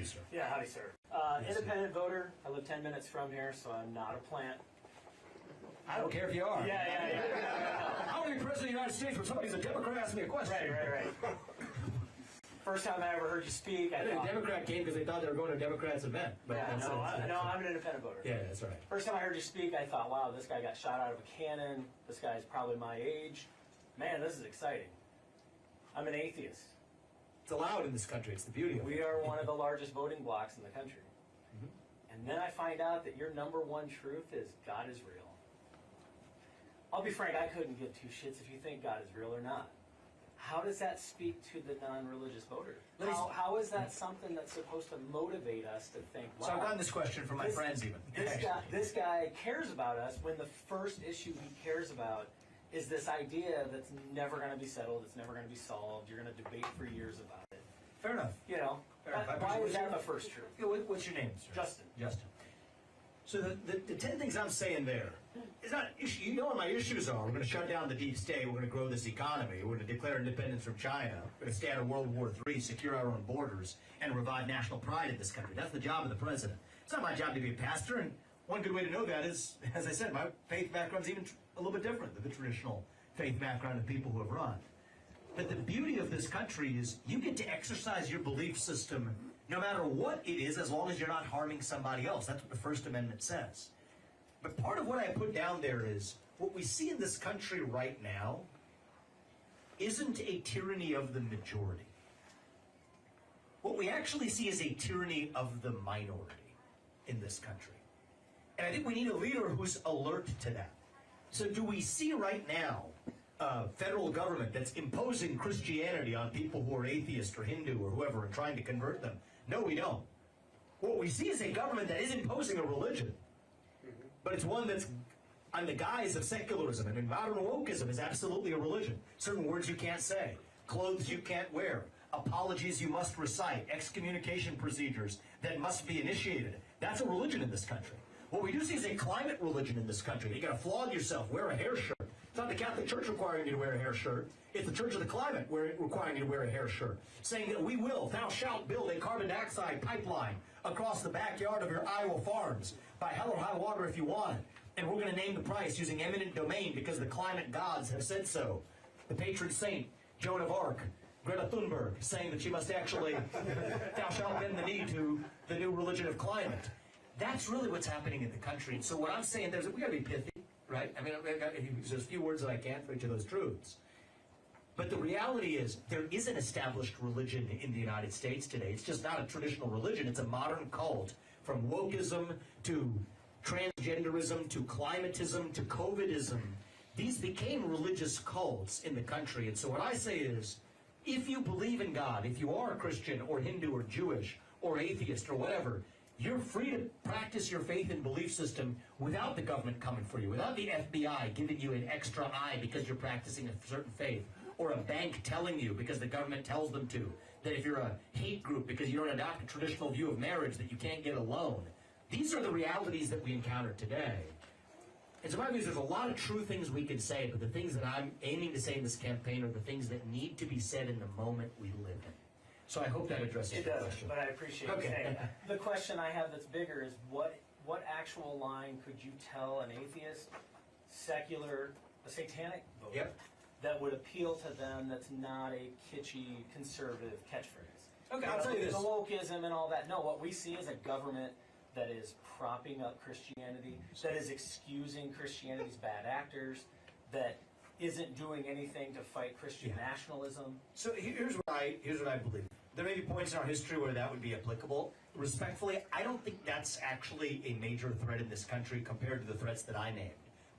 sir. Yeah, howdy, sir. Independent voter. I live 10 minutes from here, so I'm not a plant. I don't care if you are. Yeah. I want to be president of the United States when somebody's a Democrat asks me a question. Right. First time I ever heard you speak, I think a Democrat came because they thought they were going to a Democrat's event. But no, I'm an independent voter. Yeah, that's right. First time I heard you speak, I thought, wow, this guy got shot out of a cannon. This guy's probably my age. Man, this is exciting. I'm an atheist. It's allowed in this country. It's the beauty of it. We are one of the largest voting blocks in the country. Mm-hmm. And then I find out that your number one truth is God is real. I'll be frank, I couldn't give two shits if you think God is real or not. How does that speak to the non-religious voter? How is that something that's supposed to motivate us to think, wow, so I've gotten this question from my friends even. This guy cares about us when the first issue he cares about is this idea that's never going to be settled, it's never going to be solved, you're going to debate for years about it. Fair enough. You know, why is that the first truth? What's your name, sir? Justin. So the 10 things I'm saying there is not issue. You know what my issues are. We're going to shut down the deep state. We're going to grow this economy. We're going to declare independence from China. We're going to stay out of World War III, secure our own borders, and revive national pride in this country. That's the job of the president. It's not my job to be a pastor, and one good way to know that is, as I said, my faith background is even a little bit different than the traditional faith background of people who have run. But the beauty of this country is you get to exercise your belief system no matter what it is, as long as you're not harming somebody else. That's what the First Amendment says. But part of what I put down there is what we see in this country right now isn't a tyranny of the majority. What we actually see is a tyranny of the minority in this country. And I think we need a leader who's alert to that. So do we see right now federal government that's imposing Christianity on people who are atheist or Hindu or whoever and trying to convert them? No, we don't. What we see is a government that is imposing a religion, but it's one that's on the guise of secularism. And modern wokeism is absolutely a religion. Certain words you can't say, clothes you can't wear, apologies you must recite, excommunication procedures that must be initiated. That's a religion in this country. What we do see is a climate religion in this country. You got to flog yourself, wear a hair shirt. It's not the Catholic Church requiring you to wear a hair shirt. It's the Church of the Climate requiring you to wear a hair shirt, saying that we will, thou shalt build a carbon dioxide pipeline across the backyard of your Iowa farms by hell or high water if you want it. And we're going to name the price using eminent domain because the climate gods have said so. The patron saint, Joan of Arc, Greta Thunberg, saying that she must actually, thou shalt bend the knee to the new religion of climate. That's really what's happening in the country. And so what I'm saying there is we got to be pithy. Right? I mean, there's a few words that I can't for each of those truths. But the reality is, there is an established religion in the United States today. It's just not a traditional religion. It's a modern cult. From wokeism to transgenderism to climatism to COVIDism, these became religious cults in the country. And so what I say is, if you believe in God, if you are a Christian or Hindu or Jewish or atheist or whatever, you're free to practice your faith and belief system without the government coming for you, without the FBI giving you an extra eye because you're practicing a certain faith, or a bank telling you because the government tells them to, that if you're a hate group because you don't adopt a traditional view of marriage that you can't get a loan. These are the realities that we encounter today. And so my view is there's a lot of true things we could say, but the things that I'm aiming to say in this campaign are the things that need to be said in the moment we live in. So I hope that addresses your question. But I appreciate you saying that. The question I have that's bigger is what actual line could you tell an atheist, secular, a satanic voter that would appeal to them that's not a kitschy, conservative catchphrase? Okay, I'll tell you this. The wokeism and all that. No, what we see is a government that is propping up Christianity, that is excusing Christianity's bad actors, that isn't doing anything to fight Christian nationalism. So here's what I believe. There may be points in our history where that would be applicable. Respectfully, I don't think that's actually a major threat in this country compared to the threats that I named.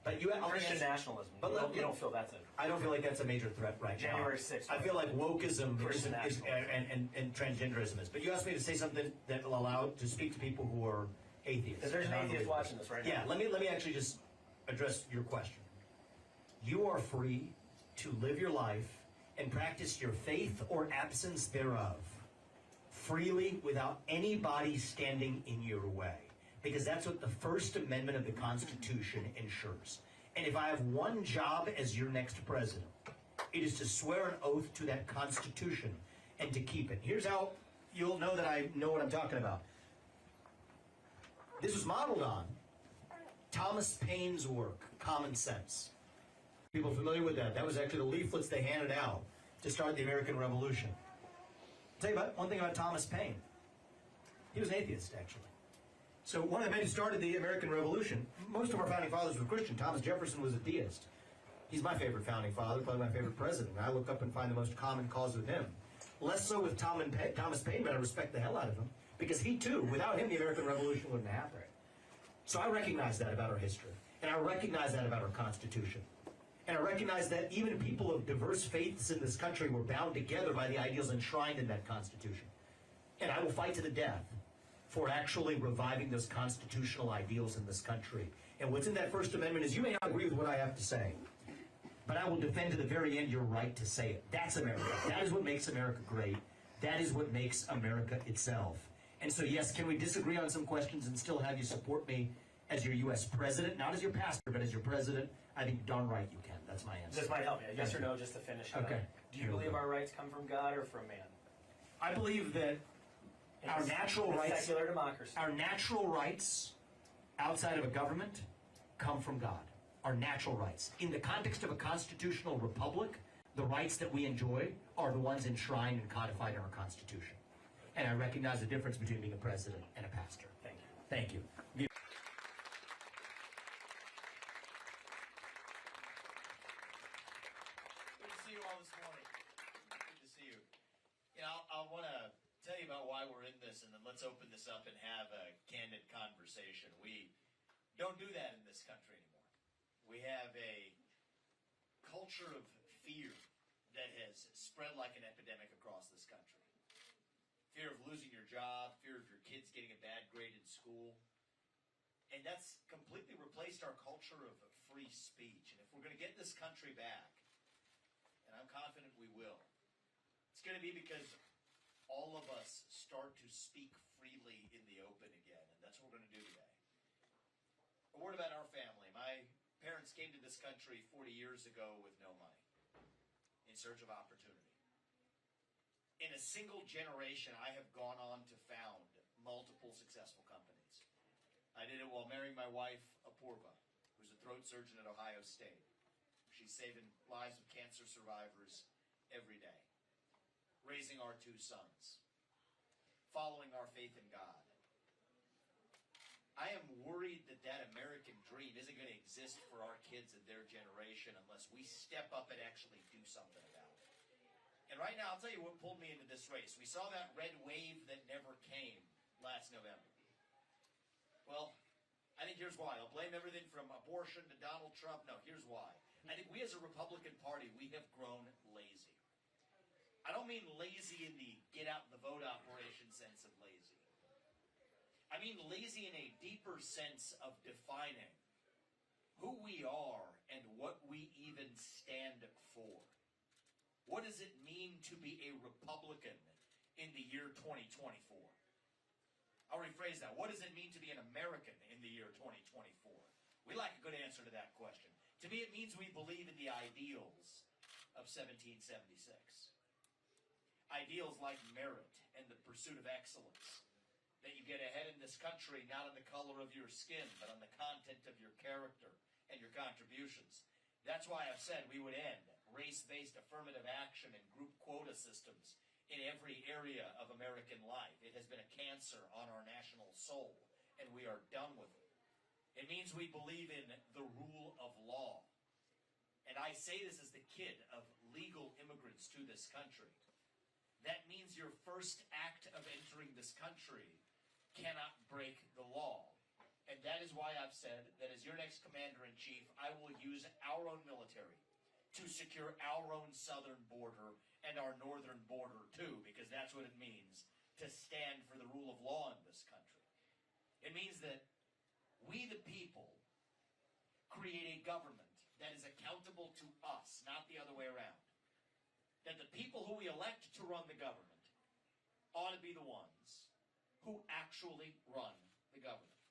But Christian nationalism. But you don't feel that's a... I don't feel like that's a major threat right now. January 6th. I feel like wokeism and transgenderism is. But you asked me to say something that will allow to speak to people who are atheists. Because there's an atheist watching this right now. Yeah, let me actually just address your question. You are free to live your life and practice your faith or absence thereof freely without anybody standing in your way. Because that's what the First Amendment of the Constitution ensures. And if I have one job as your next president, it is to swear an oath to that Constitution and to keep it. Here's how you'll know that I know what I'm talking about. This was modeled on Thomas Paine's work, Common Sense. People familiar with that? That was actually the leaflets they handed out to start the American Revolution. I'll tell you about one thing about Thomas Paine. He was an atheist, actually. So one of the men who started the American Revolution, most of our founding fathers were Christian. Thomas Jefferson was a deist. He's my favorite founding father, probably my favorite president. I look up and find the most common cause with him. Less so with Thomas Paine, but I respect the hell out of him, because he too, without him, the American Revolution wouldn't happen. So I recognize that about our history, and I recognize that about our Constitution. And I recognize that even people of diverse faiths in this country were bound together by the ideals enshrined in that Constitution. And I will fight to the death for actually reviving those constitutional ideals in this country. And what's in that First Amendment is, you may not agree with what I have to say, but I will defend to the very end your right to say it. That's America. That is what makes America great. That is what makes America itself. And so, yes, can we disagree on some questions and still have you support me as your U.S. president? Not as your pastor, but as your president. I think darn right you can. That's my answer. This might help you. Yes or no, just to finish it Okay. up. Do you believe our rights come from God or from man? I believe that our natural rights, secular democracy, our natural rights outside of a government come from God. Our natural rights. In the context of a constitutional republic, the rights that we enjoy are the ones enshrined and codified in our Constitution. And I recognize the difference between being a president and a pastor. Thank you. Thank you. Good to see you all this morning. Good to see you. You know, I want to tell you about why we're in this, and then let's open this up and have a candid conversation. We don't do that in this country anymore. We have a culture of fear that has spread like an epidemic across this country. Fear of losing your job, fear of your kids getting a bad grade in school. And that's completely replaced our culture of free speech. And if we're going to get this country back, and I'm confident we will, it's going to be because all of us start to speak freely in the open again. And that's what we're going to do today. A word about our family. My parents came to this country 40 years ago with no money, in search of opportunity. In a single generation, I have gone on to found multiple successful companies. I did it while marrying my wife, Apurva, who's a throat surgeon at Ohio State. She's saving lives of cancer survivors every day. Raising our two sons. Following our faith in God. I am worried that that American dream isn't going to exist for our kids and their generation unless we step up and actually do something about it. And right now, I'll tell you what pulled me into this race. We saw that red wave that never came last November. Well, I think here's why. I'll blame everything from abortion to Donald Trump. No, here's why. I think we as a Republican Party, we have grown lazy. I don't mean lazy in the get out the vote operation sense of lazy. I mean lazy in a deeper sense of defining who we are and what we even stand for. What does it mean to be a Republican in the year 2024? I'll rephrase that. What does it mean to be an American in the year 2024? We like a good answer to that question. To me, it means we believe in the ideals of 1776. Ideals like merit and the pursuit of excellence. That you get ahead in this country not on the color of your skin, but on the content of your character and your contributions. That's why I've said we would end race-based affirmative action and group quota systems in every area of American life. It has been a cancer on our national soul, and we are done with it. It means we believe in the rule of law. And I say this as the kid of legal immigrants to this country. That means your first act of entering this country cannot break the law. And that is why I've said that as your next commander-in-chief, I will use our own military to secure our own southern border and our northern border too, because that's what it means to stand for the rule of law in this country. It means that we the people create a government that is accountable to us, not the other way around. That the people who we elect to run the government ought to be the ones who actually run the government.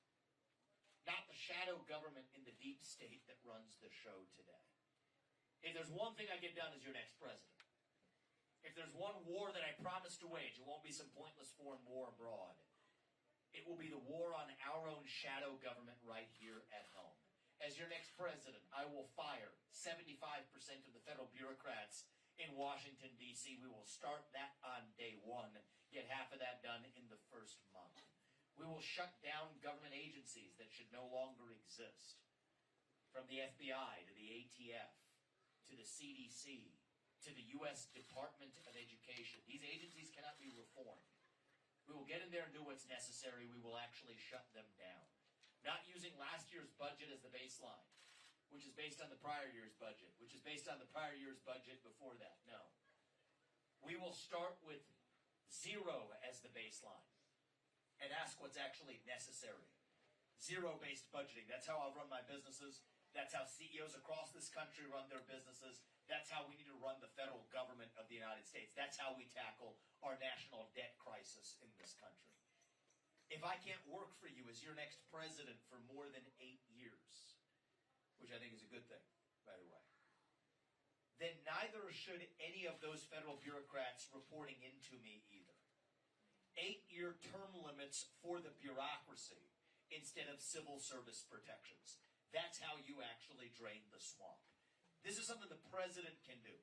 Not the shadow government in the deep state that runs the show today. If there's one thing I get done as your next president, If there's one war that I promise to wage, it won't be some pointless foreign war abroad. It will be the war on our own shadow government right here at home. As your next president, I will fire 75% of the federal bureaucrats in Washington, D.C. We will start that on day one, get half of that done in the first month. We will shut down government agencies that should no longer exist. From the FBI to the ATF, to the CDC, to the U.S. Department of Education. These agencies cannot be reformed. We will get in there and do what's necessary. We will actually shut them down. Not using last year's budget as the baseline, which is based on the prior year's budget, which is based on the prior year's budget before that. No. We will start with zero as the baseline and ask what's actually necessary. Zero-based budgeting. That's how I'll run my businesses. That's how CEOs across this country run their businesses. That's how we need to run the federal government of the United States. That's how we tackle our national debt crisis in this country. If I can't work for you as your next president for more than 8 years, which I think is a good thing, by the way, then neither should any of those federal bureaucrats reporting into me either. 8-year term limits for the bureaucracy instead of civil service protections. That's how you actually drain the swamp. This is something the president can do.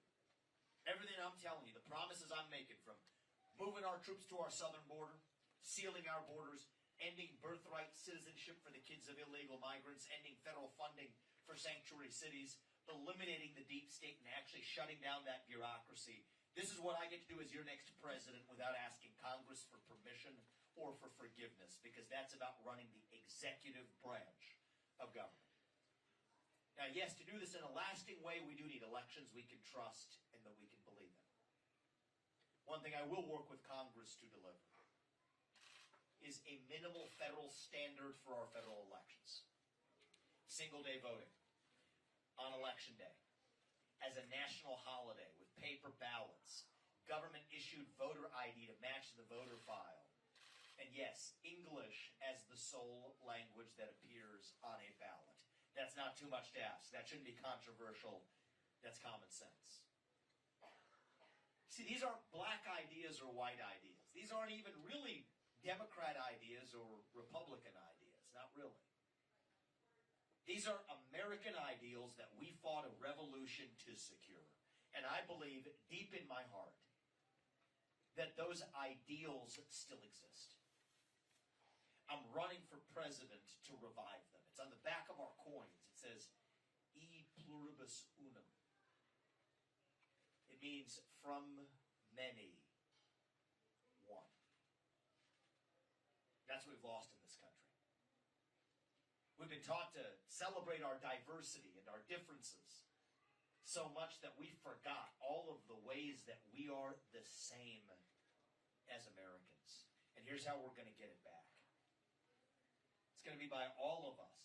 Everything I'm telling you, the promises I'm making, from moving our troops to our southern border, sealing our borders, ending birthright citizenship for the kids of illegal migrants, ending federal funding for sanctuary cities, eliminating the deep state and actually shutting down that bureaucracy. This is what I get to do as your next president without asking Congress for permission or for forgiveness, because that's about running the executive branch of government. Now, yes, to do this in a lasting way, we do need elections we can trust and that we can believe in. One thing I will work with Congress to deliver is a minimal federal standard for our federal elections. Single-day voting on Election Day as a national holiday with paper ballots, government-issued voter ID to match the voter file, and yes, English as the sole language that appears on a ballot. That's not too much to ask. That shouldn't be controversial. That's common sense. See, these aren't black ideas or white ideas. These aren't even really Democrat ideas or Republican ideas. Not really. These are American ideals that we fought a revolution to secure. And I believe deep in my heart that those ideals still exist. I'm running for president to revive them. It's on the back of our coins. It says, E pluribus unum. It means from many, one. That's what we've lost in this country. We've been taught to celebrate our diversity and our differences so much that we forgot all of the ways that we are the same as Americans. And here's how we're going to get it back. It's going to be by all of us,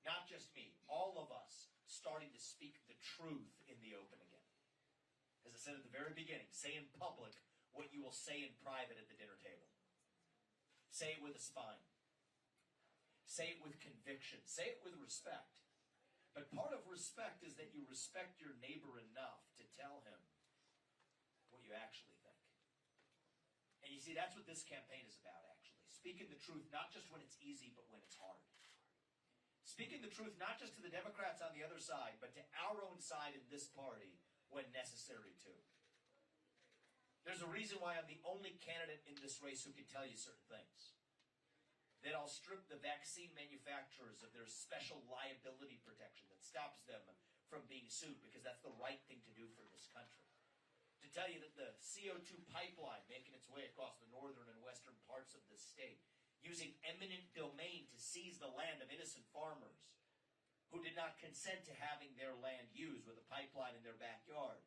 not just me, all of us starting to speak the truth in the open again. As I said at the very beginning, say in public what you will say in private at the dinner table. Say it with a spine. Say it with conviction. Say it with respect. But part of respect is that you respect your neighbor enough to tell him what you actually think. And you see, that's what this campaign is about, actually. Speaking the truth, not just when it's easy, but when it's hard. Speaking the truth, not just to the Democrats on the other side, but to our own side in this party when necessary, too. There's a reason why I'm the only candidate in this race who can tell you certain things. That I'll strip the vaccine manufacturers of their special liability protection that stops them from being sued, because that's the right thing to do for this country. To tell you that the CO2 pipeline making its way across the northern and western parts of this state, using eminent domain to seize the land of innocent farmers who did not consent to having their land used with a pipeline in their backyard.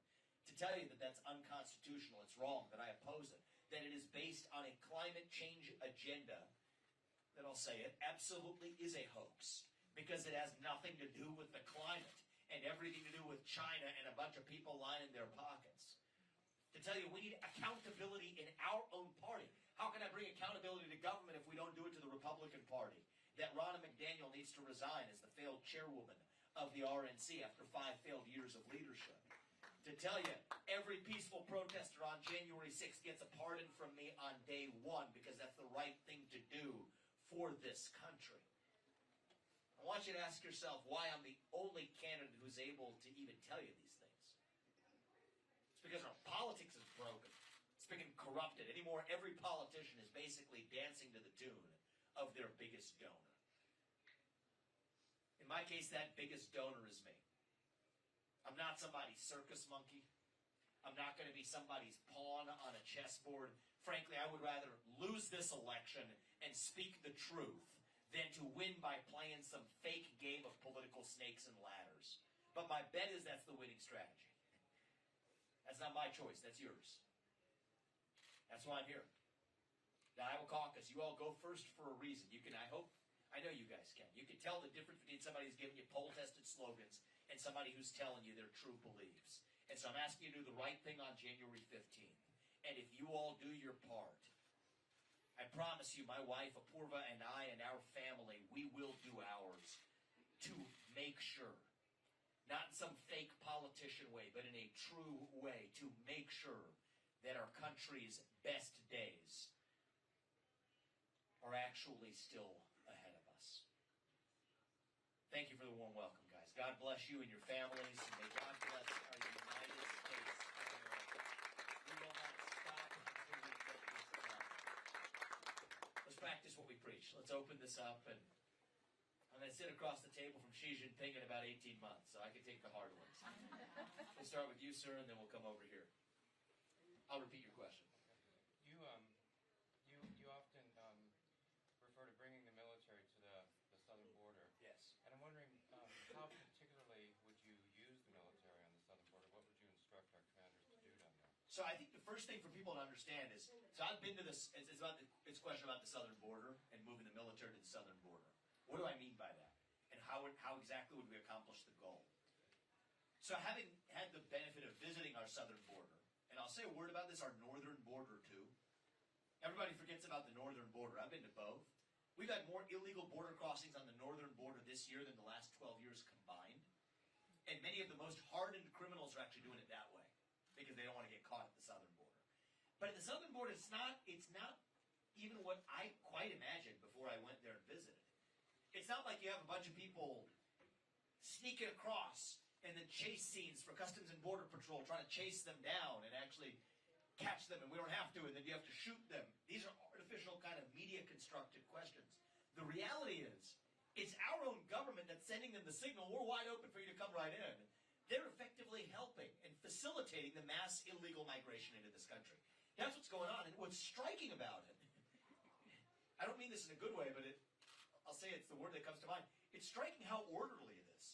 To tell you that that's unconstitutional, it's wrong, that I oppose it, that it is based on a climate change agenda, that I'll say it absolutely is a hoax, because it has nothing to do with the climate and everything to do with China and a bunch of people lining their pockets. To tell you we need accountability in our own party. How can I bring accountability to government if we don't do it to the Republican Party? That Ronna McDaniel needs to resign as the failed chairwoman of the RNC after 5 failed years of leadership. to tell you every peaceful protester on January 6th gets a pardon from me on day one because that's the right thing to do for this country. I want you to ask yourself why I'm the only candidate who's able to even tell you these things. It's because our politics is broken. It's been corrupted. Anymore, every politician is basically dancing to the tune of their biggest donor. In my case, that biggest donor is me. I'm not somebody's circus monkey. I'm not going to be somebody's pawn on a chessboard. Frankly, I would rather lose this election and speak the truth than to win by playing some fake game of political snakes and ladders. But my bet is that's the winning strategy. That's not my choice. That's yours. That's why I'm here. The Iowa Caucus, you all go first for a reason. You can, I know you guys can. You can tell the difference between somebody who's giving you poll-tested slogans and somebody who's telling you their true beliefs. And so I'm asking you to do the right thing on January 15th. And if you all do your part, I promise you, my wife, Apurva, and I and our family, we will do ours to make sure, not in some fake politician way, but in a true way, to make sure that our country's best days are actually still ahead of us. Thank you for the warm welcome, guys. God bless you and your families, and may God bless our United States of America. We will not stop until we get this done. Let's practice what we preach. Let's open this up, and I'm going to sit across the table from Xi Jinping in about 18 months, so I can take the hard ones. We'll start with you, sir, and then we'll come over here. I'll repeat your question. You often refer to bringing the military to the southern border. Yes. And I'm wondering, how particularly would you use the military on the southern border? What would you instruct our commanders to do down there? So I think the first thing for people to understand is, so I've been to this, it's a question about the southern border and moving the military to the southern border. What do I mean by that? And how exactly would we accomplish the goal? So having had the benefit of visiting our southern border, and I'll say a word about this, our northern border too. Everybody forgets about the northern border. I've been to both. We've had more illegal border crossings on the northern border this year than the last 12 years combined. And many of the most hardened criminals are actually doing it that way because they don't want to get caught at the southern border. But at the southern border, it's not even what I quite imagined before I went there and visited. It's not like you have a bunch of people sneaking across and then chase scenes for Customs and Border Patrol trying to chase them down and actually catch them, and we don't have to, and then you have to shoot them. These are artificial kind of media-constructed questions. The reality is, it's our own government that's sending them the signal, we're wide open for you to come right in. They're effectively helping and facilitating the mass illegal migration into this country. That's what's going on, and what's striking about it, I don't mean this in a good way, but I'll say it's the word that comes to mind. It's striking how orderly it is.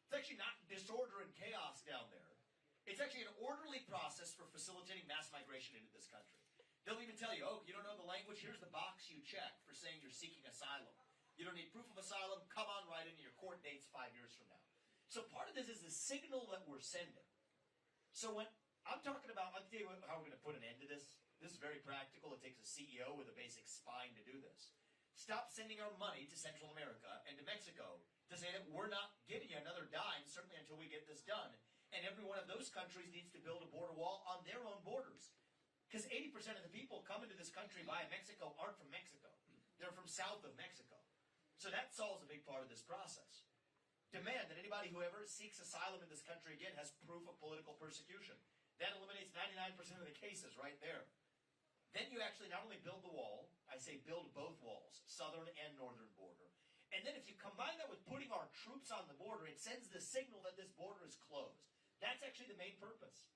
It's actually not disorder and chaos down there. It's actually an orderly process for facilitating mass migration into this country. They'll even tell you, oh, you don't know the language? Here's the box you check for saying you're seeking asylum. You don't need proof of asylum. Come on right into your court dates 5 years from now. So part of this is the signal that we're sending. So when I'm talking about, I'll tell you how we're going to put an end to this. This is very practical. It takes a CEO with a basic spine to do this. Stop sending our money to Central America and to Mexico to say that we're not giving you another dime, certainly until we get this done. And every one of those countries needs to build a border wall on their own borders. Because 80% of the people coming to this country via Mexico aren't from Mexico. They're from south of Mexico. So that solves a big part of this process. Demand that anybody who ever seeks asylum in this country again has proof of political persecution. That eliminates 99% of the cases right there. Then you actually not only build the wall, I say build both walls, southern and northern border. And then if you combine that with putting our troops on the border, it sends the signal that this border is closed. That's actually the main purpose.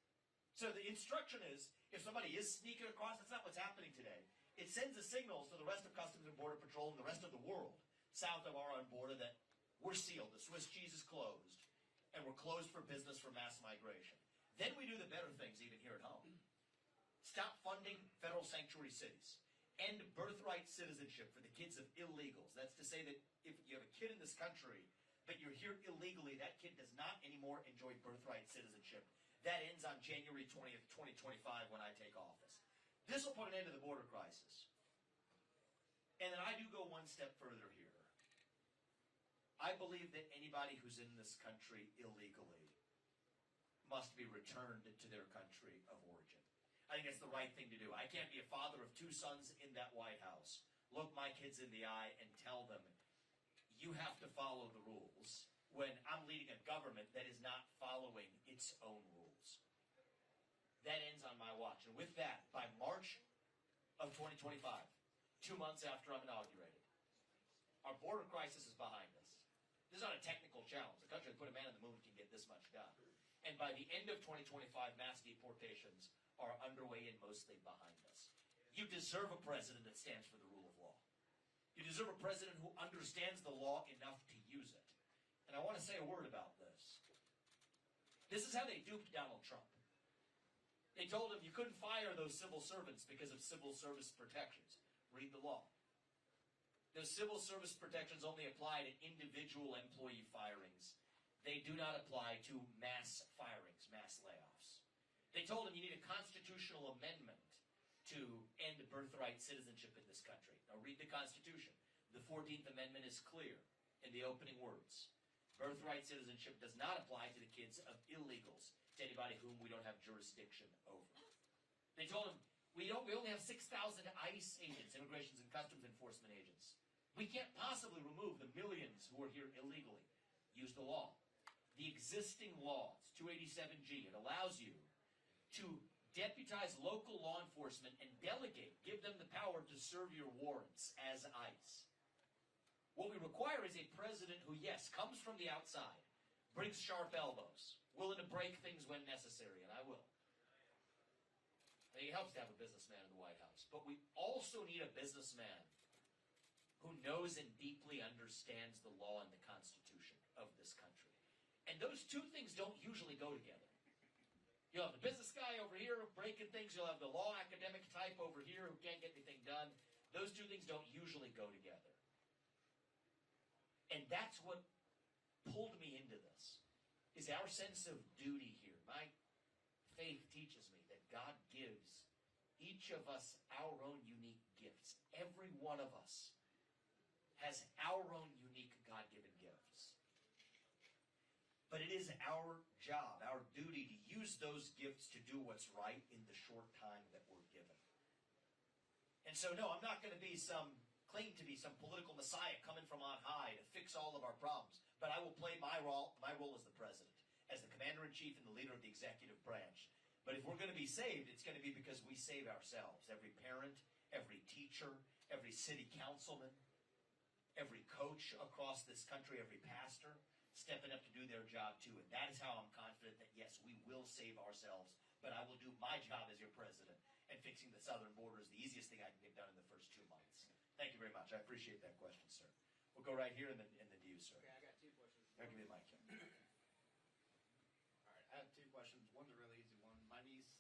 So the instruction is, if somebody is sneaking across, that's not what's happening today. It sends the signals to the rest of Customs and Border Patrol and the rest of the world south of our own border that we're sealed, the Swiss cheese is closed, and we're closed for business for mass migration. Then we do the better things even here at home. Stop funding federal sanctuary cities. End birthright citizenship for the kids of illegals. That's to say that if you have a kid in this country, but you're here illegally, that kid does not anymore enjoy birthright citizenship. That ends on January 20th, 2025 when I take office. This will put an end to the border crisis. And then I do go one step further here. I believe that anybody who's in this country illegally must be returned to their country of origin. I think that's the right thing to do. I can't be a father of 2 sons in that White House, look my kids in the eye and tell them, you have to follow the rules, when I'm leading a government that is not following its own rules. That ends on my watch. And with that, by March of 2025, 2 months after I'm inaugurated, our border crisis is behind us. This is not a technical challenge. The country that put a man on the moon can get this much done. And by the end of 2025, mass deportations are underway and mostly behind us. You deserve a president that stands for the rule of law. You deserve a president who understands the law enough to use it. And I want to say a word about this. This is how they duped Donald Trump. They told him you couldn't fire those civil servants because of civil service protections. Read the law. Those civil service protections only apply to individual employee firings. They do not apply to mass firings, mass layoffs. They told him you need a constitutional amendment to end birthright citizenship in this country. Now read the Constitution. The 14th Amendment is clear in the opening words. Birthright citizenship does not apply to the kids of illegals, to anybody whom we don't have jurisdiction over. They told him, we only have 6,000 ICE agents, Immigration and Customs Enforcement agents. We can't possibly remove the millions who are here illegally. Use the law. The existing law, it's 287G, it allows you to deputize local law enforcement and delegate, give them the power to serve your warrants as ICE. What we require is a president who, yes, comes from the outside, brings sharp elbows, willing to break things when necessary, and I will. I think it helps to have a businessman in the White House. But we also need a businessman who knows and deeply understands the law and the Constitution of this country. And those two things don't usually go together. You'll have the business guy over here breaking things. You'll have the law academic type over here who can't get anything done. Those two things don't usually go together. And that's what pulled me into this, is our sense of duty here. My faith teaches me that God gives each of us our own unique gifts. Every one of us has our own unique God-given gifts. But it is our job, our duty to use those gifts to do what's right in the short time that we're given. And so, no, I'm not going to be claim to be some political messiah coming from on high to fix all of our problems. But I will play my role as the president, as the commander-in-chief and the leader of the executive branch. But if we're going to be saved, it's going to be because we save ourselves. Every parent, every teacher, every city councilman, every coach across this country, every pastor, stepping up to do their job too. And that is how I'm confident that, yes, we will save ourselves. But I will do my job as your president. And fixing the southern border is the easiest thing I can get done in the first 2 months. Thank you very much. I appreciate that question, sir. We'll go right here in the due, sir. Okay, I got 2 questions. Give me the mic. All right, I have 2 questions. One's a really easy one. My niece,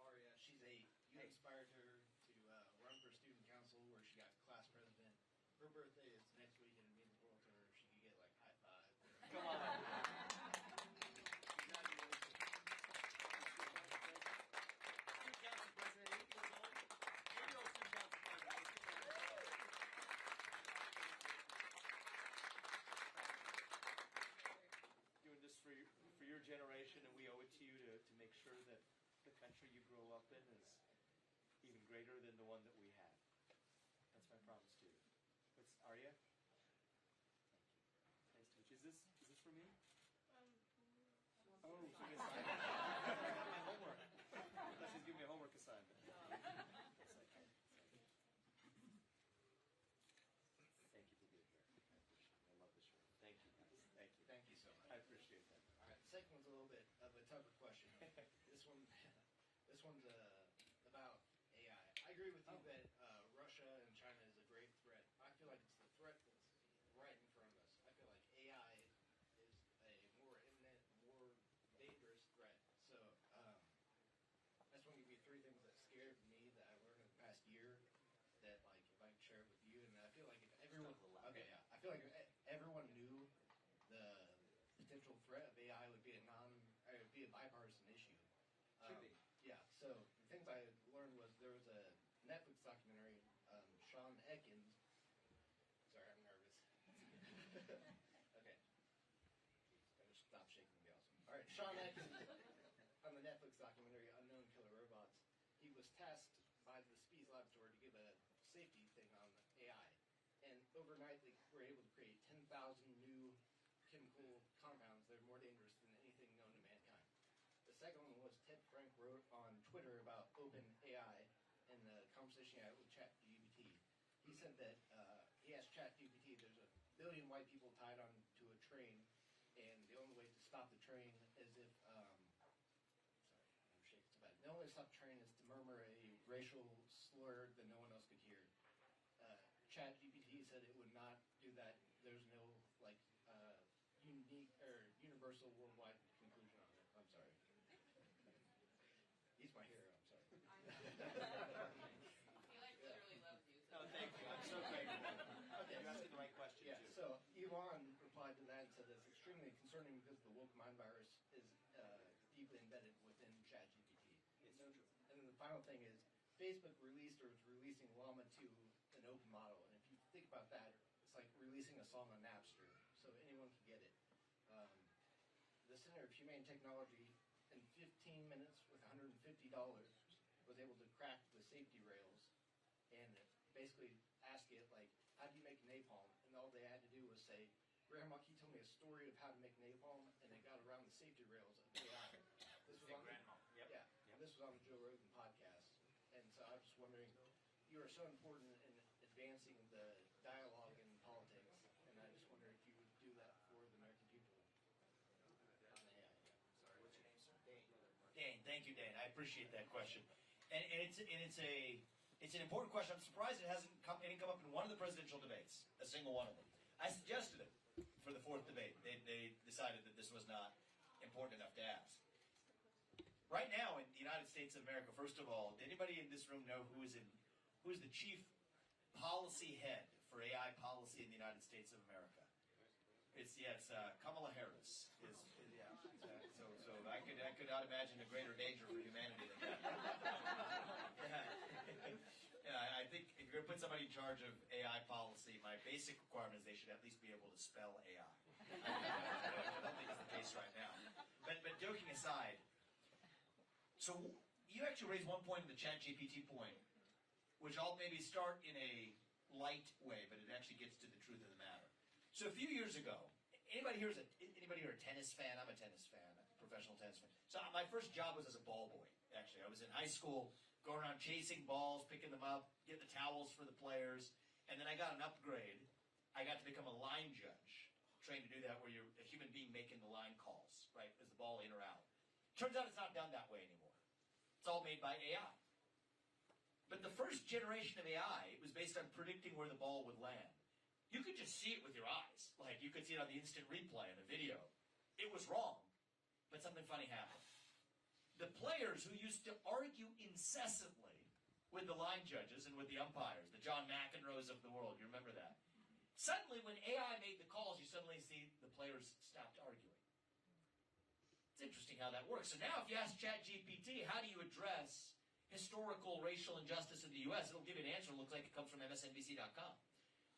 Aria, you inspired her to run for student council where she got class president. Her birthday is next week, and it means the world to her. She could get like high five. Come on. Student council president, 8 years old. 8-year-old student council president. Doing this for your generation, and we owe it to you to make sure that the country you grow up in is even greater than the one that we have. That's my promise to you. What's Arya? Nice to meet you. Is this for me? Oh, she's gonna sign it. My homework. She's giving me a homework assignment. Yes, I can. Thank you for being here. I love the show. Thank you, guys. Thank you. Thank you so much. I appreciate that. All right, the second one's a little bit of a tougher question. This one's about AI. I agree with you that Russia and China is a grave threat. I feel like it's the threat that's right in front of us. I feel like AI is a more imminent, more dangerous threat. So I just want to give you 3 things that scared me that I learned in the past year that, like, if I could share it with you. And I feel like if everyone, I feel like if everyone knew the potential threat of AI would be a bipartisan issue. Should be. Yeah, so the things I learned was there was a Netflix documentary, Sean Ekins. Sorry, I'm nervous. Okay. Stop shaking, be awesome. All right, Sean Ekins. documentary, Unknown Killer Robots, he was tasked by the Spies Laboratory to give a safety thing on AI. And overnight, they were able to create 10,000 new chemical compounds that are more dangerous than anything known to mankind. The second one was Ted Frank wrote on Twitter about open AI and the conversation he had with ChatGPT. He said that he asked ChatGPT, there's 1 billion white people tied onto a train, and the only way to stop the train is if, sorry, I'm shaking so bad. The only way to stop the train is to murmur a racial slur that no one else could hear. ChatGPT said it would not do that. There's no unique or universal worldwide conclusion on it. I'm sorry. He's my hero. I'm sorry. He literally loves you. No, thank you. I'm so grateful. Okay, you're asking the right question, Yeah, too. so Elon replied to that and said it's extremely concerning because the woke mind virus is deeply embedded within ChatGPT. It's true. And then the final thing is Facebook released or is releasing Llama 2, an open model. And if you think about that, it's like releasing a song on Napster, so anyone can get it. The Center of Humane Technology, in 15 minutes with $150, was able to crack the safety rails and basically ask it, like, how do you make napalm? And all they had to do was say, Grandma, can you tell me a story of how to make napalm? And they got around the safety rails of AI. This was on Grandma. Yep. Yeah, and this was on the Joe Rogan podcast. And so I was just wondering, you are so important in advancing the dialogue in politics, and I just wonder if you would do that for the American people on AI. Yeah. Sorry, what's your name, sir? Dane, thank you, Dane. I appreciate that question. And it's an important question. I'm surprised it didn't come up in one of the presidential debates, a single one of them. I suggested it for the fourth debate. They decided that this was not important enough to ask. Right now in the United States of America, first of all, did anybody in this room know who is the chief policy head for AI policy in the United States of America? It's Kamala Harris. So I could not imagine a greater danger for humanity than that. Yeah, I think if you're going to put somebody in charge of AI policy, my basic requirement is they should at least be able to spell AI. I don't think it's the case right now. But joking aside, so you actually raised one point in the ChatGPT point, which I'll maybe start in a light way, but it actually gets to the truth of the matter. So a few years ago, anybody here a tennis fan? I'm a tennis fan, a professional tennis fan. So my first job was as a ball boy, actually. I was in high school, going around chasing balls, picking them up, getting the towels for the players, and then I got an upgrade. I got to become a line judge, trained to do that where you're a human being making the line calls, right? Is the ball in or out? Turns out it's not done that way anymore. It's all made by AI. But the first generation of AI was based on predicting where the ball would land. You could just see it with your eyes. Like, you could see it on the instant replay in the video. It was wrong, but something funny happened. The players who used to argue incessantly with the line judges and with the umpires, the John McEnroes of the world, you remember that? Suddenly, when AI made the calls, you suddenly see the players stopped arguing. It's interesting how that works. So now if you ask ChatGPT, how do you address historical racial injustice in the U.S., it'll give you an answer that looks like it comes from MSNBC.com.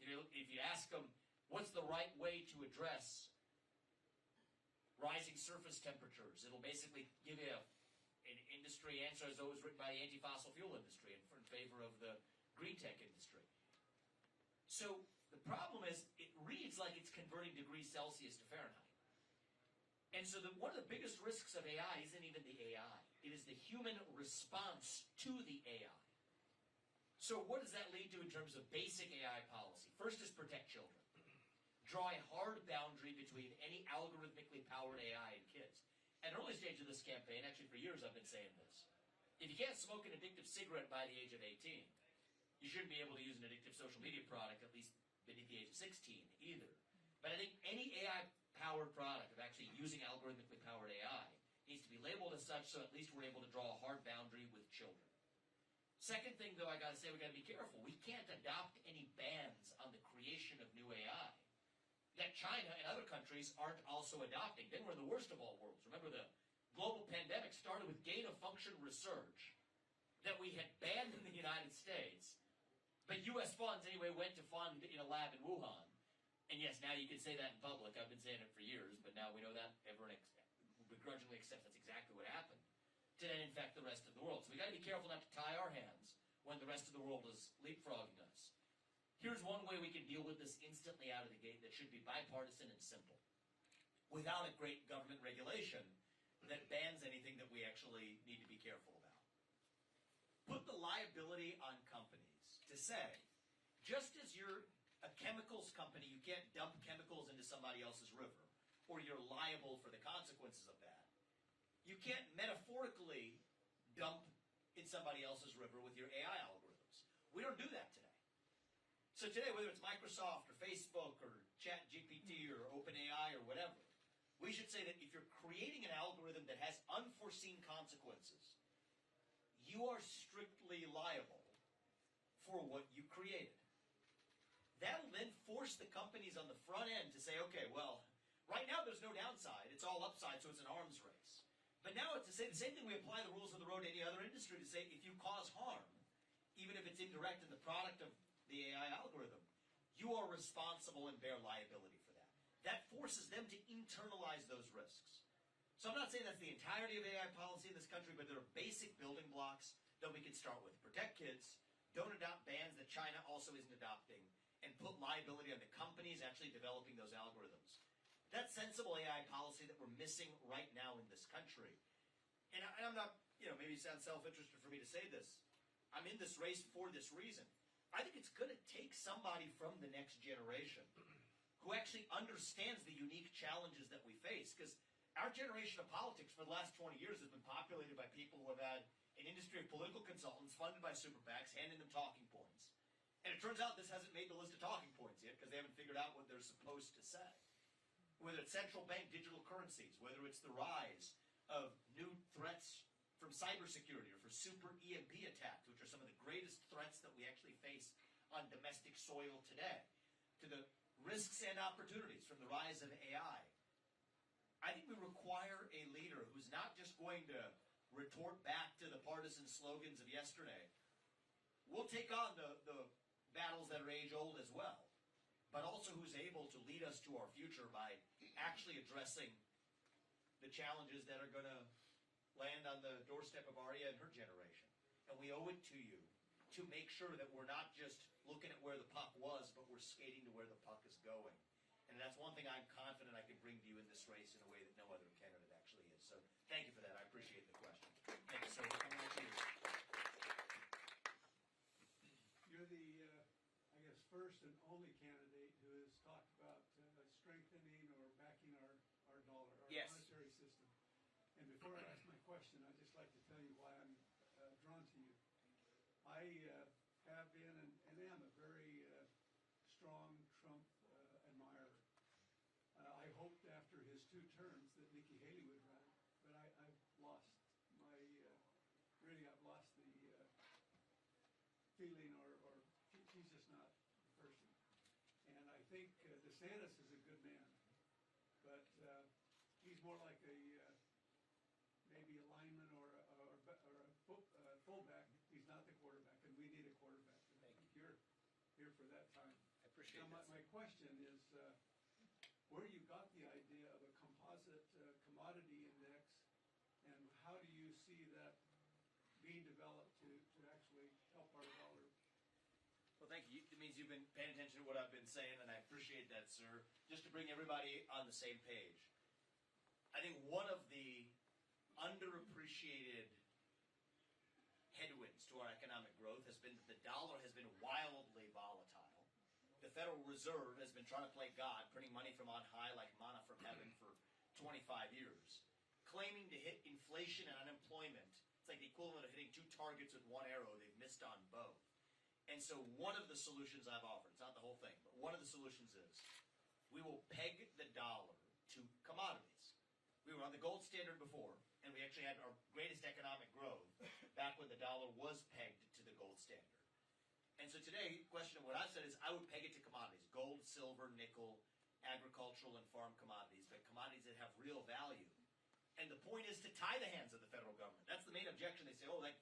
You know, if you ask them, what's the right way to address rising surface temperatures, it'll basically give you an industry answer as though it was written by the anti-fossil fuel industry in favor of the green tech industry. So the problem is, it reads like it's converting degrees Celsius to Fahrenheit. And so one of the biggest risks of AI isn't even the AI. It is the human response to the AI. So what does that lead to in terms of basic AI policy? First is protect children. Draw a hard boundary between any algorithmically powered AI and kids. At an early stage of this campaign, actually for years I've been saying this, if you can't smoke an addictive cigarette by the age of 18, you shouldn't be able to use an addictive social media product at least beneath the age of 16 either. But I think any AI-powered product of actually using algorithmically powered AI needs to be labeled as such so at least we're able to draw a hard boundary with children. Second thing, though, I got to say, we got to be careful. We can't adopt any bans on the creation of new AI that China and other countries aren't also adopting. Then we're in the worst of all worlds. Remember, the global pandemic started with gain-of-function research that we had banned in the United States, but U.S. funds anyway went to fund in a lab in Wuhan. And yes, now you can say that in public. I've been saying it for years, but now we know that everyone begrudgingly accepts that's exactly what happened. to then infect the rest of the world. So we got to be careful not to tie our hands when the rest of the world is leapfrogging us. Here's one way we can deal with this instantly out of the gate that should be bipartisan and simple, without a great government regulation that bans anything that we actually need to be careful about. Put the liability on companies to say, just as you're a chemicals company, you can't dump chemicals into somebody else's river, or you're liable for the consequences of that. You can't metaphorically dump in somebody else's river with your AI algorithms. We don't do that today. So today, whether it's Microsoft or Facebook or ChatGPT or OpenAI or whatever, we should say that if you're creating an algorithm that has unforeseen consequences, you are strictly liable for what you created. That'll then force the companies on the front end to say, okay, well, right now there's no downside. It's all upside, so it's an arms race. But now it's to say the same thing we apply the rules of the road to any other industry to say if you cause harm, even if it's indirect in the product of the AI algorithm, you are responsible and bear liability for that. That forces them to internalize those risks. So I'm not saying that's the entirety of AI policy in this country, but there are basic building blocks that we can start with. Protect kids, don't adopt bans that China also isn't adopting, and put liability on the companies actually developing those algorithms. That's sensible AI policy that we're missing right now in this country. And I'm not, maybe it sounds self-interested for me to say this. I'm in this race for this reason. I think it's going to take somebody from the next generation who actually understands the unique challenges that we face. Because our generation of politics for the last 20 years has been populated by people who have had an industry of political consultants funded by super PACs handing them talking points. And it turns out this hasn't made the list of talking points yet because they haven't figured out what they're supposed to say. Whether it's central bank digital currencies, whether it's the rise of new threats from cybersecurity or for super EMP attacks, which are some of the greatest threats that we actually face on domestic soil today, to the risks and opportunities from the rise of AI. I think we require a leader who's not just going to retort back to the partisan slogans of yesterday. We'll take on the battles that are age-old as well, but also who's able to lead us to our future by actually addressing the challenges that are going to land on the doorstep of Arya and her generation. And we owe it to you to make sure that we're not just looking at where the puck was, but we're skating to where the puck is going. And that's one thing I'm confident I can bring to you in this race in a way that no other candidate actually is. So thank you for that. I appreciate the question. Thank you, sir. Coming right to you. You're the, I guess, first and only candidate who has talked about strengthening or backing our dollar, our Yes. monetary system. And before I ask my question, I'd just like to tell you why I'm drawn to you. I have been and am a very strong Trump admirer. I hoped after his 2 terms that Nikki Haley would run, but I've lost my, really I've lost the feeling or she's just not the person. And I think DeSantis is a good man, but he's more like a maybe a lineman or a fullback. He's not the quarterback, and we need a quarterback. And I think you're here for that time. I appreciate Now, that. my question is where you got the idea of a composite commodity index, and how do you see that being developed to actually help our dollar? Well, thank you. It means you've been paying attention to what I've been saying, and I appreciate that, sir. Just to bring everybody on the same page. I think one of the underappreciated headwinds to our economic growth has been that the dollar has been wildly volatile. The Federal Reserve has been trying to play God, printing money from on high like manna from heaven for 25 years, claiming to hit inflation and unemployment. It's like the equivalent of hitting 2 targets with 1 arrow. They've missed on both. And so one of the solutions I've offered, it's not the whole thing, but one of the solutions is we will peg the dollar to commodities. We were on the gold standard before, and we actually had our greatest economic growth back when the dollar was pegged to the gold standard. And so today, the question of what I've said is I would peg it to commodities, gold, silver, nickel, agricultural and farm commodities, but commodities that have real value. And the point is to tie the hands of the federal government. That's the main objection. They say, oh, that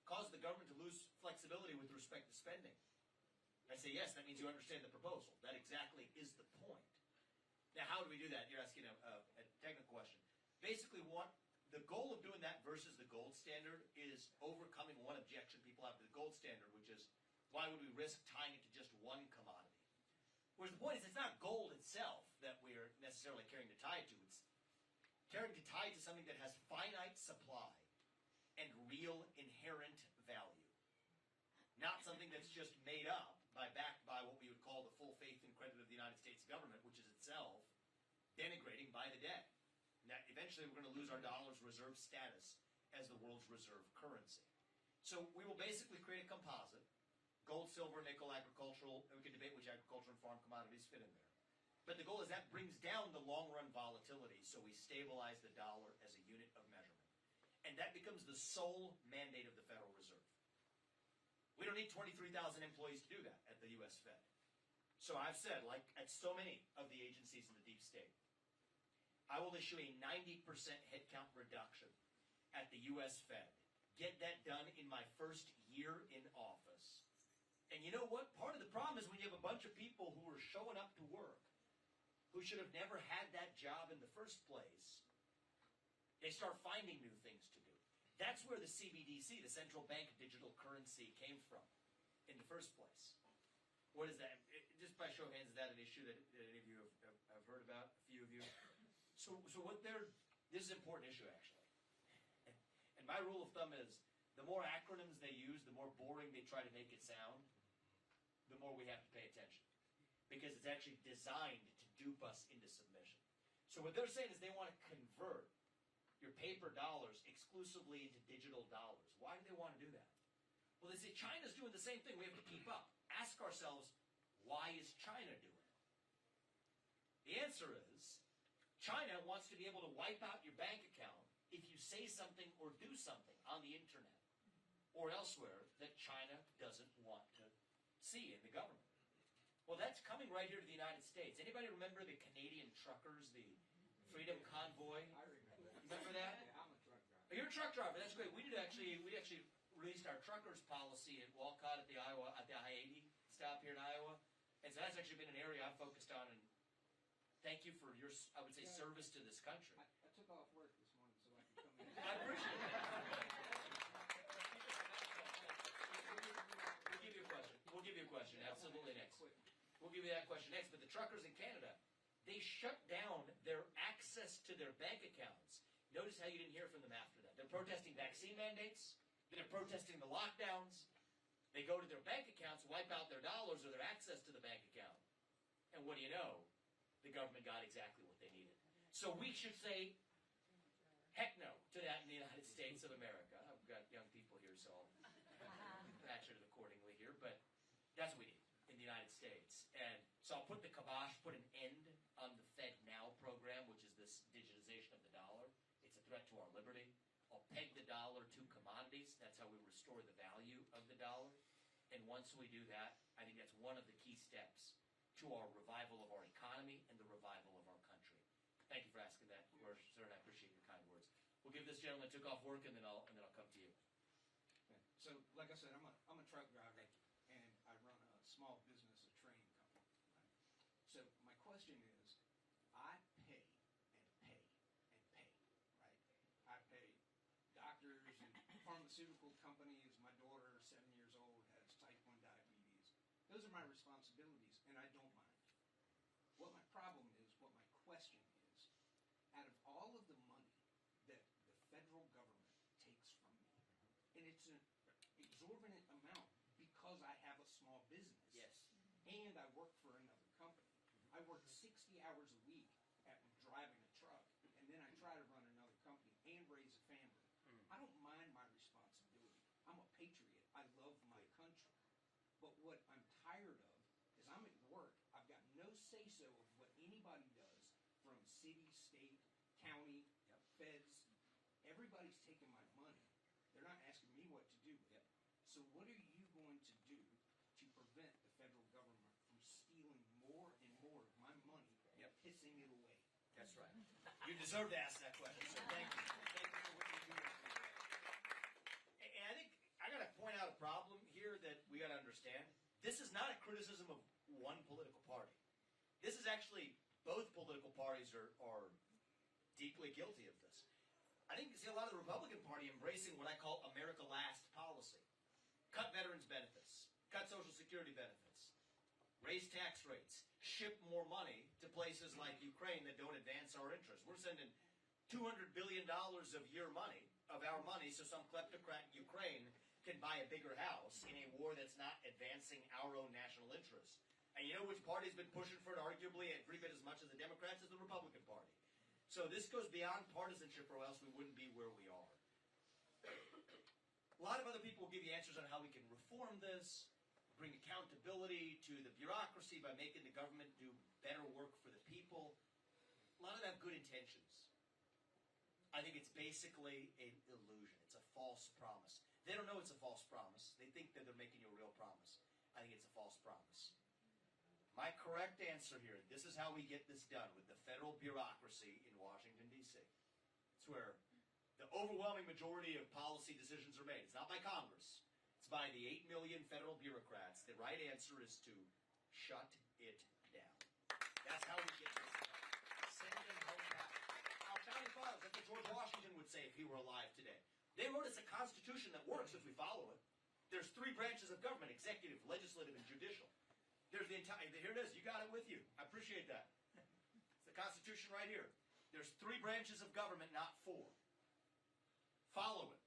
causes the government to lose flexibility with respect to spending. I say, yes, that means you understand the proposal. That exactly is the point. Now, how do we do that? You're asking a technical question. Basically, what the goal of doing that versus the gold standard is overcoming one objection people have to the gold standard, which is, why would we risk tying it to just one commodity? Whereas the point is, it's not gold itself that we're necessarily carrying to tie it to. It's carrying to tie it to something that has finite supply and real inherent value. Not something that's just made up backed by what we would call the full faith and credit of the United States government, which is itself denigrating by the day. And that eventually we're going to lose our dollar's reserve status as the world's reserve currency. So we will basically create a composite. Gold, silver, nickel, agricultural, and we can debate which agriculture and farm commodities fit in there. But the goal is that brings down the long-run volatility, so we stabilize the dollar as a unit of measurement. And that becomes the sole mandate of the Federal Reserve. We don't need 23,000 employees to do that at the U.S. Fed. So I've said, like at so many of the agencies in the deep state, I will issue a 90% headcount reduction at the U.S. Fed. Get that done in my first year in office. And you know what? Part of the problem is when you have a bunch of people who are showing up to work, who should have never had that job in the first place, they start finding new things to do. That's where the CBDC, the central bank digital currency, came from in the first place. What is that? Just by show of hands, is that an issue that any of you have heard about? A few of you? So what this is an important issue, actually. And my rule of thumb is, the more acronyms they use, the more boring they try to make it sound, the more we have to pay attention. Because it's actually designed to dupe us into submission. So what they're saying is they want to convert your paper dollars exclusively into digital dollars. Why do they want to do that? Well, they say China's doing the same thing. We have to keep up. Ask ourselves, why is China doing it? The answer is, China wants to be able to wipe out your bank account if you say something or do something on the internet or elsewhere that China doesn't want to see in the government. Well, that's coming right here to the United States. Anybody remember the Canadian truckers, the Freedom Convoy? I remember. Remember that? Yeah, I'm a truck driver. Oh, you're a truck driver. That's great. We actually released our truckers policy at Walcott at the I-80 stop here in Iowa, and so that's actually been an area I've focused on. And thank you for your, I would say, service to this country. I took off work this morning so I could come in. I appreciate that. We'll give you a question. We'll give you a question. Absolutely next. We'll give you that question next. But the truckers in Canada, they shut down their access to their bank accounts. Notice how you didn't hear from them after that. They're protesting vaccine mandates. They're protesting the lockdowns. They go to their bank accounts, wipe out their dollars or their access to the bank account. And what do you know? The government got exactly what they needed. So we should say, heck no to that in the United States of America. I've got young people here, so I'll ratchet it accordingly here. But that's what we need in the United States. And so I'll put the kibosh, put an end on the Fed Now program, which is this digitization of the dollar. It's a threat to our liberty. I'll peg the dollar to commodities. That's how we restore the value of the dollar. And once we do that, I think that's one of the key steps to our revival of our economy and the revival of our country. Thank you for asking that, sir, and I appreciate your kind words. We'll give this gentleman took off work, and then I'll come to you. Yeah. So, like I said, I'm a truck driver, and I run a small business, a train company. Right? So my question is, I pay and pay and pay, right? I pay doctors and pharmaceutical companies. My daughter, 7 years old, has type 1 diabetes. Those are my responsibilities, and I don't mind. What my problem is, what my question is, out of all of the money that the federal government takes from me, and it's an exorbitant amount because I have a small business, Yes. and I work for another company. I work 60 hours a week at driving a truck, and then I try to run another company and raise a family. I don't mind my responsibility. I'm a patriot. I love my country. But what I'm tired of is I'm at work. I've got no say-so of what anybody does, from city, state, county, feds. Everybody's taking my money. They're not asking me what to do with it. So what are you going to do to prevent the federal government from stealing more and more of my money and pissing it away? That's right. You deserve to ask that question, so thank you. Thank you for what you do. And I think I got to point out a problem here that we got to understand. This is not a criticism of one political party. This is actually, both political parties are deeply guilty of this. I think you see a lot of the Republican Party embracing what I call America Last policy. Cut veterans benefits, cut Social Security benefits, raise tax rates, ship more money to places like Ukraine that don't advance our interests. We're sending $200 billion of our money so some kleptocrat in Ukraine can buy a bigger house in a war that's not advancing our own national interests. And you know which party's been pushing for it arguably every bit as much as the Democrats? Is the Republican Party. So this goes beyond partisanship, or else we wouldn't be where we are. A lot of other people will give you answers on how we can reform this, bring accountability to the bureaucracy by making the government do better work for the people. A lot of them have good intentions. I think it's basically an illusion. It's a false promise. They don't know it's a false promise. They think that they're making you a real promise. I think it's a false promise. My correct answer here, this is how we get this done with the federal bureaucracy in Washington, D.C. It's where the overwhelming majority of policy decisions are made. It's not by Congress. It's by the 8 million federal bureaucrats. The right answer is to shut it down. That's how we get this done. Send them home back. Our founding fathers, that's what George Washington would say if he were alive today. They wrote us a constitution that works if we follow it. There's 3 branches of government: executive, legislative, and judicial. There's the entire, here it is, you got it with you. I appreciate that. It's the Constitution right here. There's 3 branches of government, not 4. Follow it.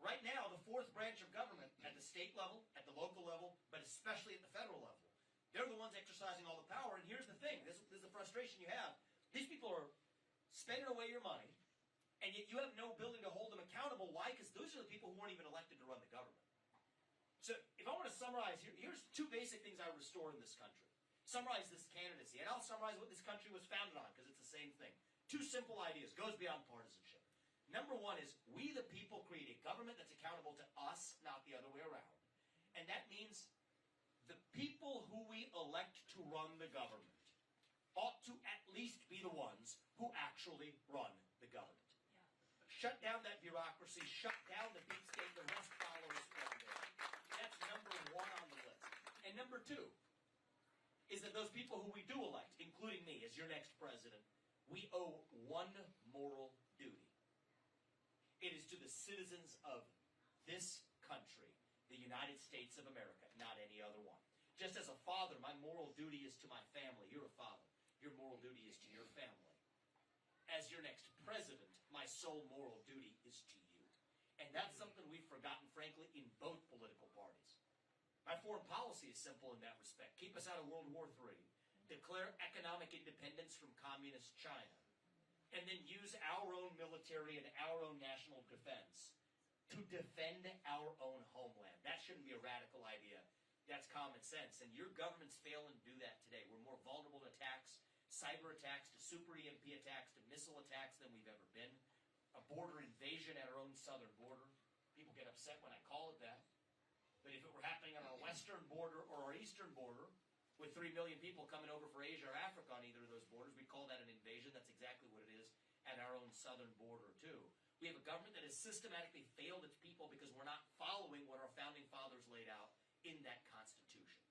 Right now, the 4th branch of government, at the state level, at the local level, but especially at the federal level, they're the ones exercising all the power. And here's the thing, this is the frustration you have. These people are spending away your money, and yet you have no ability to hold them accountable. Why? Because those are the people who weren't even elected to run the government. So if I want to summarize, here's 2 basic things I restore in this country. Summarize this candidacy, and I'll summarize what this country was founded on, because it's the same thing. 2 simple ideas, goes beyond partisanship. Number 1 is, we the people create a government that's accountable to us, not the other way around. And that means the people who we elect to run the government ought to at least be the ones who actually run the government. Yeah. Shut down that bureaucracy, shut down the beat state, the rest follows from there. That's number 1 on the list. And number 2 is that those people who we do elect, including me as your next president, we owe one moral duty. It is to the citizens of this country, the United States of America, not any other one. Just as a father, my moral duty is to my family. You're a father. Your moral duty is to your family. As your next president, my sole moral duty is to you. And that's something we've forgotten, frankly, in both political parties. My foreign policy is simple in that respect. Keep us out of World War III. Declare economic independence from communist China. And then use our own military and our own national defense to defend our own homeland. That shouldn't be a radical idea. That's common sense. And your government's failing to do that today. We're more vulnerable to attacks, cyber attacks, to super EMP attacks, to missile attacks than we've ever been. A border invasion at our own southern border. People get upset when I call it that. But if it were happening on our western border or our eastern border, with 3 million people coming over for Asia or Africa on either of those borders, we call that an invasion. That's exactly what it is at our own southern border, too. We have a government that has systematically failed its people because we're not following what our founding fathers laid out in that Constitution.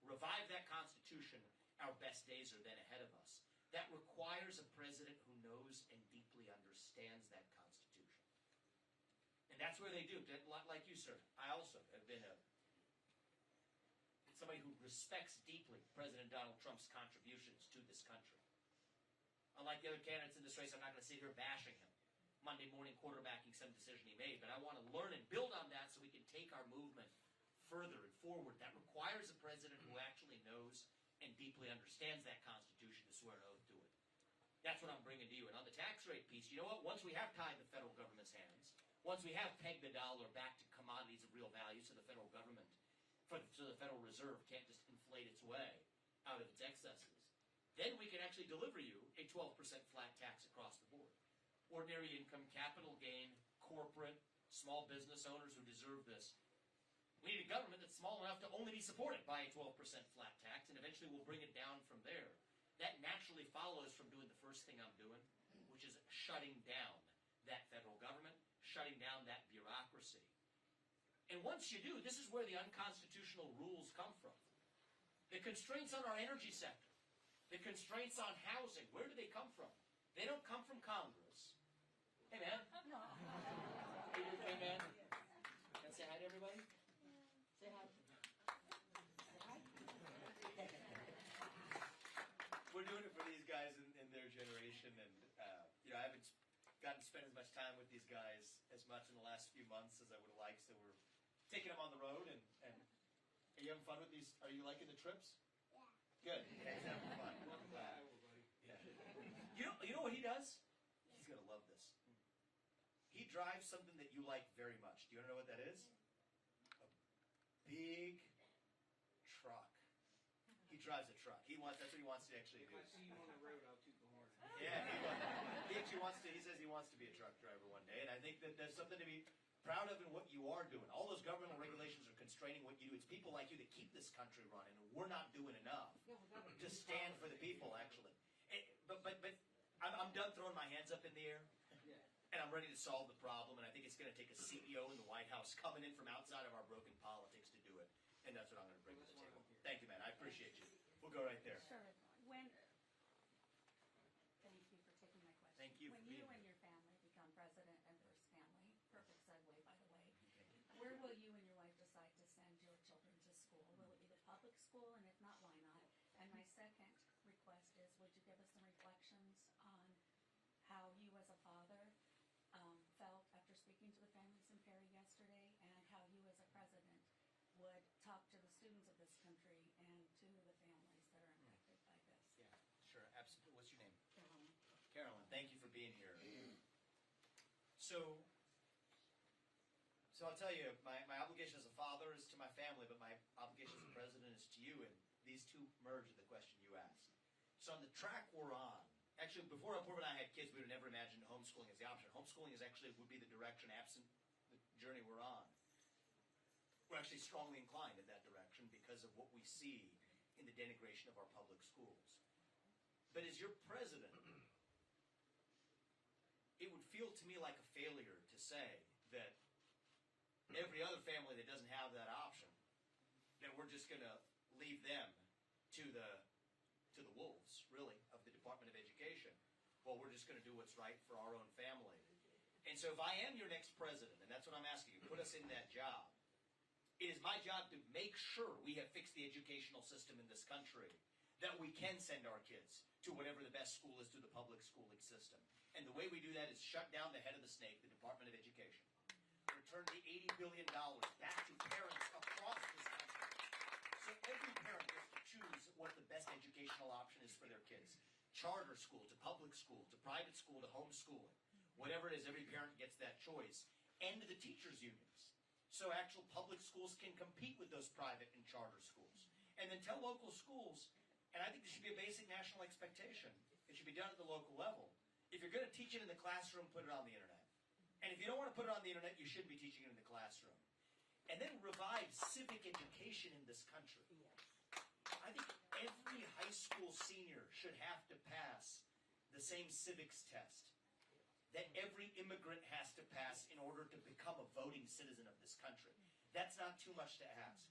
Revive that Constitution, our best days are then ahead of us. That requires a president who knows and deeply understands that Constitution. And that's where they do. Like you, sir, I also have been somebody who respects deeply President Donald Trump's contributions to this country. Unlike the other candidates in this race, I'm not going to sit here bashing him Monday morning quarterbacking some decision he made, but I want to learn and build on that so we can take our movement further and forward. That requires a president who actually knows and deeply understands that Constitution to swear an oath to it. That's what I'm bringing to you. And on the tax rate piece, you know what? Once we have tied the federal government's hands, once we have pegged the dollar back to commodities of real value so the federal government, so the Federal Reserve can't just inflate its way out of its excesses, then we can actually deliver you a 12% flat tax across the board. Ordinary income, capital gain, corporate, small business owners who deserve this. We need a government that's small enough to only be supported by a 12% flat tax, and eventually we'll bring it down from there. That naturally follows from doing the first thing I'm doing, which is shutting down that federal government, shutting down that bureaucracy. And once you do, this is where the unconstitutional rules come from. The constraints on our energy sector, the constraints on housing, where do they come from? They don't come from Congress. Hey, man. Hey, man. And say hi to everybody. Say hi. Say hi. We're doing it for these guys in their generation, and I haven't gotten to spend as much time with these guys as much in the last few months as I would have liked. So we're taking them on the road, and are you having fun with these? Are you liking the trips? Yeah. Good. It's having fun. Yeah. You know what he does? He's gonna love this. He drives something that you like very much. Do you want to know what that is? A big truck. He drives a truck. That's what he wants to actually do. If I see you on the road, I'll toot the horn. Yeah, he actually wants to. He says he wants to be a truck driver one day, and I think that there's something to be proud of in what you are doing. All those governmental regulations are constraining what you do. It's people like you that keep this country running, and we're not doing enough to stand for the people, actually. But I'm done throwing my hands up in the air, and I'm ready to solve the problem, and I think it's going to take a CEO in the White House coming in from outside of our broken politics to do it, and that's what I'm going to bring to the table. Thank you, man. I appreciate you. We'll go right there. Sure. Thank you for taking my question. Thank you for When being you here. and your family become president and first family, perfect segue, by the way, where will you and your wife decide to send your children to school? Will it be the public school, and if not, why not? And my second request is, would you give us some reflections on how you as a father felt after speaking to the families in Perry yesterday, and how you as a president would talk to the students of this country and to the families that are impacted by this? Yeah, sure, absolutely. What's your name? Carolyn. Carolyn, thank you for being here. So I'll tell you, my obligation as a father is to my family, but my obligation as a president is to you, and these two merge in the question you asked. So on the track we're on, actually, before Apoorva and I had kids, we would have never imagined homeschooling as the option. Homeschooling would be the direction absent the journey we're on. We're actually strongly inclined in that direction because of what we see in the denigration of our public schools. But as your president, it would feel to me like a failure to say that every other family that doesn't have that option, that we're just going to leave them to the wolves, really, of the Department of Education. Well, we're just going to do what's right for our own family. And so if I am your next president, and that's what I'm asking you, put us in that job, it is my job to make sure we have fixed the educational system in this country, that we can send our kids to whatever the best school is through the public schooling system. And the way we do that is shut down the head of the snake, the Department of Education. Return the $80 billion back to parents across this country. So every parent gets to choose what the best educational option is for their kids. Charter school to public school to private school to homeschooling. Whatever it is, every parent gets that choice. And the teachers' unions. So actual public schools can compete with those private and charter schools. And then tell local schools, and I think this should be a basic national expectation. It should be done at the local level. If you're going to teach it in the classroom, put it on the internet. And if you don't want to put it on the internet, you shouldn't be teaching it in the classroom. And then revive civic education in this country. I think every high school senior should have to pass the same civics test that every immigrant has to pass in order to become a voting citizen of this country. That's not too much to ask.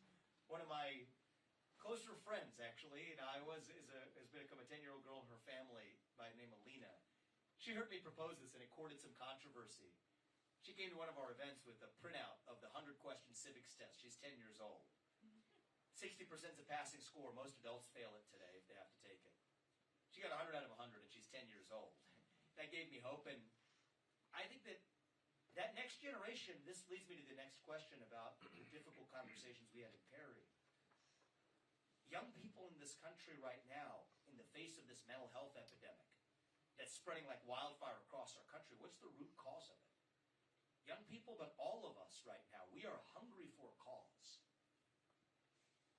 One of my closer friends, actually, and has become a 10-year-old girl in her family by the name of Lena. She heard me propose this, and it courted some controversy. She came to one of our events with a printout of the 100-question civics test. She's 10 years old. 60% is a passing score. Most adults fail it today if they have to take it. She got 100 out of 100, and she's 10 years old. That gave me hope, and I think that next generation, this leads me to the next question about the difficult conversations we had in Perry. Young people in this country right now, in the face of this mental health epidemic that's spreading like wildfire across our country, what's the root cause of it? Young people, but all of us right now, we are hungry for a cause.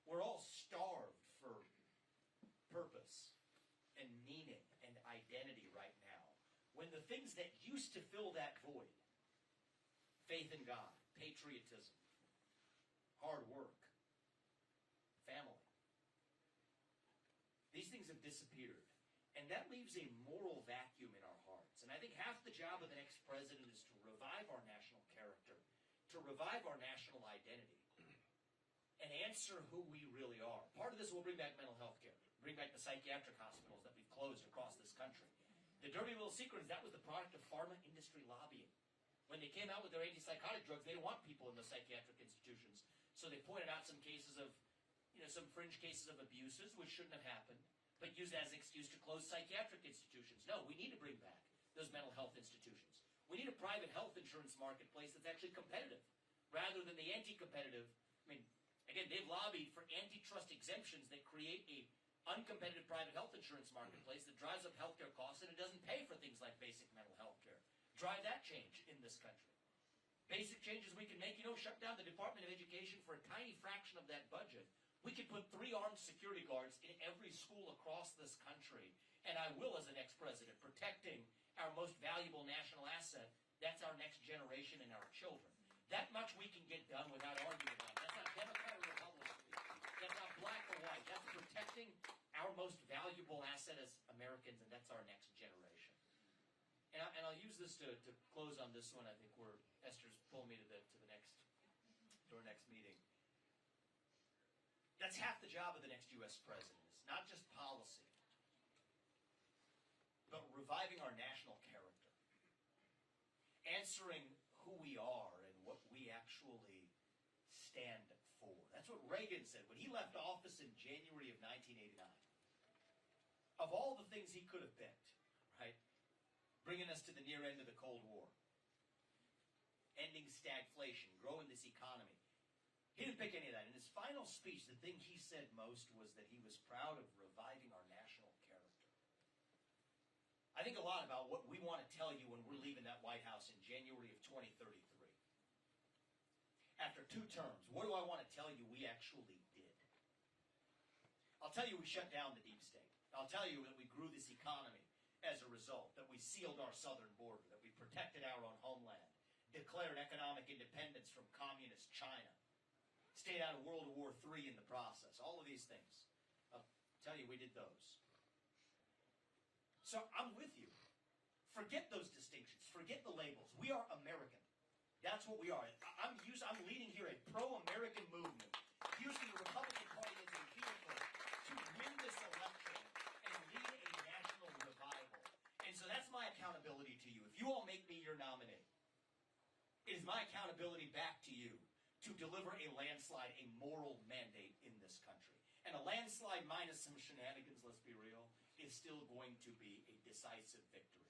We're all starved for purpose and meaning and identity right now. When the things that used to fill that void, faith in God, patriotism, hard work, family, these things have disappeared. And that leaves a moral vacuum in our hearts. And I think half the job of the next president is to revive our national character, to revive our national identity, and answer who we really are. Part of this will bring back mental health care, bring back the psychiatric hospitals that we've closed across this country. The dirty little secret is that was the product of pharma industry lobbying. When they came out with their antipsychotic drugs, they didn't want people in the psychiatric institutions. So they pointed out some cases of, some fringe cases of abuses, which shouldn't have happened, but used it as an excuse to close psychiatric institutions. No, we need to bring back those mental health institutions. We need a private health insurance marketplace that's actually competitive, rather than the anti-competitive. I mean, again, they've lobbied for antitrust exemptions that create a uncompetitive private health insurance marketplace that drives up healthcare costs, and it doesn't pay for things like basic mental health care. Drive that change in this country. Basic changes we can make, shut down the Department of Education for a tiny fraction of that budget. We could put 3 armed security guards in every school across this country, and I will, as the next president, protecting our most valuable national asset. That's our next generation and our children. That much we can get done without arguing about it. That's not Democrat or Republican. That's not black or white. That's protecting our most valuable asset as Americans, and that's our next generation. And I'll use this to close on this one, I think, where Esther's pulling me to our next meeting. That's half the job of the next U.S. president. It's not just policy, but reviving our national character. Answering who we are and what we actually stand for. That's what Reagan said when he left office in January of 1989. Of all the things he could have picked, right? Bringing us to the near end of the Cold War. Ending stagflation, growing this economy. He didn't pick any of that. In his final speech, the thing he said most was that he was proud of reviving our national character. I think a lot about what we want to tell you when we're leaving that White House in January of 2033. After 2 terms, what do I want to tell you we actually did? I'll tell you we shut down the deep state. I'll tell you that we grew this economy as a result, that we sealed our southern border, that we protected our own homeland, declared economic independence from communist China, stayed out of World War III in the process, all of these things. I'll tell you we did those. So I'm with you. Forget those distinctions. Forget the labels. We are American. That's what we are. I'm leading here a pro-American movement, using the Republican Party as a vehicle to win this election and lead a national revival. And so that's my accountability to you. If you all make me your nominee, it is my accountability back to you to deliver a landslide, a moral mandate in this country. And a landslide minus some shenanigans, let's be real, is still going to be a decisive victory.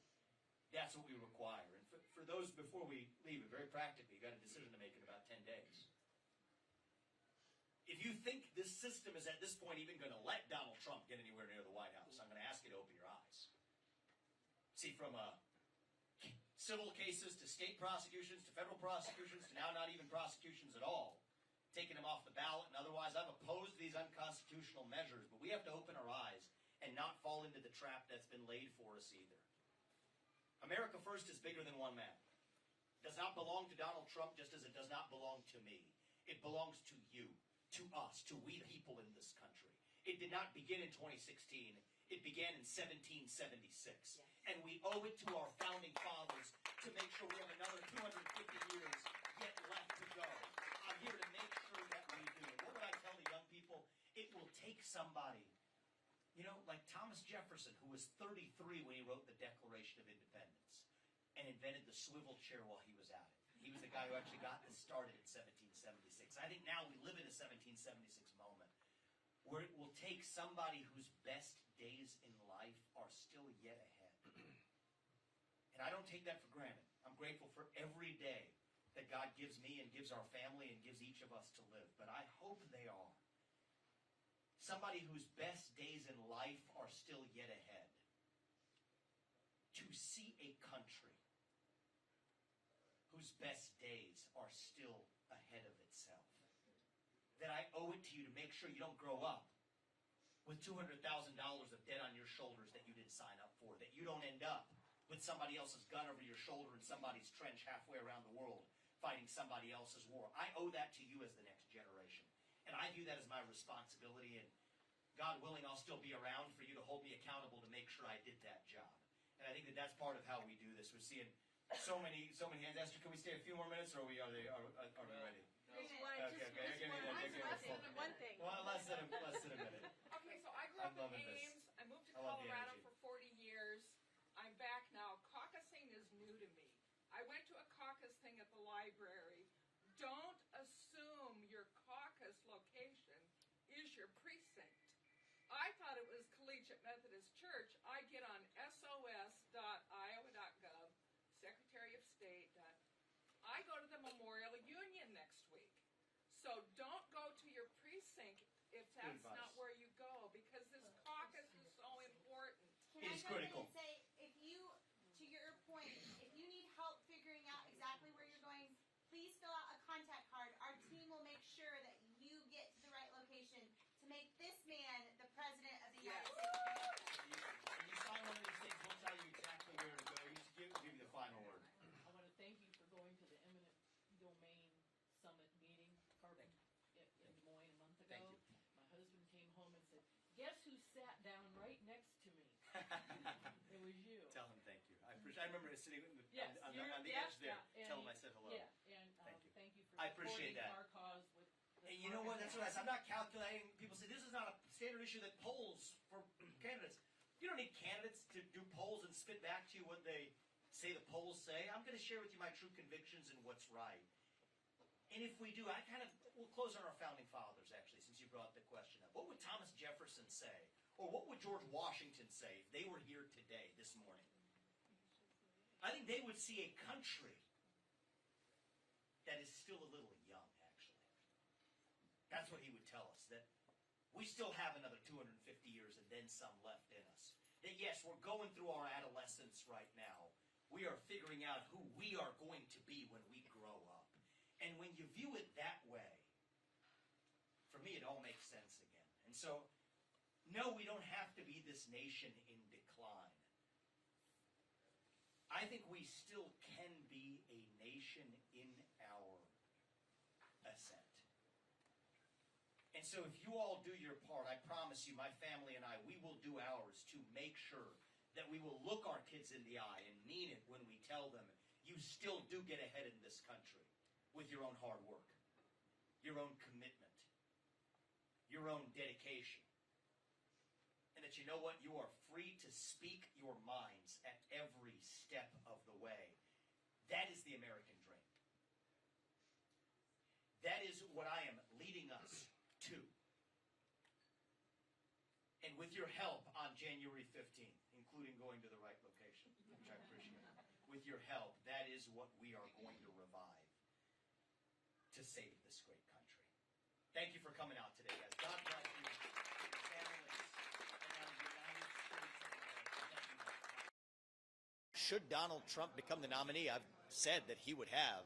That's what we require. And for those, before we leave it, very practically, you've got a decision to make in about 10 days. If you think this system is at this point even going to let Donald Trump get anywhere near the White House, I'm going to ask you to open your eyes. See, from civil cases to state prosecutions to federal prosecutions to now not even prosecutions at all, taking them off the ballot and otherwise, I've opposed these unconstitutional measures, but we have to open our eyes and not fall into the trap that's been laid for us either. America First is bigger than one man. It does not belong to Donald Trump, just as it does not belong to me. It belongs to you, to us, to we people in this country. It did not begin in 2016. It began in 1776. Yes. And we owe it to our founding fathers to make sure we have another 250 years yet left to go. I'm here to make sure that we do it. What would I tell the young people? It will take somebody, like Thomas Jefferson, who was 33 when he wrote the Declaration of Independence and invented the swivel chair while he was at it. He was the guy who actually got this started in 1776. I think now we live in a 1776 moment where it will take somebody whose best days in life are still yet ahead. And I don't take that for granted. I'm grateful for every day that God gives me and gives our family and gives each of us to live. But I hope they are. Somebody whose best days in life are still yet ahead. To see a country whose best days are still ahead of itself. That I owe it to you to make sure you don't grow up with $200,000 of debt on your shoulders that you didn't sign up for. That you don't end up with somebody else's gun over your shoulder in somebody's trench halfway around the world fighting somebody else's war. I owe that to you as the next generation. And I view that as my responsibility, and God willing, I'll still be around for you to hold me accountable to make sure I did that job. And I think that that's part of how we do this. We're seeing so many hands. Esther, can we stay a few more minutes, or are we ready? One thing. Well, less than a minute. Okay, so I grew up in Ames. I moved to Colorado for 40 years. I'm back I went to a caucus thing at the library. Don't assume your caucus location is your precinct. I thought it was Collegiate Methodist Church. I get on sos.iowa.gov, Secretary of State. I go to the Memorial Union next week. So don't go to your precinct if that's not where you go, because this caucus is so important. It is critical. Can I jump in and say, if you, to your point, if you need help figuring out exactly where you're going, please fill out a contact card. Our team will make sure that you get to the right location to make this man the president of the United States. When you sign one of these things, we'll tell you exactly where to go. Give you the final word. I want to thank you for going to the eminent domain summit meeting, Carbon, in Des Moines a month ago. Thank you. My husband came home and said, guess who sat down right next to me? It was you. Tell him thank you. I appreciate. I remember sitting on the Yes, edge there. and Tell him I said hello. Yeah, and Thank you. thank you for I appreciate supporting that. our cause with And you know what? That's what I said. I'm not calculating. People say this is not a standard issue that polls for candidates. You don't need candidates to do polls and spit back to you what they say the polls say. I'm going to share with you my true convictions and what's right. And if we do, we'll close on our founding fathers, actually, since you brought the question up. What would Thomas Jefferson say? Or what would George Washington say if they were here today, this morning? I think they would see a country that is still a little young, actually. That's what he would tell us, that we still have another 250 years and then some left in us. That yes, we're going through our adolescence right now. We are figuring out who we are going to be when we grow up. And when you view it that way, for me it all makes sense again. And so, no, we don't have to be this nation in decline. I think we still can be a nation in our ascent. And so if you all do your part, I promise you, my family and I, we will do ours to make sure that we will look our kids in the eye and mean it when we tell them, you still do get ahead in this country with your own hard work, your own commitment, your own dedication. And that you know what? You are free to speak your minds at every step of the way. That is the American dream. That is what I am leading us to. And with your help on January 15th, including going to the right location, which I appreciate, with your help, that is what we are going to revive to save this great country. Thank you for coming out today, guys. God bless you, your families, and our United States of America. Thank you. Should Donald Trump become the nominee, I've said that he would have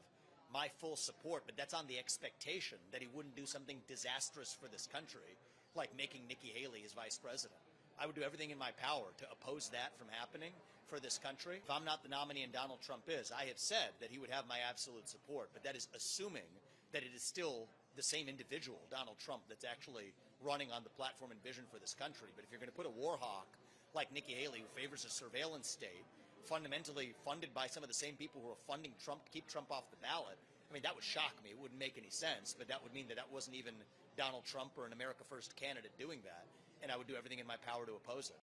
my full support, but that's on the expectation that he wouldn't do something disastrous for this country, like making Nikki Haley his vice president. I would do everything in my power to oppose that from happening for this country. If I'm not the nominee and Donald Trump is, I have said that he would have my absolute support, but that is assuming that it is still the same individual, Donald Trump, that's actually running on the platform and vision for this country. But if you're going to put a war hawk like Nikki Haley, who favors a surveillance state, fundamentally funded by some of the same people who are funding Trump to keep Trump off the ballot, I mean, that would shock me. It wouldn't make any sense, but that would mean that that wasn't even Donald Trump or an America First candidate doing that, and I would do everything in my power to oppose it.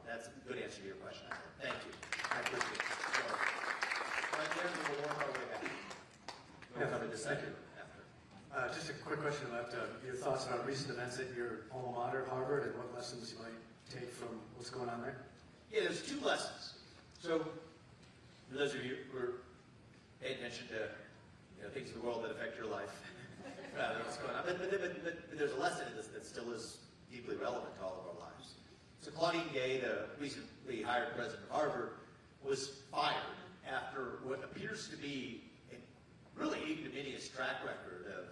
That's a good answer to your question. Thank you. I appreciate it. Right there, we'll work our way back. We'll cover this second after. Just a quick question about your thoughts about recent events at your alma mater, Harvard, and what lessons you might take from what's going on there. Yeah, there's two lessons. So, for those of you who are paying attention to things in the world that affect your life, what's going on. But there's a lesson in this that still is deeply relevant to all of our lives. So Claudine Gay, the recently hired president of Harvard, was fired after what appears to be a really ignominious track record of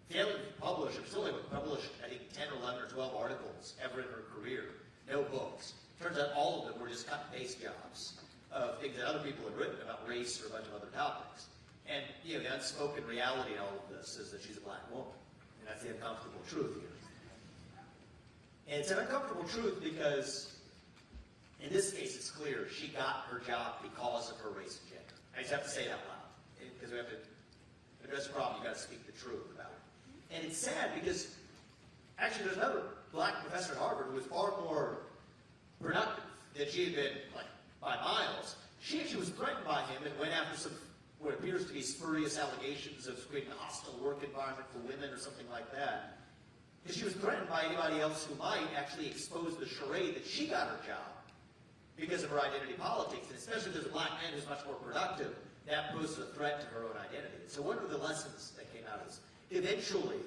failing to publish, or still only published, I think, 10 or 11 or 12 articles ever in her career, no books. Turns out all of them were just cut and paste jobs of things that other people had written about race or a bunch of other topics. And the unspoken reality in all of this is that she's a black woman. And that's the uncomfortable truth here. And it's an uncomfortable truth because, in this case, it's clear she got her job because of her race and gender. I just have to say it out loud. Because we have to address the problem, you've got to speak the truth about it. And it's sad because, actually, there's another black professor at Harvard who was far more productive than she had been, like, by miles. She actually was threatened by him and went after some what appears to be spurious allegations of creating a hostile work environment for women or something like that. And she was threatened by anybody else who might actually expose the charade that she got her job because of her identity politics, and especially if there's a black man who's much more productive, that poses a threat to her own identity. So what are the lessons that came out of this? Eventually,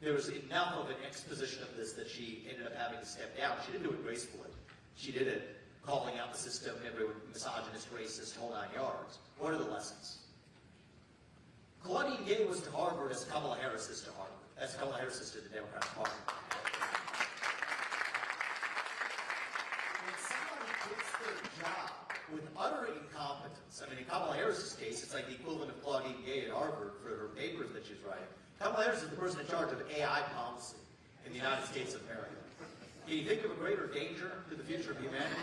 there was enough of an exposition of this that she ended up having to step down. She didn't do it gracefully. She did it calling out the system, everyone misogynist, racist, whole 9 yards. What are the lessons? Claudine Gay was to Harvard as Kamala Harris is to Harvard, as Kamala Harris is to the Democratic Party. When somebody quits their job with utter incompetence, I mean, in Kamala Harris's case, it's like the equivalent of Claudine Gay at Harvard for her papers that she's writing. Kamala Harris is the person in charge of AI policy in the United States of America. Can you think of a greater danger to the future of humanity?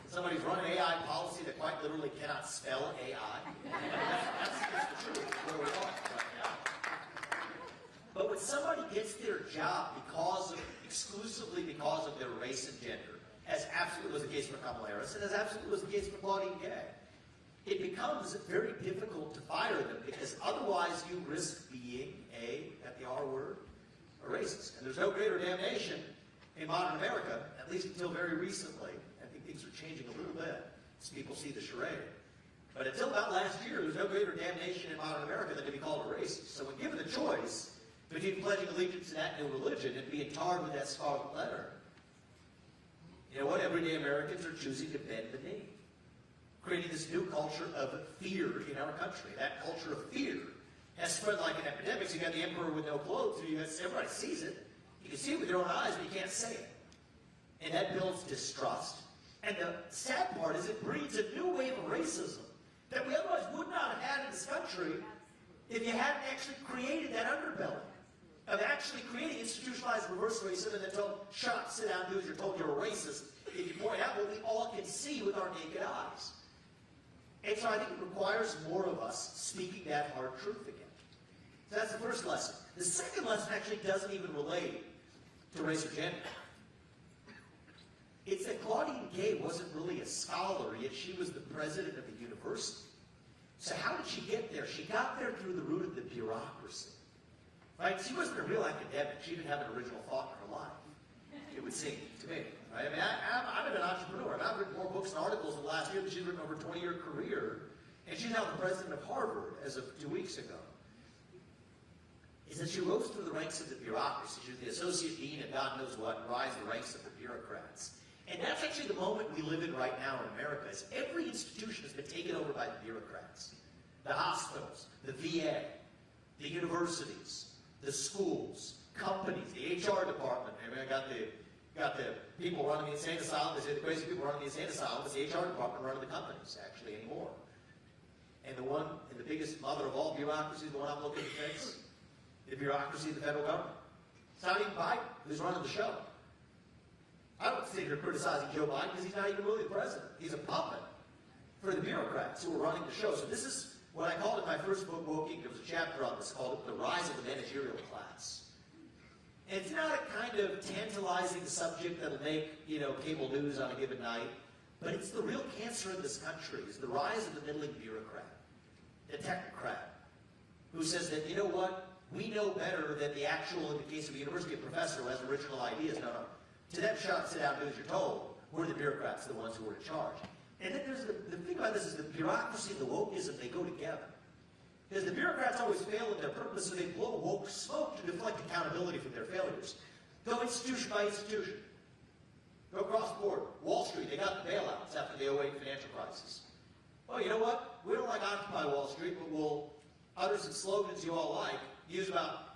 Somebody's running AI policy that quite literally cannot spell AI. That's the truth where we're going right now. But when somebody gets their job exclusively because of their race and gender, as absolutely was the case for Kamala Harris, and as absolutely was the case for Claudine Gay, it becomes very difficult to fire them because otherwise you risk being at the R word, a racist. And there's no greater damnation in modern America, at least until very recently. I think things are changing a little bit as people see the charade. But until about last year, there's no greater damnation in modern America than to be called a racist. So when given the choice between pledging allegiance to that new religion and being tarred with that scarlet letter, you know what? Everyday Americans are choosing to bend the knee, creating this new culture of fear in our country. That culture of fear has spread like an epidemic. So you got the emperor with no clothes. So everybody sees it. You can see it with your own eyes, but you can't say it. And that builds distrust. And the sad part is it breeds a new wave of racism that we otherwise would not have had in this country if you hadn't actually created that underbelly of actually creating institutionalized reverse racism and then told, shut up, sit down, do as you're told you're a racist. If you point out what we all can see with our naked eyes. And so I think it requires more of us speaking that hard truth again. So that's the first lesson. The second lesson actually doesn't even relate to race or gender. It's that Claudine Gay wasn't really a scholar, yet she was the president of the university. So how did she get there? She got there through the root of the bureaucracy. Right? She wasn't a real academic. She didn't have an original thought in her life, it would seem to me. Right? I mean, I've been an entrepreneur. I've written more books and articles in the last year than she's written over a 20-year career. And she's now the president of Harvard as of 2 weeks ago. Is that she rose through the ranks of the bureaucracy. She was the associate dean and God knows what, and rise the ranks of the bureaucrats. And that's actually the moment we live in right now in America, is every institution has been taken over by the bureaucrats. The hospitals, the VA, the universities, the schools, companies, the HR department. I mean, I got the people running the insane asylum. They say the crazy people running the insane asylum. It's the HR department running the companies, actually, anymore. And the biggest mother of all bureaucracies, the one I'm looking to fix, the bureaucracy of the federal government. It's not even Biden who's running the show. I don't sit here criticizing Joe Biden because he's not even really the president. He's a puppet for the bureaucrats who are running the show. So this is what I called in my first book, Woking. There was a chapter on this called The Rise of the Managerial Class. And it's not a kind of tantalizing subject that'll make, cable news on a given night, but it's the real cancer in this country, is the rise of the middling bureaucrat, the technocrat, who says that, you know what, we know better than the actual, in the case of a university professor who has original ideas. No. To them, shut up, sit down, do as you're told. We're the bureaucrats, the ones who are in charge. And then there's the thing about this is the bureaucracy and the wokeism, they go together. Because the bureaucrats always fail in their purpose, so they blow woke smoke to deflect accountability from their failures. Go institution by institution. Go across the board. Wall Street, they got the bailouts after the 2008 financial crisis. Well, you know what? We don't like Occupy Wall Street, but we'll utter some slogans you all like, use about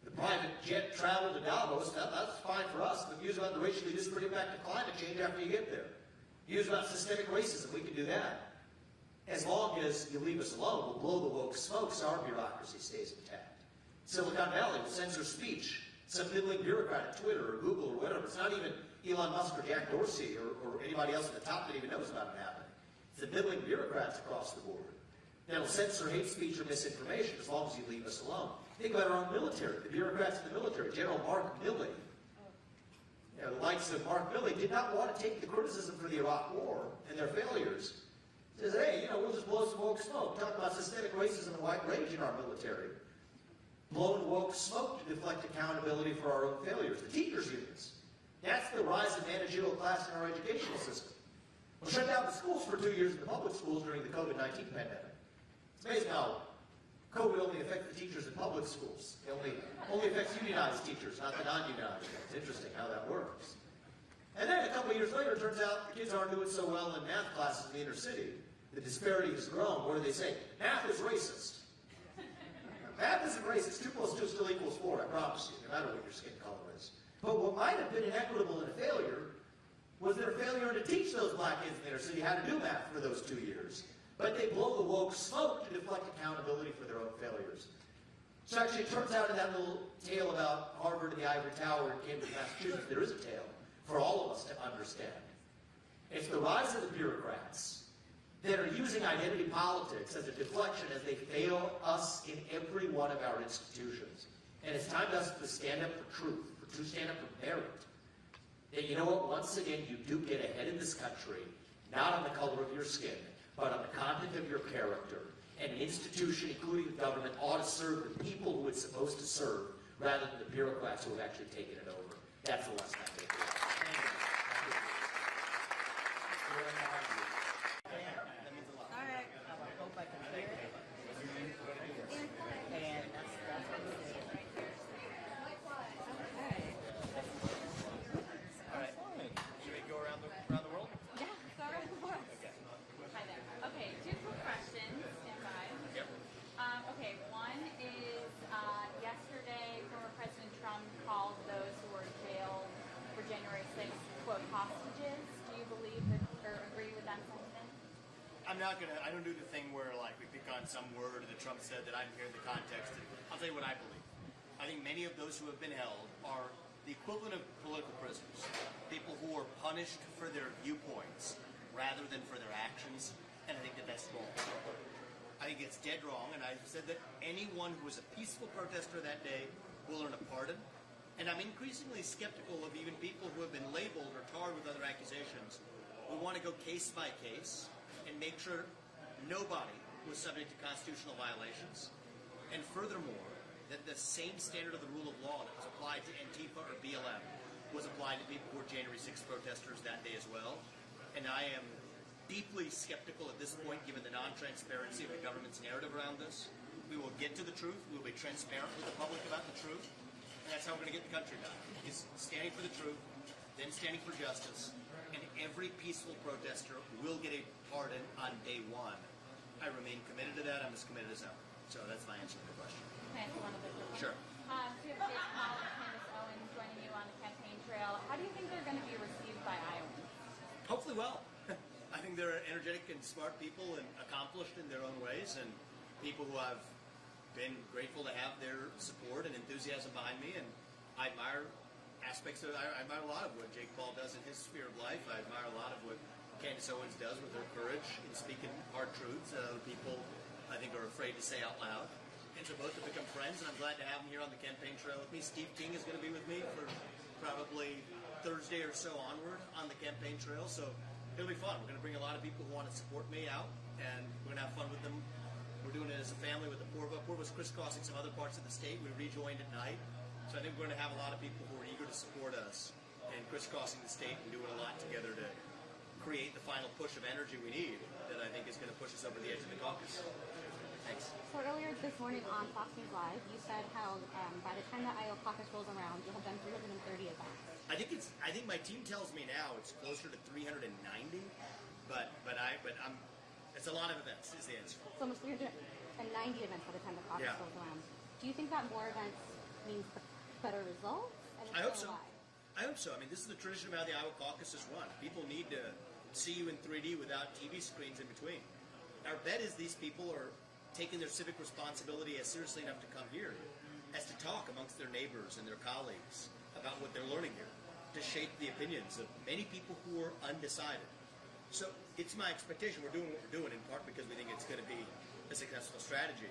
the private jet travel to Davos. That's fine for us, but use about the racially disparate impact of climate change after you get there. Use about systemic racism. We can do that. As long as you leave us alone, we'll blow the woke smoke so our bureaucracy stays intact. Silicon Valley will censor speech. Some middling bureaucrat at Twitter or Google or whatever. It's not even Elon Musk or Jack Dorsey or anybody else at the top that even knows about it happening. It's the middling bureaucrats across the board that'll censor hate speech or misinformation as long as you leave us alone. Think about our own military, the bureaucrats in the military. General Mark Milley the likes of Mark Milley did not want to take the criticism for the Iraq War and their failures. He says, hey, we'll just blow some woke smoke. Talk about systemic racism and white rage in our military. Blown woke smoke to deflect accountability for our own failures. The teachers' unions. That's the rise of managerial class in our educational system. We'll shut down the schools for 2 years in the public schools during the COVID-19 pandemic. It's amazing how COVID only affects the teachers in public schools. It only affects unionized teachers, not the non-unionized. It's interesting how that works. And then a couple of years later, it turns out the kids aren't doing so well in math classes in the inner city. The disparity has grown. What do they say? Math is racist. Math isn't racist. 2 plus 2 still equals 4, I promise you, no matter what your skin color is. But what might have been inequitable and a failure was their failure to teach those black kids in the inner city how to do math for those 2 years. But they blow the woke smoke to deflect accountability for their own failures. So actually, it turns out in that little tale about Harvard and the Ivory Tower in Cambridge, Massachusetts, there is a tale for all of us to understand. It's the rise of the bureaucrats that are using identity politics as a deflection as they fail us in every one of our institutions. And it's time for us to stand up for truth, to stand up for merit. That you know what, once again, you do get ahead in this country, not on the color of your skin, but on the content of your character. And an institution, including the government, ought to serve the people who it's supposed to serve, rather than the bureaucrats who have actually taken it over. That's the lesson I take away. All right. I hope I can hear it. And that's All right. Should we go around the world? Yeah, go around the world. Hi there. Okay, 2 quick questions. Stand by. Yep. Okay, one is yesterday, former President Trump called those who were jailed for January 6th, quote, hostages. Do you believe that, or agree with that sentiment? I don't do the thing where we pick on some word that Trump said that I didn't hear in the context. I'll tell you what I believe. I think many of those who have been held are the equivalent of political prisoners. People who are punished for their viewpoints rather than for their actions. And I think that that's wrong. I think it's dead wrong, and I've said that anyone who was a peaceful protester that day will earn a pardon. And I'm increasingly skeptical of even people who have been labeled or tarred with other accusations. We want to go case by case and make sure nobody was subject to constitutional violations. And furthermore, that the same standard of the rule of law that was applied to Antifa or BLM was applied to people who were January 6th protesters that day as well. And I am deeply skeptical at this point, given the non-transparency of the government's narrative around this. We will get to the truth. We will be transparent with the public about the truth. And that's how we're going to get the country back. Is standing for the truth, then standing for justice. And every peaceful protester will get a pardon on day 1. I remain committed to that. I'm as committed as ever. So that's my answer to the question. Can I ask one other quick one? Sure. So you have Jake Paul and Candace Owens joining you on the campaign trail. How do you think they're going to be received by Iowans? Hopefully well. I think they're energetic and smart people and accomplished in their own ways, and people who I've been grateful to have their support and enthusiasm behind me. And I admire aspects of I admire a lot of what Jake Paul does in his sphere of life. I admire a lot of what Candace Owens does with her courage in speaking hard truths that other people, I think, are afraid to say out loud. And so both have become friends, and I'm glad to have them here on the campaign trail with me. Steve King is going to be with me for probably Thursday or so onward on the campaign trail. So it'll be fun. We're going to bring a lot of people who want to support me out, and we're going to have fun with them. We're doing it as a family with the Porva. Porva's crisscrossing some other parts of the state. We rejoined at night. So I think we're going to have a lot of people who are eager to support us and crisscrossing the state and doing a lot together to create the final push of energy we need that I think is going to push us over the edge of the caucus. Thanks. So earlier this morning on Fox News Live, you said how by the time the Iowa caucus rolls around, you'll have done 330 events. I think my team tells me now it's closer to 390, but it's a lot of events is the answer. So almost 390 events by the time the caucus rolls around. Do you think that more events means better results? And I hope so. Why? I hope so. I mean, this is the tradition of how the Iowa caucus is run. People need to see you in 3D without TV screens in between. Our bet is these people are taking their civic responsibility as seriously enough to come here as to talk amongst their neighbors and their colleagues about what they're learning here, to shape the opinions of many people who are undecided. So it's my expectation. We're doing what we're doing in part because we think it's going to be a successful strategy.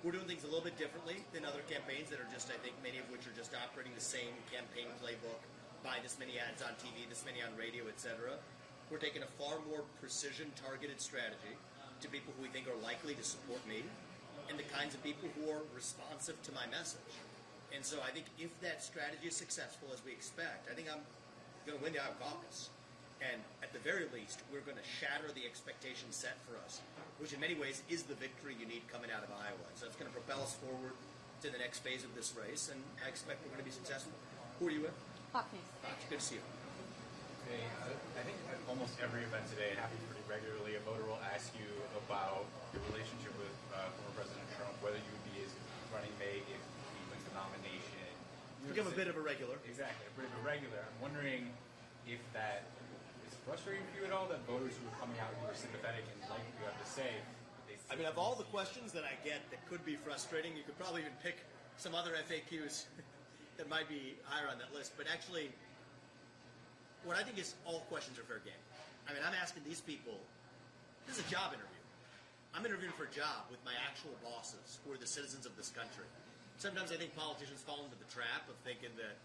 We're doing things a little bit differently than other campaigns that are just, I think, many of which are just operating the same campaign playbook buy this many ads on TV, this many on radio, etc. We're taking a far more precision targeted strategy to people who we think are likely to support me and the kinds of people who are responsive to my message. And so I think if that strategy is successful, as we expect, I think I'm going to win the Iowa caucus. And at the very least, we're going to shatter the expectation set for us, which in many ways is the victory you need coming out of Iowa. So it's going to propel us forward to the next phase of this race, and I expect we're going to be successful. Who are you with? Fox News. Fox, good to see you. Hey, I think at almost every event today, it happens pretty regularly, a voter will ask you about your relationship with former President Trump, whether you would be his running mate if he wins the nomination. Become a bit of a regular. Exactly, a bit of a regular. I'm wondering if that is frustrating for you at all, that voters who are coming out who are sympathetic and like what you have to say. I mean, of all the questions that I get that could be frustrating, you could probably even pick some other FAQs that might be higher on that list. But actually, what I think is all questions are fair game. I mean, I'm asking these people, this is a job interview. I'm interviewing for a job with my actual bosses, who are the citizens of this country. Sometimes I think politicians fall into the trap of thinking that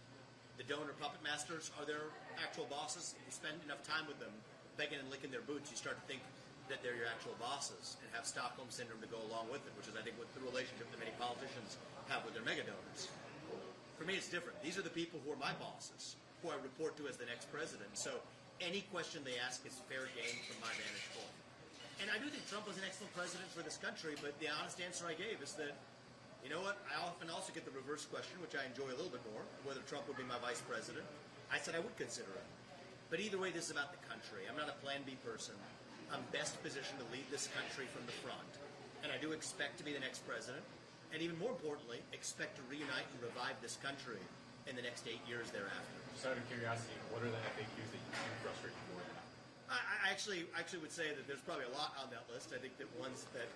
the donor puppet masters are their actual bosses. If you spend enough time with them, begging and licking their boots, you start to think that they're your actual bosses and have Stockholm Syndrome to go along with it, which is, I think, what the relationship that many politicians have with their mega donors. For me, it's different. These are the people who are my bosses, who I report to as the next president. So any question they ask is fair game from my vantage point. And I do think Trump was an excellent president for this country, but the honest answer I gave is that, you know what, I often also get the reverse question, which I enjoy a little bit more, whether Trump would be my vice president. I said I would consider it. But either way, this is about the country. I'm not a plan B person. I'm best positioned to lead this country from the front. And I do expect to be the next president. And even more importantly, expect to reunite and revive this country in the next 8 years thereafter. Just out of curiosity, what are the FAQs that you do frustrate you more than? I actually would say that there's probably a lot on that list. I think that ones that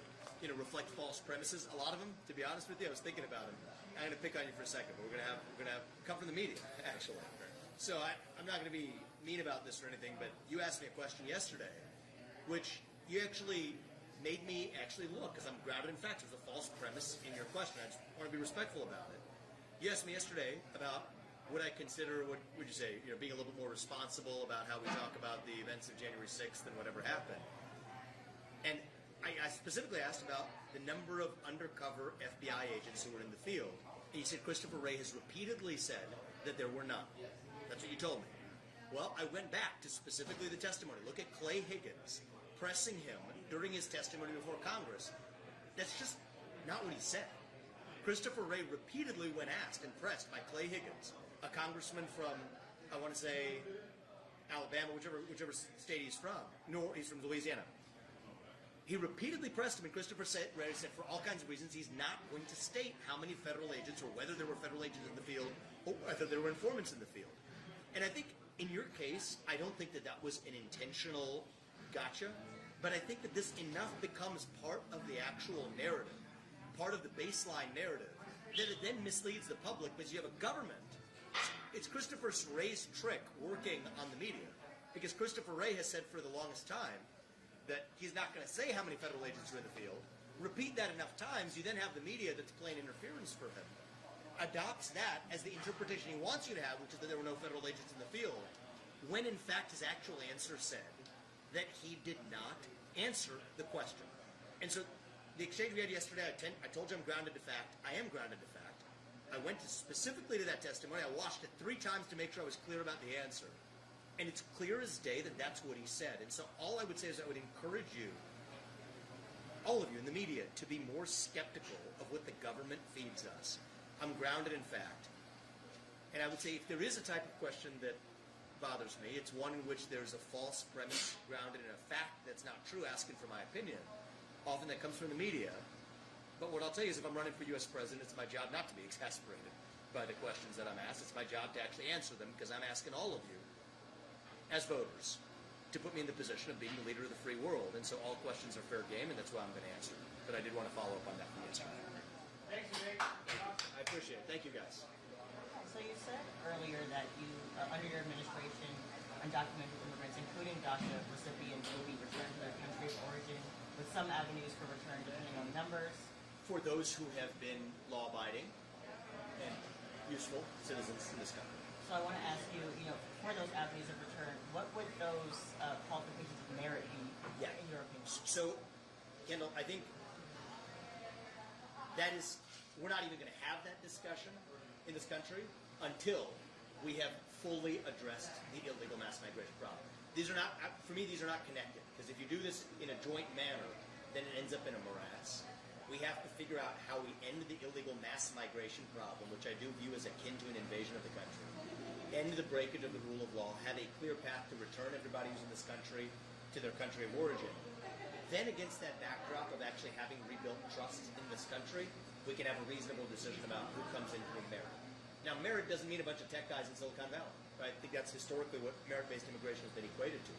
reflect false premises. A lot of them, to be honest with you, I was thinking about them. I'm going to pick on you for a second, but we're going to have come from the media, actually. So I'm not going to be mean about this or anything, but you asked me a question yesterday, which you actually made me actually look, because I'm grounded in facts. There's a false premise in your question. I just want to be respectful about it. You asked me yesterday about would I consider, what would you say, being a little bit more responsible about how we talk about the events of January 6th and whatever happened. And I specifically asked about the number of undercover FBI agents who were in the field. And you said Christopher Wray has repeatedly said that there were none. That's what you told me. Well, I went back to specifically the testimony. Look at Clay Higgins pressing him during his testimony before Congress. That's just not what he said. Christopher Wray repeatedly, when asked and pressed by Clay Higgins, a congressman from, I want to say, Alabama, whichever state he's from. No, he's from Louisiana. He repeatedly pressed him, and Christopher Wray said for all kinds of reasons he's not going to state how many federal agents or whether there were federal agents in the field or whether there were informants in the field. And I think in your case, I don't think that was an intentional gotcha, but I think that this enough becomes part of the actual narrative, part of the baseline narrative, that it then misleads the public because you have a government. It's Christopher Wray's trick working on the media, because Christopher Wray has said for the longest time that he's not going to say how many federal agents are in the field. Repeat that enough times, you then have the media that's playing interference for him, adopts that as the interpretation he wants you to have, which is that there were no federal agents in the field, when in fact his actual answer said that he did not answer the question. And so the exchange we had yesterday, I told you I'm grounded to fact. I am grounded to fact. I went specifically to that testimony. I watched it 3 times to make sure I was clear about the answer. And it's clear as day that that's what he said. And so all I would say is I would encourage you, all of you in the media, to be more skeptical of what the government feeds us. I'm grounded in fact. And I would say if there is a type of question that bothers me, it's one in which there's a false premise grounded in a fact that's not true, asking for my opinion. Often that comes from the media. But what I'll tell you is if I'm running for U.S. president, it's my job not to be exasperated by the questions that I'm asked. It's my job to actually answer them, because I'm asking all of you, as voters, to put me in the position of being the leader of the free world. And so all questions are fair game, and that's why I'm going to answer. But I did want to follow up on that from yesterday. Thanks, Vivek. I appreciate it. Thank you, guys. So you said earlier that you, under your administration, undocumented immigrants, including DACA recipients, will be returned to their country of origin, with some avenues for return depending on numbers. For those who have been law-abiding and useful citizens in this country. So I want to ask you, Kendall, I think that is, we're not even going to have that discussion in this country until we have fully addressed the illegal mass migration problem. These are not, for me, these are not connected, because if you do this in a joint manner, then it ends up in a morass. We have to figure out how we end the illegal mass migration problem, which I do view as akin to an invasion of the country, end the breakage of the rule of law, have a clear path to return everybody who's in this country to their country of origin. Then against that backdrop of actually having rebuilt trust in this country, we can have a reasonable decision about who comes in through merit. Now, merit doesn't mean a bunch of tech guys in Silicon Valley. Right? I think that's historically what merit-based immigration has been equated to.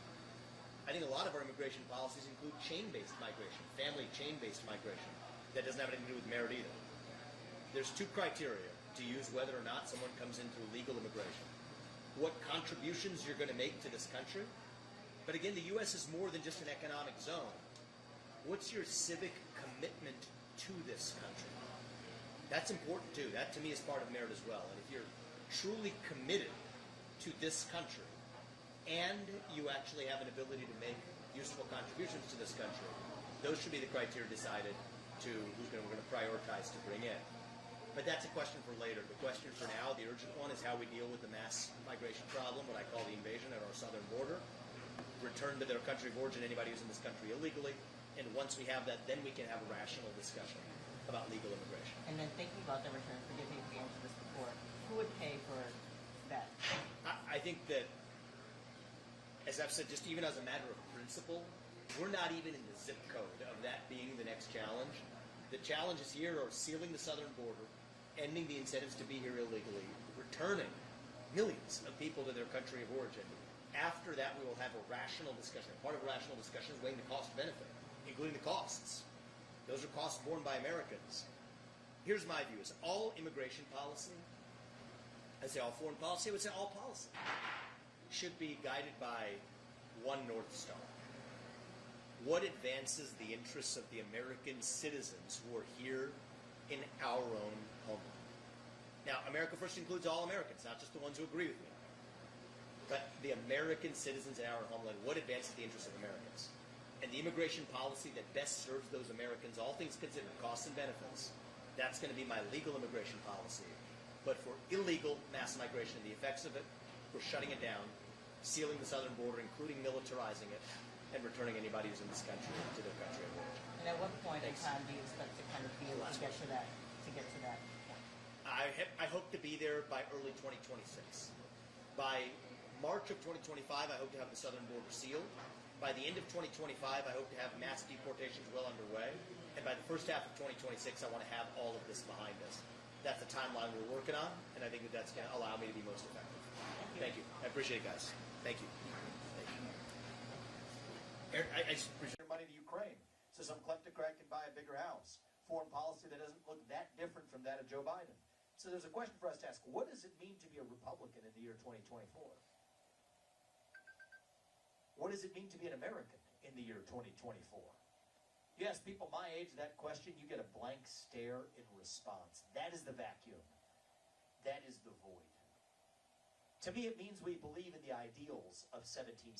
I think a lot of our immigration policies include chain-based migration, family chain-based migration. That doesn't have anything to do with merit either. There's two criteria to use whether or not someone comes in through legal immigration. What contributions you're going to make to this country. But again, the U.S. is more than just an economic zone. What's your civic commitment to this country? That's important too. That to me is part of merit as well. And if you're truly committed to this country and you actually have an ability to make useful contributions to this country, those should be the criteria decided to we're going to prioritize to bring in. But that's a question for later. The question for now, the urgent one, is how we deal with the mass migration problem, what I call the invasion at our southern border, return to their country of origin anybody who's in this country illegally, and once we have that, then we can have a rational discussion about legal immigration. And then thinking about the return, forgive me if we answered this before, who would pay for that? I think that, as I've said, just even as a matter of principle, we're not even in the zip code of that being the next challenge. The challenges here are sealing the southern border, ending the incentives to be here illegally, returning millions of people to their country of origin. After that, we will have a rational discussion. Part of a rational discussion is weighing the cost-benefit, including the costs. Those are costs borne by Americans. Here's my view. Is all immigration policy, I say all foreign policy, I would say all policy, should be guided by one North Star. What advances the interests of the American citizens who are here in our own homeland? Now, America First includes all Americans, not just the ones who agree with me. But the American citizens in our homeland, what advances the interests of Americans? And the immigration policy that best serves those Americans, all things considered, costs and benefits, that's going to be my legal immigration policy. But for illegal mass migration and the effects of it, we're shutting it down, sealing the southern border, including militarizing it, and returning anybody who's in this country to their country of origin. And at what point in time do you expect to kind of be able to get to that point? I hope to be there by early 2026. By March of 2025, I hope to have the southern border sealed. By the end of 2025, I hope to have mass deportations well underway. And by the first half of 2026, I want to have all of this behind us. That's the timeline we're working on, and I think that that's going to allow me to be most effective. Thank you. I appreciate it, guys. Thank you. I appreciate money to Ukraine, so some kleptocrat can buy a bigger house. Foreign policy that doesn't look that different from that of Joe Biden. So there's a question for us to ask: what does it mean to be a Republican in the year 2024? What does it mean to be an American in the year 2024? You ask people my age that question, you get a blank stare in response. That is the vacuum. That is the void. To me, it means we believe in the ideals of 1776.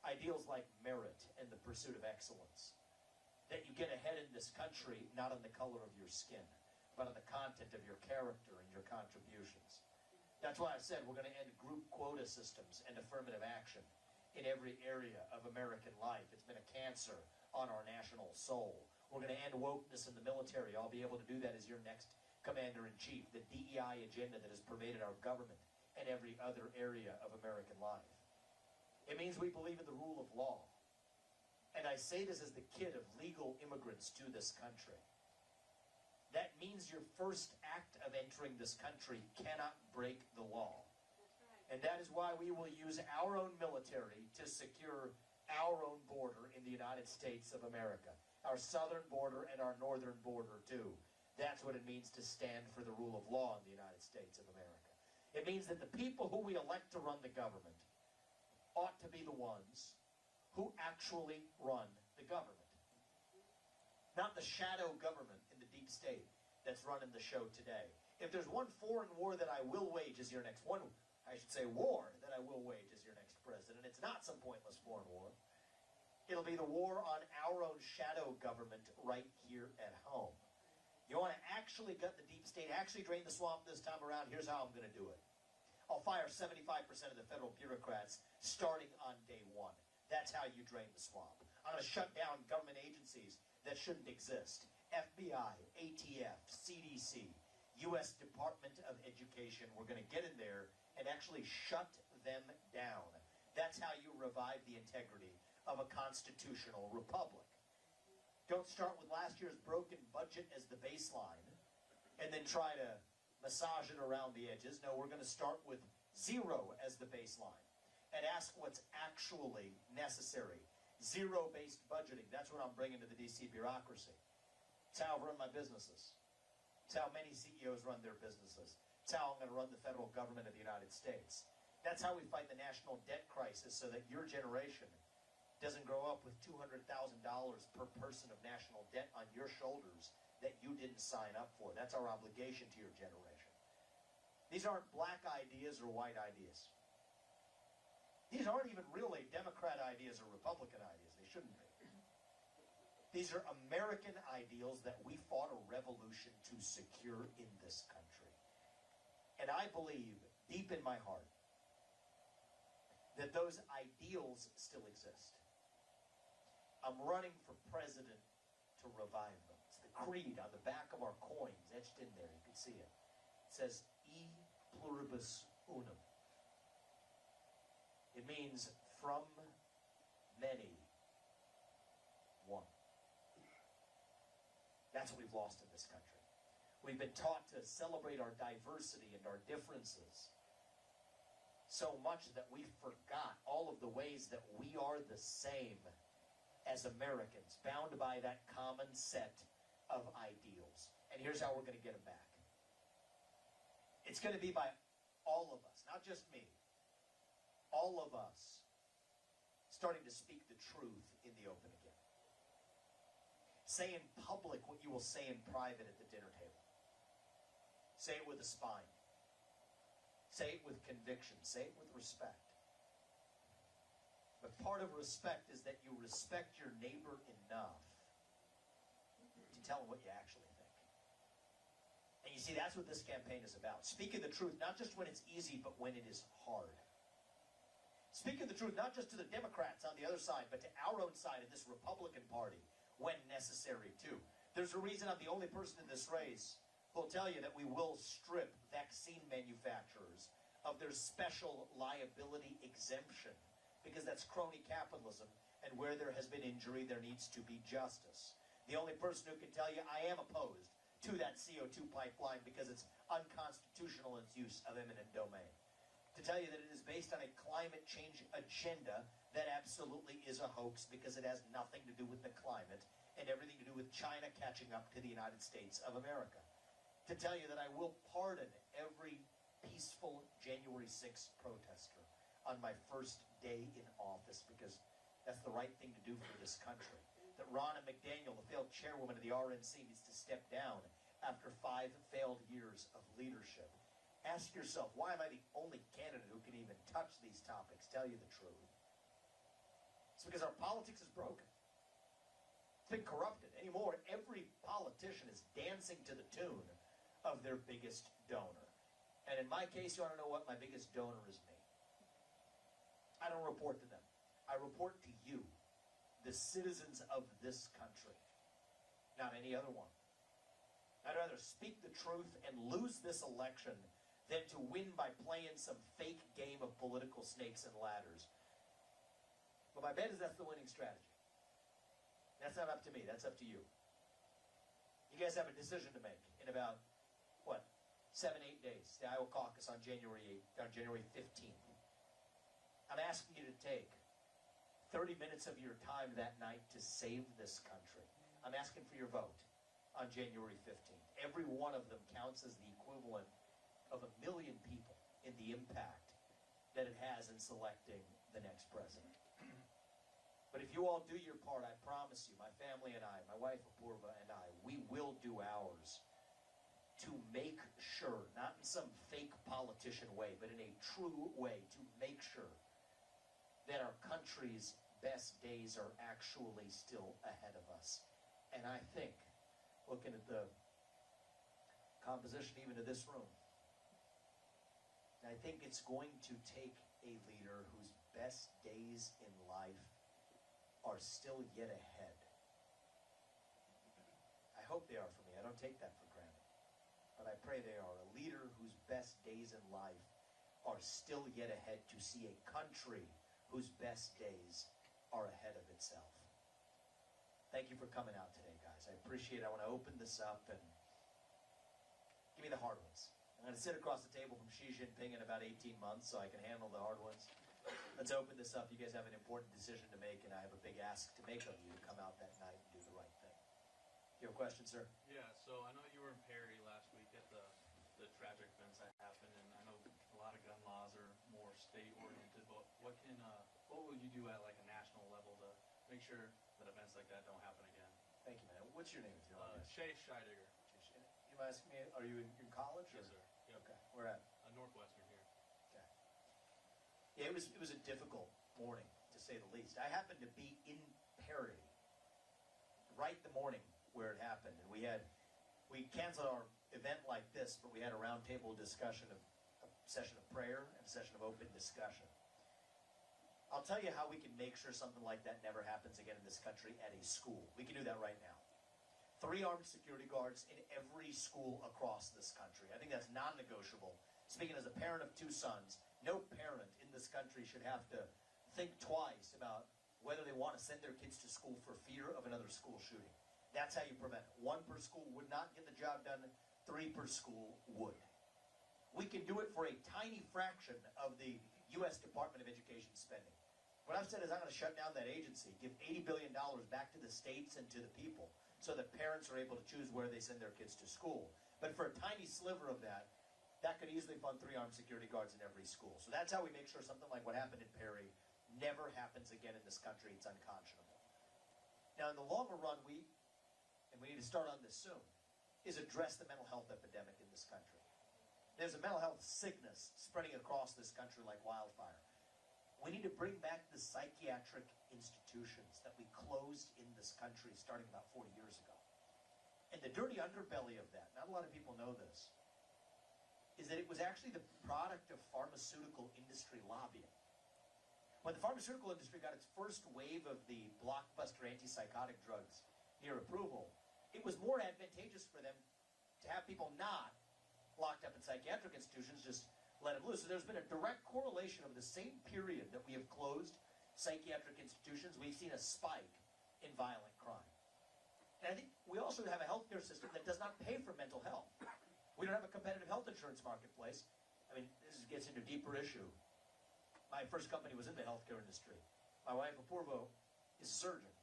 Ideals like merit and the pursuit of excellence. That you get ahead in this country not on the color of your skin, but on the content of your character and your contributions. That's why I said we're going to end group quota systems and affirmative action in every area of American life. It's been a cancer on our national soul. We're going to end wokeness in the military. I'll be able to do that as your next commander-in-chief. The DEI agenda that has pervaded our government and every other area of American life. It means we believe in the rule of law. And I say this as the kid of legal immigrants to this country. That means your first act of entering this country cannot break the law. And that is why we will use our own military to secure our own border in the United States of America. Our southern border and our northern border too. That's what it means to stand for the rule of law in the United States of America. It means that the people who we elect to run the government ought to be the ones who actually run the government. Not the shadow government in the deep state that's running the show today. If there's one foreign war that I will wage as your next war that I will wage as your next president, it's not some pointless foreign war. It'll be the war on our own shadow government right here at home. You want to actually gut the deep state, actually drain the swamp this time around, here's how I'm going to do it. I'll fire 75% of the federal bureaucrats starting on day one. That's how you drain the swamp. I'm going to shut down government agencies that shouldn't exist. FBI, ATF, CDC, U.S. Department of Education. We're going to get in there and actually shut them down. That's how you revive the integrity of a constitutional republic. Don't start with last year's broken budget as the baseline and then try to massage it around the edges. No, we're going to start with zero as the baseline and ask what's actually necessary. Zero-based budgeting. That's what I'm bringing to the D.C. bureaucracy. It's how I run my businesses. It's how many CEOs run their businesses. It's how I'm going to run the federal government of the United States. That's how we fight the national debt crisis so that your generation doesn't grow up with $200,000 per person of national debt on your shoulders that you didn't sign up for. That's our obligation to your generation. These aren't black ideas or white ideas. These aren't even really Democrat ideas or Republican ideas. They shouldn't be. These are American ideals that we fought a revolution to secure in this country. And I believe, deep in my heart, that those ideals still exist. I'm running for president to revive them. It's the creed on the back of our coins, etched in there. You can see it. It says, E pluribus unum. It means from many, one. That's what we've lost in this country. We've been taught to celebrate our diversity and our differences so much that we forgot all of the ways that we are the same as Americans, bound by that common set of ideals. And here's how we're going to get them back. It's going to be by all of us, not just me. All of us starting to speak the truth in the open again. Say in public what you will say in private at the dinner table. Say it with a spine. Say it with conviction. Say it with respect. But part of respect is that you respect your neighbor enough to tell him what you actually think. And you see, that's what this campaign is about. Speaking the truth, not just when it's easy, but when it is hard. Speaking the truth, not just to the Democrats on the other side, but to our own side of this Republican Party, when necessary too. There's a reason I'm the only person in this race who will tell you that we will strip vaccine manufacturers of their special liability exemption, because that's crony capitalism, and where there has been injury, there needs to be justice. The only person who can tell you I am opposed to that CO2 pipeline because it's unconstitutional in its use of eminent domain. To tell you that it is based on a climate change agenda that absolutely is a hoax because it has nothing to do with the climate and everything to do with China catching up to the United States of America. To tell you that I will pardon every peaceful January 6th protester on my first day in office because that's the right thing to do for this country. That Ronna McDaniel, the failed chairwoman of the RNC, needs to step down after 5 failed years of leadership. Ask yourself, why am I the only candidate who can even touch these topics? Tell you the truth. It's because our politics is broken. It's been corrupted. Anymore, every politician is dancing to the tune of their biggest donor. And in my case, you want to know what? My biggest donor is me. I don't report to them. I report to you, the citizens of this country, not any other one. I'd rather speak the truth and lose this election than to win by playing some fake game of political snakes and ladders. But my bet is that's the winning strategy. That's not up to me. That's up to you. You guys have a decision to make in about, 7, 8 days. The Iowa Caucus on January 15th. I'm asking you to take 30 minutes of your time that night to save this country. I'm asking for your vote on January 15th. Every one of them counts as the equivalent of 1 million people in the impact that it has in selecting the next president. But if you all do your part, I promise you, my family and I, my wife Apurva and I, we will do ours to make sure, not in some fake politician way, but in a true way, to make sure that our country's best days are actually still ahead of us. And I think, looking at the composition even of this room, I think it's going to take a leader whose best days in life are still yet ahead. I hope they are for me. I don't take that for granted. But I pray they are. A leader whose best days in life are still yet ahead, to see a country whose best days are ahead of itself. Thank you for coming out today, guys. I appreciate it. I want to open this up and give me the hard ones. I'm going to sit across the table from Xi Jinping in about 18 months so I can handle the hard ones. Let's open this up. You guys have an important decision to make, and I have a big ask to make of you to come out that night and do the right thing. You have a question, sir? Yeah, so I know you were in Perry last week at the tragic events that happened, and I know a lot of gun laws are more state-oriented, but what will you do at like a national level to make sure that events like that don't happen again? Thank you, man. What's your name? If you don't mind? Shay Scheidegger. You ask me, are you in college? Yes, or? sir. Yep. Okay. Where at? Northwestern here. Okay. Yeah, it was a difficult morning, to say the least. I happened to be in Perry right the morning where it happened, and we canceled our event like this, but we had a roundtable discussion of a session of prayer and a session of open discussion. I'll tell you how we can make sure something like that never happens again in this country at a school. We can do that right now. 3 armed security guards in every school across this country. I think that's non-negotiable. Speaking as a parent of 2 sons, no parent in this country should have to think twice about whether they want to send their kids to school for fear of another school shooting. That's how you prevent it. 1 per school would not get the job done. 3 per school would. We can do it for a tiny fraction of the U.S. Department of Education spending. What I've said is I'm going to shut down that agency, give $80 billion back to the states and to the people so that parents are able to choose where they send their kids to school. But for a tiny sliver of that, that could easily fund 3 armed security guards in every school. So that's how we make sure something like what happened in Perry never happens again in this country. It's unconscionable. Now, in the longer run, we need to start on this soon, is address the mental health epidemic in this country. There's a mental health sickness spreading across this country like wildfire. We need to bring back the psychiatric institutions that we closed in this country starting about 40 years ago. And the dirty underbelly of that, not a lot of people know this, is that it was actually the product of pharmaceutical industry lobbying. When the pharmaceutical industry got its first wave of the blockbuster antipsychotic drugs near approval, it was more advantageous for them to have people not locked up in psychiatric institutions, just let them loose. So there's been a direct correlation of the same period that we have closed psychiatric institutions, we've seen a spike in violent crime. And I think we also have a healthcare system that does not pay for mental health. We don't have a competitive health insurance marketplace. I mean, this gets into a deeper issue. My first company was in the healthcare industry. My wife, Apurvo, is a surgeon.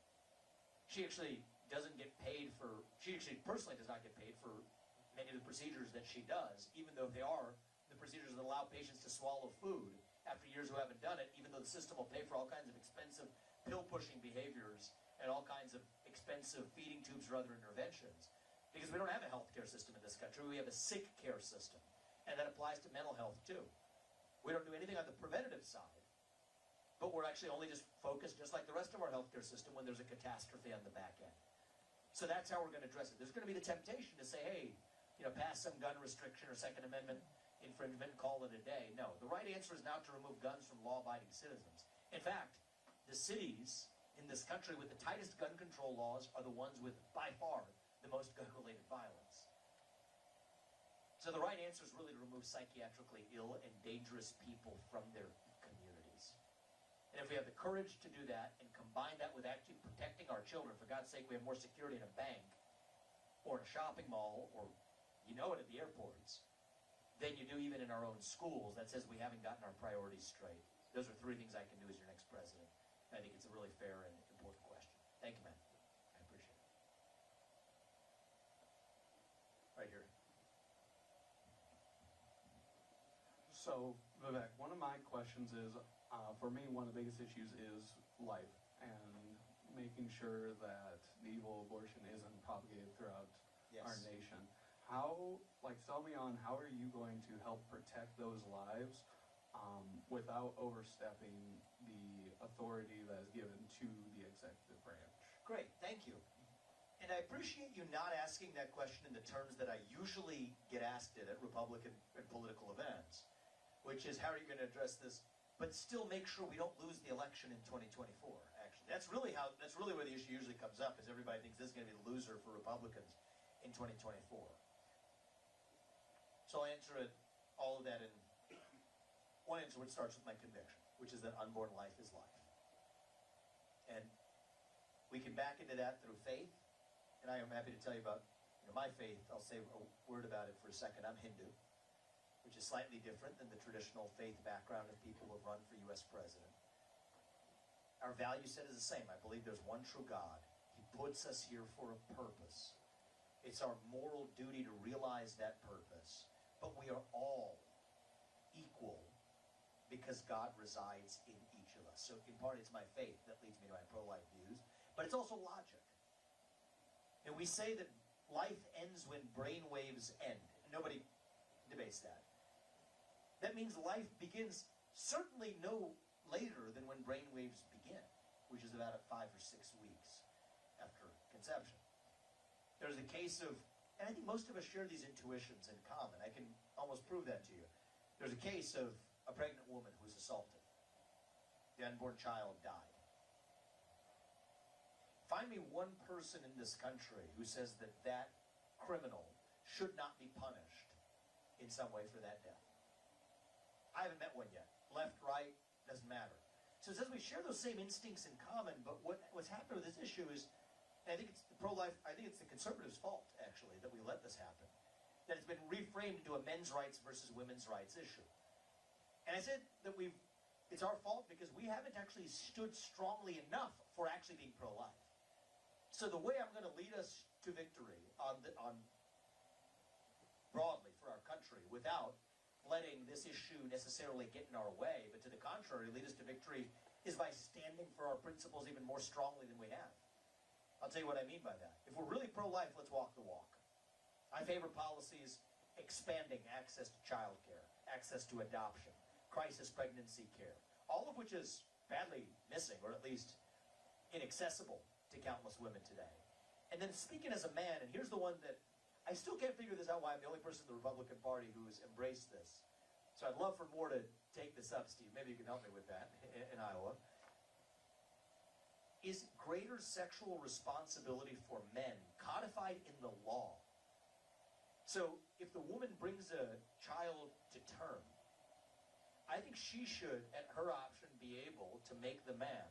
She actually doesn't get paid for, she actually personally does not get paid for many of the procedures that she does, even though they are the procedures that allow patients to swallow food after years who haven't done it, even though the system will pay for all kinds of expensive pill-pushing behaviors and all kinds of expensive feeding tubes or other interventions. Because we don't have a healthcare system in this country. We have a sick care system. And that applies to mental health, too. We don't do anything on the preventative side, but we're actually only just focused, just like the rest of our healthcare system, when there's a catastrophe on the back end. So that's how we're going to address it. There's going to be the temptation to say, hey, pass some gun restriction or Second Amendment infringement and call it a day. No, the right answer is not to remove guns from law-abiding citizens. In fact, the cities in this country with the tightest gun control laws are the ones with, by far, the most gun-related violence. So the right answer is really to remove psychiatrically ill and dangerous people from their communities. And if we have the courage to do that and combine that with actually protecting our children, for God's sake, we have more security in a bank or in a shopping mall or, at the airports, than you do even in our own schools. That says we haven't gotten our priorities straight. Those are 3 things I can do as your next president. I think it's a really fair and important question. Thank you, man. I appreciate it. Right here. So, Vivek, one of my questions is, for me, one of the biggest issues is life and making sure that the evil abortion isn't propagated throughout our nation. How, sell me on how are you going to help protect those lives without overstepping the authority that is given to the executive branch. Great, thank you. And I appreciate you not asking that question in the terms that I usually get asked it at Republican and political events, which is how are you going to address this, but still make sure we don't lose the election in 2024, actually. That's really where the issue usually comes up, is everybody thinks this is going to be the loser for Republicans in 2024. So I'll answer all of that in one answer, which starts with my conviction, which is that unborn life is life. And we can back into that through faith. And I am happy to tell you about my faith. I'll say a word about it for a second. I'm Hindu, which is slightly different than the traditional faith background of people who have run for U.S. president. Our value set is the same. I believe there's one true God. He puts us here for a purpose. It's our moral duty to realize that purpose. But we are all equal because God resides in each of us. So in part, it's my faith that leads me to my pro-life views, but it's also logic. And we say that life ends when brain waves end. Nobody debates that. That means life begins certainly no later than when brain waves begin, which is about at 5 or 6 weeks after conception. There's a case of, and I think most of us share these intuitions in common. I can almost prove that to you. There's a case of a pregnant woman who was assaulted. The unborn child died. Find me one person in this country who says that that criminal should not be punished in some way for that death. I haven't met one yet. Left, right, doesn't matter. So it says we share those same instincts in common, but what's happened with this issue is, and I think it's the pro-life, I think it's the conservatives' fault, actually, that we let this happen. That it's been reframed into a men's rights versus women's rights issue. And I said that it's our fault because we haven't actually stood strongly enough for actually being pro-life. So the way I'm going to lead us to victory on broadly for our country, without letting this issue necessarily get in our way, but to the contrary, lead us to victory, is by standing for our principles even more strongly than we have. I'll tell you what I mean by that. If we're really pro-life, let's walk the walk. I favor policies expanding access to child care, access to adoption, crisis pregnancy care, all of which is badly missing, or at least inaccessible to countless women today. And then speaking as a man, and here's the one that I still can't figure this out, why I'm the only person in the Republican Party who has embraced this. So I'd love for more to take this up, Steve. Maybe you can help me with that in Iowa. Is greater sexual responsibility for men codified in the law? So if the woman brings a child to term, I think she should, at her option, be able to make the man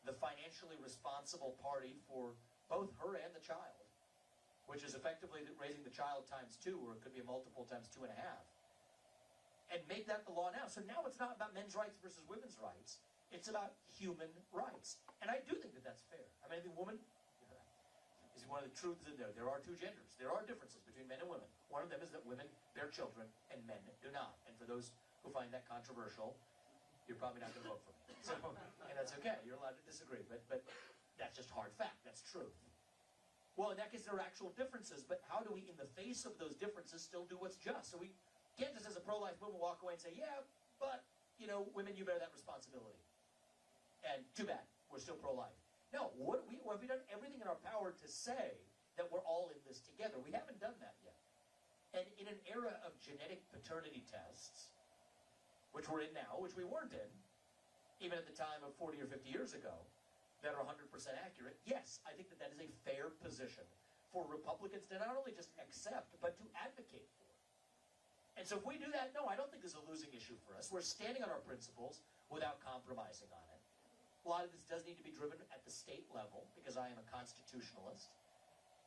the financially responsible party for both her and the child, which is effectively raising the child times 2, or it could be a multiple times 2.5, and make that the law now. So now it's not about men's rights versus women's rights. It's about human rights. And I do think that that's fair. I mean, the woman is one of the truths in there. There are two genders. There are differences between men and women. One of them is that women bear children and men do not. And for those who find that controversial, you're probably not going to vote for me. So, and that's okay. You're allowed to disagree. But that's just hard fact. That's truth. Well, in that case, there are actual differences. But how do we, in the face of those differences, still do what's just? So we can't just, as a pro-life movement, walk away and say, yeah, but, women, you bear that responsibility. And too bad. We're still pro-life. No, what have we done everything in our power to say that we're all in this together? We haven't done that yet. And in an era of genetic paternity tests, which we're in now, which we weren't in, even at the time of 40 or 50 years ago, that are 100% accurate, yes, I think that is a fair position for Republicans to not only just accept, but to advocate for. And so if we do that, no, I don't think this is a losing issue for us. We're standing on our principles without compromising on it. A lot of this does need to be driven at the state level, because I am a constitutionalist.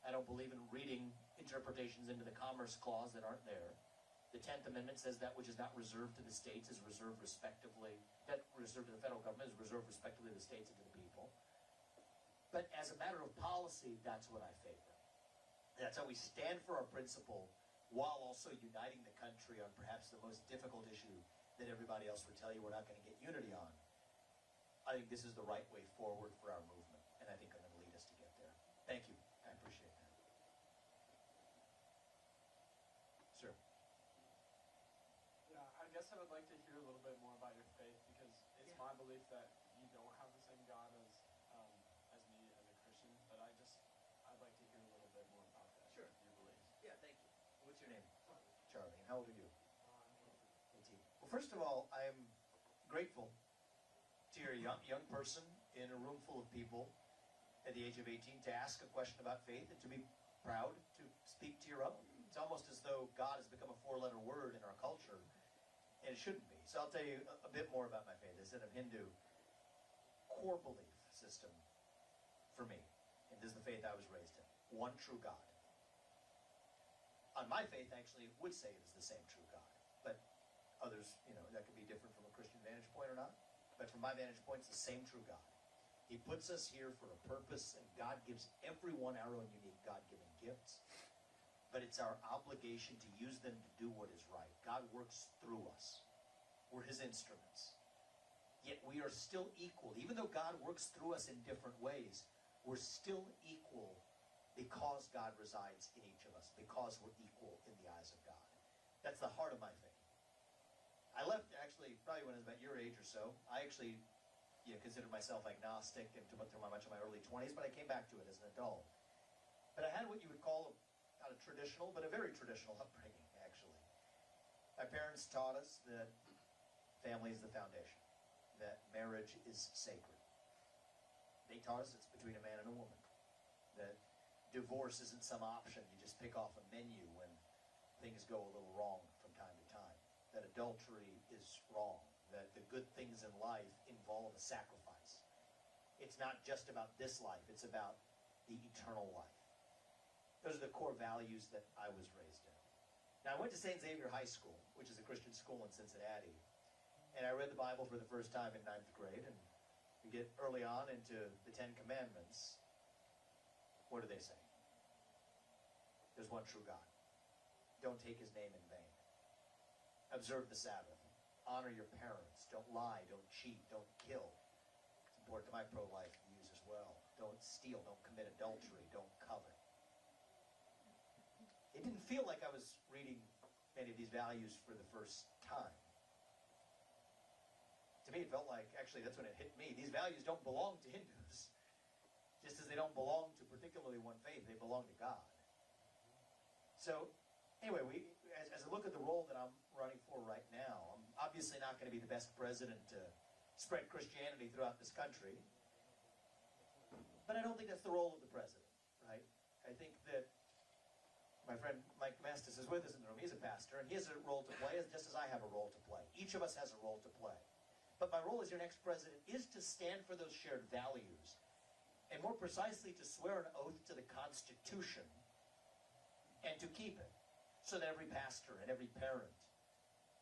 I don't believe in reading interpretations into the Commerce Clause that aren't there. The 10th Amendment says that which is not reserved to the states is reserved respectively, that reserved to the federal government is reserved respectively to the states and to the people. But as a matter of policy, that's what I favor. That's how we stand for our principle while also uniting the country on perhaps the most difficult issue that everybody else would tell you we're not going to get unity on. I think this is the right way forward for our movement, and I think I'm going to lead us to get there. Thank you. I appreciate that. Sir. Yeah, I guess I would like to hear a little bit more about your faith. belief that you don't have the same God as me as a Christian, but I'd like to hear a little bit more about that. Sure. Your beliefs. Yeah, thank you. What's your name? Charlie. And how old are you? 18. Well, first of all, I am grateful to your young person in a room full of people at the age of 18 to ask a question about faith and to be proud to speak to your own. It's almost as though God has become a four-letter word in our culture, and it shouldn't be. So I'll tell you a bit more about my faith. As I'm Hindu, core belief system for me, and this is the faith I was raised in, one true God. On my faith, actually, it would say it is the same true God, but others, that could be different from a Christian vantage point or not. But from my vantage point, it's the same true God. He puts us here for a purpose, and God gives everyone our own unique God-given gifts. But it's our obligation to use them to do what is right. God works through us. We're his instruments. Yet we are still equal. Even though God works through us in different ways, we're still equal because God resides in each of us, because we're equal in the eyes of God. That's the heart of my faith. I left, actually, probably when I was about your age or so. I actually considered myself agnostic and through much of my early 20s, but I came back to it as an adult. But I had what you would call not a traditional, but a very traditional upbringing, actually. My parents taught us that family is the foundation, that marriage is sacred. They taught us it's between a man and a woman, that divorce isn't some option you just pick off a menu when things go a little wrong from time to time, that adultery is wrong, that the good things in life involve a sacrifice. It's not just about this life, it's about the eternal life. Those are the core values that I was raised in. Now, I went to St. Xavier High School, which is a Christian school in Cincinnati, and I read the Bible for the first time in 9th grade, and we get early on into the Ten Commandments. What do they say? There's one true God. Don't take his name in vain. Observe the Sabbath. Honor your parents. Don't lie. Don't cheat. Don't kill. It's important to my pro-life views as well. Don't steal. Don't commit adultery. Don't covet. It didn't feel like I was reading many of these values for the first time. To me, it felt like, actually, that's when it hit me. These values don't belong to Hindus. Just as they don't belong to particularly one faith, they belong to God. So, anyway, as I look at the role that I'm running for right now, I'm obviously not going to be the best president to spread Christianity throughout this country. But I don't think that's the role of the president, right? I think that my friend Mike Mastis is with us in the room. He's a pastor, and he has a role to play, just as I have a role to play. Each of us has a role to play. But my role as your next president is to stand for those shared values, and more precisely to swear an oath to the Constitution and to keep it, so that every pastor and every parent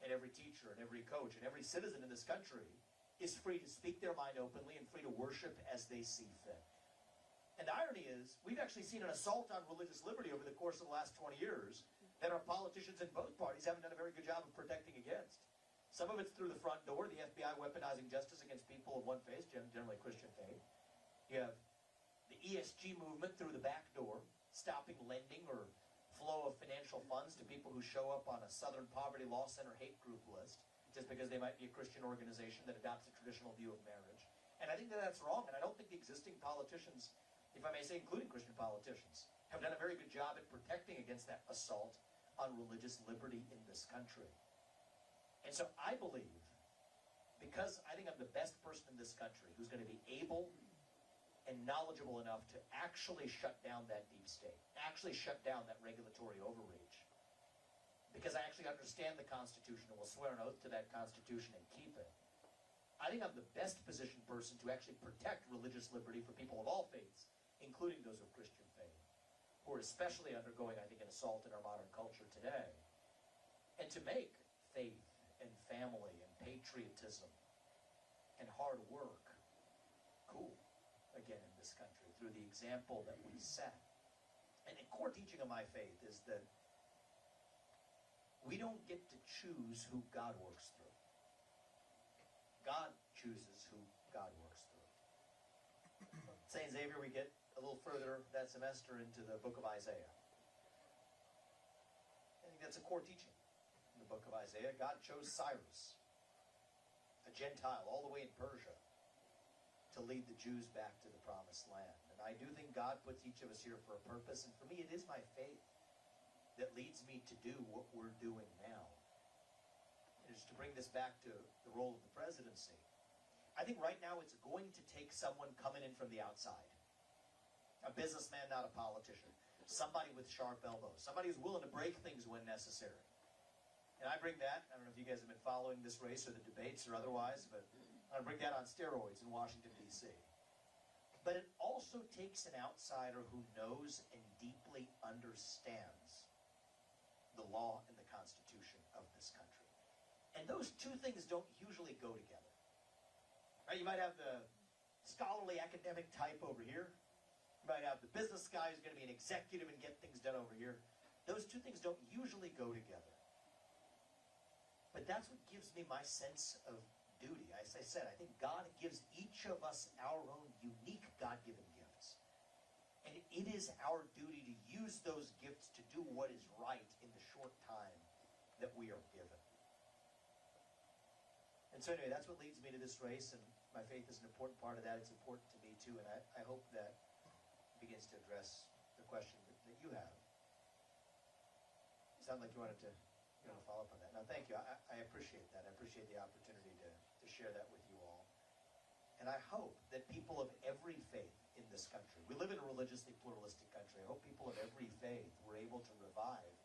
and every teacher and every coach and every citizen in this country is free to speak their mind openly and free to worship as they see fit. And the irony is, we've actually seen an assault on religious liberty over the course of the last 20 years that our politicians in both parties haven't done a very good job of protecting against. Some of it's through the front door, the FBI weaponizing justice against people of one faith, generally Christian faith. You have the ESG movement through the back door, stopping lending or flow of financial funds to people who show up on a Southern Poverty Law Center hate group list, just because they might be a Christian organization that adopts a traditional view of marriage. And I think that that's wrong, and I don't think the existing politicians, if I may say, including Christian politicians, have done a very good job at protecting against that assault on religious liberty in this country. And so I believe, because I think I'm the best person in this country who's going to be able and knowledgeable enough to actually shut down that deep state, actually shut down that regulatory overreach, because I actually understand the Constitution and will swear an oath to that Constitution and keep it, I think I'm the best positioned person to actually protect religious liberty for people of all faiths, including those of Christian faith, who are especially undergoing, I think, an assault in our modern culture today. And to make faith and family and patriotism and hard work cool again in this country through the example that we set. And the core teaching of my faith is that we don't get to choose who God works through. God chooses who God works through. St. Xavier, we get a little further that semester into the book of Isaiah. I think that's a core teaching in the book of Isaiah. God chose Cyrus, a Gentile all the way in Persia to lead the Jews back to the promised land. And I do think God puts each of us here for a purpose, and for me it is my faith that leads me to do what we're doing now. And just to bring this back to the role of the presidency, I think right now it's going to take someone coming in from the outside. A businessman, not a politician. Somebody with sharp elbows. Somebody who's willing to break things when necessary. And I bring that, I don't know if you guys have been following this race or the debates or otherwise, but I bring that on steroids in Washington, D.C. But it also takes an outsider who knows and deeply understands the law and the Constitution of this country. And those two things don't usually go together. Right? You might have the scholarly academic type over here. You might have the business guy who's going to be an executive and get things done over here. Those two things don't usually go together. But that's what gives me my sense of duty. As I said, I think God gives each of us our own unique God-given gifts. And it is our duty to use those gifts to do what is right in the short time that we are given. And so anyway, that's what leads me to this race, and my faith is an important part of that. It's important to me too, and I hope that begins to address the question that you have. It sounded like you wanted to follow up on that. Now, thank you. I appreciate that. I appreciate the opportunity to share that with you all. And I hope that people of every faith in this country, we live in a religiously pluralistic country, I hope people of every faith were able to revive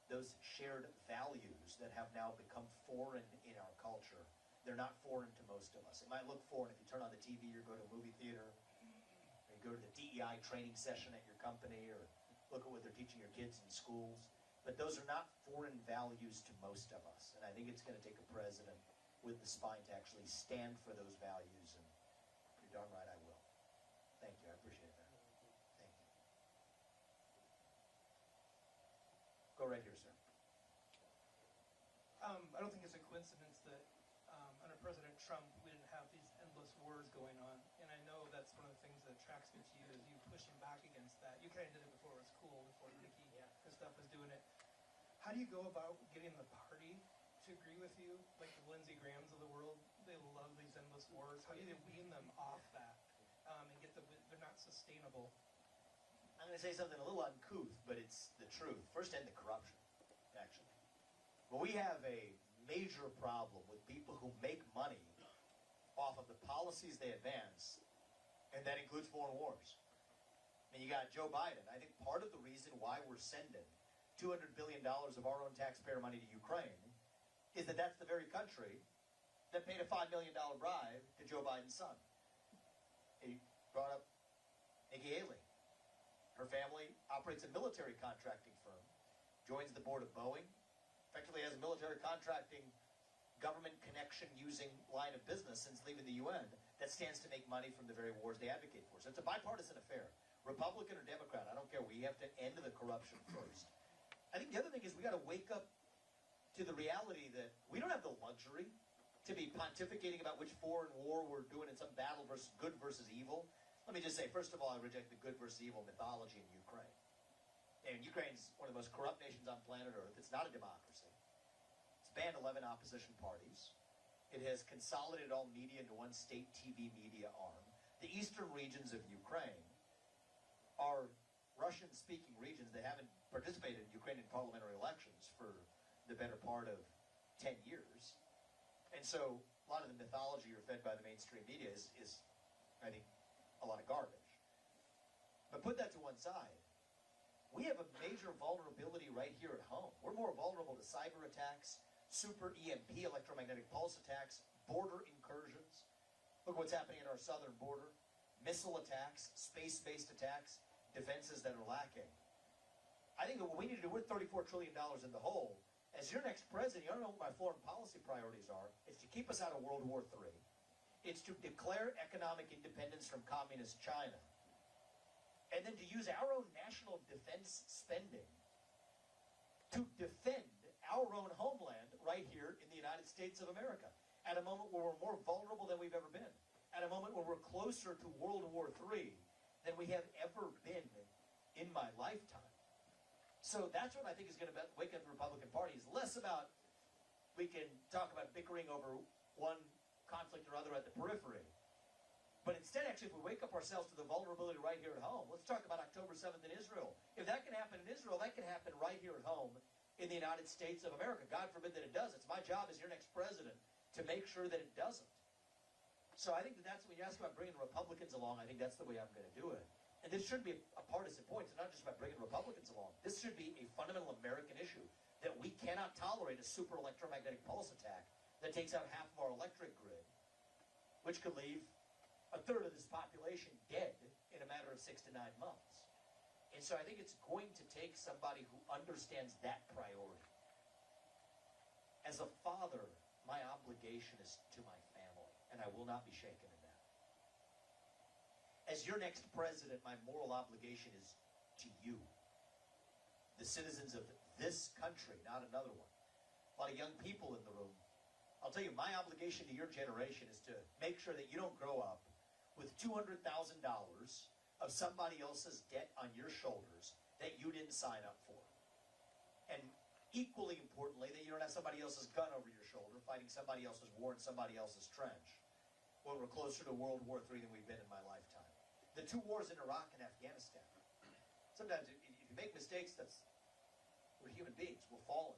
those shared values that have now become foreign in our culture. They're not foreign to most of us. It might look foreign if you turn on the TV or go to a movie theater, or you go to the DEI training session at your company, or look at what they're teaching your kids in schools. But those are not foreign values to most of us. And I think it's going to take a president with the spine to actually stand for those values. And you're darn right I will. Thank you. I appreciate that. Thank you. Go right here, sir. I don't think it's a coincidence that under President Trump we didn't have these endless wars going on. And I know that's one of the things that attracts me to you, is you pushing back against that. You kind of did it before it was cool, before Nikki and stuff was doing it. How do you go about getting the party to agree with you, like the Lindsey Grahams of the world? They love these endless wars. How do you wean them off that and get them? They're not sustainable. I'm going to say something a little uncouth, but it's the truth. First, end the corruption, actually. But we have a major problem with people who make money off of the policies they advance, and that includes foreign wars. And you got Joe Biden. I think part of the reason why we're sending $200 billion of our own taxpayer money to Ukraine is that that's the very country that paid a $5 million bribe to Joe Biden's son. He brought up Nikki Haley. Her family operates a military contracting firm, joins the board of Boeing, effectively has a military contracting government connection using line of business since leaving the UN that stands to make money from the very wars they advocate for. So it's a bipartisan affair. Republican or Democrat, I don't care. We have to end the corruption first. I think the other thing is we got to wake up to the reality that we don't have the luxury to be pontificating about which foreign war we're doing in some battle versus good versus evil. Let me just say, first of all, I reject the good versus evil mythology in Ukraine. And Ukraine's one of the most corrupt nations on planet Earth. It's not a democracy. It's banned 11 opposition parties. It has consolidated all media into one state TV media arm. The eastern regions of Ukraine are Russian-speaking regions that haven't participated in Ukrainian parliamentary elections for the better part of 10 years. And so a lot of the mythology you're fed by the mainstream media is I think, a lot of garbage. But put that to one side. We have a major vulnerability right here at home. We're more vulnerable to cyber attacks, super EMP, electromagnetic pulse attacks, border incursions. Look what's happening at our southern border. Missile attacks, space-based attacks, defenses that are lacking. I think that what we need to do, we're $34 trillion in the hole. As your next president, you don't know what my foreign policy priorities are. It's to keep us out of World War III. It's to declare economic independence from communist China. And then to use our own national defense spending to defend our own homeland right here in the United States of America at a moment where we're more vulnerable than we've ever been, at a moment where we're closer to World War III than we have ever been in my lifetime. So that's what I think is going to wake up the Republican Party. Is less about we can talk about bickering over one conflict or other at the periphery. But instead, actually, if we wake up ourselves to the vulnerability right here at home, let's talk about October 7th in Israel. If that can happen in Israel, that can happen right here at home in the United States of America. God forbid that it does. It's my job as your next president to make sure that it doesn't. So I think that's when you ask about bringing Republicans along, I think that's the way I'm going to do it. And this shouldn't be a partisan point. It's not just about bringing Republicans along. This should be a fundamental American issue that we cannot tolerate a super electromagnetic pulse attack that takes out half of our electric grid, which could leave a third of this population dead in a matter of 6 to 9 months. And so I think it's going to take somebody who understands that priority. As a father, my obligation is to my family, and I will not be shaken in that. As your next president, my moral obligation is to you, the citizens of this country, not another one. A lot of young people in the room. I'll tell you, my obligation to your generation is to make sure that you don't grow up with $200,000 of somebody else's debt on your shoulders that you didn't sign up for. And equally importantly, that you don't have somebody else's gun over your shoulder fighting somebody else's war in somebody else's trench. Well, we're closer to World War III than we've been in my lifetime. The 2 wars in Iraq and Afghanistan. Sometimes if you make mistakes, we're human beings. We're fallen.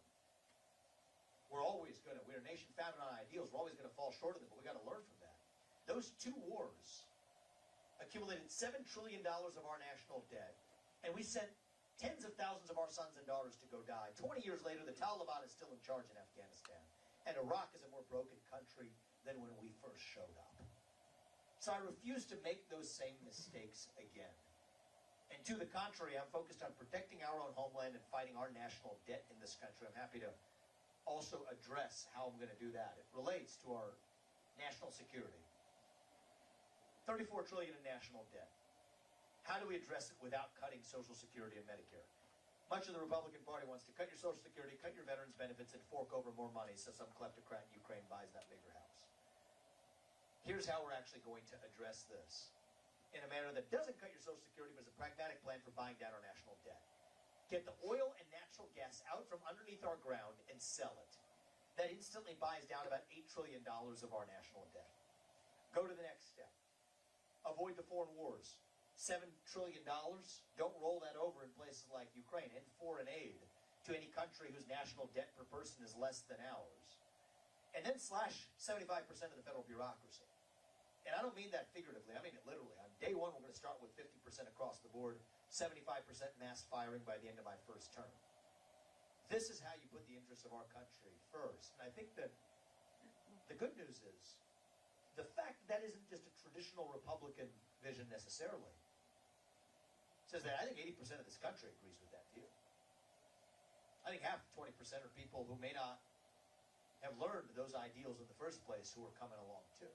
We're a nation founded on ideals. We're always going to fall short of them, but we've got to learn from that. Those 2 wars accumulated $7 trillion of our national debt, and we sent tens of thousands of our sons and daughters to go die. 20 years later, the Taliban is still in charge in Afghanistan, and Iraq is a more broken country than when we first showed up. So I refuse to make those same mistakes again. And to the contrary, I'm focused on protecting our own homeland and fighting our national debt in this country. I'm happy to also address how I'm going to do that. It relates to our national security. $34 trillion in national debt. How do we address it without cutting Social Security and Medicare? Much of the Republican Party wants to cut your Social Security, cut your veterans' benefits, and fork over more money so some kleptocrat in Ukraine buys that bigger house. Here's how we're actually going to address this in a manner that doesn't cut your Social Security, but is a pragmatic plan for buying down our national debt. Get the oil and natural gas out from underneath our ground and sell it. That instantly buys down about $8 trillion of our national debt. Go to the next step. Avoid the foreign wars. $7 trillion. Don't roll that over in places like Ukraine. End foreign aid to any country whose national debt per person is less than ours. And then slash 75% of the federal bureaucracy. And I don't mean that figuratively. I mean it literally. On day one, we're going to start with 50% across the board, 75% mass firing by the end of my first term. This is how you put the interests of our country first. And I think that the good news is the fact that isn't just a traditional Republican vision necessarily. It says that I think 80% of this country agrees with that view. I think half, 20% are people who may not have learned those ideals in the first place who are coming along too.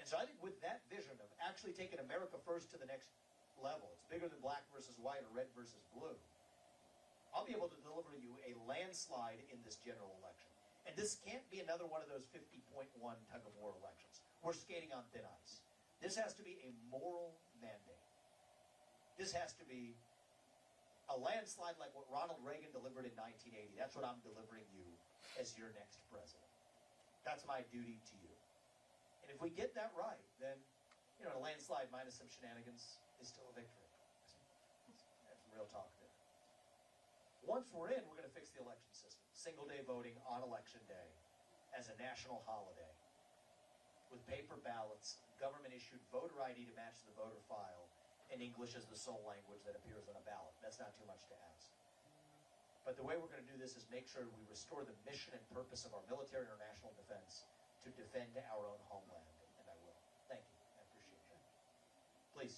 And so I think with that vision of actually taking America first to the next level, it's bigger than black versus white or red versus blue, I'll be able to deliver you a landslide in this general election. And this can't be another one of those 50.1 tug-of-war elections. We're skating on thin ice. This has to be a moral mandate. This has to be a landslide like what Ronald Reagan delivered in 1980. That's what I'm delivering you as your next president. That's my duty to you. And if we get that right, then, a landslide minus some shenanigans is still a victory. That's real talk there. Once we're in, we're going to fix the election system. Single-day voting on election day as a national holiday with paper ballots, government-issued voter ID to match the voter file, and English as the sole language that appears on a ballot. That's not too much to ask. But the way we're going to do this is make sure we restore the mission and purpose of our military and our national defense to defend our own homeland, and I will. Thank you. I appreciate that. Please.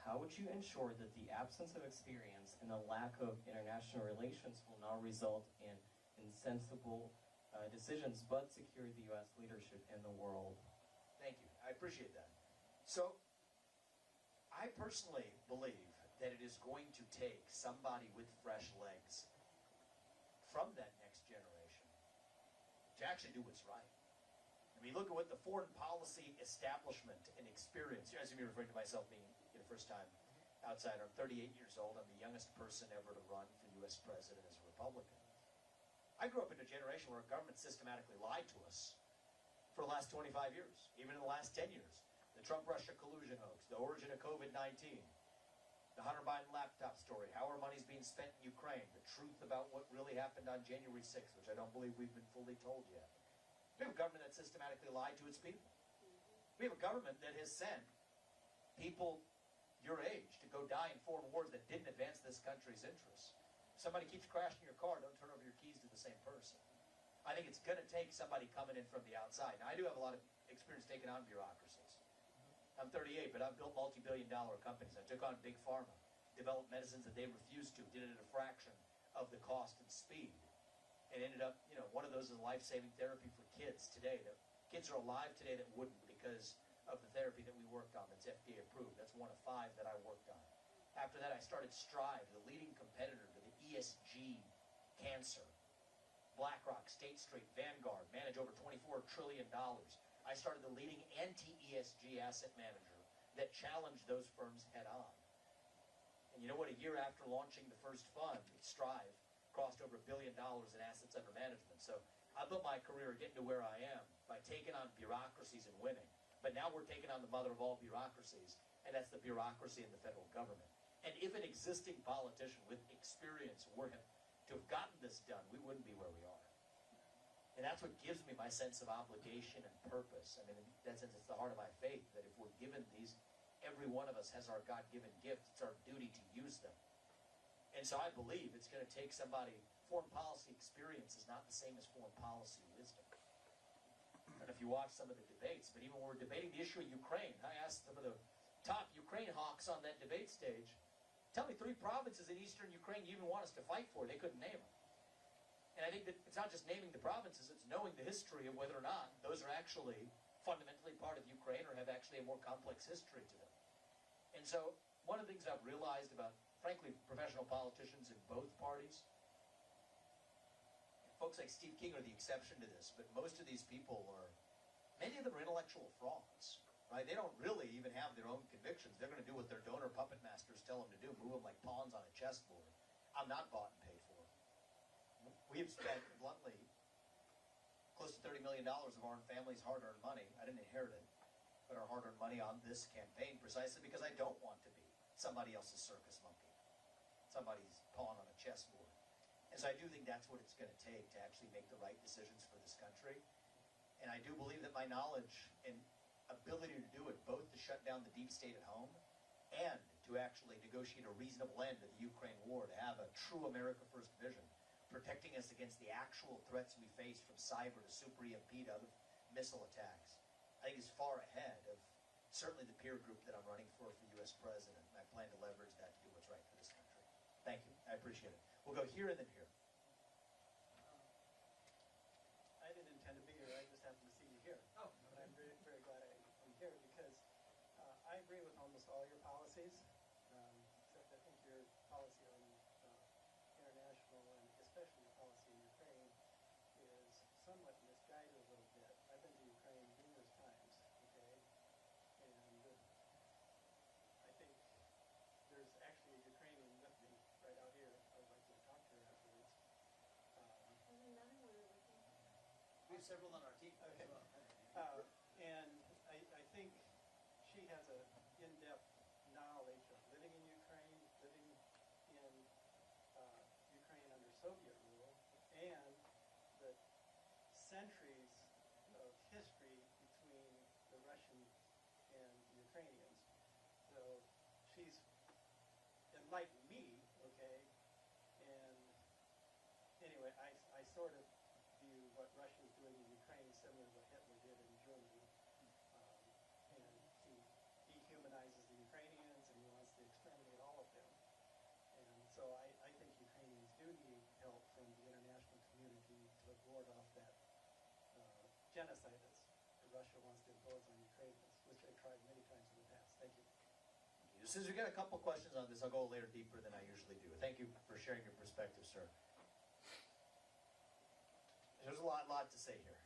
How would you ensure that the absence of experience and the lack of international relations will not result in insensible decisions, but secure the U.S. leadership in the world? Thank you. I appreciate that. So, I personally believe that it is going to take somebody with fresh legs from that next generation to actually do what's right. I mean, look at what the foreign policy establishment and experience, as I'm referring to myself being first time outsider. I'm 38 years old. I'm the youngest person ever to run for U.S. president as a Republican. I grew up in situation where our government systematically lied to us for the last 25 years, even in the last 10 years. The Trump-Russia collusion hoax, the origin of COVID-19, the Hunter Biden laptop story, how our money's being spent in Ukraine, the truth about what really happened on January 6th, which I don't believe we've been fully told yet. We have a government that systematically lied to its people. We have a government that has sent people your age to go die in foreign wars that didn't advance this country's interests. If somebody keeps crashing your car, don't turn over your keys to the same person. I think it's going to take somebody coming in from the outside. Now, I do have a lot of experience taking on bureaucracies. I'm 38, but I've built multi-billion-dollar companies. I took on big pharma, developed medicines that they refused to, did it at a fraction of the cost and speed, and ended up, you know, one of those is life-saving therapy for kids today. Kids are alive today that wouldn't because of the therapy that we worked on that's FDA approved. That's one of 5 that I worked on. After that, I started Strive, the leading competitor to the ESG cancer. BlackRock, State Street, Vanguard, manage over $24 trillion. I started the leading anti-ESG asset manager that challenged those firms head on. And you know what? A year after launching the first fund, Strive, crossed over $1 billion in assets under management. So I built my career getting to where I am by taking on bureaucracies and winning. But now we're taking on the mother of all bureaucracies, and that's the bureaucracy in the federal government. And if an existing politician with experience were to have gotten this done, we wouldn't be where we are. And that's what gives me my sense of obligation and purpose. I mean, in that sense, it's the heart of my faith, that if we're given these, every one of us has our God-given gifts. It's our duty to use them. And so I believe it's going to take somebody, foreign policy experience is not the same as foreign policy wisdom. And if you watch some of the debates, but even when we're debating the issue of Ukraine, I asked some of the top Ukraine hawks on that debate stage, tell me 3 provinces in eastern Ukraine you even want us to fight for. They couldn't name them. And I think that it's not just naming the provinces, it's knowing the history of whether or not those are actually fundamentally part of Ukraine or have actually a more complex history to them. And so one of the things I've realized about, frankly, professional politicians in both parties, folks like Steve King are the exception to this, but most of these people are, many of them are intellectual frauds, right? They don't really even have their own convictions. They're going to do what their donor puppet masters tell them to do, move them like pawns on a chessboard. I'm not bought and paid for. We have spent, bluntly, close to $30 million of our family's hard-earned money. I didn't inherit it, but our hard-earned money on this campaign precisely because I don't want to be somebody else's circus monkey, somebody's pawn on a chessboard. And so I do think that's what it's going to take to actually make the right decisions for this country. And I do believe that my knowledge and ability to do it, both to shut down the deep state at home and to actually negotiate a reasonable end to the Ukraine war, to have a true America First vision, protecting us against the actual threats we face from cyber to Super EMP to other missile attacks, I think is far ahead of certainly the peer group that I'm running for U.S. President. And I plan to leverage that to do what's right for this country. Thank you. I appreciate it. We'll go here and then here. I didn't intend to be here. I just happened to see you here. Oh. But I'm very, very glad I'm here because I agree with almost all your policies, except I think your policy on international and especially your policy in Ukraine is somewhat misguided a little bit. I've been to Ukraine numerous times, okay? And I think there's actually a Ukrainian with me right out here. I would like to talk to her afterwards. We have several on our team. Okay. And I think she has an in-depth knowledge of living in Ukraine, living in Ukraine under Soviet rule, and the centuries of history between the Russians and the Ukrainians. So she's enlightened me, okay? And anyway, I sort of view what Russia is doing in Ukraine similar to what Hitler did in Germany. And he dehumanizes the Ukrainians and he wants to exterminate all of them. And so I think Ukrainians do need help from the international community to ward off that genocide that Russia wants to impose on Ukrainians, which they tried many times in the past. Thank you. Since we got a couple questions on this, I'll go a layer deeper than I usually do. Thank you for sharing your perspective, sir. There's a lot to say here.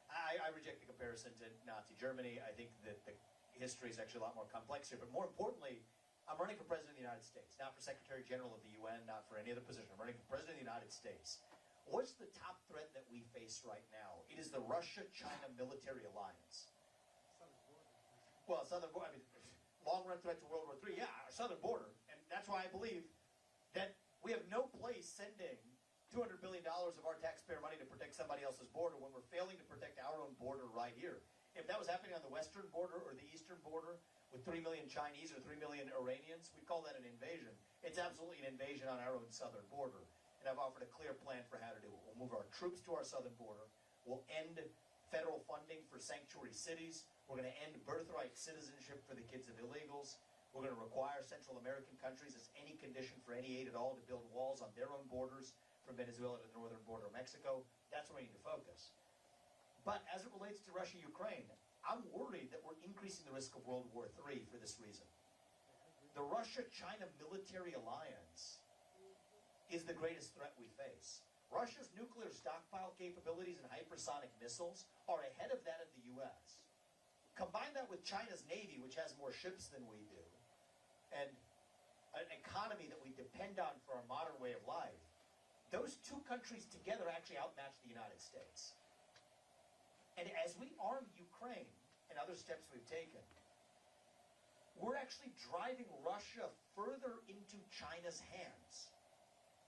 I reject the comparison to Nazi Germany. I think that the history is actually a lot more complex here. But more importantly, I'm running for President of the United States, not for Secretary General of the UN, not for any other position. I'm running for President of the United States. What's the top threat that we face right now. It is the Russia-China military alliance. Well, southern border, I mean, long-run threat to World War III, yeah, our southern border. And that's why I believe that we have no place sending $200 billion of our taxpayer money to protect somebody else's border when we're failing to protect our own border right here. If that was happening on the western border or the eastern border with 3 million Chinese or 3 million Iranians, we'd call that an invasion. It's absolutely an invasion on our own southern border. And I've offered a clear plan for how to do it. We'll move our troops to our southern border. We'll end federal funding for sanctuary cities. We're going to end birthright citizenship for the kids of illegals. We're going to require Central American countries as any condition for any aid at all to build walls on their own borders from Venezuela to the northern border of Mexico. That's where we need to focus. But as it relates to Russia-Ukraine, I'm worried that we're increasing the risk of World War III for this reason. The Russia-China military alliance is the greatest threat we face. Russia's nuclear stockpile capabilities and hypersonic missiles are ahead of that of the U.S. Combine that with China's Navy, which has more ships than we do, and an economy that we depend on for our modern way of life, those two countries together actually outmatch the United States. And as we arm Ukraine and other steps we've taken, we're actually driving Russia further into China's hands,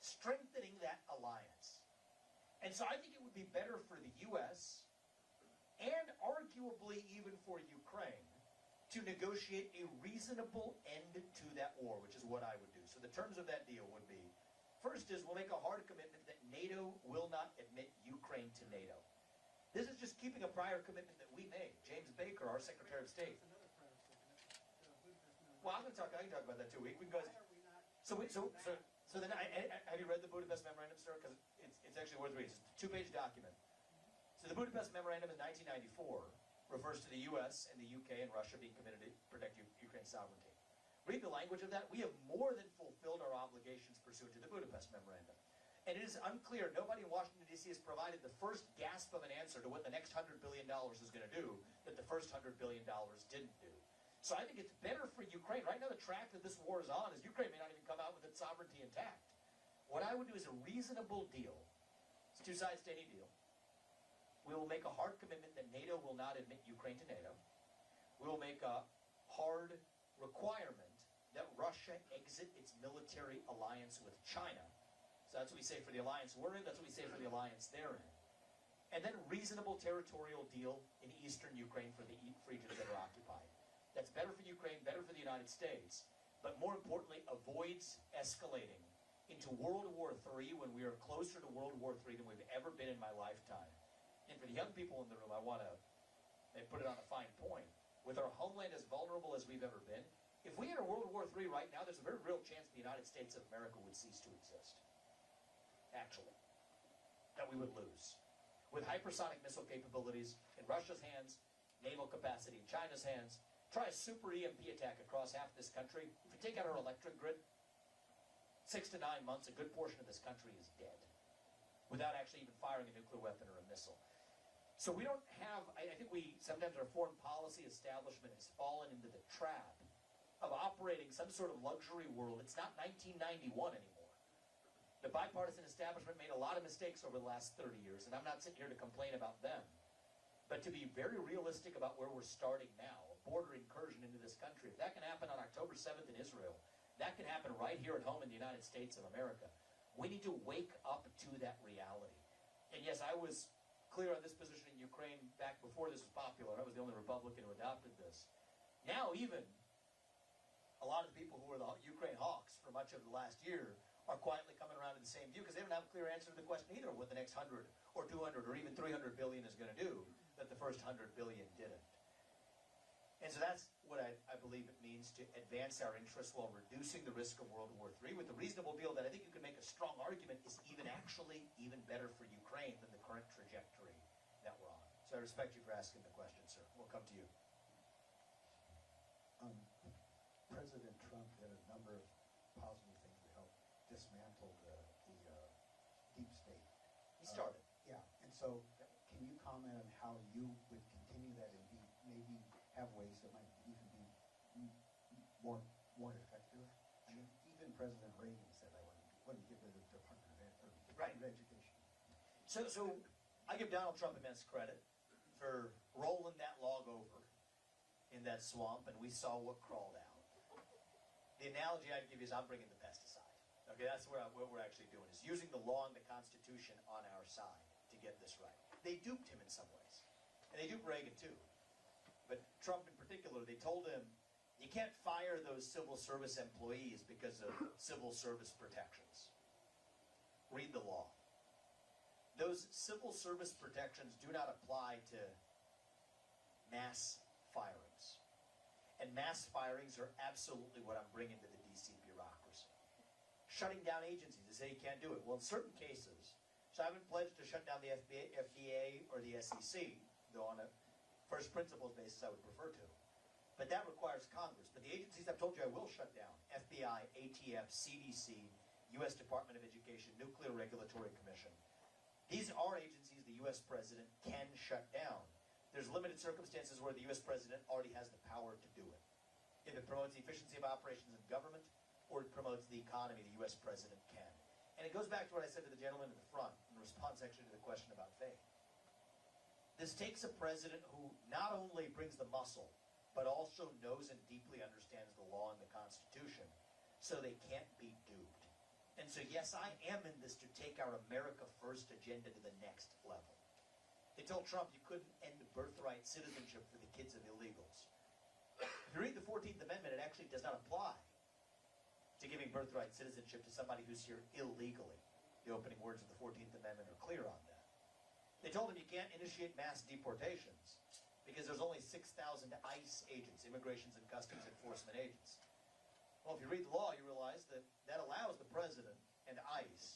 strengthening that alliance. And so I think it would be better for the U.S., and arguably even for Ukraine, to negotiate a reasonable end to that war, which is what I would do. So the terms of that deal would be, first is we'll make a hard commitment that NATO will not admit Ukraine to NATO. This is just keeping a prior commitment that we made. James Baker, our Secretary of State. Well, I can talk about that too. We can go. So then, have you read the Budapest Memorandum, sir? Because it's actually worth reading. It's a 2-page document. So the Budapest Memorandum in 1994 refers to the U.S. and the U.K. and Russia being committed to protect Ukraine's sovereignty. Read the language of that. We have more than fulfilled our obligations pursuant to the Budapest Memorandum. And it is unclear, nobody in Washington, D.C. has provided the first gasp of an answer to what the next $100 billion is going to do that the first $100 billion didn't do. So I think it's better for Ukraine. Right now the track that this war is on is Ukraine may not even come out with its sovereignty intact. What I would do is a reasonable deal. It's two sides to any deal. We will make a hard commitment that NATO will not admit Ukraine to NATO. We will make a hard requirement that Russia exit its military alliance with China. So that's what we say for the alliance we're in. That's what we say for the alliance they're in. And then reasonable territorial deal in eastern Ukraine for the regions that are occupied. That's better for Ukraine, better for the United States, but more importantly, avoids escalating into World War III when we are closer to World War III than we've ever been in my lifetime. And for the young people in the room, I want to put it on a fine point. With our homeland as vulnerable as we've ever been, if we enter World War III right now, there's a very real chance the United States of America would cease to exist. Actually. That we would lose. With hypersonic missile capabilities in Russia's hands, naval capacity in China's hands, try a super EMP attack across half this country. If you take out our electric grid, 6 to 9 months, a good portion of this country is dead without actually even firing a nuclear weapon or a missile. So we don't have, I think sometimes our foreign policy establishment has fallen into the trap of operating some sort of luxury world. It's not 1991 anymore. The bipartisan establishment made a lot of mistakes over the last 30 years, and I'm not sitting here to complain about them. But to be very realistic about where we're starting now, a border incursion into this country, if that can happen on October 7th in Israel, that can happen right here at home in the United States of America. We need to wake up to that reality. And yes, I was clear on this position in Ukraine back before this was popular. I was the only Republican who adopted this. Now even a lot of the people who were the Ukraine hawks for much of the last year are quietly coming around to the same view because they don't have a clear answer to the question either of what the next 100 or 200 or even 300 billion is going to do that the first 100 billion didn't. And so that's what I believe it means to advance our interests while reducing the risk of World War III with a reasonable deal that I think you can make a strong argument is even better for Ukraine than the current trajectory that we're on. So I respect you for asking the question, sir. We'll come to you. President Trump did a number of positive things to help dismantle the deep state. He started. Yeah, and so can you comment on how you would continue that and maybe have ways that might even be more effective? I mean, even President Reagan said I wouldn't get rid of the Department of Education. So I give Donald Trump immense credit for rolling that log over in that swamp, and we saw what crawled out. The analogy I'd give you is I'm bringing the pesticide. Okay, that's what we're actually doing, is using the law and the Constitution on our side to get this right. They duped him in some ways, and they duped Reagan too. But Trump in particular, they told him, you can't fire those civil service employees because of civil service protections. Read the law. Those civil service protections do not apply to mass firings. And mass firings are absolutely what I'm bringing to the D.C. bureaucracy. Shutting down agencies, they say you can't do it. Well, in certain cases, so I haven't pledged to shut down the FDA or the SEC, though on a first principles basis I would prefer to. But that requires Congress. But the agencies I've told you I will shut down, FBI, ATF, CDC, U.S. Department of Education, Nuclear Regulatory Commission. These are agencies the U.S. President can shut down. There's limited circumstances where the U.S. President already has the power to do it. If it promotes the efficiency of operations in government or it promotes the economy, the U.S. President can. And it goes back to what I said to the gentleman in the front in response actually to the question about faith. This takes a president who not only brings the muscle, but also knows and deeply understands the law and the Constitution, so they can't be duped. And so, yes, I am in this to take our America First agenda to the next level. They told Trump you couldn't end birthright citizenship for the kids of illegals. If you read the 14th Amendment, it actually does not apply to giving birthright citizenship to somebody who's here illegally. The opening words of the 14th Amendment are clear on that. They told him you can't initiate mass deportations because there's only 6,000 ICE agents, Immigration and Customs Enforcement agents. Well, if you read the law, you realize that that allows the president and ICE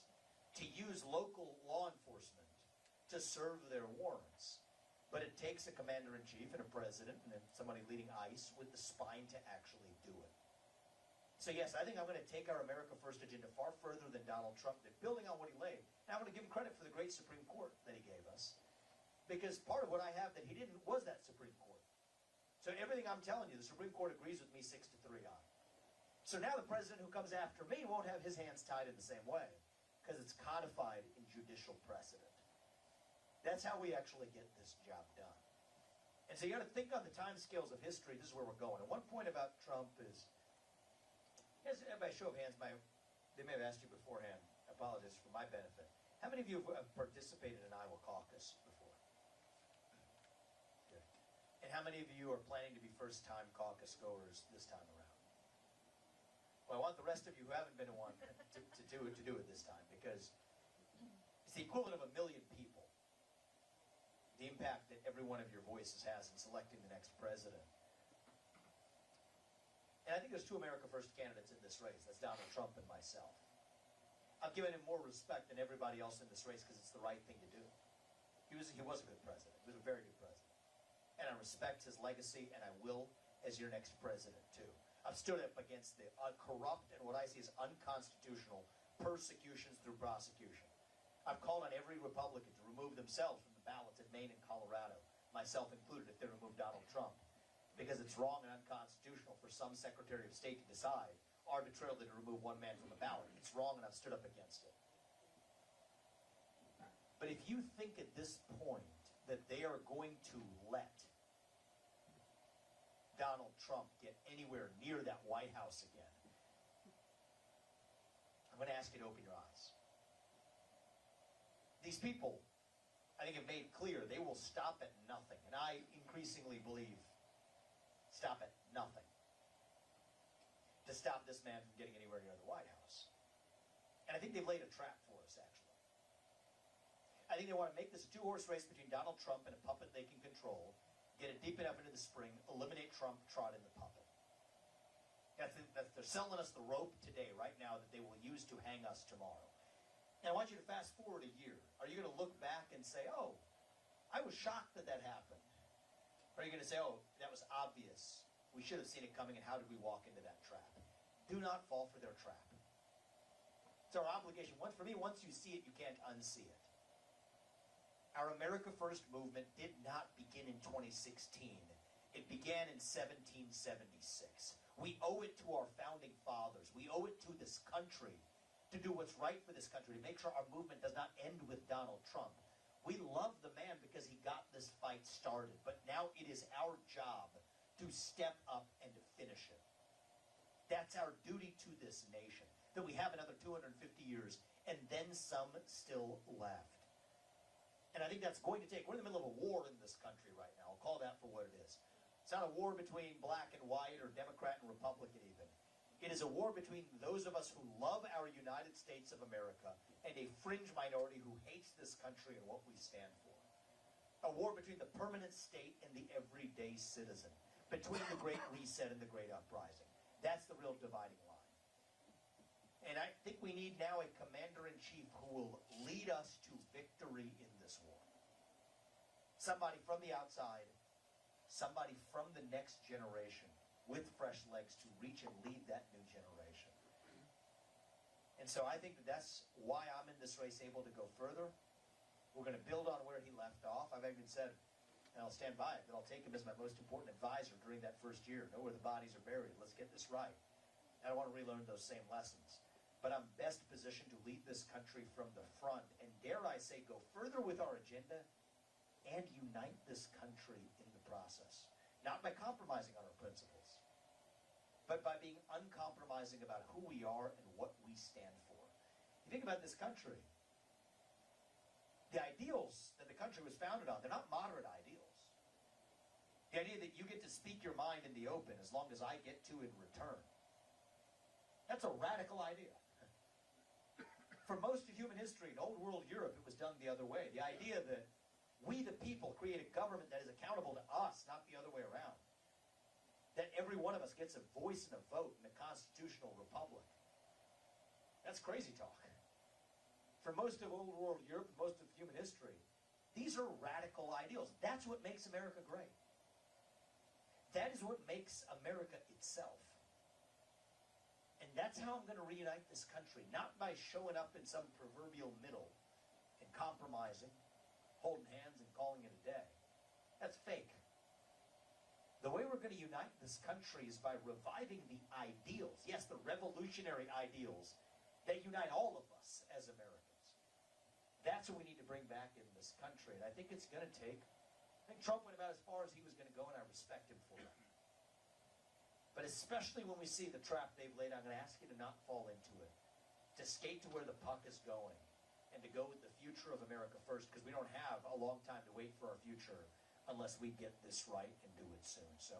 to use local law enforcement to serve their warrants. But it takes a commander-in-chief and a president and then somebody leading ICE with the spine to actually do it. So yes, I think I'm going to take our America First agenda far further than Donald Trump did, building on what he laid. And I'm going to give him credit for the great Supreme Court that he gave us. Because part of what I have that he didn't was that Supreme Court. So everything I'm telling you, the Supreme Court agrees with me 6-3 on. So now the president who comes after me won't have his hands tied in the same way, because it's codified in judicial precedent. That's how we actually get this job done. And so you got to think on the time scales of history. This is where we're going. And one point about Trump is, by show of hands, they may have asked you beforehand, I apologize for my benefit. How many of you have participated in Iowa caucus before? Good. And how many of you are planning to be first-time caucus goers this time around? Well, I want the rest of you who haven't been to one to do it this time, because it's the equivalent of 1 million people. The impact that every one of your voices has in selecting the next president. And I think there's 2 America First candidates in this race. That's Donald Trump and myself. I've given him more respect than everybody else in this race because it's the right thing to do. He was a good president. He was a very good president. And I respect his legacy, and I will as your next president, too. I've stood up against the corrupt and what I see as unconstitutional persecutions through prosecution. I've called on every Republican to remove themselves from the ballots in Maine and Colorado, myself included, if they remove Donald Trump. Because it's wrong and unconstitutional for some Secretary of State to decide arbitrarily to remove one man from a ballot. It's wrong, and I've stood up against it. But if you think at this point that they are going to let Donald Trump get anywhere near that White House again, I'm going to ask you to open your eyes. These people, I think, have made clear they will stop at nothing. And I increasingly believe stop at nothing to stop this man from getting anywhere near the White House. And I think they've laid a trap for us, actually. I think they want to make this a 2-horse race between Donald Trump and a puppet they can control, get it deep enough into the spring, eliminate Trump, trot in the puppet. They're selling us the rope today, right now, that they will use to hang us tomorrow. And I want you to fast forward a year. Are you going to look back and say, oh, I was shocked that that happened? Or are you going to say, oh, that was obvious. We should have seen it coming, and how did we walk into that trap? Do not fall for their trap. It's our obligation. Once you see it, you can't unsee it. Our America First movement did not begin in 2016. It began in 1776. We owe it to our founding fathers. We owe it to this country to do what's right for this country, to make sure our movement does not end with Donald Trump. We love the man because he got this fight started, but now it is our job to step up and to finish it. That's our duty to this nation, that we have another 250 years and then some still left. And I think that's going to take, we're in the middle of a war in this country right now. I'll call that for what it is. It's not a war between black and white or Democrat and Republican even. It is a war between those of us who love our United States of America and a fringe minority who hates this country and what we stand for. A war between the permanent state and the everyday citizen, between the Great Reset and the Great Uprising. That's the real dividing line. And I think we need now a commander-in-chief who will lead us to victory in this war. Somebody from the outside, somebody from the next generation with fresh legs to reach and lead that new generation. And so I think that's why I'm in this race, able to go further. We're going to build on where he left off. I've even said, and I'll stand by it, that I'll take him as my most important advisor during that first year. Know where the bodies are buried. Let's get this right. I don't want to relearn those same lessons. But I'm best positioned to lead this country from the front and, dare I say, go further with our agenda and unite this country in the process. Not by compromising on our principles, but by being uncompromising about who we are and what we stand for. You think about this country, the ideals that the country was founded on, they're not moderate ideals. The idea that you get to speak your mind in the open as long as I get to in return. That's a radical idea. For most of human history, in old world Europe, it was done the other way. The idea that we, the people, create a government that is accountable to us, not the other way around. That every one of us gets a voice and a vote in a constitutional republic. That's crazy talk. For most of old world Europe, most of human history, these are radical ideals. That's what makes America great. That is what makes America itself. And that's how I'm going to reunite this country, not by showing up in some proverbial middle and compromising, holding hands and calling it a day. That's fake. The way we're going to unite this country is by reviving the ideals, yes, the revolutionary ideals that unite all of us as Americans. That's what we need to bring back in this country. And I think it's going to take, I think Trump went about as far as he was going to go, and I respect him for that. But especially when we see the trap they've laid, I'm going to ask you to not fall into it, to skate to where the puck is going, and to go with the future of America first, because we don't have a long time to wait for our future unless we get this right and do it soon. So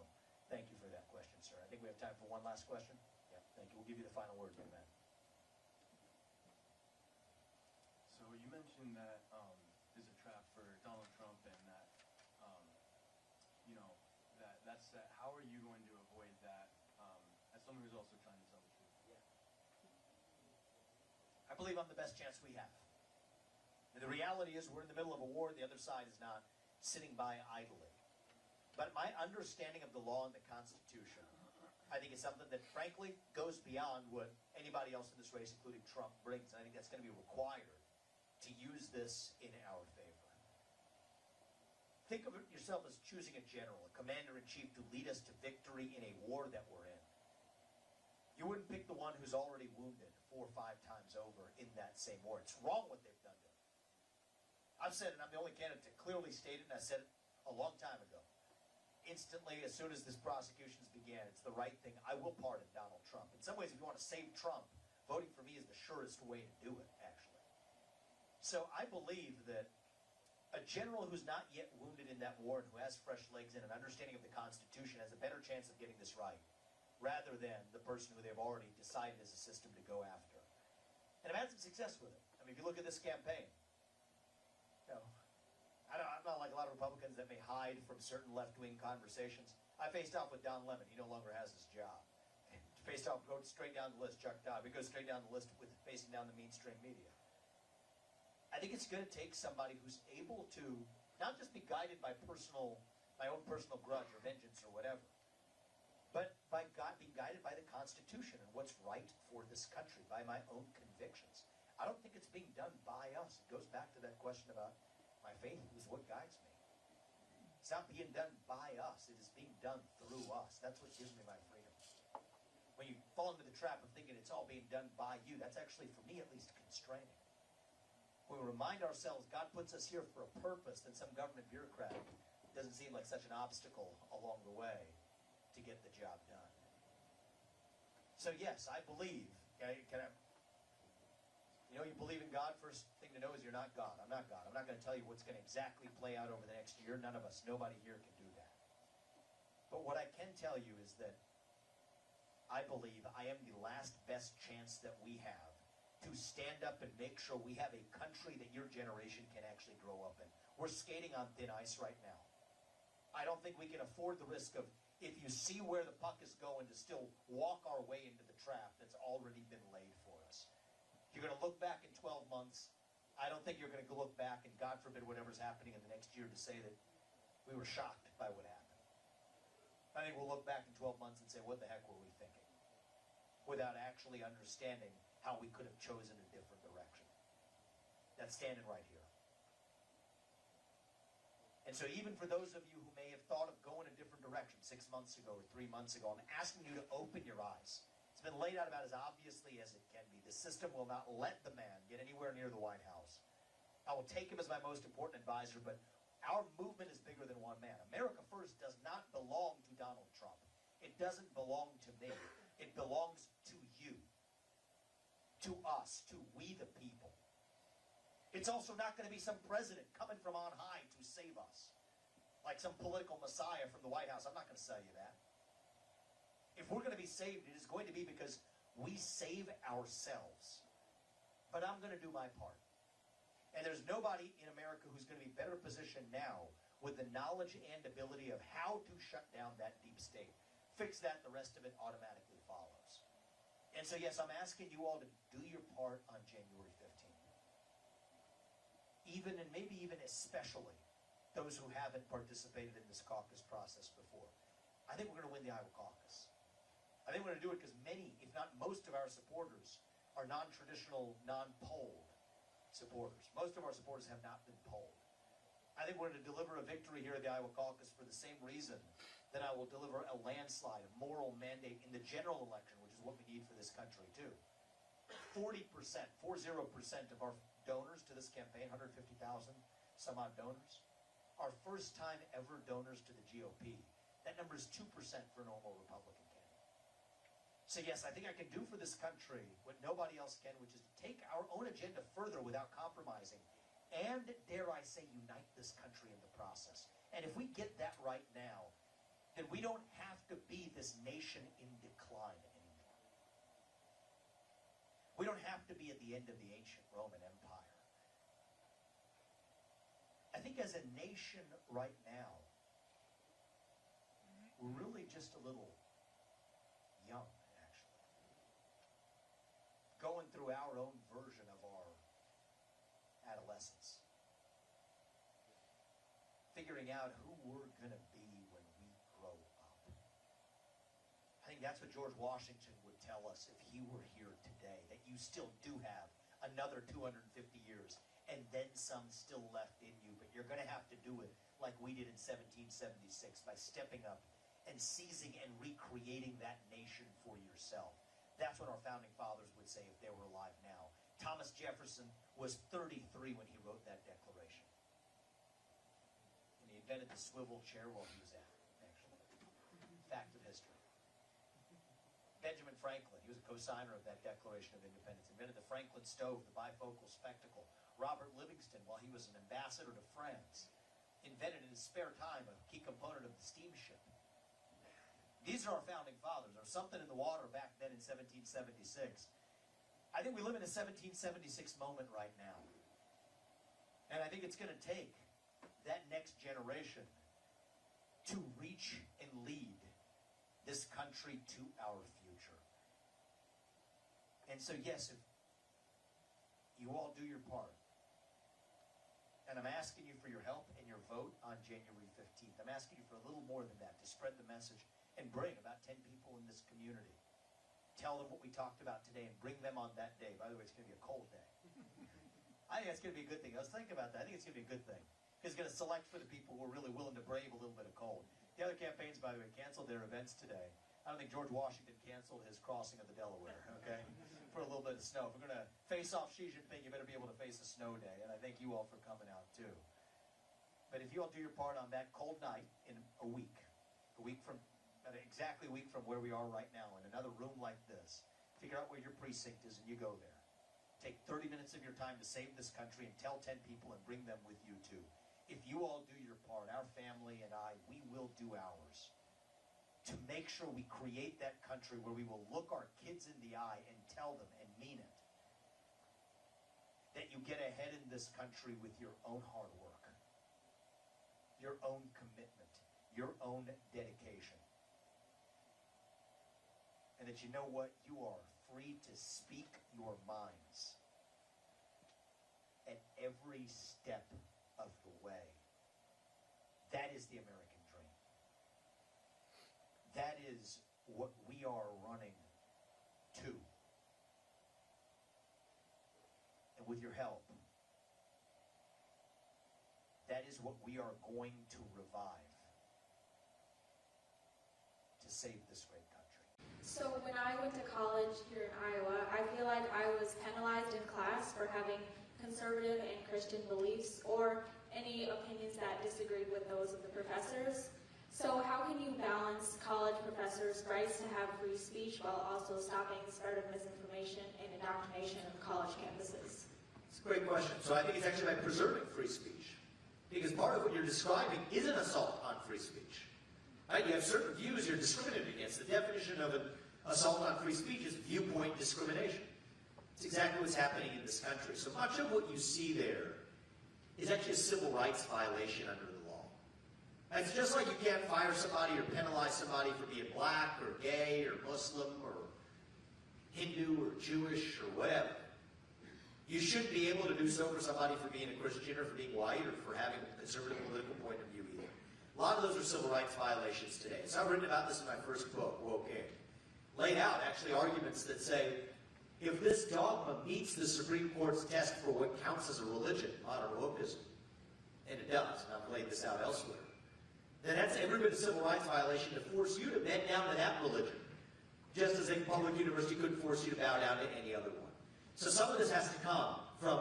thank you for that question, sir. I think we have time for one last question. Yeah, thank you. We'll give you the final word, young man. So you mentioned that there's a trap for Donald Trump, and that, you know, that's that. How are you going to avoid that as someone who's also trying to tell the truth? Yeah. I believe I'm the best chance we have. And the reality is we're in the middle of a war. The other side is not sitting by idly. But my understanding of the law and the Constitution, I think, is something that, frankly, goes beyond what anybody else in this race, including Trump, brings. And I think that's going to be required to use this in our favor. Think of yourself as choosing a general, a commander-in-chief to lead us to victory in a war that we're in. You wouldn't pick the one who's already wounded 4 or 5 times over in that same war. It's wrong what they've done to him. I've said it, and I'm the only candidate to clearly state it, and I said it a long time ago. Instantly, as soon as this prosecutions began, it's the right thing. I will pardon Donald Trump. In some ways, if you want to save Trump, voting for me is the surest way to do it, actually. So I believe that a general who's not yet wounded in that war and who has fresh legs and an understanding of the Constitution has a better chance of getting this right, rather than the person who they've already decided is a system to go after. And I've had some success with it. I mean, if you look at this campaign, you know, I'm not like a lot of Republicans that may hide from certain left-wing conversations. I faced off with Don Lemon. He no longer has his job. Faced off, go straight down the list, Chuck Todd. We go straight down the list with facing down the mainstream media. I think it's going to take somebody who's able to not just be guided by my own personal grudge or vengeance or whatever, but by being guided by the Constitution and what's right for this country, by my own convictions. I don't think it's being done by us. It goes back to that question about my faith is what guides me. It's not being done by us. It is being done through us. That's what gives me my freedom. When you fall into the trap of thinking it's all being done by you, that's actually, for me at least, constraining. When we remind ourselves God puts us here for a purpose, then some government bureaucrat doesn't seem like such an obstacle along the way to get the job done. So yes, I believe, you believe in God, first thing to know is you're not God. I'm not God. I'm not going to tell you what's going to exactly play out over the next year. None of us, nobody here can do that. But what I can tell you is that I believe I am the last best chance that we have to stand up and make sure we have a country that your generation can actually grow up in. We're skating on thin ice right now. I don't think we can afford the risk of, if you see where the puck is going, to still walk our way into the trap that's already been laid for us. You're going to look back in 12 months. I don't think you're going to look back, and God forbid whatever's happening in the next year, to say that we were shocked by what happened. I think we'll look back in 12 months and say, what the heck were we thinking? Without actually understanding how we could have chosen a different direction. That's standing right here. And so even for those of you who may have thought of going a different direction 6 months ago or 3 months ago, I'm asking you to open your eyes. It's been laid out about as obviously as it can be. The system will not let the man get anywhere near the White House. I will take him as my most important advisor, but our movement is bigger than one man. America First does not belong to Donald Trump. It doesn't belong to me. It belongs to you, to us, to we the people. It's also not going to be some president coming from on high to save us, like some political messiah from the White House. I'm not going to sell you that. If we're going to be saved, it is going to be because we save ourselves. But I'm going to do my part. And there's nobody in America who's going to be better positioned now with the knowledge and ability of how to shut down that deep state. Fix that, the rest of it automatically follows. And so, yes, I'm asking you all to do your part on January 15th. Even, and maybe even especially, those who haven't participated in this caucus process before. I think we're going to win the Iowa caucus. I think we're going to do it because many, if not most of our supporters are non-traditional, non-polled supporters. Most of our supporters have not been polled. I think we're going to deliver a victory here at the Iowa caucus for the same reason that I will deliver a landslide, a moral mandate in the general election, which is what we need for this country too. 40% of our donors to this campaign, 150,000 some odd donors, are first-time ever donors to the GOP. That number is 2% for a normal Republican candidate. So yes, I think I can do for this country what nobody else can, which is to take our own agenda further without compromising, and, dare I say, unite this country in the process. And if we get that right now, then we don't have to be this nation in decline anymore. We don't have to be at the end of the ancient Roman Empire. I think as a nation right now, we're really just a little young, actually. Going through our own version of our adolescence. Figuring out who we're going to be when we grow up. I think that's what George Washington would tell us if he were here today, that you still do have another 250 years and then some still left in you, but you're going to have to do it like we did in 1776 by stepping up and seizing and recreating that nation for yourself. That's what our founding fathers would say if they were alive now. Thomas Jefferson was 33 when he wrote that declaration. And he invented the swivel chair while he was at it, actually. Fact of history. Benjamin Franklin, he was a co-signer of that Declaration of Independence, invented the Franklin stove, the bifocal spectacle. Robert Livingston, while he was an ambassador to France, invented in his spare time a key component of the steamship. These are our founding fathers. There was something in the water back then in 1776. I think we live in a 1776 moment right now. And I think it's going to take that next generation to reach and lead this country to our future. And so, yes, if you all do your part, and I'm asking you for your help and your vote on January 15th. I'm asking you for a little more than that, to spread the message and bring about 10 people in this community. Tell them what we talked about today and bring them on that day. By the way, it's going to be a cold day. I think that's going to be a good thing. I was thinking about that. I think it's going to be a good thing. It's going to select for the people who are really willing to brave a little bit of cold. The other campaigns, by the way, canceled their events today I don't think George Washington canceled his crossing of the Delaware, okay, for a little bit of snow. If we're going to face off Xi Jinping, you better be able to face a snow day, and I thank you all for coming out, too. But if you all do your part on that cold night in a week from, exactly a week from where we are right now, in another room like this, figure out where your precinct is and you go there. Take 30 minutes of your time to save this country and tell 10 people and bring them with you, too. If you all do your part, our family and I, we will do ours to make sure we create that country where we will look our kids in the eye and tell them, and mean it, that you get ahead in this country with your own hard work, your own commitment, your own dedication. And that you know what? You are free to speak your minds at every step of the way. That is the American dream. That is what we are running to. And with your help, that is what we are going to revive to save this great country. So when I went to college here in Iowa, I feel like I was penalized in class for having conservative and Christian beliefs or any opinions that disagreed with those of the professors. So how can you balance college professors' rights to have free speech while also stopping the spread of misinformation and indoctrination on college campuses? It's a great question. So I think it's actually by preserving free speech. Because part of what you're describing is an assault on free speech. Right? You have certain views you're discriminated against. The definition of an assault on free speech is viewpoint discrimination. It's exactly what's happening in this country. So much of what you see there is actually a civil rights violation under the law. It's just like you can't fire somebody or penalize somebody for being black or gay or Muslim or Hindu or Jewish or whatever. You shouldn't be able to do so for somebody for being a Christian or for being white or for having a conservative political point of view either. A lot of those are civil rights violations today. So I've written about this in my first book, Woke In. Laid out actually arguments that say, if this dogma meets the Supreme Court's test for what counts as a religion, modern wokeism, and it does, and I've laid this out elsewhere, then that's every bit of civil rights violation to force you to bend down to that religion, just as a public university couldn't force you to bow down to any other one. So some of this has to come from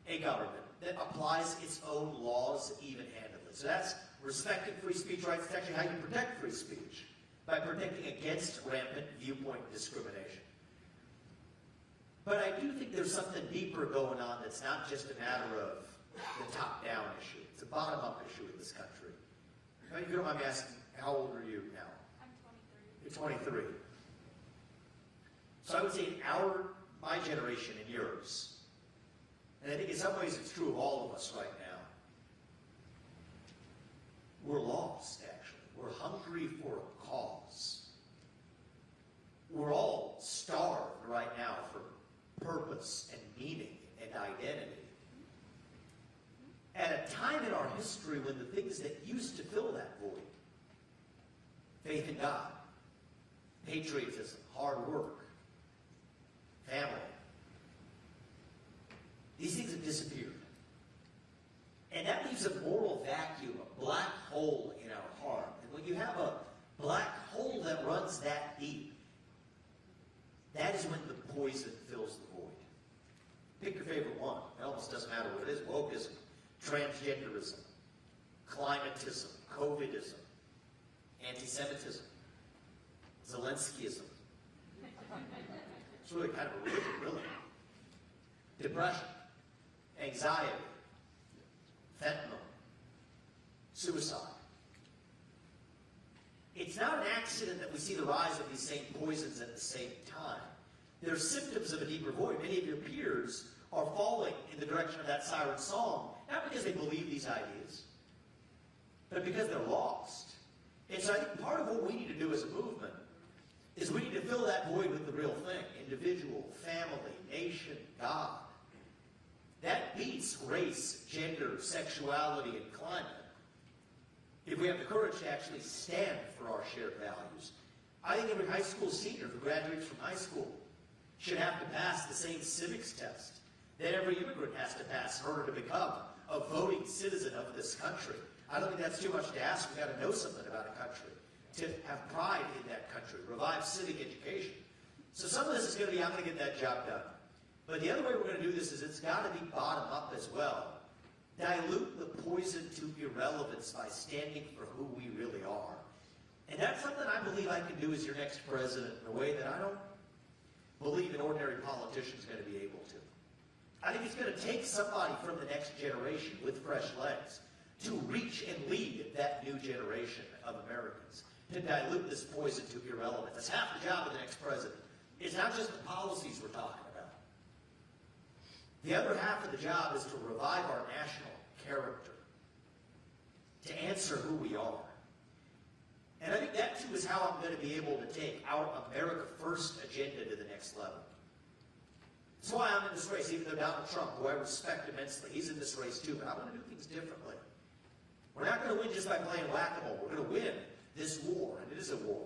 a government that applies its own laws even-handedly. So that's respecting free speech rights. It's actually how you protect free speech, by protecting against rampant viewpoint discrimination. But I do think there's something deeper going on that's not just a matter of the top-down issue. It's a bottom-up issue in this country. If you don't mind me asking, how old are you now? I'm 23. You're 23. So I would say in my generation and yours, and I think in some ways it's true of all of us right now, we're lost, actually. We're hungry for a cause. We're all starved right now for purpose and meaning and identity. At a time in our history when the things that used to fill that void, faith in God, patriotism, hard work, family, these things have disappeared. And that leaves a moral vacuum, a black hole in our heart. And when you have a black hole that runs that deep, that is when the poison fills the void. Pick your favorite one. It almost doesn't matter what it is. Wokeism, transgenderism, climatism, COVIDism, anti-Semitism, Zelenskyism. It's really kind of a religion, really. Depression, anxiety, fentanyl, suicide. It's not an accident that we see the rise of these same poisons at the same time. They're symptoms of a deeper void. Many of your peers are falling in the direction of that siren song, not because they believe these ideas, but because they're lost. And so I think part of what we need to do as a movement is we need to fill that void with the real thing. Individual, family, nation, God. That beats race, gender, sexuality, and climate. If we have the courage to actually stand for our shared values. I think every high school senior who graduates from high school should have to pass the same civics test that every immigrant has to pass in order to become a voting citizen of this country. I don't think that's too much to ask. We've got to know something about a country to have pride in that country, revive civic education. So some of this is going to be, I'm going to get that job done. But the other way we're going to do this is it's got to be bottom up as well. Dilute the poison to irrelevance by standing for who we really are. And that's something I believe I can do as your next president in a way that I don't believe an ordinary politician is going to be able to. I think it's going to take somebody from the next generation with fresh legs to reach and lead that new generation of Americans, to dilute this poison to irrelevance. That's half the job of the next president. It's not just the policies we're talking about. The other half of the job is to revive our national character, to answer who we are. And I think that, too, is how I'm going to be able to take our America First agenda to the next level. That's why I'm in this race, even though Donald Trump, who I respect immensely, he's in this race, too, but I want to do things differently. We're not going to win just by playing whack-a-mole. We're going to win this war, and it is a war,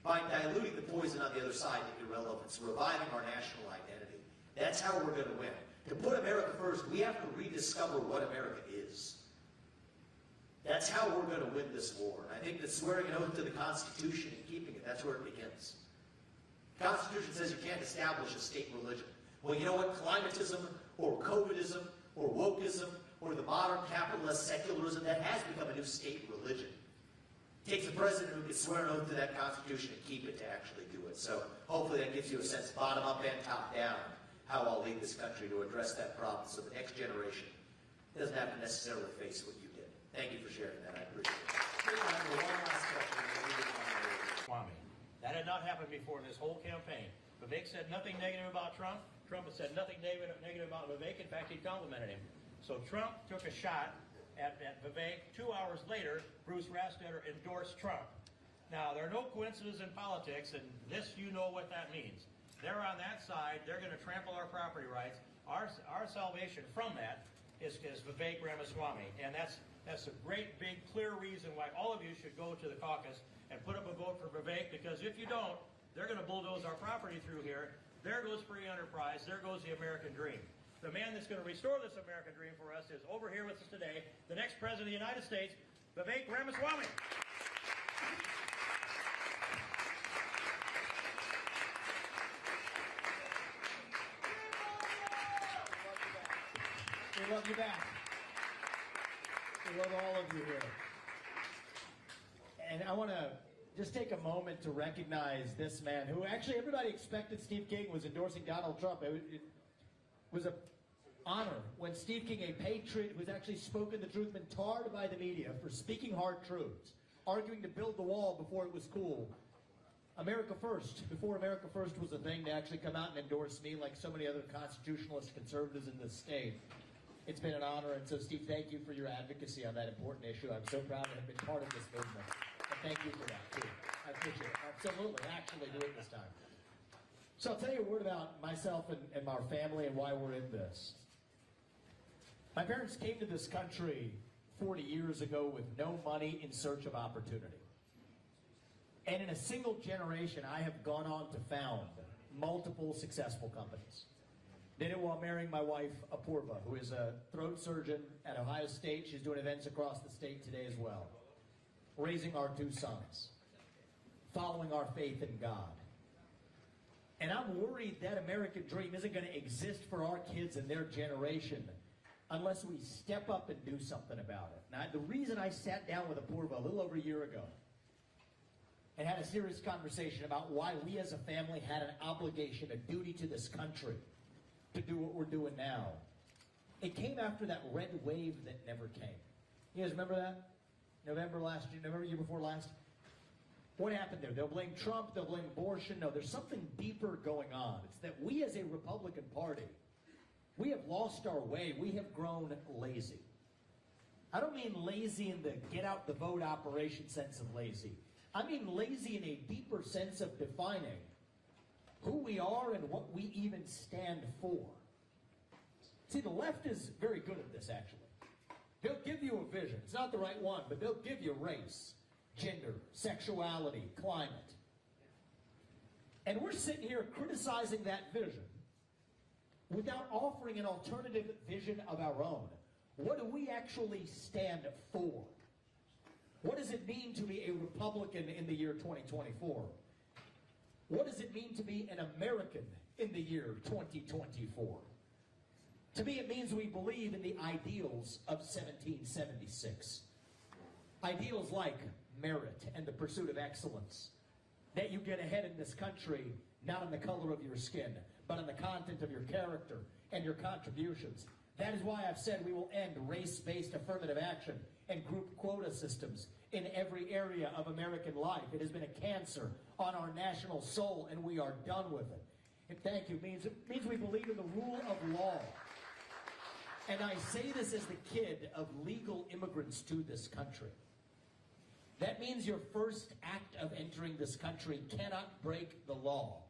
by diluting the poison on the other side to irrelevance, reviving our national identity. That's how we're going to win. To put America first, we have to rediscover what America is. That's how we're going to win this war. And I think that swearing an oath to the Constitution and keeping it, that's where it begins. The Constitution says you can't establish a state religion. Well, you know what? Climatism or COVIDism or wokeism or the modern capitalist secularism, that has become a new state religion. It takes a president who can swear an oath to that Constitution and keep it to actually do it. So hopefully that gives you a sense, bottom up and top down, how I'll lead this country to address that problem so the next generation doesn't have to necessarily face what you did. Thank you for sharing that. I appreciate it. One last question. Swamy. That had not happened before in this whole campaign. Vivek said nothing negative about Trump. Trump had said nothing negative about Vivek. In fact, he complimented him. So Trump took a shot at Vivek. 2 hours later, Bruce Rastetter endorsed Trump. Now, there are no coincidences in politics, and this, you know what that means. They're on that side. They're going to trample our property rights. Our salvation from that is Vivek Ramaswamy, and that's a great, big, clear reason why all of you should go to the caucus and put up a vote for Vivek, because if you don't, they're going to bulldoze our property through here. There goes free enterprise. There goes the American dream. The man that's going to restore this American dream for us is over here with us today, the next President of the United States, Vivek Ramaswamy. We love you back. We love all of you here. And I want to just take a moment to recognize this man who actually everybody expected Steve King was endorsing Donald Trump. It was an honor when Steve King, a patriot who's actually spoken the truth, been tarred by the media for speaking hard truths, arguing to build the wall before it was cool. America First, before America First was a thing, to actually come out and endorse me like so many other constitutionalist conservatives in this state. It's been an honor, and so Steve, thank you for your advocacy on that important issue. I'm so proud to have been part of this movement. And thank you for that, too. I appreciate it. Absolutely. Actually do it this time. So I'll tell you a word about myself and our family and why we're in this. My parents came to this country 40 years ago with no money in search of opportunity. And in a single generation, I have gone on to found multiple successful companies. Did it while marrying my wife, Apurva, who is a throat surgeon at Ohio State. She's doing events across the state today as well. Raising our 2 sons. Following our faith in God. And I'm worried that American dream isn't going to exist for our kids and their generation unless we step up and do something about it. Now, the reason I sat down with Apurva a little over a year ago and had a serious conversation about why we as a family had an obligation, a duty to this country to do what we're doing now. It came after that red wave that never came. You guys remember that? November year before last? What happened there? They'll blame Trump, they'll blame abortion. No, there's something deeper going on. It's that we as a Republican Party, we have lost our way. We have grown lazy. I don't mean lazy in the get out the vote operation sense of lazy. I mean lazy in a deeper sense of defining who we are and what we even stand for. See, the left is very good at this, actually. They'll give you a vision. It's not the right one, but they'll give you race, gender, sexuality, climate. And we're sitting here criticizing that vision without offering an alternative vision of our own. What do we actually stand for? What does it mean to be a Republican in the year 2024? What does it mean to be an American in the year 2024? To me, it means we believe in the ideals of 1776. Ideals like merit and the pursuit of excellence. That you get ahead in this country, not on the color of your skin, but on the content of your character and your contributions. That is why I've said we will end race-based affirmative action and group quota systems in every area of American life. It has been a cancer on our national soul, and we are done with it. And thank you. It means we believe in the rule of law. And I say this as the kid of legal immigrants to this country. That means your first act of entering this country cannot break the law.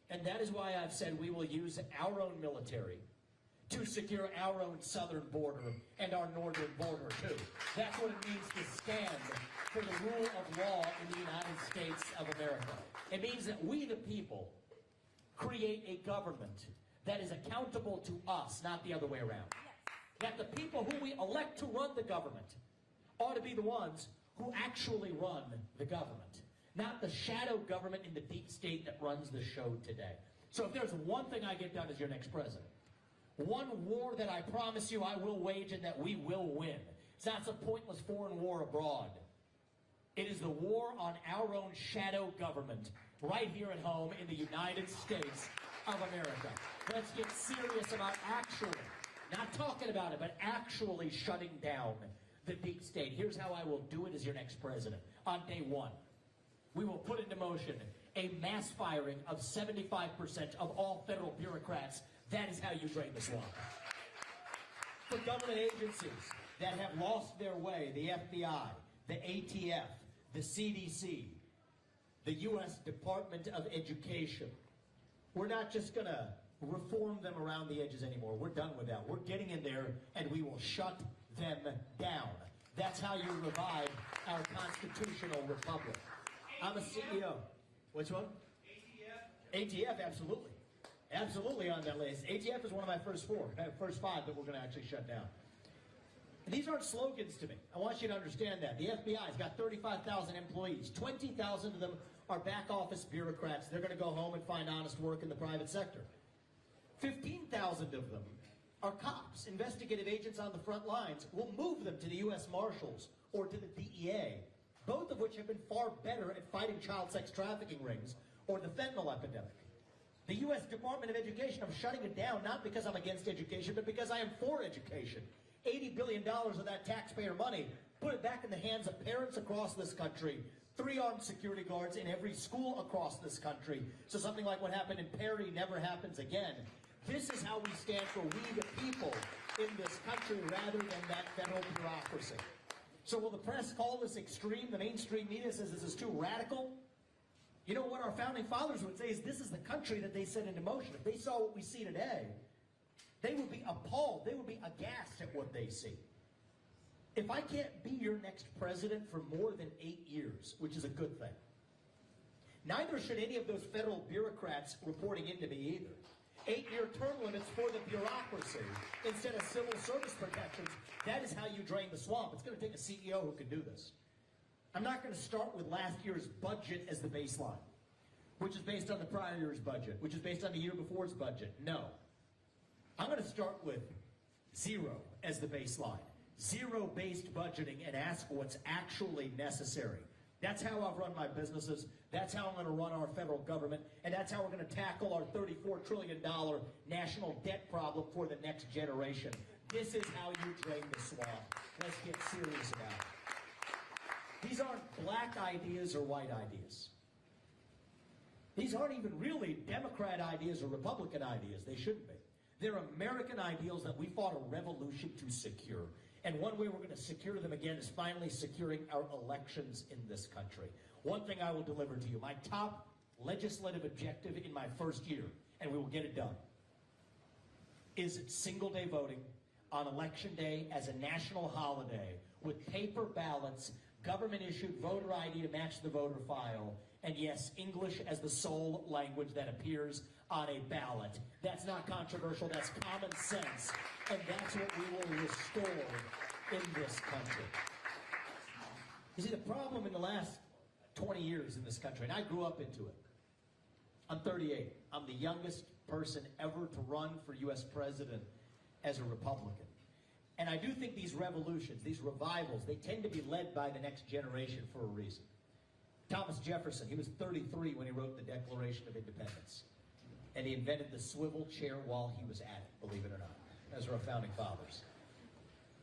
And that is why I've said we will use our own military to secure our own southern border and our northern border too. That's what it means to stand for the rule of law in the United States of America. It means that we, the people, create a government that is accountable to us, not the other way around. That the people who we elect to run the government ought to be the ones who actually run the government, not the shadow government in the deep state that runs the show today. So if there's one thing I get done as your next president, one war that I promise you I will wage and that we will win. It's not some pointless foreign war abroad. It is the war on our own shadow government right here at home in the United States of America. Let's get serious about actually, not talking about it, but actually shutting down the deep state. Here's how I will do it as your next president. On day one, we will put into motion a mass firing of 75% of all federal bureaucrats. That is how you drain the swamp. For government agencies that have lost their way, the FBI, the ATF, the CDC, the U.S. Department of Education, we're not just going to reform them around the edges anymore. We're done with that. We're getting in there and we will shut them down. That's how you revive our constitutional republic. I'm a CEO. Which one? ATF, absolutely. Absolutely on that list. ATF is one of my first five that we're going to actually shut down. And these aren't slogans to me. I want you to understand that. The FBI's got 35,000 employees. 20,000 of them are back office bureaucrats. They're going to go home and find honest work in the private sector. 15,000 of them are cops, investigative agents on the front lines. We'll move them to the U.S. Marshals or to the DEA, both of which have been far better at fighting child sex trafficking rings or the fentanyl epidemic. The U.S. Department of Education, I'm shutting it down not because I'm against education, but because I am for education. $80 billion of that taxpayer money, put it back in the hands of parents across this country, 3 armed security guards in every school across this country, so something like what happened in Perry never happens again. This is how we stand for we the people in this country rather than that federal bureaucracy. So will the press call this extreme? The mainstream media says this is too radical. You know what our founding fathers would say is this is the country that they set into motion. If they saw what we see today, they would be appalled. They would be aghast at what they see. If I can't be your next president for more than 8 years, which is a good thing, neither should any of those federal bureaucrats reporting into me either. 8-year term limits for the bureaucracy instead of civil service protections. That is how you drain the swamp. It's going to take a CEO who can do this. I'm not going to start with last year's budget as the baseline, which is based on the prior year's budget, which is based on the year before's budget. No. I'm going to start with 0 as the baseline. Zero-based budgeting and ask what's actually necessary. That's how I've run my businesses. That's how I'm going to run our federal government. And that's how we're going to tackle our $34 trillion national debt problem for the next generation. This is how you drain the swamp. Let's get serious about it. These aren't black ideas or white ideas. These aren't even really Democrat ideas or Republican ideas. They shouldn't be. They're American ideals that we fought a revolution to secure. And one way we're going to secure them again is finally securing our elections in this country. One thing I will deliver to you, my top legislative objective in my first year, and we will get it done, is single-day voting on Election Day as a national holiday with paper ballots, government-issued voter ID to match the voter file, and yes, English as the sole language that appears on a ballot. That's not controversial, that's common sense, and that's what we will restore in this country. You see, the problem in the last 20 years in this country, and I grew up into it. I'm 38. I'm the youngest person ever to run for U.S. president as a Republican. And I do think these revolutions, these revivals, they tend to be led by the next generation for a reason. Thomas Jefferson, he was 33 when he wrote the Declaration of Independence. And he invented the swivel chair while he was at it, believe it or not. Those are our founding fathers.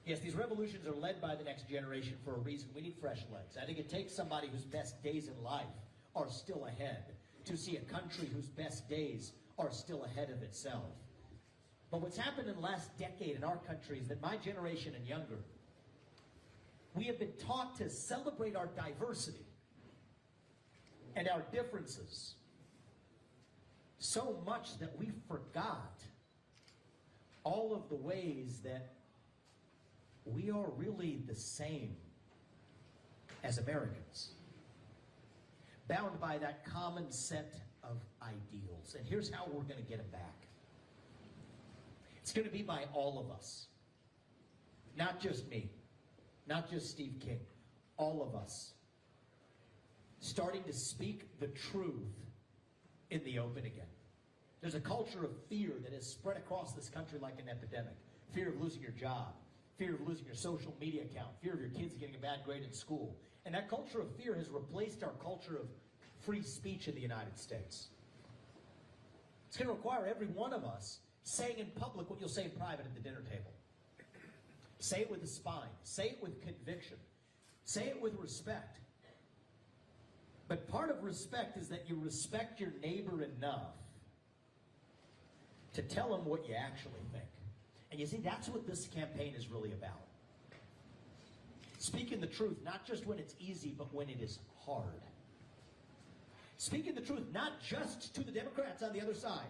Yes, these revolutions are led by the next generation for a reason. We need fresh legs. I think it takes somebody whose best days in life are still ahead to see a country whose best days are still ahead of itself. But what's happened in the last decade in our country is that my generation and younger, we have been taught to celebrate our diversity and our differences so much that we forgot all of the ways that we are really the same as Americans, bound by that common set of ideals. And here's how we're going to get them back. It's going to be by all of us. Not just me. Not just Steve King. All of us. Starting to speak the truth in the open again. There's a culture of fear that has spread across this country like an epidemic. Fear of losing your job. Fear of losing your social media account. Fear of your kids getting a bad grade in school. And that culture of fear has replaced our culture of free speech in the United States. It's going to require every one of us saying in public what you'll say in private at the dinner table. Say it with a spine. Say it with conviction. Say it with respect. But part of respect is that you respect your neighbor enough to tell him what you actually think. And you see, that's what this campaign is really about. Speaking the truth, not just when it's easy, but when it is hard. Speaking the truth, not just to the Democrats on the other side,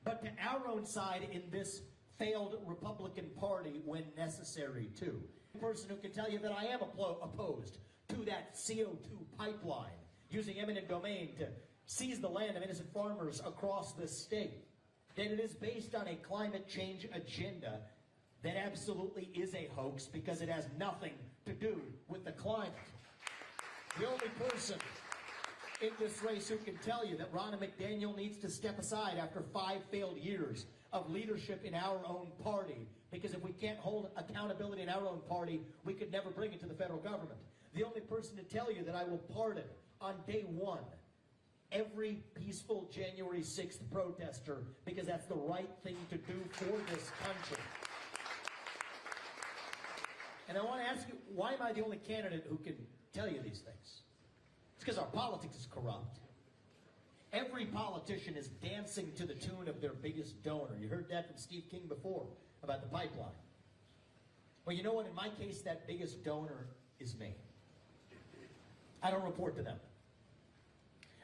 but to our own side in this failed Republican Party when necessary, too. The person who can tell you that I am opposed to that CO2 pipeline, using eminent domain to seize the land of innocent farmers across this state. That it is based on a climate change agenda that absolutely is a hoax because it has nothing to do with the climate. The only person in this race who can tell you that Ronna McDaniel needs to step aside after 5 failed years of leadership in our own party, because if we can't hold accountability in our own party, we could never bring it to the federal government. The only person to tell you that I will pardon on day one every peaceful January 6th protester, because that's the right thing to do for this country. And I want to ask you, why am I the only candidate who can tell you these things? It's because our politics is corrupt. Every politician is dancing to the tune of their biggest donor. You heard that from Steve King before about the pipeline. Well, you know what? In my case, that biggest donor is me. I don't report to them.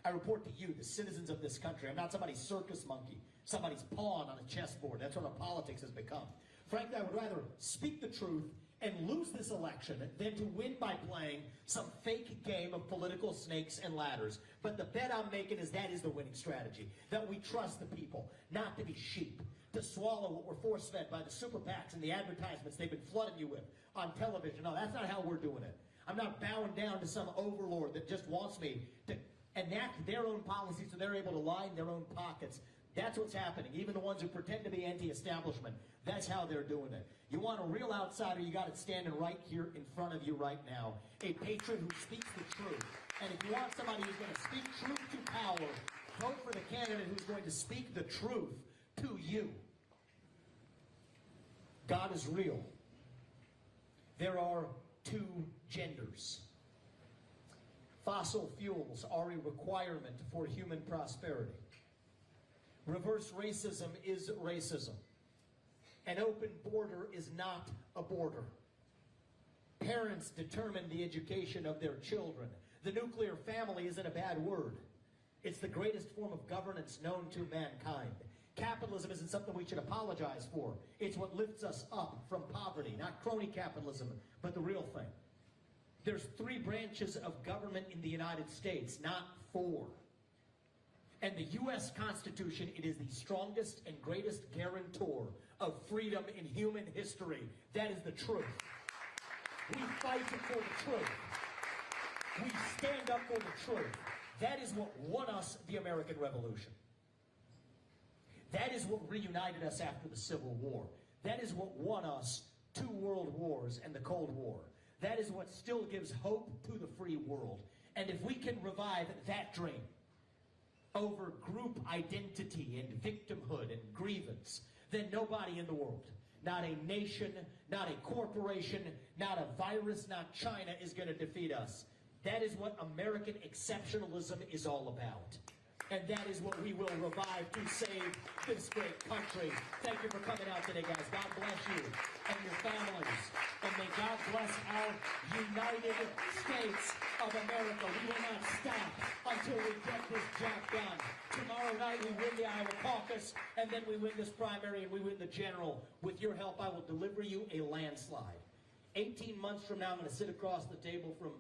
I report to you, the citizens of this country. I'm not somebody's circus monkey, somebody's pawn on a chessboard. That's what our politics has become. Frankly, I would rather speak the truth and lose this election than to win by playing some fake game of political snakes and ladders. But the bet I'm making is that is the winning strategy, that we trust the people, not to be sheep, to swallow what we're force-fed by the super PACs and the advertisements they've been flooding you with on television. No, that's not how we're doing it. I'm not bowing down to some overlord that just wants me to enact their own policies so they're able to line their own pockets. That's what's happening. Even the ones who pretend to be anti-establishment, that's how they're doing it. You want a real outsider, you got it standing right here in front of you right now. A patriot who speaks the truth. And if you want somebody who's going to speak truth to power, vote for the candidate who's going to speak the truth to you. God is real. There are 2 genders. Fossil fuels are a requirement for human prosperity. Reverse racism is racism. An open border is not a border. Parents determine the education of their children. The nuclear family isn't a bad word. It's the greatest form of governance known to mankind. Capitalism isn't something we should apologize for. It's what lifts us up from poverty, not crony capitalism, but the real thing. There's 3 branches of government in the United States, not 4. And the U.S. Constitution, it is the strongest and greatest guarantor of freedom in human history. That is the truth. We fight for the truth. We stand up for the truth. That is what won us the American Revolution. That is what reunited us after the Civil War. That is what won us 2 world wars and the Cold War. That is what still gives hope to the free world. And if we can revive that dream over group identity and victimhood and grievance, then nobody in the world, not a nation, not a corporation, not a virus, not China, is going to defeat us. That is what American exceptionalism is all about. And that is what we will revive to save this great country. Thank you for coming out today, guys. God bless you and your families. And may God bless our United States of America. We will not stop until we get this job done. Tomorrow night we win the Iowa caucus, and then we win this primary, and we win the general. With your help, I will deliver you a landslide. 18 months from now, I'm going to sit across the table from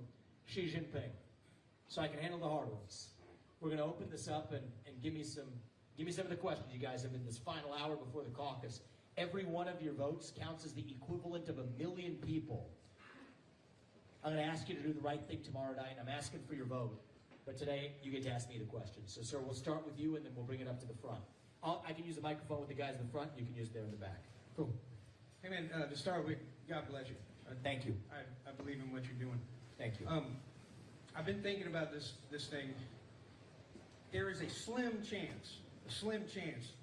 Xi Jinping so I can handle the hard ones. We're going to open this up and give me some of the questions you guys have in this final hour before the caucus. Every one of your votes counts as the equivalent of 1 million people. I'm going to ask you to do the right thing tomorrow night. I'm asking for your vote. But today, you get to ask me the questions. So, sir, we'll start with you, and then we'll bring it up to the front. I can use the microphone with the guys in the front. You can use it there in the back. Cool. Hey, man, to start with, God bless you. Thank you. I believe in what you're doing. Thank you. I've been thinking about this thing. There is a slim chance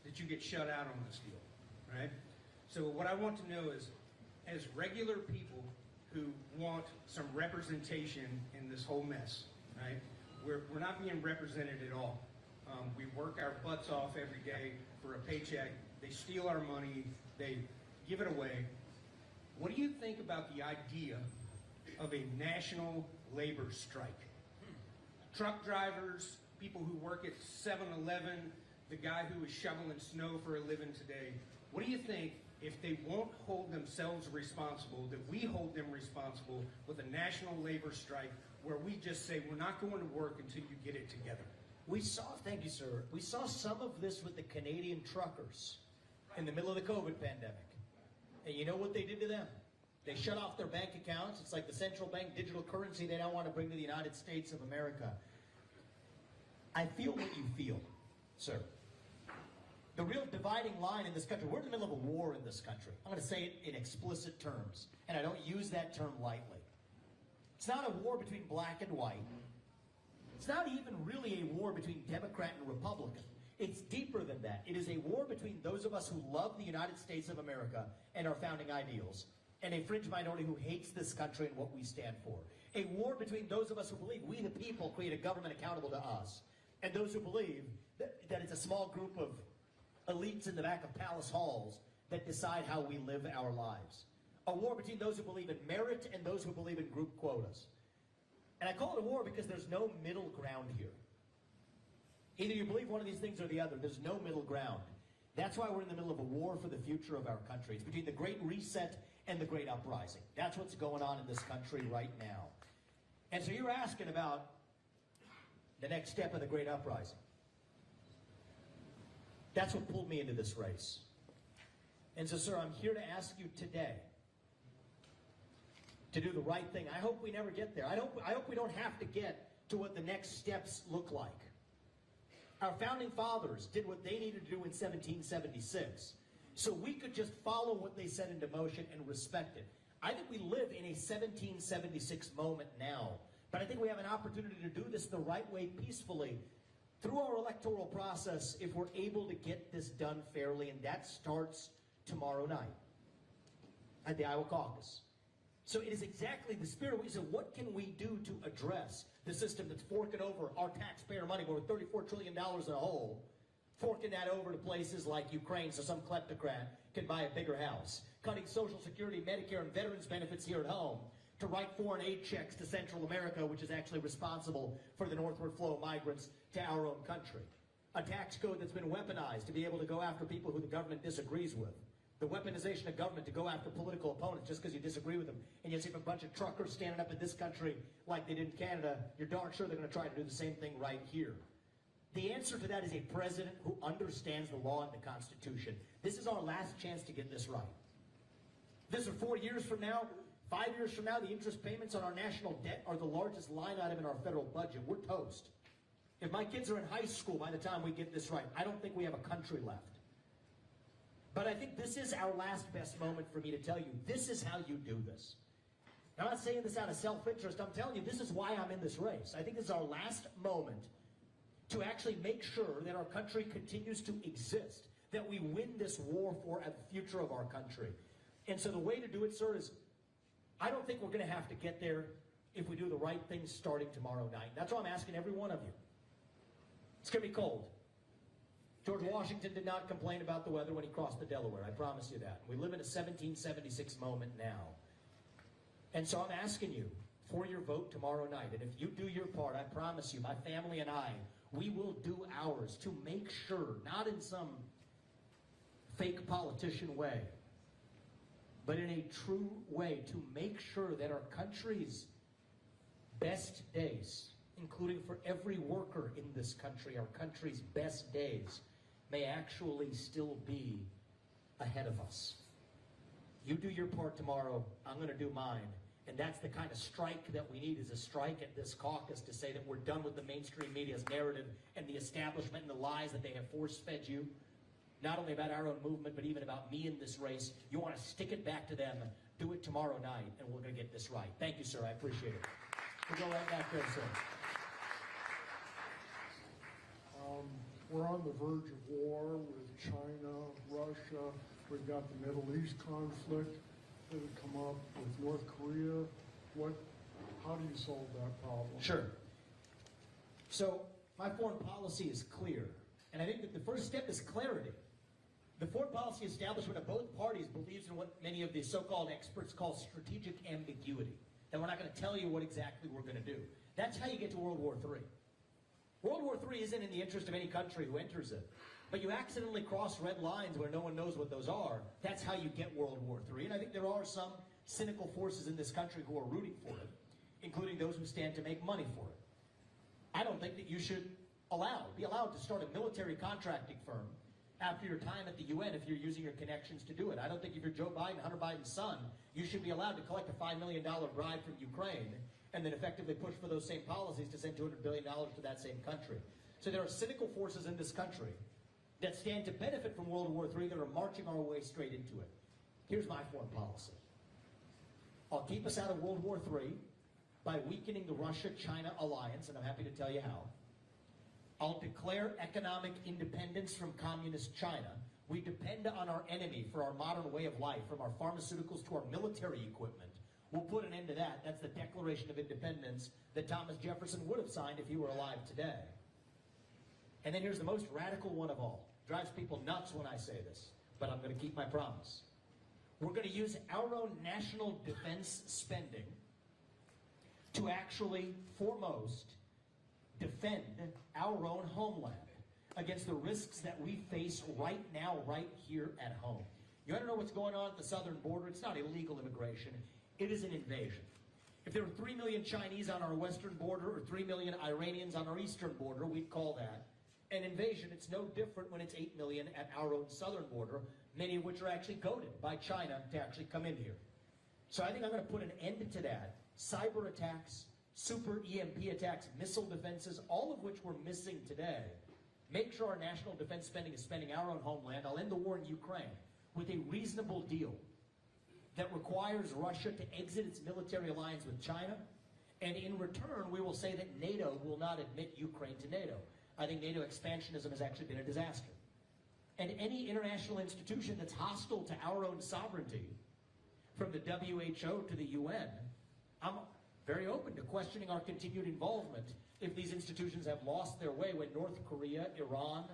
that you get shut out on this deal, right? So what I want to know is, as regular people who want some representation in this whole mess, right? We're not being represented at all. We work our butts off every day for a paycheck. They steal our money. They give it away. What do you think about the idea of a national labor strike? Truck drivers, people who work at 7-Eleven, the guy who is shoveling snow for a living today. What do you think if they won't hold themselves responsible, that we hold them responsible with a national labor strike where we just say we're not going to work until you get it together? We saw, thank you, sir. We saw some of this with the Canadian truckers in the middle of the COVID pandemic. And you know what they did to them? They shut off their bank accounts. It's like the central bank digital currency they don't want to bring to the United States of America. I feel what you feel, sir. The real dividing line in this country, we're in the middle of a war in this country. I'm going to say it in explicit terms, and I don't use that term lightly. It's not a war between black and white. It's not even really a war between Democrat and Republican. It's deeper than that. It is a war between those of us who love the United States of America and our founding ideals, and a fringe minority who hates this country and what we stand for. A war between those of us who believe we the people create a government accountable to us, and those who believe that it's a small group of elites in the back of palace halls that decide how we live our lives. A war between those who believe in merit and those who believe in group quotas. And I call it a war because there's no middle ground here. Either you believe one of these things or the other. There's no middle ground. That's why we're in the middle of a war for the future of our country. It's between the Great Reset and the Great Uprising. That's what's going on in this country right now. And so you're asking about the next step of the Great Uprising. That's what pulled me into this race. And so, sir, I'm here to ask you today to do the right thing. I hope we never get there. I hope we don't have to get to what the next steps look like. Our founding fathers did what they needed to do in 1776. So we could just follow what they set into motion and respect it. I think we live in a 1776 moment now. But I think we have an opportunity to do this the right way, peacefully, through our electoral process, if we're able to get this done fairly. And that starts tomorrow night at the Iowa caucus. So it is exactly the spirit. We said, what can we do to address the system that's forking over our taxpayer money? We're $34 trillion in a hole, forking that over to places like Ukraine so some kleptocrat can buy a bigger house, cutting Social Security, Medicare, and veterans benefits here at home to write foreign aid checks to Central America, which is actually responsible for the northward flow of migrants to our own country. A tax code that's been weaponized to be able to go after people who the government disagrees with. The weaponization of government to go after political opponents just because you disagree with them. And you see a bunch of truckers standing up in this country like they did in Canada, you're darn sure they're going to try to do the same thing right here. The answer to that is a president who understands the law and the Constitution. This is our last chance to get this right. This is 4 years from now. 5 years from now, the interest payments on our national debt are the largest line item in our federal budget. We're toast. If my kids are in high school by the time we get this right, I don't think we have a country left. But I think this is our last best moment for me to tell you, this is how you do this. I'm not saying this out of self-interest. I'm telling you, this is why I'm in this race. I think this is our last moment to actually make sure that our country continues to exist, that we win this war for the future of our country. And so the way to do it, sir, is I don't think we're going to have to get there if we do the right things starting tomorrow night. That's why I'm asking every one of you. It's going to be cold. George Washington did not complain about the weather when he crossed the Delaware. I promise you that. We live in a 1776 moment now. And so I'm asking you for your vote tomorrow night. And if you do your part, I promise you, my family and I, we will do ours to make sure, not in some fake politician way, but in a true way to make sure that our country's best days, including for every worker in this country, our country's best days, may actually still be ahead of us. You do your part tomorrow, I'm going to do mine. And that's the kind of strike that we need, is a strike at this caucus to say that we're done with the mainstream media's narrative and the establishment and the lies that they have force-fed you, not only about our own movement, but even about me in this race. You want to stick it back to them, do it tomorrow night, and we're going to get this right. Thank you, sir. I appreciate it. We'll go right back there, sir. We're on the verge of war with China, Russia. We've got the Middle East conflict that would come up with North Korea. How do you solve that problem? Sure. So my foreign policy is clear. And I think that the first step is clarity. The foreign policy establishment of both parties believes in what many of the so-called experts call strategic ambiguity. That we're not going to tell you what exactly we're going to do. That's how you get to World War III. World War III isn't in the interest of any country who enters it. But you accidentally cross red lines where no one knows what those are. That's how you get World War III. And I think there are some cynical forces in this country who are rooting for it, including those who stand to make money for it. I don't think that you should be allowed to start a military contracting firm after your time at the UN if you're using your connections to do it. I don't think if you're Joe Biden, Hunter Biden's son, you should be allowed to collect a $5 million bribe from Ukraine and then effectively push for those same policies to send $200 billion to that same country. So there are cynical forces in this country that stand to benefit from World War III that are marching our way straight into it. Here's my foreign policy. I'll keep us out of World War III by weakening the Russia-China alliance, and I'm happy to tell you how. I'll declare economic independence from communist China. We depend on our enemy for our modern way of life, from our pharmaceuticals to our military equipment. We'll put an end to that. That's the Declaration of Independence that Thomas Jefferson would have signed if he were alive today. And then here's the most radical one of all. Drives people nuts when I say this, but I'm going to keep my promise. We're going to use our own national defense spending to actually, foremost, defend our own homeland against the risks that we face right now, right here at home. You want to know what's going on at the southern border? It's not illegal immigration. It is an invasion. If there were 3 million Chinese on our western border or 3 million Iranians on our eastern border, we'd call that an invasion. It's no different when it's 8 million at our own southern border, many of which are actually goaded by China to actually come in here. So I think I'm going to put an end to that. Cyber attacks, super EMP attacks, missile defenses, all of which we're missing today. Make sure our national defense spending is spending our own homeland. I'll end the war in Ukraine with a reasonable deal that requires Russia to exit its military alliance with China. And in return, we will say that NATO will not admit Ukraine to NATO. I think NATO expansionism has actually been a disaster. And any international institution that's hostile to our own sovereignty, from the WHO to the UN, I'm very open to questioning our continued involvement if these institutions have lost their way when North Korea, Iran,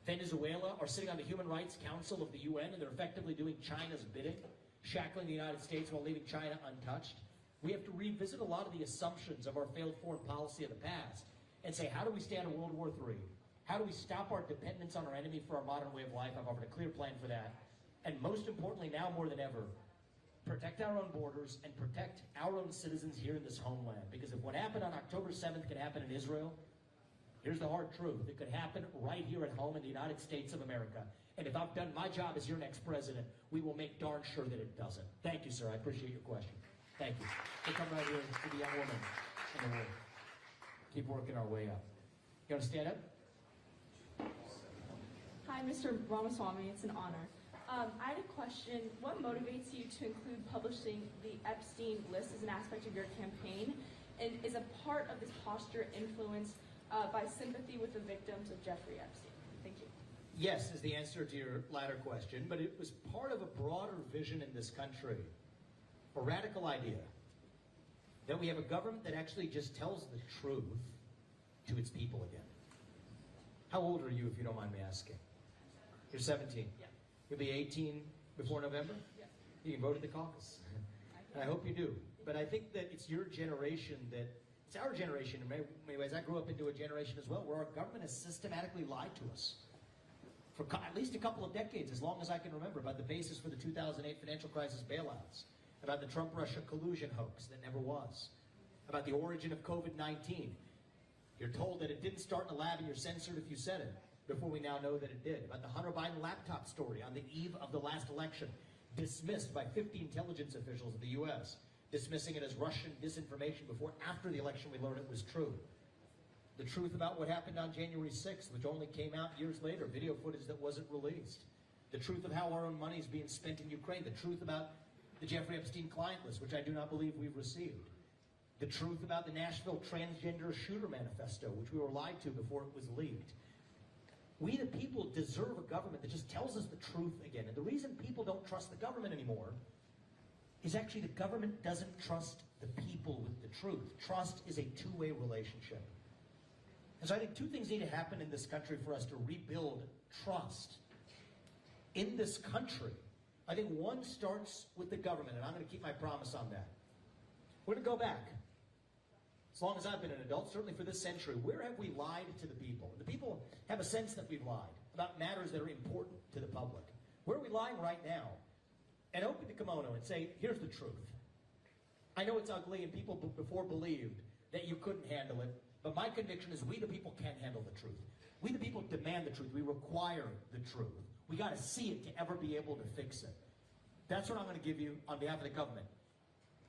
Venezuela are sitting on the Human Rights Council of the UN and they're effectively doing China's bidding, shackling the United States while leaving China untouched. We have to revisit a lot of the assumptions of our failed foreign policy of the past and say, how do we stay out of World War III? How do we stop our dependence on our enemy for our modern way of life? I've offered a clear plan for that. And most importantly, now more than ever, protect our own borders and protect our own citizens here in this homeland. Because if what happened on October 7th can happen in Israel Here's the hard truth. It could happen right here at home in the United States of America. And if I've done my job as your next president, we will make darn sure that it doesn't. Thank you, sir. I appreciate your question. Thank you. We'll come right here to the young woman in the room. Keep working our way up. You want to stand up? Hi, Mr. Ramaswamy. It's an honor. I had a question. What motivates you to include publishing the Epstein list as an aspect of your campaign? And is a part of this posture influenced by sympathy with the victims of Jeffrey Epstein? Thank you. Yes is the answer to your latter question, but it was part of a broader vision in this country, a radical idea that we have a government that actually just tells the truth to its people again. How old are you, if you don't mind me asking? You're 17. Yeah. You'll be 18 before November? Yeah. You can vote at the caucus. And I hope you do. But I think that it's your generation that, it's our generation in many ways. I grew up into a generation as well where our government has systematically lied to us for at least a couple of decades, as long as I can remember, about the basis for the 2008 financial crisis bailouts, about the Trump-Russia collusion hoax that never was, about the origin of COVID-19. You're told that it didn't start in a lab and you're censored if you said it, before we now know that it did. About the Hunter Biden laptop story on the eve of the last election, dismissed by 50 intelligence officials of the U.S., dismissing it as Russian disinformation before after the election we learned it was true. The truth about what happened on January 6th, which only came out years later, video footage that wasn't released. The truth of how our own money is being spent in Ukraine. The truth about the Jeffrey Epstein client list, which I do not believe we've received. The truth about the Nashville transgender shooter manifesto, which we were lied to before it was leaked. We the people deserve a government that just tells us the truth again. And the reason people don't trust the government anymore is actually the government doesn't trust the people with the truth. Trust is a two-way relationship. And so I think two things need to happen in this country for us to rebuild trust. In this country, I think one starts with the government, and I'm going to keep my promise on that. We're going to go back. As long as I've been an adult, certainly for this century, where have we lied to the people? The people have a sense that we've lied about matters that are important to the public. Where are we lying right now? And open the kimono and say, here's the truth. I know it's ugly and people before believed that you couldn't handle it, but my conviction is we the people can handle the truth. We the people demand the truth. We require the truth. We got to see it to ever be able to fix it. That's what I'm going to give you on behalf of the government.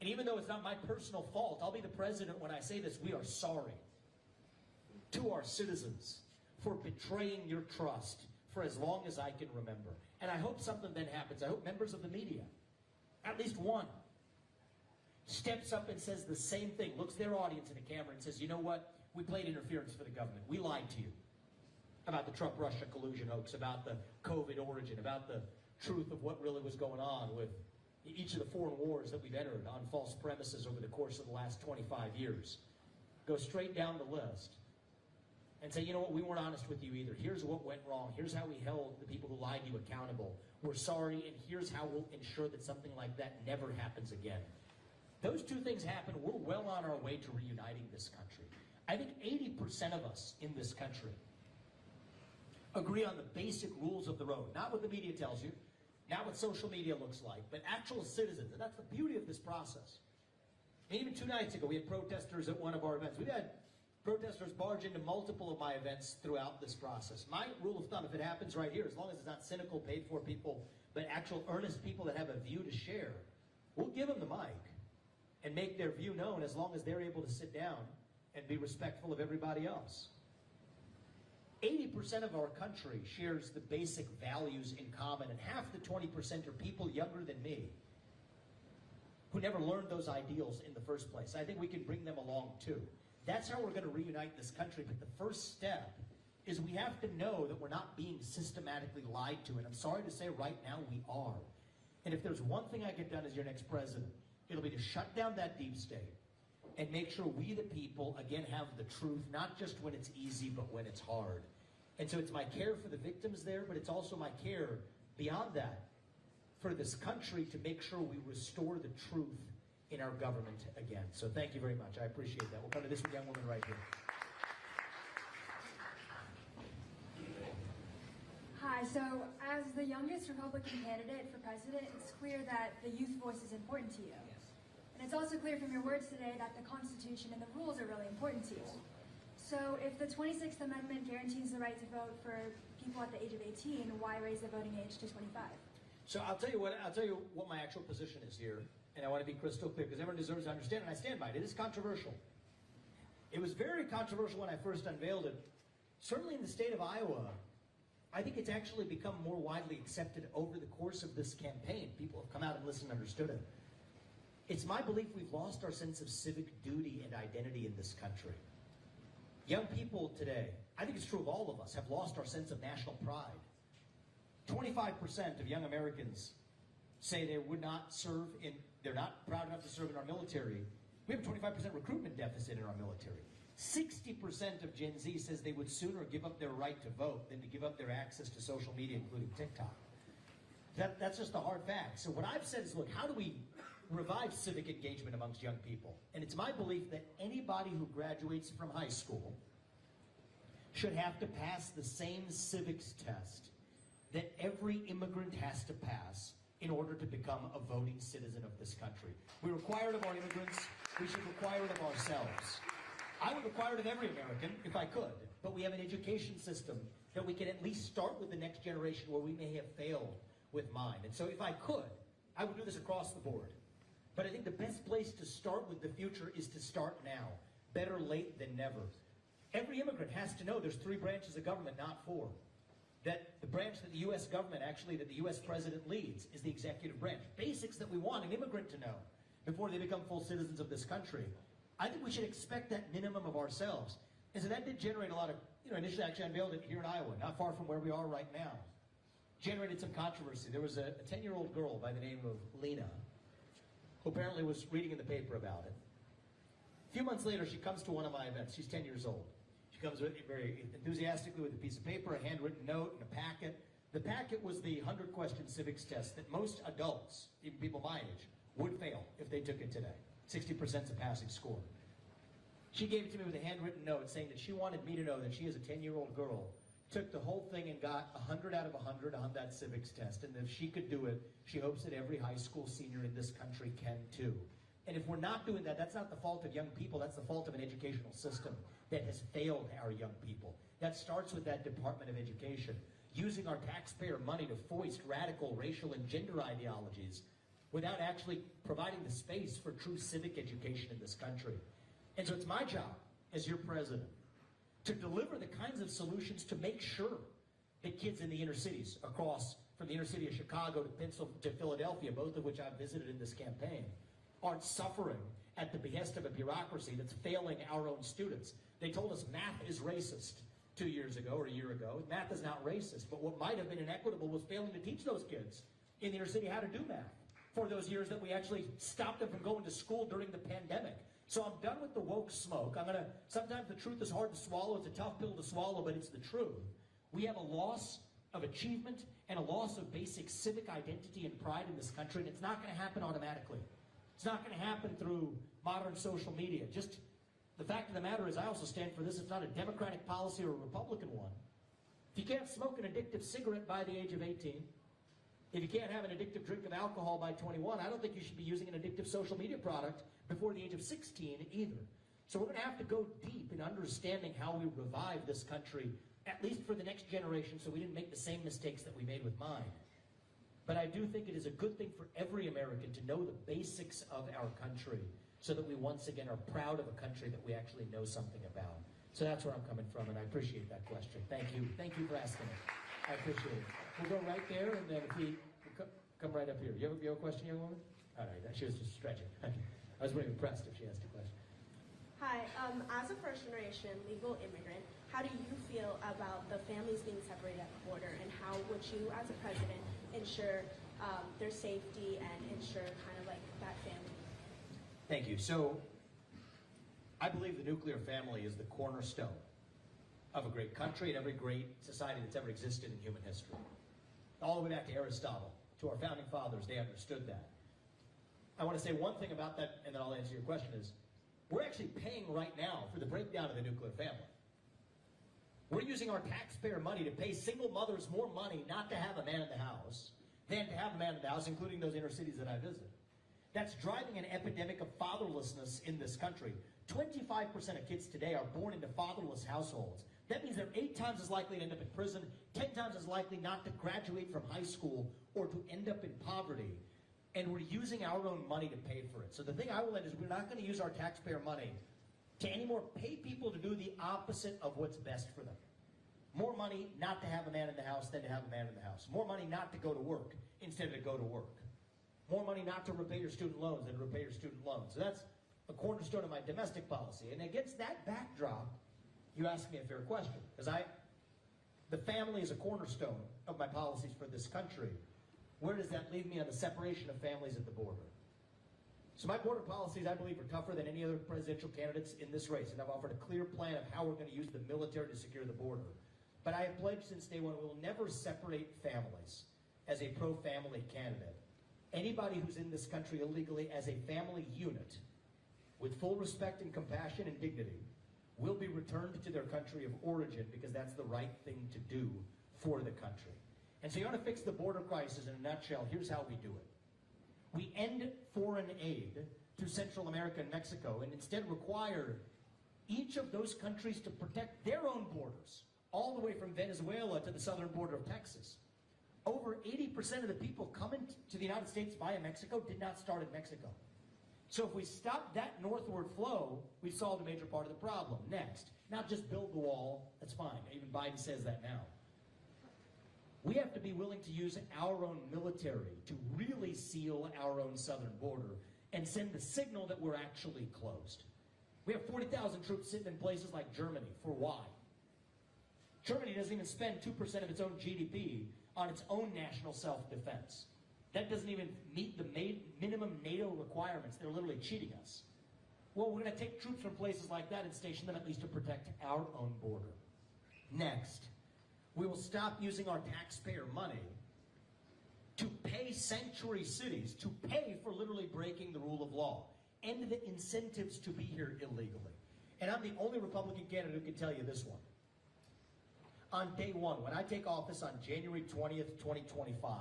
And even though it's not my personal fault, I'll be the president when I say this, we are sorry to our citizens for betraying your trust for as long as I can remember. And I hope something then happens. I hope members of the media, at least one, steps up and says the same thing, looks their audience in the camera and says, you know what? We played interference for the government. We lied to you about the Trump-Russia collusion hoax, about the COVID origin, about the truth of what really was going on with each of the foreign wars that we've entered on false premises over the course of the last 25 years. Go straight down the list and say, you know what, we weren't honest with you either. Here's what went wrong. Here's how we held the people who lied to you accountable. We're sorry, and here's how we'll ensure that something like that never happens again. Those two things happen, we're well on our way to reuniting this country. I think 80% of us in this country agree on the basic rules of the road. Not what the media tells you, not what social media looks like, but actual citizens. And that's the beauty of this process. And even 2 nights ago, we had protesters at one of our events. We've had protesters barge into multiple of my events throughout this process. My rule of thumb, if it happens right here, as long as it's not cynical, paid-for people, but actual earnest people that have a view to share, we'll give them the mic and make their view known as long as they're able to sit down and be respectful of everybody else. 80% of our country shares the basic values in common, and half the 20% are people younger than me who never learned those ideals in the first place. I think we can bring them along too. That's how we're going to reunite this country, but the first step is we have to know that we're not being systematically lied to, and I'm sorry to say right now we are. And if there's one thing I get done as your next president, it'll be to shut down that deep state and make sure we the people, again, have the truth, not just when it's easy, but when it's hard. And so it's my care for the victims there, but it's also my care beyond that for this country to make sure we restore the truth in our government again. So thank you very much. I appreciate that. We'll come to this young woman right here. Hi, so as the youngest Republican candidate for president, it's clear that the youth voice is important to you. And it's also clear from your words today that the Constitution and the rules are really important to you. So if the 26th Amendment guarantees the right to vote for people at the age of 18, why raise the voting age to 25? So I'll tell you what my actual position is here, and I want to be crystal clear because everyone deserves to understand, and I stand by it. It is controversial. It was very controversial when I first unveiled it. Certainly in the state of Iowa, I think it's actually become more widely accepted over the course of this campaign. People have come out and listened and understood it. It's my belief we've lost our sense of civic duty and identity in this country. Young people today, I think it's true of all of us, have lost our sense of national pride. 25% of young Americans say they would not serve in, they're not proud enough to serve in our military. We have a 25% recruitment deficit in our military. 60% of Gen Z says they would sooner give up their right to vote than to give up their access to social media, including TikTok. That's just the hard fact. So what I've said is, look, how do we revive civic engagement amongst young people? And it's my belief that anybody who graduates from high school should have to pass the same civics test that every immigrant has to pass in order to become a voting citizen of this country. We require it of our immigrants. We should require it of ourselves. I would require it of every American if I could, but we have an education system that we can at least start with the next generation where we may have failed with mine. And so if I could, I would do this across the board. But I think the best place to start with the future is to start now. Better late than never. Every immigrant has to know there's 3 branches of government, not 4. That the branch that the U.S. government, actually, that the U.S. president leads is the executive branch. Basics that we want an immigrant to know before they become full citizens of this country. I think we should expect that minimum of ourselves. And so that did generate a lot of, initially I actually unveiled it here in Iowa, not far from where we are right now. Generated some controversy. There was a 10-year-old girl by the name of Lena who apparently was reading in the paper about it. A few months later, she comes to one of my events. She's 10 years old. She comes very enthusiastically with a piece of paper, a handwritten note, and a packet. The packet was the 100-question civics test that most adults, even people my age, would fail if they took it today. 60% is a passing score. She gave it to me with a handwritten note saying that she wanted me to know that she, as a 10-year-old girl, took the whole thing and got 100 out of 100 on that civics test. And if she could do it, she hopes that every high school senior in this country can too. And if we're not doing that, that's not the fault of young people. That's the fault of an educational system that has failed our young people. That starts with that Department of Education, using our taxpayer money to foist radical racial and gender ideologies without actually providing the space for true civic education in this country. And so it's my job as your president to deliver the kinds of solutions to make sure that kids in the inner cities, across from the inner city of Chicago to Philadelphia, both of which I've visited in this campaign, aren't suffering at the behest of a bureaucracy that's failing our own students. They told us math is racist 2 years ago or a year ago. Math is not racist, but what might have been inequitable was failing to teach those kids in the inner city how to do math for those years that we actually stopped them from going to school during the pandemic. So I'm done with the woke smoke. Sometimes the truth is hard to swallow. It's a tough pill to swallow, but it's the truth. We have a loss of achievement and a loss of basic civic identity and pride in this country, and it's not going to happen automatically. It's not going to happen through modern social media. Just the fact of the matter is, I also stand for this. It's not a Democratic policy or a Republican one. If you can't smoke an addictive cigarette by the age of 18, if you can't have an addictive drink of alcohol by 21, I don't think you should be using an addictive social media product before the age of 16 either. So we're going to have to go deep in understanding how we revive this country, at least for the next generation, so we didn't make the same mistakes that we made with mine. But I do think it is a good thing for every American to know the basics of our country so that we once again are proud of a country that we actually know something about. So that's where I'm coming from, and I appreciate that question. Thank you. Thank you for asking it. I appreciate it. We'll go right there, and then if we come right up here. You have a question, young woman? All right, she was just stretching. I was really impressed if she asked a question. Hi, as a first-generation legal immigrant, how do you feel about the families being separated at the border, and how would you, as a president, ensure their safety and ensure kind of like that family? Thank you. So, I believe the nuclear family is the cornerstone of a great country and every great society that's ever existed in human history. All the way back to Aristotle, to our founding fathers, they understood that. I want to say one thing about that, and then I'll answer your question, is we're actually paying right now for the breakdown of the nuclear family. We're using our taxpayer money to pay single mothers more money not to have a man in the house than to have a man in the house, including those inner cities that I visit. That's driving an epidemic of fatherlessness fatherlessness in this country. 25% of kids today are born into fatherless households. That means they're 8 times as likely to end up in prison, 10 times as likely not to graduate from high school or to end up in poverty. And we're using our own money to pay for it. So the thing I will end is we're not going to use our taxpayer money to anymore pay people to do the opposite of what's best for them. More money not to have a man in the house than to have a man in the house. More money not to go to work instead of to go to work. More money not to repay your student loans than to repay your student loans. So that's a cornerstone of my domestic policy. And against that backdrop, you ask me a fair question. Because the family is a cornerstone of my policies for this country. Where does that leave me on the separation of families at the border? So my border policies, I believe, are tougher than any other presidential candidates in this race. And I've offered a clear plan of how we're going to use the military to secure the border. But I have pledged since day one we will never separate families as a pro-family candidate. Anybody who's in this country illegally as a family unit with full respect and compassion and dignity will be returned to their country of origin because that's the right thing to do for the country. And so you want to fix the border crisis in a nutshell, here's how we do it. We end foreign aid to Central America and Mexico and instead require each of those countries to protect their own borders, all the way from Venezuela to the southern border of Texas. Over 80% of the people coming to the United States via Mexico did not start in Mexico. So if we stop that northward flow, we've solved a major part of the problem. Next, not just build the wall, that's fine. Even Biden says that now. We have to be willing to use our own military to really seal our own southern border and send the signal that we're actually closed. We have 40,000 troops sitting in places like Germany. For why? Germany doesn't even spend 2% of its own GDP on its own national self-defense. That doesn't even meet the minimum NATO requirements. They're literally cheating us. Well, we're going to take troops from places like that and station them at least to protect our own border. Next, we will stop using our taxpayer money to pay sanctuary cities, to pay for literally breaking the rule of law, end the incentives to be here illegally. And I'm the only Republican candidate who can tell you this one. On day one, when I take office on January 20th, 2025,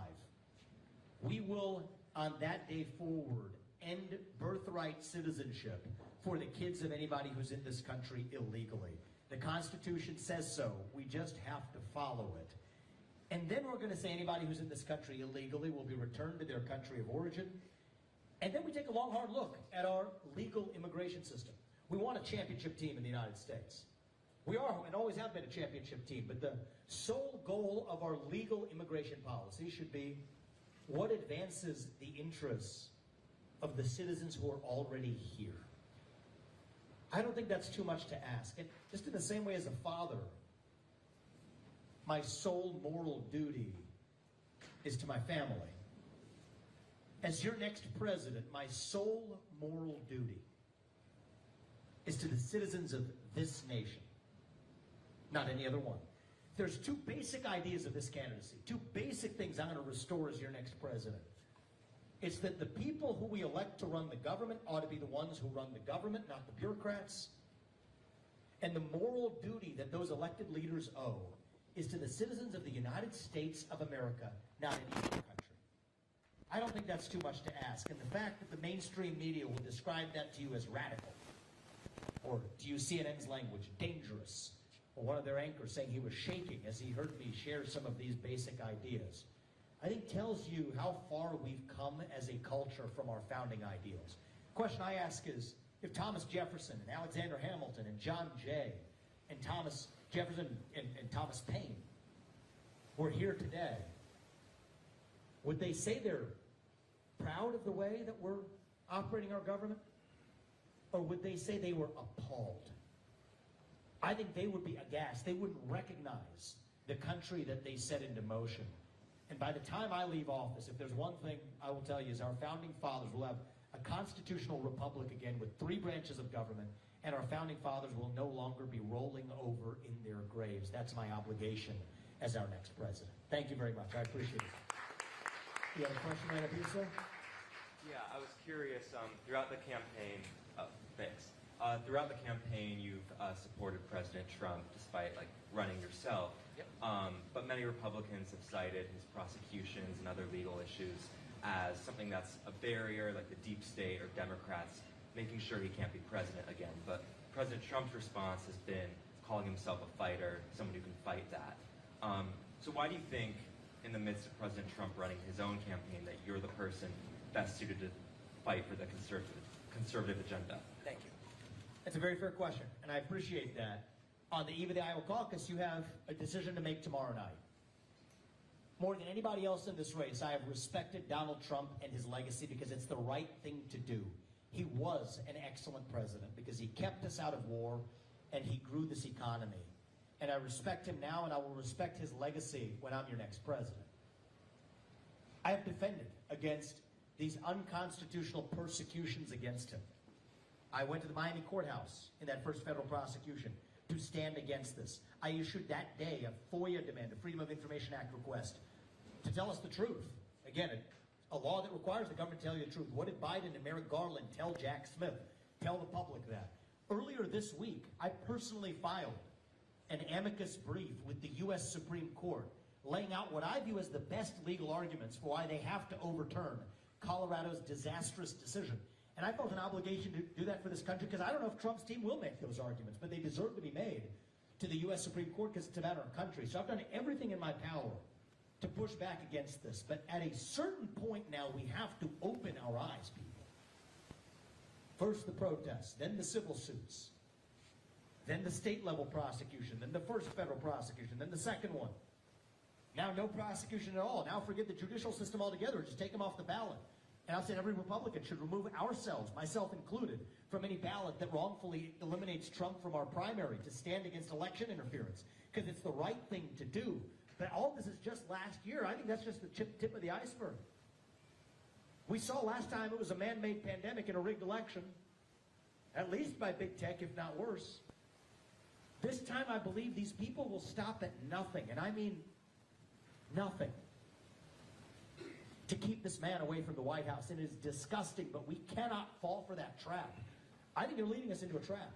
we will, on that day forward, end birthright citizenship for the kids of anybody who's in this country illegally. The Constitution says so. We just have to follow it. And then we're going to say anybody who's in this country illegally will be returned to their country of origin. And then we take a long, hard look at our legal immigration system. We want a championship team in the United States. We are and always have been a championship team, but the sole goal of our legal immigration policy should be what advances the interests of the citizens who are already here. I don't think that's too much to ask. And just in the same way as a father, my sole moral duty is to my family. As your next president, my sole moral duty is to the citizens of this nation, not any other one. There's 2 basic ideas of this candidacy, 2 basic things I'm going to restore as your next president. It's that the people who we elect to run the government ought to be the ones who run the government, not the bureaucrats. And the moral duty that those elected leaders owe is to the citizens of the United States of America, not any other country. I don't think that's too much to ask. And the fact that the mainstream media will describe that to you as radical, or to use CNN's language, dangerous, or one of their anchors saying he was shaking as he heard me share some of these basic ideas, I think tells you how far we've come as a culture from our founding ideals. The question I ask is, if Thomas Jefferson and Alexander Hamilton and John Jay and Thomas Jefferson and Thomas Paine were here today, would they say they're proud of the way that we're operating our government? Or would they say they were appalled? I think they would be aghast. They wouldn't recognize the country that they set into motion. And by the time I leave office, if there's one thing I will tell you is our founding fathers will have a constitutional republic again with 3 branches of government, and our founding fathers will no longer be rolling over in their graves. That's my obligation as our next president. Thank you very much. I appreciate it. You have a question right up here, sir? Yeah, I was curious, throughout the campaign, throughout the campaign, you've supported President Trump despite running yourself. Yep. But many Republicans have cited his prosecutions and other legal issues as something that's a barrier, like the deep state or Democrats making sure he can't be president again. But President Trump's response has been calling himself a fighter, someone who can fight that. So why do you think, in the midst of President Trump running his own campaign, that you're the person best suited to fight for the conservative agenda? Thank you. That's a very fair question, and I appreciate that. On the eve of the Iowa caucus, you have a decision to make tomorrow night. More than anybody else in this race, I have respected Donald Trump and his legacy because it's the right thing to do. He was an excellent president because he kept us out of war and he grew this economy. And I respect him now, and I will respect his legacy when I'm your next president. I have defended against these unconstitutional persecutions against him. I went to the Miami courthouse in that first federal prosecution to stand against this. I issued that day a FOIA demand, a Freedom of Information Act request, to tell us the truth. Again, a law that requires the government to tell you the truth. What did Biden and Merrick Garland tell Jack Smith? Tell the public that. Earlier this week, I personally filed an amicus brief with the U.S. Supreme Court, laying out what I view as the best legal arguments for why they have to overturn Colorado's disastrous decision. And I felt an obligation to do that for this country because I don't know if Trump's team will make those arguments, but they deserve to be made to the U.S. Supreme Court because it's about our country. So I've done everything in my power to push back against this. But at a certain point now, we have to open our eyes, people. First the protests, then the civil suits, then the state-level prosecution, then the first federal prosecution, then the second one. Now no prosecution at all. Now forget the judicial system altogether. Just take them off the ballot. And I've said every Republican should remove ourselves, myself included, from any ballot that wrongfully eliminates Trump from our primary to stand against election interference, because it's the right thing to do. But all this is just last year. I think that's just the tip of the iceberg. We saw last time it was a man-made pandemic and a rigged election, at least by big tech, if not worse. This time I believe these people will stop at nothing, and I mean nothing, to keep this man away from the White House. And it is disgusting, but we cannot fall for that trap. I think they're leading us into a trap.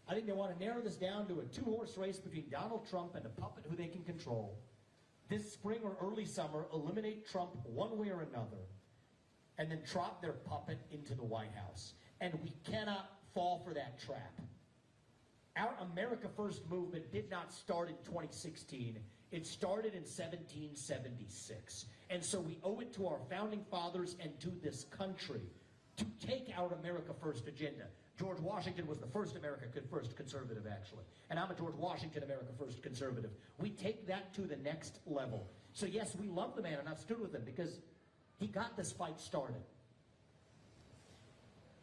I think they want to narrow this down to a two-horse race between Donald Trump and a puppet who they can control. This spring or early summer, eliminate Trump one way or another, and then trot their puppet into the White House. And we cannot fall for that trap. Our America First movement did not start in 2016. It started in 1776. And so we owe it to our founding fathers and to this country to take our America First agenda. George Washington was the first America First conservative, actually. And I'm a George Washington America First conservative. We take that to the next level. So yes, we love the man, and I've stood with him because he got this fight started.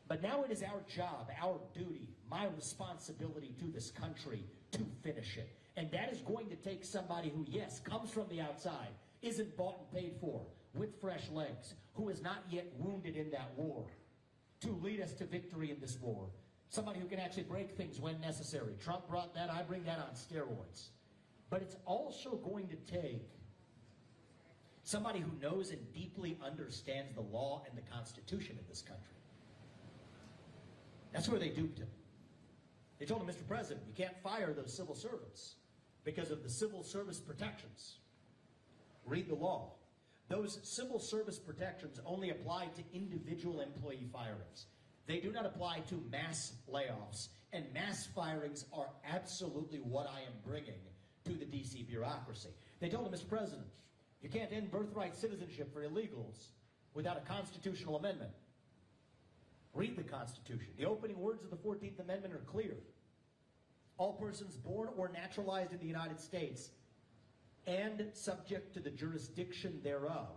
But now it is our job, our duty, my responsibility to this country to finish it. And that is going to take somebody who, yes, comes from the outside, isn't bought and paid for, with fresh legs, who is not yet wounded in that war, to lead us to victory in this war. Somebody who can actually break things when necessary. Trump brought that, I bring that on steroids. But it's also going to take somebody who knows and deeply understands the law and the Constitution in this country. That's where they duped him. They told him, Mr. President, you can't fire those civil servants because of the civil service protections. Read the law. Those civil service protections only apply to individual employee firings. They do not apply to mass layoffs, and mass firings are absolutely what I am bringing to the DC bureaucracy. They told him, Mr. President, you can't end birthright citizenship for illegals without a constitutional amendment. Read the Constitution. The opening words of the 14th Amendment are clear. All persons born or naturalized in the United States and subject to the jurisdiction thereof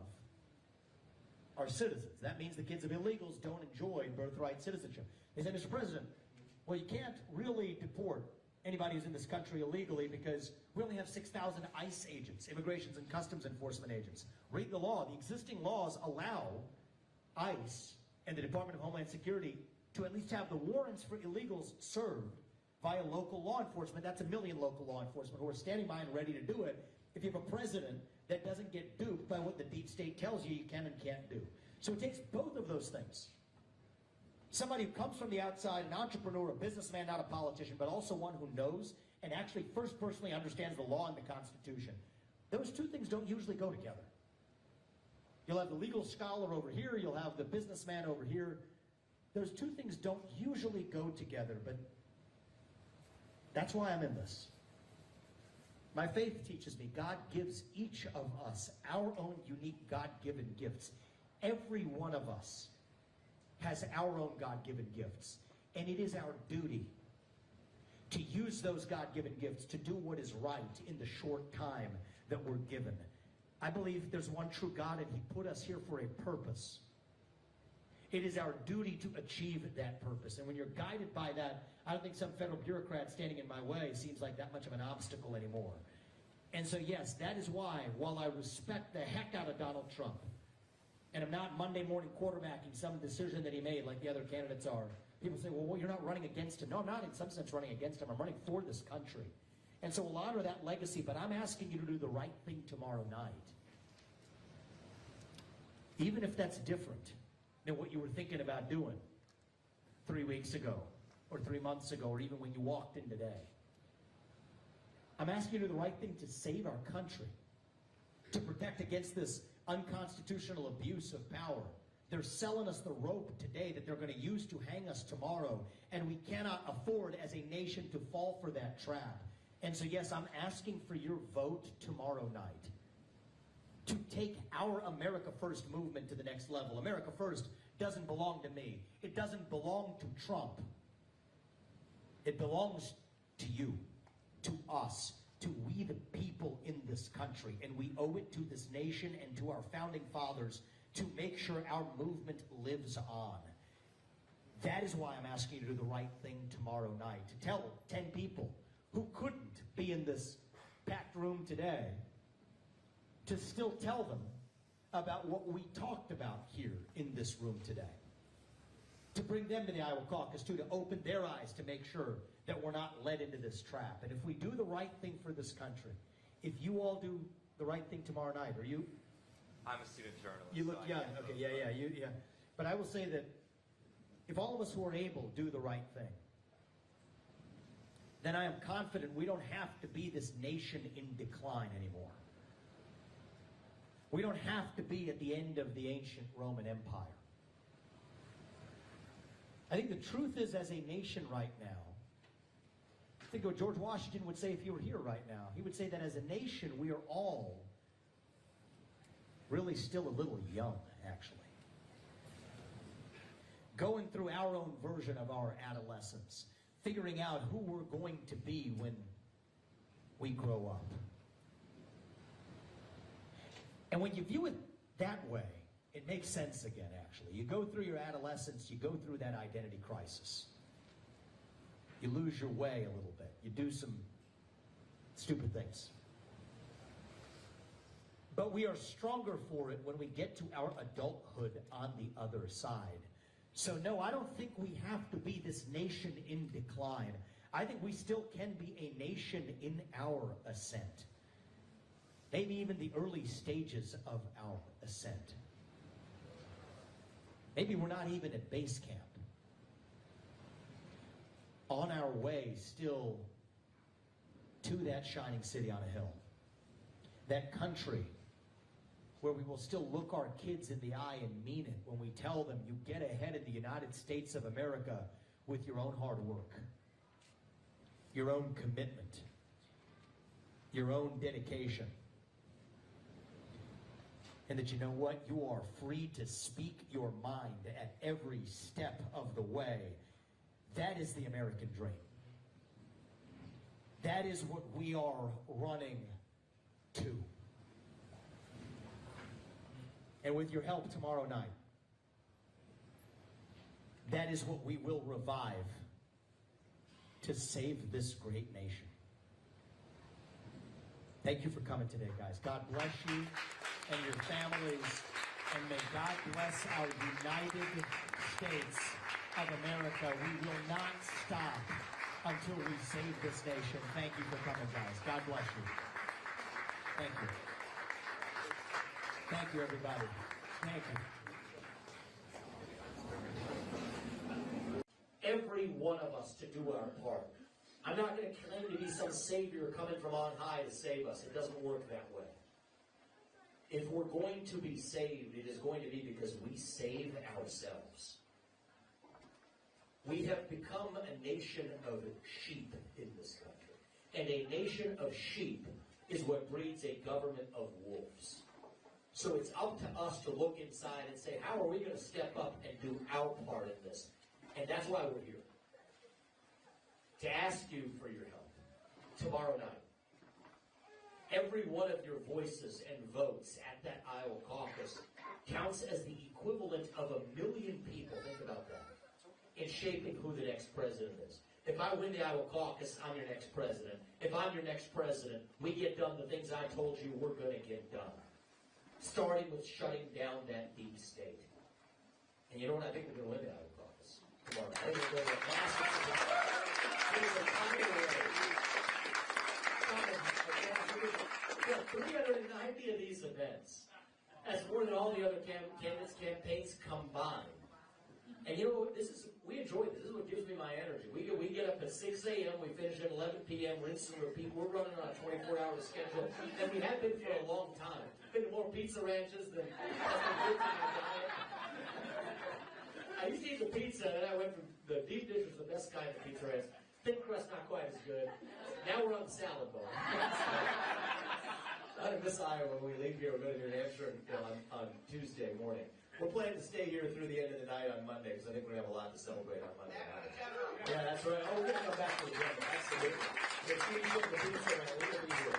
are citizens. That means the kids of illegals don't enjoy birthright citizenship. They said, Mr. President, well, you can't really deport anybody who's in this country illegally because we only have 6,000 ICE agents, Immigrations and Customs Enforcement agents. Read the law. The existing laws allow ICE and the Department of Homeland Security to at least have the warrants for illegals served via local law enforcement. That's 1 million local law enforcement who are standing by and ready to do it if you have a president that doesn't get duped by what the deep state tells you can and can't do. So it takes both of those things. Somebody who comes from the outside, an entrepreneur, a businessman, not a politician, but also one who knows and actually first personally understands the law and the Constitution. Those two things don't usually go together. You'll have the legal scholar over here, you'll have the businessman over here. Those two things don't usually go together, but that's why I'm in this. My faith teaches me God gives each of us our own unique God-given gifts. Every one of us has our own God-given gifts, and it is our duty to use those God-given gifts to do what is right in the short time that we're given. I believe there's one true God, and He put us here for a purpose. It is our duty to achieve that purpose. And when you're guided by that, I don't think some federal bureaucrat standing in my way seems like that much of an obstacle anymore. And so, yes, that is why, while I respect the heck out of Donald Trump, and I'm not Monday morning quarterbacking some decision that he made like the other candidates are, people say, well, you're not running against him. No, I'm not in some sense running against him. I'm running for this country. And so we'll honor that legacy, but I'm asking you to do the right thing tomorrow night. Even if that's different than what you were thinking about doing 3 weeks ago, or 3 months ago, or even when you walked in today. I'm asking you to do the right thing to save our country, to protect against this unconstitutional abuse of power. They're selling us the rope today that they're going to use to hang us tomorrow, and we cannot afford as a nation to fall for that trap. And so, yes, I'm asking for your vote tomorrow night to take our America First movement to the next level. America First doesn't belong to me. It doesn't belong to Trump. It belongs to you, to us, to we the people in this country. And we owe it to this nation and to our founding fathers to make sure our movement lives on. That is why I'm asking you to do the right thing tomorrow night. To tell 10 people who couldn't be in this packed room today, to still tell them about what we talked about here in this room today. To bring them to the Iowa Caucus, too, to open their eyes to make sure that we're not led into this trap. And if we do the right thing for this country, if you all do the right thing tomorrow night, are you? I'm a student journalist. You look so young. Okay, yeah. But I will say that if all of us who are able do the right thing, then I am confident we don't have to be this nation in decline anymore. We don't have to be at the end of the ancient Roman Empire. I think the truth is, as a nation right now, I think what George Washington would say if he were here right now, he would say that as a nation, we are all really still a little young, actually. Going through our own version of our adolescence, figuring out who we're going to be when we grow up. And when you view it that way, it makes sense again, actually. You go through your adolescence, you go through that identity crisis. You lose your way a little bit. You do some stupid things. But we are stronger for it when we get to our adulthood on the other side. So no, I don't think we have to be this nation in decline. I think we still can be a nation in our ascent. Maybe even the early stages of our ascent. Maybe we're not even at base camp. On our way still to that shining city on a hill. That country where we will still look our kids in the eye and mean it when we tell them you get ahead in the United States of America with your own hard work, your own commitment, your own dedication. And that you know what? You are free to speak your mind at every step of the way. That is the American dream. That is what we are running to. And with your help tomorrow night, that is what we will revive to save this great nation. Thank you for coming today, guys. God bless you and your families, and may God bless our United States of America. We will not stop until we save this nation. Thank you for coming, guys. God bless you. Thank you. Thank you, everybody. Thank you. Every one of us to do our part. I'm not going to claim to be some savior coming from on high to save us. It doesn't work that way. If we're going to be saved, it is going to be because we save ourselves. We have become a nation of sheep in this country. And a nation of sheep is what breeds a government of wolves. So it's up to us to look inside and say, how are we going to step up and do our part in this? And that's why we're here. To ask you for your help tomorrow night. Every one of your voices and votes at that Iowa caucus counts as the equivalent of 1 million people, think about that, in shaping who the next president is. If I win the Iowa caucus, I'm your next president. If I'm your next president, we get done the things I told you we're going to get done. Starting with shutting down that deep state. And you know what? I think we're going to win the Iowa caucus tomorrow. I think we're going to win massive support. There's a tiny way. We have 390 of these events. That's more than all the other candidates' campaigns combined. And you know what? We enjoy this. This is what gives me my energy. We get up at 6 a.m., we finish at 11 p.m., rinse and repeat. We're running on a 24-hour schedule. And we have been for a long time. Been to more pizza ranches than I used to eat the pizza, and I went from the deep dish was the best kind of pizza ranch. Thin crust, not quite as good. Now we're on the salad bar. Out of Miss Iowa, when we leave here, we're going to New Hampshire on Tuesday morning. We're planning to stay here through the end of the night on Monday, because I think we're going to have a lot to celebrate on Monday night. Yeah, that's right. Oh, we're going to come back to the general. Absolutely. If Steve took the pizza around, we're going to be here.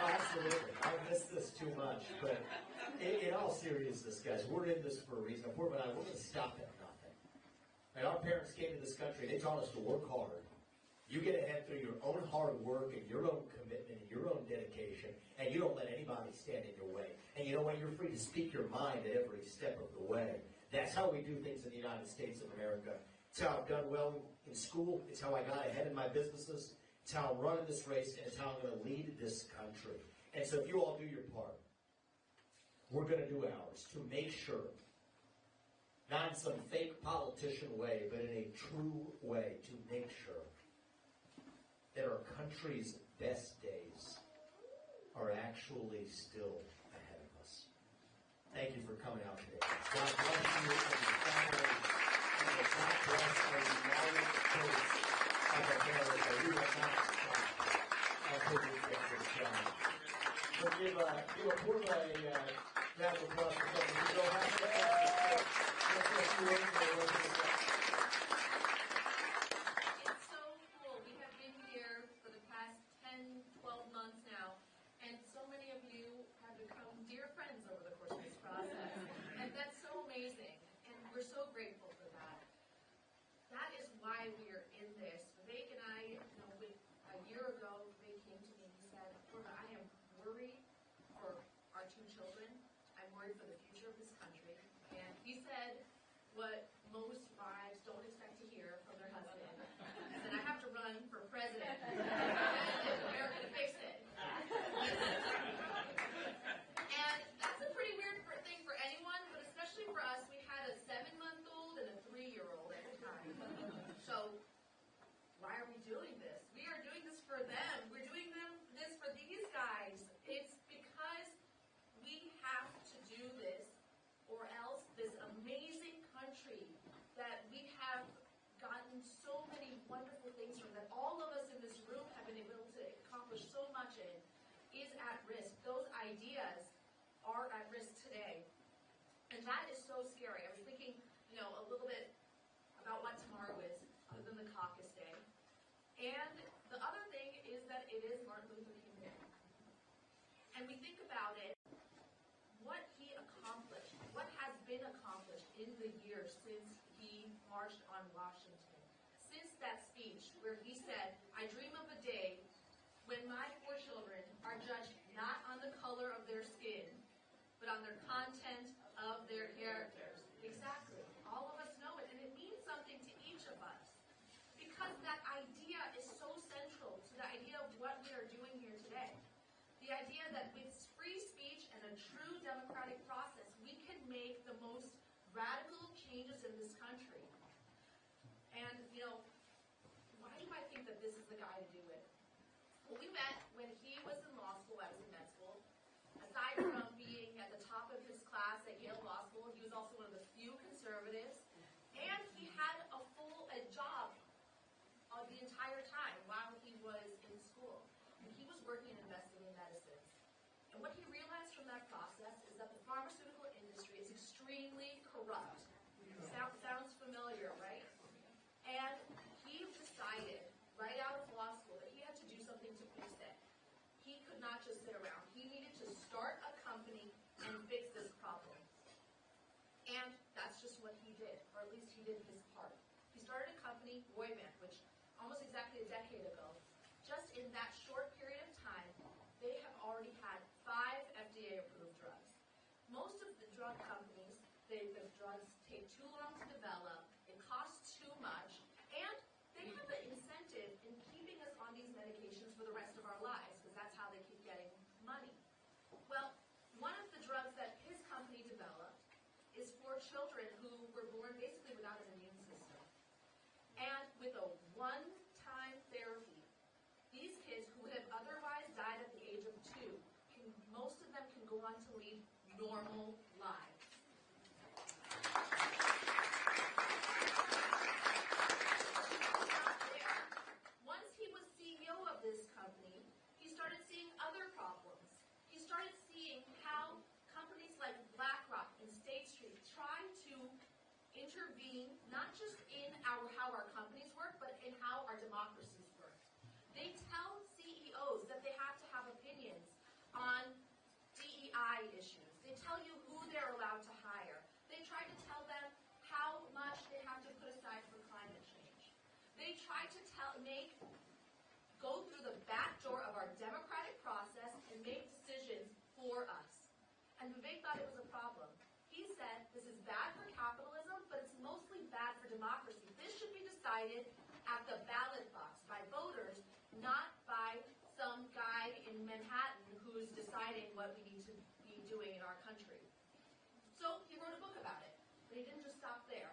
Oh, absolutely. I've missed this too much. But in all seriousness, guys, we're in this for a reason. We're going to stop at nothing. And our parents came to this country, they taught us to work hard. You get ahead through your own hard work and your own commitment and your own dedication, and you don't let anybody stand in your way. And you know what? You're free to speak your mind at every step of the way. That's how we do things in the United States of America. It's how I've done well in school. It's how I got ahead in my businesses. It's how I'm running this race, and it's how I'm going to lead this country. And so if you all do your part, we're going to do ours to make sure, not in some fake politician way, but in a true way, to make sure that our country's best days are actually still ahead of us. Thank you for coming out today. God bless you and your families. And God bless our United States of America. We will not stop until we get this done. So give a poor round of applause for something. We don't have to so grateful for that. That is why we are in this. Vivek and I, a year ago, Vivek came to me and he said, I am worried for our 2 children. I'm worried for the future of this country. And he said what most wives don't expect to hear from their husband. He said, I have to run for president. America to fix it. And that's a pretty weird thing for anyone, but especially for us. We had a 7-month-old and a 3-year-old at the time. So why are we doing this? We are doing this for them. We're doing this for these guys. It's because we have to do this, or else this amazing country that we have gotten so many wonderful things from, that all of us in this room have been able to accomplish so much in, is at risk. Those ideas are at risk today. And that is so scary. I was thinking, a little bit about what tomorrow is, other than the caucus day. And the other thing is that it is Martin Luther King Day. And we think about it, what he accomplished, what has been accomplished in the years since he marched on Washington. Since that speech where he said, I dream of a day when my 4 children are judged not on the color of their skin, but on their content of their characters. Exactly. All of us know it, and it means something to each of us. Because that idea is so central to the idea of what we are doing here today. The idea that with free speech and a true democratic process, we can make the most radical changes in this country. And, why do I think that this is the guy to do it? Well, we met when he was in law school. I was in med school. Aside from being at the top of his class at Yale Law School, he was also one of the few conservatives. And he had a full working and investing in medicines. And what he realized from that process is that the pharmaceutical industry is extremely corrupt. Sounds familiar, right? And he decided, right out of law school, that he had to do something to fix it. He could not just sit around. He needed to start a company and fix this problem. And that's just what he did, or at least he did his part. He started a company, Roivant, which almost exactly a decade ago, just in that short period of time, they have already had 5 FDA-approved drugs. Most of the drug companies, the drugs take too long to develop, it costs too much, and they have an incentive in keeping us on these medications for the rest of our lives, because that's how they keep getting money. Well, one of the drugs that his company developed is for children who were born basically without an immune system. And with a one-time therapy, these kids who would have otherwise died at the age of 2, most of them can go on to lead normal lives. Once he was CEO of this company, he started seeing other problems. He started seeing how companies like BlackRock and State Street try to intervene not just in how our companies work, but in how our democracies work. They tell CEOs that they have to have opinions on DEI issues. They tell you who they're allowed to hire. They try to tell them how much they have to put aside for climate change. They try to go through the back door of our democratic process and make decisions for us. And Vivek thought it was a problem. He said, this is bad for capitalism, but it's mostly bad for democracy. This should be decided at the ballot box by voters, not by some guy in Manhattan who's deciding what we need to be doing in our country. So he wrote a book about it, but he didn't just stop there.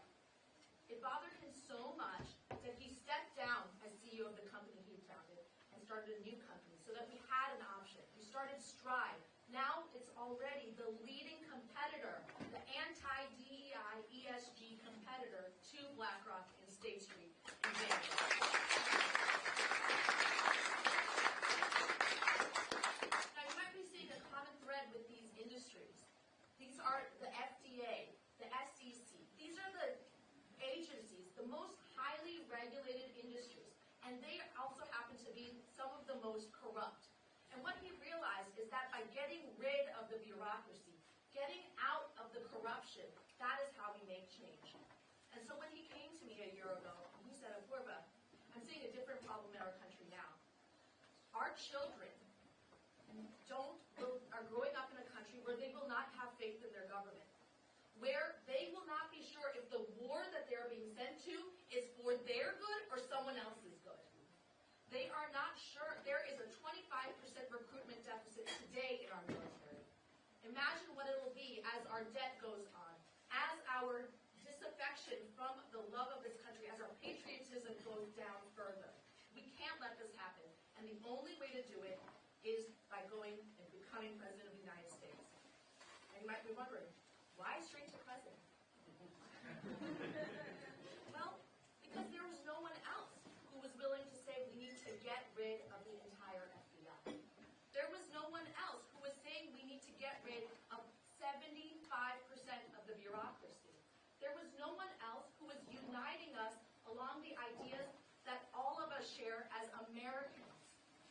It bothered him so much that he stepped down as CEO of the company he founded and started a new company so that we had an option. We started Strive. Now it's already the leading competitor, the anti-DEI ESG competitor to BlackRock and State Street in January. Now you might be seeing a common thread with these industries. These are the FDA, the SEC. These are the agencies, the most highly regulated industries, and they also happen to be some of the most corrupt. And what he realized is that by getting rid of the bureaucracy, getting out of the corruption, that is how we make change. And so when he came to me a year ago, he said, Apoorva, I'm seeing a different problem in our country now. Our children are growing up in a country where they will not have faith in their government, where they will not be sure if the war that they're being sent to is for their good or someone else's good. They are not sure. There is a 25% recruitment deficit today in our military. Imagine what it will be as our debt goes on, as our disaffection from the love of this country, as our patriotism goes down further. We can't let this happen. And the only way to do it is by going and becoming President of the United States. And you might be wondering, why straight to President? Well, because there was no one else who was willing to say we need to get rid of the entire FBI. There was no one else who was saying we need to get rid of 75% of the bureaucracy. There was no one else who was uniting us along the ideas that all of us share as Americans,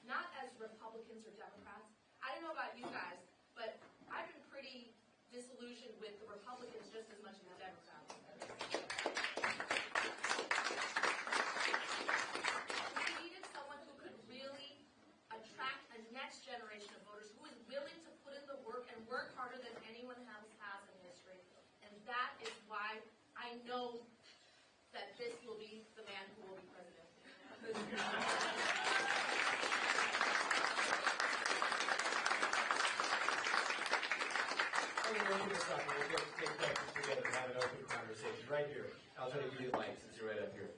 not as Republicans or Democrats. I don't know about you guys, but I've been pretty disillusioned with the Republicans just as much as the Democrats. We needed someone who could really attract a next generation of voters who is willing to put in the work and work harder than anyone else has in history. And that is why I know that this will be the man who will be president. We'll do this up. We'll take breakfast together and have an open conversation right here. I'll try to give you the mic since you're right up here.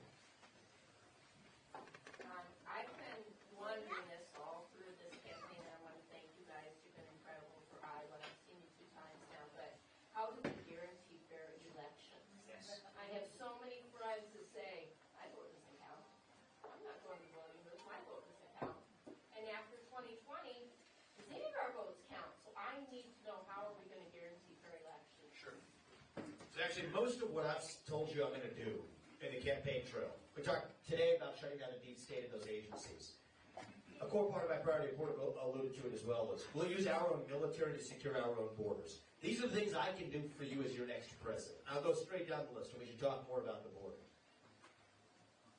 I've been wondering this all through this campaign, and I want to thank you guys. You've been incredible for Iowa. I've seen you 2 times now, but how do we guarantee fair elections? Yes. I have so many friends who say, my vote doesn't count. I'm not going to voting booth. My vote doesn't count. And after 2020, So actually, most of what I've told you I'm going to do in the campaign trail, we talked today about shutting down the deep state of those agencies. A core part of my priority report alluded to it as well was, we'll use our own military to secure our own borders. These are the things I can do for you as your next president. I'll go straight down the list, and we should talk more about the border.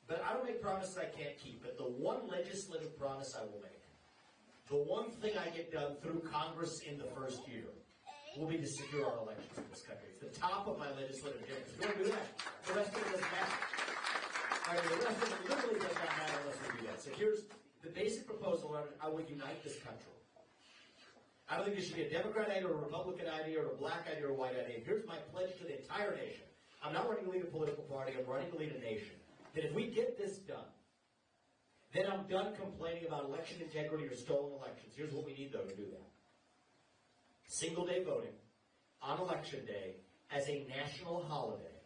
But I don't make promises I can't keep. But the one legislative promise I will make, the one thing I get done through Congress in the first year, will be to secure our elections in this country. It's the top of my legislative agenda. If we don't do that, the rest of it doesn't matter. The rest of it literally does not matter unless we do that. So here's the basic proposal. I will unite this country. I don't think this should be a Democrat idea or a Republican idea or a black idea or a white idea. Here's my pledge to the entire nation. I'm not running to lead a political party. I'm running to lead a nation. That if we get this done, then I'm done complaining about election integrity or stolen elections. Here's what we need, though, to do that. Single-day voting on Election Day as a national holiday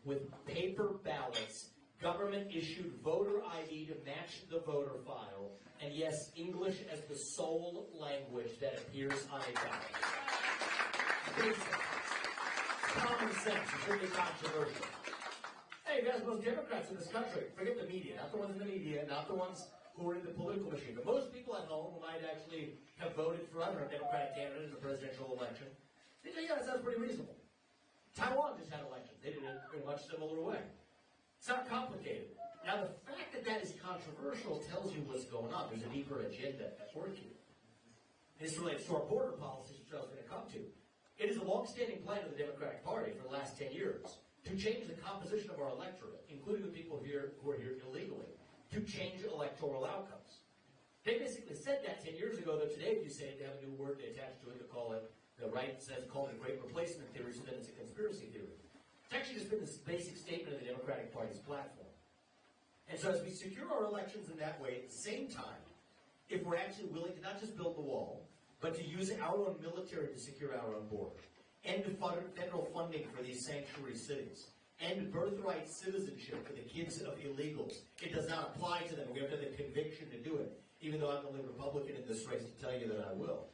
with paper ballots, government-issued voter ID to match the voter file, and yes, English as the sole language that appears on a ballot. Basic. Common sense. It shouldn't be controversial. Hey, guys, most Democrats in this country, forget the media, not the ones in the media, not the ones who are in the political machine, but most people at home who might actually have voted for other Democratic candidates in the presidential election, they say, yeah, that sounds pretty reasonable. Taiwan just had elections. They did it in a much similar way. It's not complicated. Now, the fact that that is controversial tells you what's going on. There's a deeper agenda at work here. This relates to our border policies, which I was going to come to. It is a long-standing plan of the Democratic Party for the last 10 years to change the composition of our electorate, including the people here who are here illegally, to change electoral outcomes. They basically said that 10 years ago, though today if you say it, they have a new word they attach to it to call it, the right says call it a great replacement theory, so then it's a conspiracy theory. It's actually just been this basic statement of the Democratic Party's platform. And so as we secure our elections in that way, at the same time, if we're actually willing to not just build the wall, but to use our own military to secure our own border, end federal funding for these sanctuary cities, end birthright citizenship for the kids of illegals. It does not apply to them. We have to have the conviction to do it, even though I'm the only Republican in this race to tell you that I will.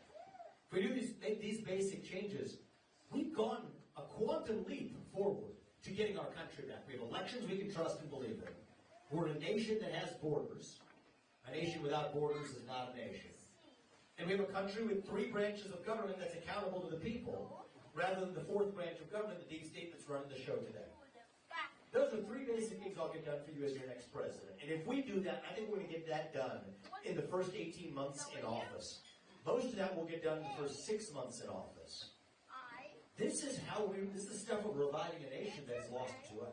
If we do make these basic changes, we've gone a quantum leap forward to getting our country back. We have elections we can trust and believe in. We're a nation that has borders. A nation without borders is not a nation. And we have a country with 3 branches of government that's accountable to the people, rather than the 4th branch of government, the deep state that's running the show today. Those are 3 basic things I'll get done for you as your next president. And if we do that, I think we're going to get that done in the first 18 months in office. Most of that will get done in the first 6 months in office. This is stuff of reviving a nation that's lost its way.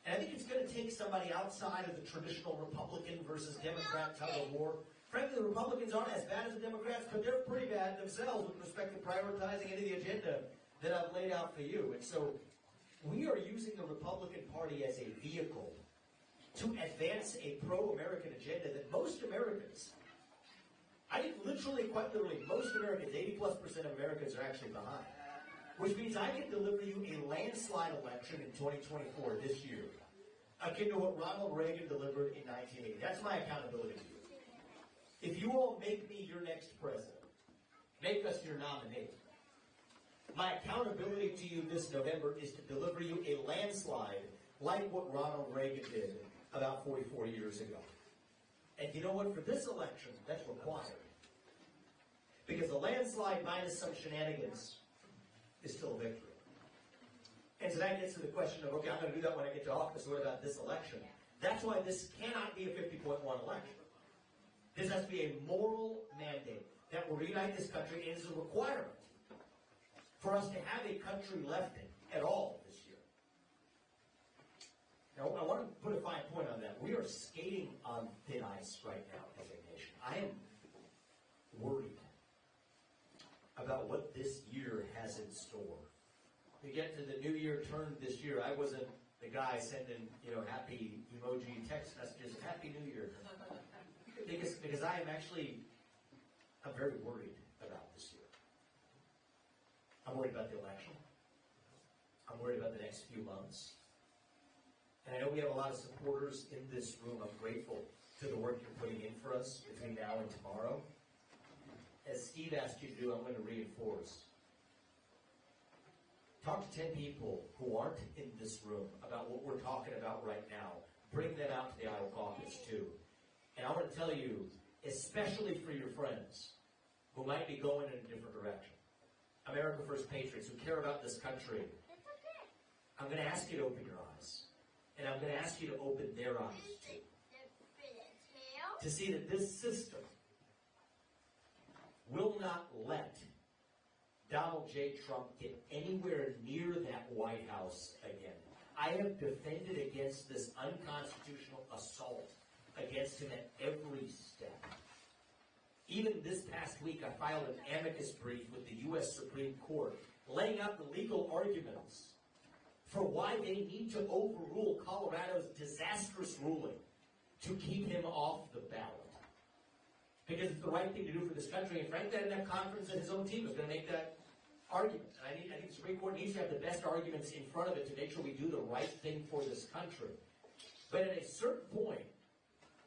And I think it's going to take somebody outside of the traditional Republican versus Democrat tug of war. Frankly, the Republicans aren't as bad as the Democrats, but they're pretty bad themselves with respect to prioritizing any of the agenda that I've laid out for you. And so we are using the Republican Party as a vehicle to advance a pro-American agenda that most Americans, I think literally, quite literally, most Americans, 80+% of Americans are actually behind. Which means I can deliver you a landslide election in 2024, this year, akin to what Ronald Reagan delivered in 1980. That's my accountability to you. If you all make me your next president, make us your nominee, my accountability to you this November is to deliver you a landslide like what Ronald Reagan did about 44 years ago. And you know what? For this election, that's required. Because a landslide minus some shenanigans is still a victory. And so that gets to the question of, okay, I'm going to do that when I get to office. What about this election? That's why this cannot be a 50.1 election. This has to be a moral mandate that will reunite this country. It is a requirement for us to have a country left at all this year. Now, I want to put a fine point on that. We are skating on thin ice right now as a nation. I am worried about what this year has in store. We get to the new year turn this year. I wasn't the guy sending, happy emoji text messages, Happy New Year. Because I am actually, I'm very worried about this year. I'm worried about the election. I'm worried about the next few months. And I know we have a lot of supporters in this room. I'm grateful to the work you're putting in for us between now and tomorrow. As Steve asked you to do, I'm going to reinforce. Talk to 10 people who aren't in this room about what we're talking about right now. Bring them out to the Iowa caucus, too. And I want to tell you, especially for your friends who might be going in a different direction, America First patriots who care about this country, I'm going to ask you to open your eyes. And I'm going to ask you to open their eyes, too. To see that this system will not let Donald J. Trump get anywhere near that White House again. I have defended against this unconstitutional assault against him at every step. Even this past week, I filed an amicus brief with the U.S. Supreme Court, laying out the legal arguments for why they need to overrule Colorado's disastrous ruling to keep him off the ballot. Because it's the right thing to do for this country, and frankly, in that conference that his own team is going to make that argument. And I think the Supreme Court needs to have the best arguments in front of it to make sure we do the right thing for this country. But at a certain point,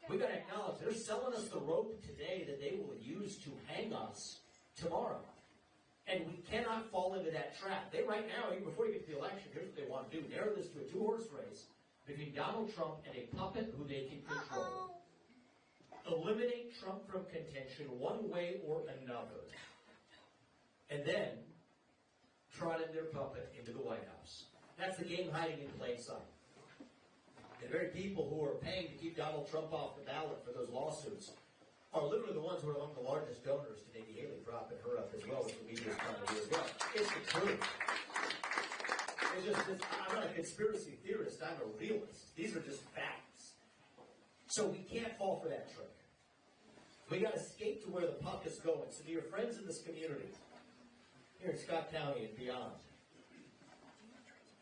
we've got to acknowledge they're selling us the rope today that they will use to hang us tomorrow. And we cannot fall into that trap. They right now, even before you get to the election, here's what they want to do. Narrow this to a two-horse race between Donald Trump and a puppet who they can control. Eliminate Trump from contention one way or another. And then trot in their puppet into the White House. That's the game hiding in plain sight. And the very people who are paying to keep Donald Trump off the ballot for those lawsuits are literally the ones who are among the largest donors to Nikki Haley, propping her up as well, which the media is trying to do as well. It's the truth. I'm not a conspiracy theorist, I'm a realist. These are just facts. So we can't fall for that trick. We got to skate to where the puck is going. So to your friends in this community, here in Scott County and beyond,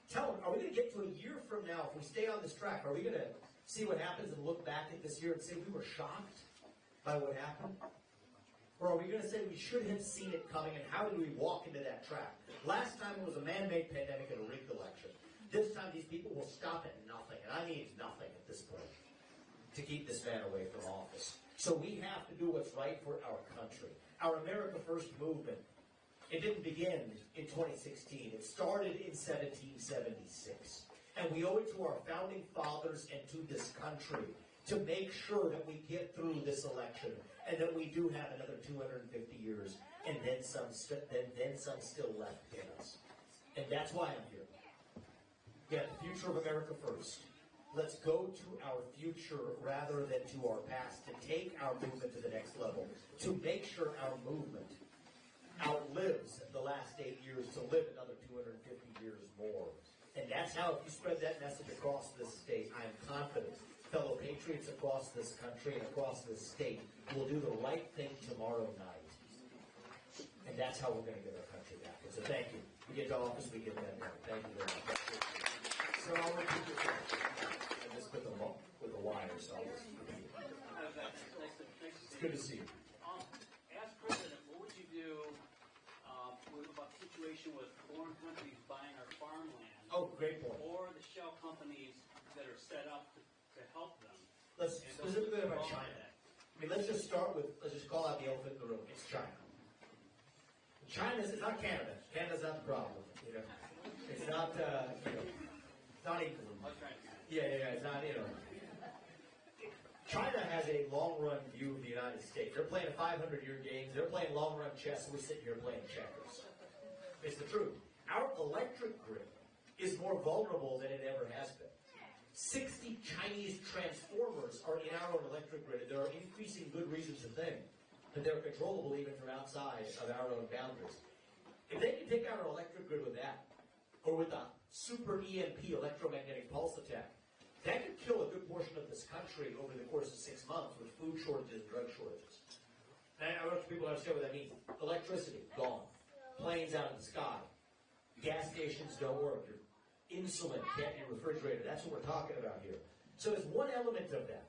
tell them, are we going to get to a year from now, if we stay on this track, are we going to see what happens and look back at this year and say we were shocked by what happened? Or are we going to say we should have seen it coming, and how did we walk into that trap? Last time it was a man-made pandemic and a rigged election. This time these people will stop at nothing, and I mean nothing at this point, to keep this man away from office. So we have to do what's right for our country. Our America First movement, it didn't begin in 2016. It started in 1776. And we owe it to our founding fathers and to this country to make sure that we get through this election and that we do have another 250 years and then some still left in us. And that's why I'm here. We have the future of America first. Let's go to our future rather than to our past, to take our movement to the next level, to make sure our movement outlives the last 8 years, to live another 250 years more. And that's how, if you spread that message across this state, I am confident fellow patriots across this country and across this state will do the right thing tomorrow night. And that's how we're going to get our country back. So thank you. We get to office, we get that done. Thank you very much. So I'll repeat it. I just put them up with a wire, so I'll just repeat it. It's good to see you. As president, what would you do about the situation with foreign countries buying our farmland? Oh, great point. Or the shell companies that are set up to help them? Let's specifically about China. I mean, let's just call out the elephant in the room. It's China. China's not Canada. Canada's not the problem. You know, it's not. Not England. Yeah. It's not. China has a long-run view of the United States. They're playing a 500-year game. They're playing long-run chess. We're sitting here playing checkers. It's the truth. Our electric grid is more vulnerable than it ever has been. 60 Chinese transformers are in our own electric grid. There are increasing good reasons to think that they're controllable even from outside of our own boundaries. If they can take out our electric grid with that, or with a super EMP, electromagnetic pulse attack, that could kill a good portion of this country over the course of 6 months with food shortages and drug shortages. And I want people to understand what that means. Electricity, gone. Planes out in the sky. Gas stations don't work. Your insulin can't be refrigerated. That's what we're talking about here. So there's one element of that.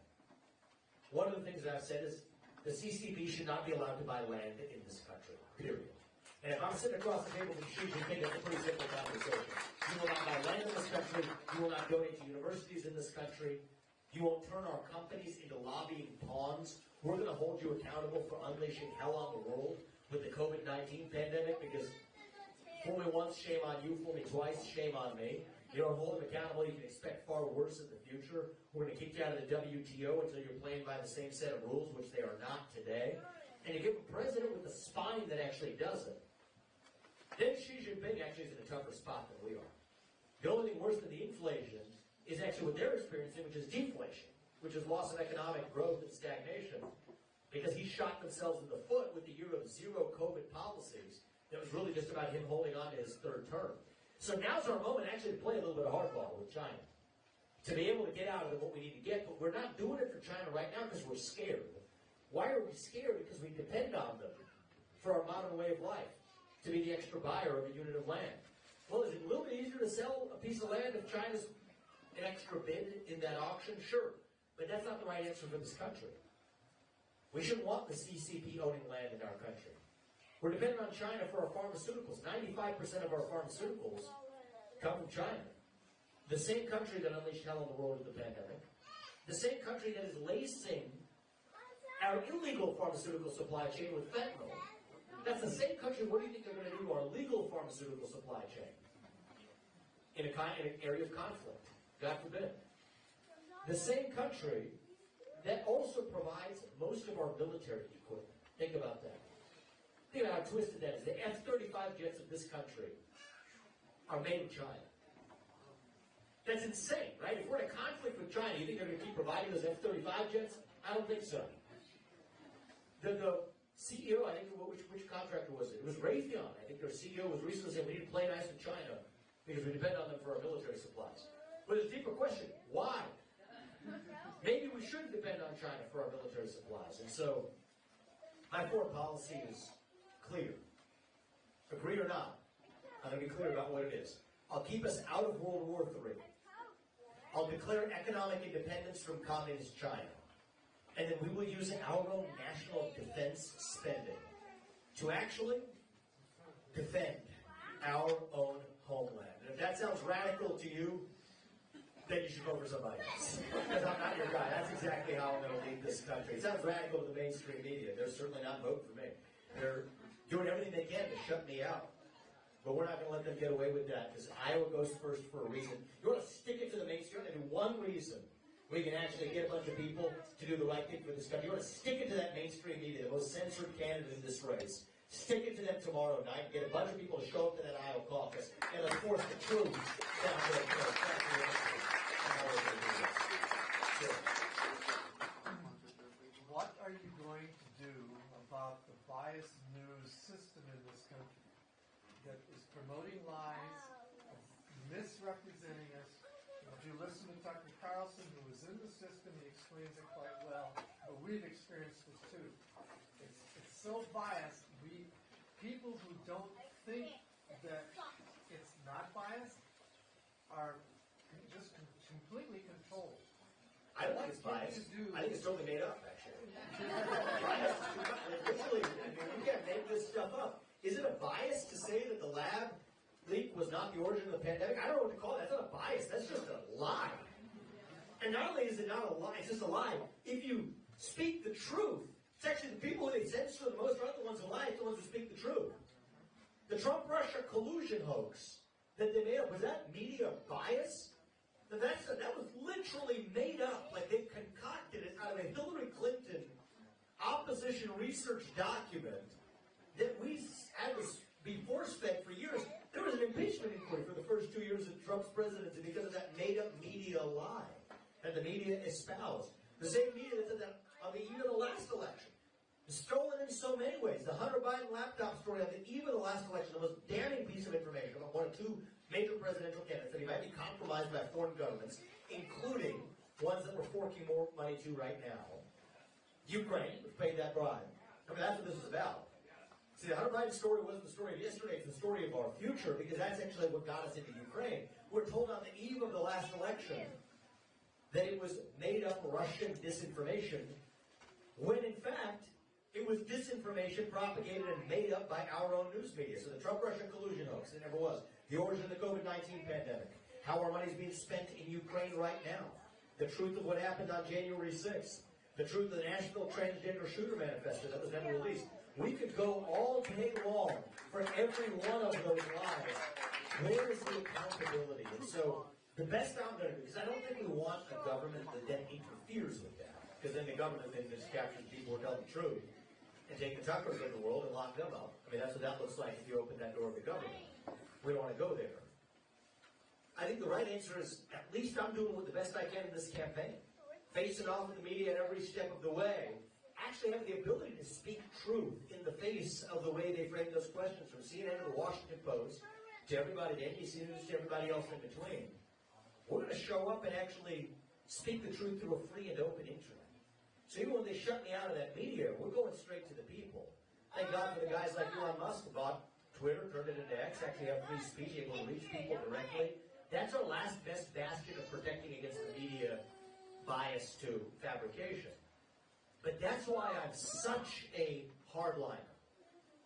One of the things that I've said is the CCP should not be allowed to buy land in this country, period. And if I'm sitting across the table with Xi Jinping, that's a pretty simple conversation. You will not buy land in this country. You will not donate to universities in this country. You won't turn our companies into lobbying pawns. We're going to hold you accountable for unleashing hell on the world with the COVID-19 pandemic, because Fool me once, shame on you. Fool me twice, shame on me. You don't hold them accountable, you can expect far worse in the future. We're going to kick you out of the WTO until you're playing by the same set of rules, which they are not today. And you give a president with a spine that actually does it. Then Xi Jinping actually is in a tougher spot than we are. The only thing worse than the inflation is actually what they're experiencing, which is deflation, which is loss of economic growth and stagnation, because he shot themselves in the foot with the year of zero COVID policies that was really just about him holding on to his third term. So now's our moment actually to play a little bit of hardball with China, to be able to get out of what we need to get, but we're not doing it for China right now because we're scared. Why are we scared? Because we depend on them for our modern way of life, to be the extra buyer of a unit of land. Well, is it a little bit easier to sell a piece of land if China's an extra bid in that auction? Sure, but that's not the right answer for this country. We shouldn't want the CCP owning land in our country. We're dependent on China for our pharmaceuticals. 95% of our pharmaceuticals come from China. The same country that unleashed hell on the world with the pandemic. The same country that is lacing our illegal pharmaceutical supply chain with fentanyl. That's the same country. What do you think they're going to do to our legal pharmaceutical supply chain? In an area of conflict. God forbid. The same country that also provides most of our military equipment. Think about that. Think about how twisted that is. The F-35 jets of this country are made in China. That's insane, right? If we're in a conflict with China, you think they're going to keep providing those F-35 jets? I don't think so. The CEO, I think, which contractor was it? It was Raytheon. I think their CEO was recently saying we need to play nice with China because we depend on them for our military supplies. But there's a deeper question. Why? Maybe we shouldn't depend on China for our military supplies. And so, my foreign policy is clear. Agree or not, I'm going to be clear about what it is. I'll keep us out of World War III. I'll declare economic independence from communist China. And then we will use our own national defense spending to actually defend our own homeland. And if that sounds radical to you, then you should vote for somebody else. Because I'm not your guy. That's exactly how I'm going to lead this country. It sounds radical to the mainstream media. They're certainly not voting for me. They're doing everything they can to shut me out. But we're not going to let them get away with that because Iowa goes first for a reason. You want to stick it to the mainstream and one reason we can actually get a bunch of people to do the right thing for this country. You want to stick it to that mainstream media, the most censored candidate in this race. Stick it to them tomorrow night and get a bunch of people to show up to that Iowa caucus and let's force the truth down to the What are you going to do about the biased news system in this country that is promoting lies, misrepresenting us? If you listen to Tucker Carlson, who was in the system, he explains it quite well, but we've experienced this too. It's so biased, people who don't think that it's not biased are just completely controlled. I don't think it's biased. I think it's totally made up, actually. Bias is literally, you can't make this stuff up. Is it a bias to say that the lab leak was not the origin of the pandemic? I don't know what to call it. That's not a bias. That's just a lie. And not only is it not a lie, it's just a lie. If you speak the truth, it's actually the people who they censor the most aren't the ones who lie, it's the ones who speak the truth. The Trump-Russia collusion hoax that they made up, was that media bias? That was literally made up, like they concocted it out of a Hillary Clinton opposition research document that we had to be force-fed for years. There was an impeachment inquiry for the first 2 years of Trump's presidency because of that made-up media lie that the media espoused. The same media that said that on the eve of the last election. Stolen in so many ways. The Hunter Biden laptop story on the eve of the last election, the most damning piece of information about one of two major presidential candidates that he might be compromised by foreign governments, including ones that we're forking more money to right now. Ukraine, which paid that bribe. I mean, that's what this is about. See, the Hunter Biden story wasn't the story of yesterday, it's the story of our future, because that's actually what got us into Ukraine. We're told on the eve of the last election that it was made up Russian disinformation, when in fact, it was disinformation propagated and made up by our own news media. So the Trump-Russia collusion hoax, it never was. The origin of the COVID-19 pandemic. How our money is being spent in Ukraine right now. The truth of what happened on January 6th. The truth of the Nashville Transgender Shooter Manifesto that was never released. We could go all day long for every one of those lies. Where is the accountability? And so the best I'm going to do, because I don't think we want a government that then interferes with that, because then the government then just captures people who tell the truth and take the Tuckers of the world and lock them up. I mean, that's what that looks like if you open that door of the government. We don't want to go there. I think the right answer is, at least I'm doing the best I can in this campaign. Facing off with the media at every step of the way. Actually have the ability to speak truth in the face of the way they frame those questions, from CNN to the Washington Post, to everybody, to NBC News, to everybody else in between. We're going to show up and actually speak the truth through a free and open internet. So even when they shut me out of that media, we're going straight to the people. Thank God for the guys like Elon Musk who bought Twitter, turned it into X, actually have free speech, able to reach people directly. That's our last best bastion of protecting against the media bias to fabrication. But that's why I'm such a hardliner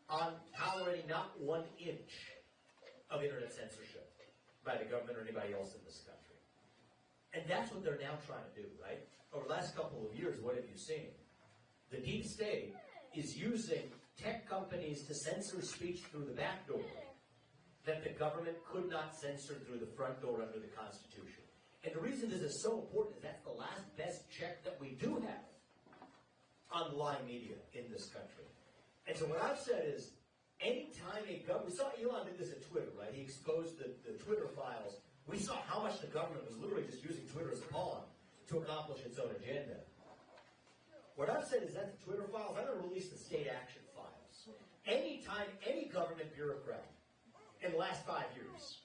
on tolerating not 1 inch of internet censorship by the government or anybody else in this country. And that's what they're now trying to do, right? Over the last couple of years, what have you seen? The deep state is using tech companies to censor speech through the back door that the government could not censor through the front door under the Constitution. And the reason this is so important is that's the last best check that we do have on the lying media in this country. And so what I've said is, anytime a government, we saw Elon did this at Twitter, right? He exposed the Twitter files. We saw how much the government was literally just using Twitter as a pawn to accomplish its own agenda. What I've said is that the Twitter files, I'm going to release the state action files. Anytime any government bureaucrat in the last 5 years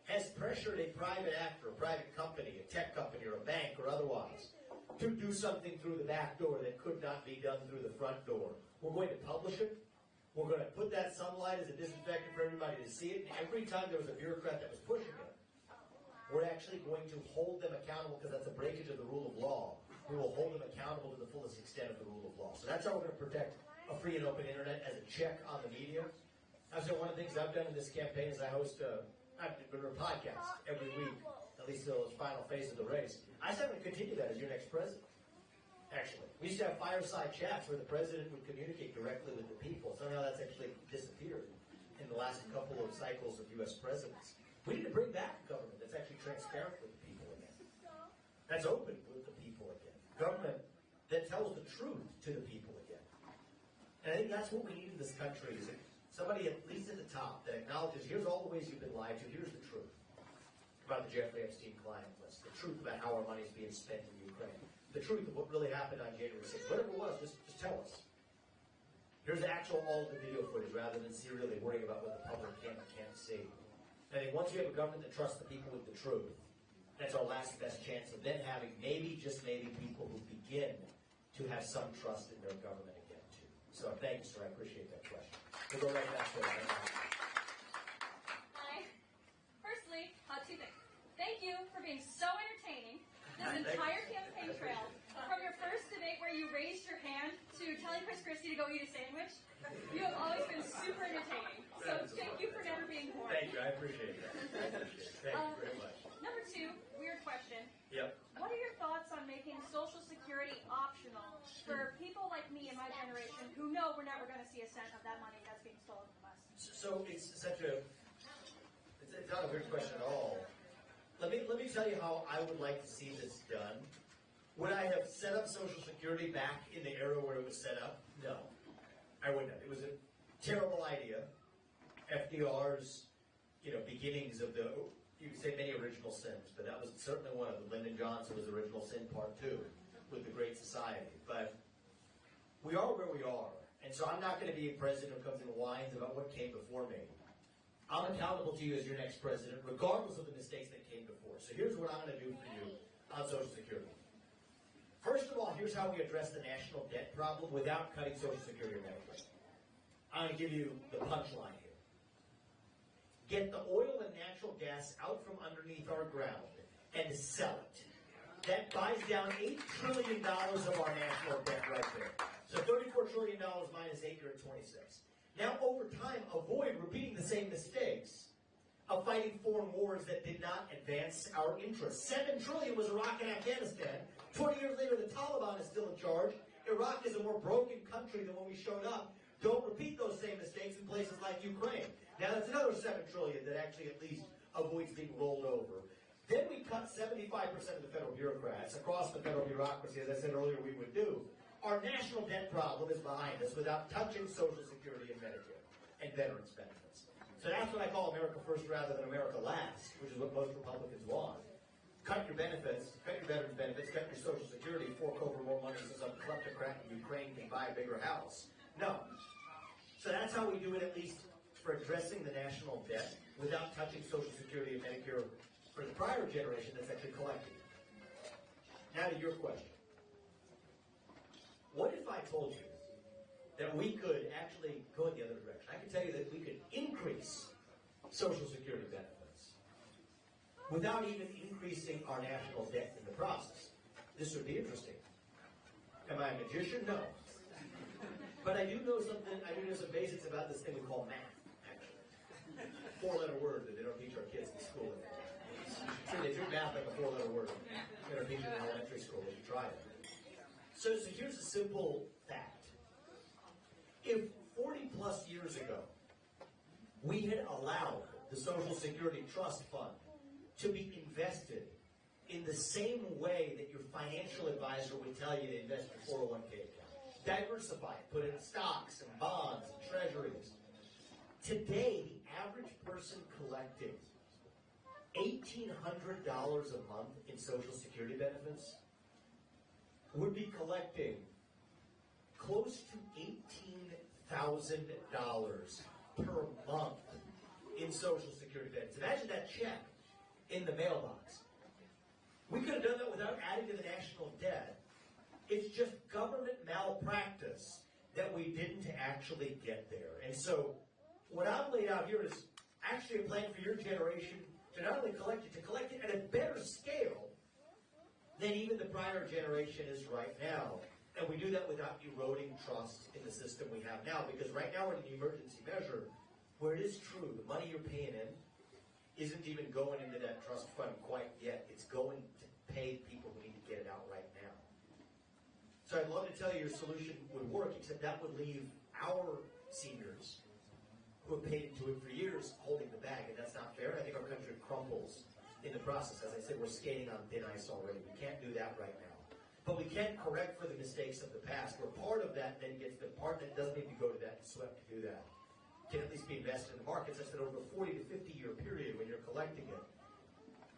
has pressured a private actor, a private company, a tech company, or a bank, or otherwise, to do something through the back door that could not be done through the front door, we're going to publish it. We're going to put that sunlight as a disinfectant for everybody to see it. And every time there was a bureaucrat that was pushing it, we're actually going to hold them accountable, because that's a breakage of the rule of law. We will hold them accountable to the fullest extent of the rule of law. So that's how we're going to protect a free and open internet as a check on the media. Actually, one of the things I've done in this campaign is I host a podcast every week, at least until the final phase of the race. I said I'm going to continue that as your next president. Actually, we used to have fireside chats where the president would communicate directly with the people. Somehow that's actually disappeared in the last couple of cycles of U.S. presidents. We need to bring back government that's actually transparent with the people again. That's open with the people again. Government that tells the truth to the people again. And I think that's what we need in this country, is somebody at least at the top that acknowledges, here's all the ways you've been lied to, here's the truth about the Jeffrey Epstein client list, the truth about how our money is being spent in Ukraine, the truth of what really happened on January 6th. Whatever it was, just tell us. Here's actual all the video footage, rather than serially worrying about what the public can and can't see. And I think once you have a government that trusts the people with the truth, that's our last best chance of then having maybe, just maybe, people who begin to have some trust in their government again, too. So thank you, sir. I appreciate that question. We'll go right back to it. Hi. Firstly, two things. Thank you for being so entertaining this entire campaign trail. From your first debate where you raised your hand to telling Chris Christie to go eat a sandwich, you have always been super entertaining. So thank you for never being boring. Thank you. I appreciate that. Thank you very much. Number two, weird question. Yep. What are your thoughts on making Social Security optional for people like me and my generation who know we're never going to see a cent of that money that's being stolen from us? So it's such a, it's not a weird question at all. Let me tell you how I would like to see this done. Would I have set up Social Security back in the era where it was set up? No, I wouldn't have. It was a terrible idea. FDR's, beginnings of the, you could say many original sins, but that was certainly one of them. Lyndon Johnson was original sin part 2 with the Great Society. But we are where we are. And so I'm not going to be a president who comes and whines about what came before me. I'm accountable to you as your next president, regardless of the mistakes that came before. So here's what I'm going to do for you on Social Security. First of all, here's how we address the national debt problem without cutting Social Security or Medicare. I'm going to give you the punchline here. Get the oil and natural gas out from underneath our ground and sell it. That buys down $8 trillion of our national debt right there. So $34 trillion minus 8, you're at 26. Now, over time, avoid repeating the same mistakes of fighting foreign wars that did not advance our interests. $7 trillion was Iraq and Afghanistan. 20 years later, the Taliban is still in charge. Iraq is a more broken country than when we showed up. Don't repeat those same mistakes in places like Ukraine. Now, that's another $7 trillion that actually at least avoids being rolled over. Then we cut 75% of the federal bureaucrats across the federal bureaucracy, as I said earlier we would do. Our national debt problem is behind us without touching Social Security and Medicare and veterans benefits. So that's what I call America first rather than America last, which is what most Republicans want. Cut your benefits, cut your veterans benefits, cut your Social Security, fork over more money so some kleptocrat in Ukraine can buy a bigger house. No. So that's how we do it, at least for addressing the national debt without touching Social Security and Medicare for the prior generation that's actually collecting. Now to your question. What if I told you that we could actually go in the other direction? I can tell you that we could increase Social Security benefits without even increasing our national debt in the process. This would be interesting. Am I a magician? No. But I do know something, I do know some basics about this thing we call math, actually. 4-letter word that they don't teach our kids in school anymore. So they treat math like a 4-letter word. They don't teach it in elementary school if you try it. So here's a simple fact. If 40 plus years ago, we had allowed the Social Security Trust Fund to be invested in the same way that your financial advisor would tell you to invest your 401k account. Diversify it, put it in stocks and bonds and treasuries. Today, the average person collecting $1,800 a month in Social Security benefits would be collecting close to $18,000 per month in Social Security benefits. Imagine that check in the mailbox. We could have done that without adding to the national debt. It's just government malpractice that we didn't actually get there. And so what I've laid out here is actually a plan for your generation to not only collect it at a better scale than even the prior generation is right now. And we do that without eroding trust in the system we have now, because right now we're in an emergency measure where it is true, the money you're paying in isn't even going into that trust fund quite yet. It's going to pay people who need to get it out right now. So I'd love to tell you your solution would work, except that would leave our seniors who have paid into it for years holding the bag, and that's not fair. I think our country crumbles in the process. As I said, we're skating on thin ice already. We can't do that right now. But we can correct for the mistakes of the past, where part of that then gets the part that doesn't need to go to that and swept to do that can at least be invested in the markets. I said over a 40 to 50 year period when you're collecting it,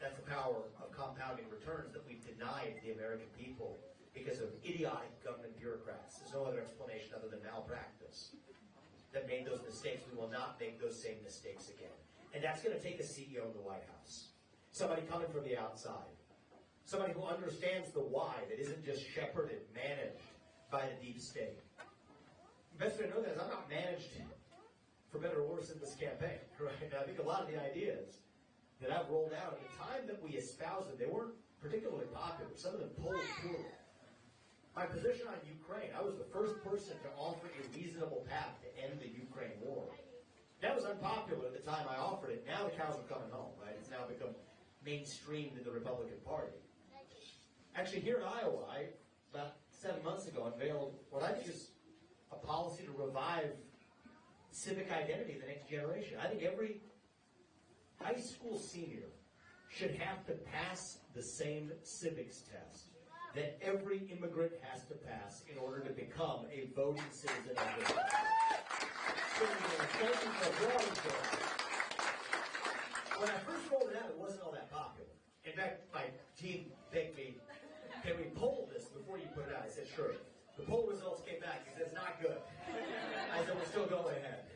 that's the power of compounding returns that we've denied the American people because of idiotic government bureaucrats. There's no other explanation other than malpractice that made those mistakes. We will not make those same mistakes again. And that's going to take a CEO in the White House. Somebody coming from the outside. Somebody who understands the why, that isn't just shepherded, managed by the deep state. The best way to know that is I'm not managed, for better or worse, in this campaign. Right? Now, I think a lot of the ideas that I've rolled out at the time that we espoused them, they weren't particularly popular. Some of them polled poorly. My position on Ukraine, I was the first person to offer a reasonable path to end the Ukraine war. That was unpopular at the time I offered it. Now the cows are coming home, right? It's now become mainstreamed in the Republican Party. Actually, here in Iowa, I, about 7 months ago, unveiled what I think is a policy to revive civic identity of the next generation. I think every high school senior should have to pass the same civics test that every immigrant has to pass in order to become a voting citizen of the country. When I first rolled it out, it wasn't all that popular. In fact, my team begged me, can we poll this before you put it out? I said, sure. The poll results came back. He said, it's not good. I said, we'll still go ahead.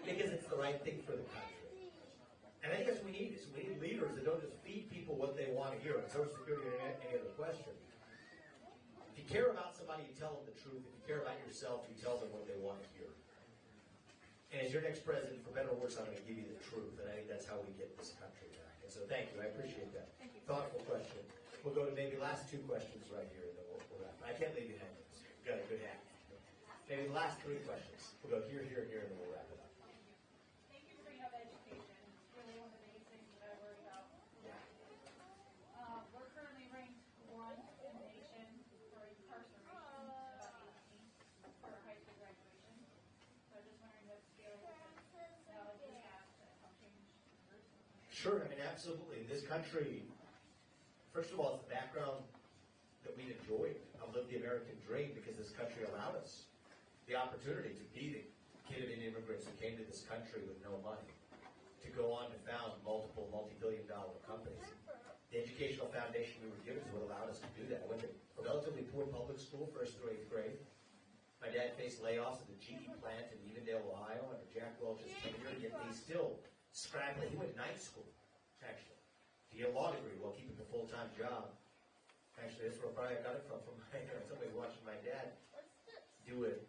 Because it's the right thing for the country. And I think that's what we need. Is we need leaders that don't just feed people what they want to hear on Social Security or any other question. If you care about somebody, you tell them the truth. If you care about yourself, you tell them what they want to hear. And as your next president, for better or worse, I'm going to give you the truth. And I think that's how we get this country back. And so thank you. I appreciate that. Thoughtful question. We'll go to maybe last 2 questions right here, and then we'll wrap. I can't leave you hanging. You've got a good hand. Maybe the last 3 questions. We'll go here, here, and here, and then we'll wrap it up. Thank you for bringing up education. It's really one of the biggest things that I worry about. We're currently ranked 1 in the nation Sure, I mean, absolutely. In this country, first of all, it's the background that we've enjoyed. I've lived the American dream because this country allowed us the opportunity to be the kid of Indian immigrants who came to this country with no money, to go on to found multiple multi-billion-dollar companies. The educational foundation we were given is what allowed us to do that. I went to a relatively poor public school, 1st through 8th grade. My dad faced layoffs at the GE plant in Evendale, Ohio, under Jack Welch's tenure, yet he still scraggling. He went to night school, actually, to get a law degree while keeping a full-time job. Actually, that's where probably I got it from somebody watching my dad do it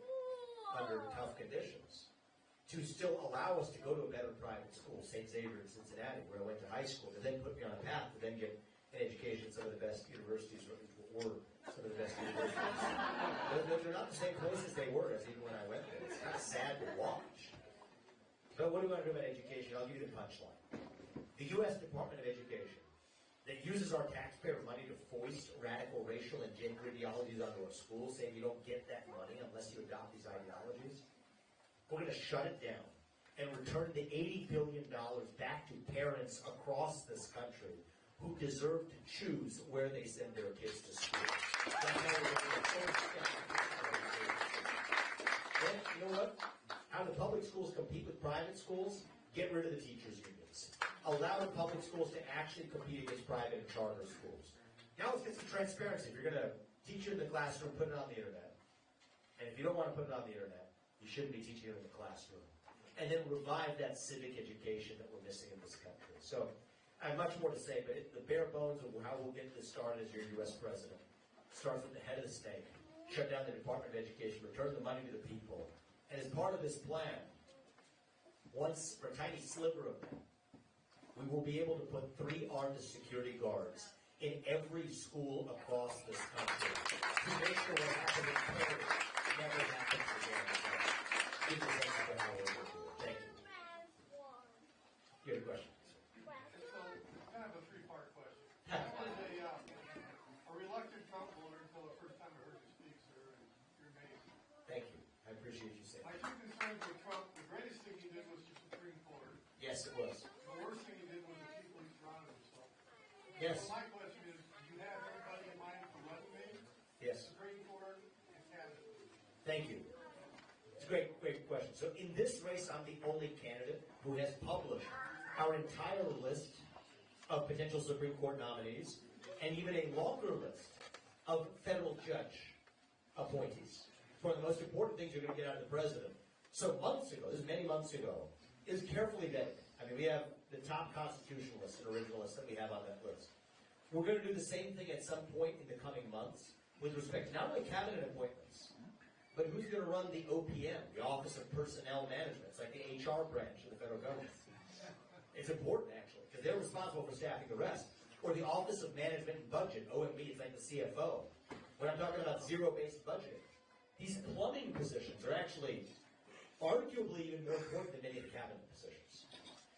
under tough conditions, to still allow us to go to a better private school, St. Xavier in Cincinnati, where I went to high school, to then put me on a path to then get an education at some of the best universities, or were some of the best universities. Those are not the same places they were as even when I went there. It's kind of sad to watch. But what do we want to do about education? I'll give you the punchline. The U.S. Department of Education, that uses our taxpayer money to foist radical racial and gender ideologies onto our schools, saying you don't get that money unless you adopt these ideologies. We're going to shut it down and return the $80 billion back to parents across this country who deserve to choose where they send their kids to school. That's how we're going to first step. Then, you know what? How the public schools compete with private schools? Get rid of the teachers' unions. Allow the public schools to actually compete against private and charter schools. Now let's get some transparency. If you're going to teach it in the classroom, put it on the internet. And if you don't want to put it on the internet, you shouldn't be teaching it in the classroom. And then revive that civic education that we're missing in this country. So I have much more to say, but the bare bones of how we'll get this started as your U.S. president starts with the head of the state. Shut down the Department of Education, return the money to the people. And as part of this plan, once for a tiny sliver of that, we will be able to put 3 armed security guards in every school across this country to make sure what happened in Paris never happens again. Give you thanks for how we're working. Thank you. You have a question? So, kind of a 3-part question. One is a reluctant Trump voter until the first time I heard you speak, sir, and you're amazing. Thank you. I appreciate you saying My that. 2 concerns with Trump, the greatest thing he did was the Supreme Court. Yes, it was. The worst thing he did was the people he surrounded himself. Yes. So my question is, do you have anybody in mind for running mate? Yes. Supreme Court and cabinet? Thank you. It's a great question. So in this race, I'm the only candidate who has published our entire list of potential Supreme Court nominees and even a longer list of federal judge appointees. It's one of the most important things you're going to get out of the president. So months ago, this is many months ago, is carefully vetted. I mean, we have the top constitutionalists and originalists that we have on that list. We're going to do the same thing at some point in the coming months with respect to not only cabinet appointments, but who's going to run the OPM, the Office of Personnel Management? It's like the HR branch of the federal government. It's important, actually, because they're responsible for staffing the rest. Or the Office of Management and Budget, OMB, it's like the CFO. When I'm talking about zero-based budgeting, these plumbing positions are actually arguably even more important than many of the cabinet positions.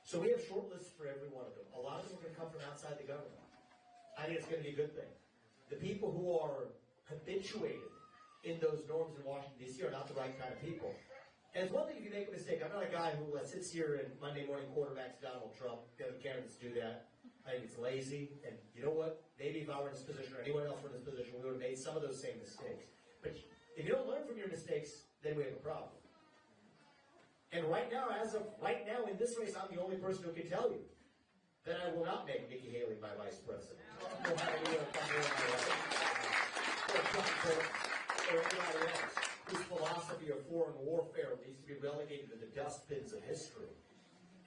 So we have short lists for every one of them. A lot of them are going to come from outside the government. I think it's going to be a good thing. The people who are habituated in those norms in Washington, D.C. are not the right kind of people. And it's one thing if you make a mistake. I'm not a guy who sits here and Monday morning quarterbacks Donald Trump. The other candidates do that. I think it's lazy. And you know what? Maybe if I were in this position or anyone else were in this position, we would have made some of those same mistakes. But if you don't learn from your mistakes, then we have a problem. And right now, as of right now in this race, I'm the only person who can tell you that I will not make Nikki Haley my vice president. No matter or anybody else whose philosophy of foreign warfare needs to be relegated to the dustbins of history.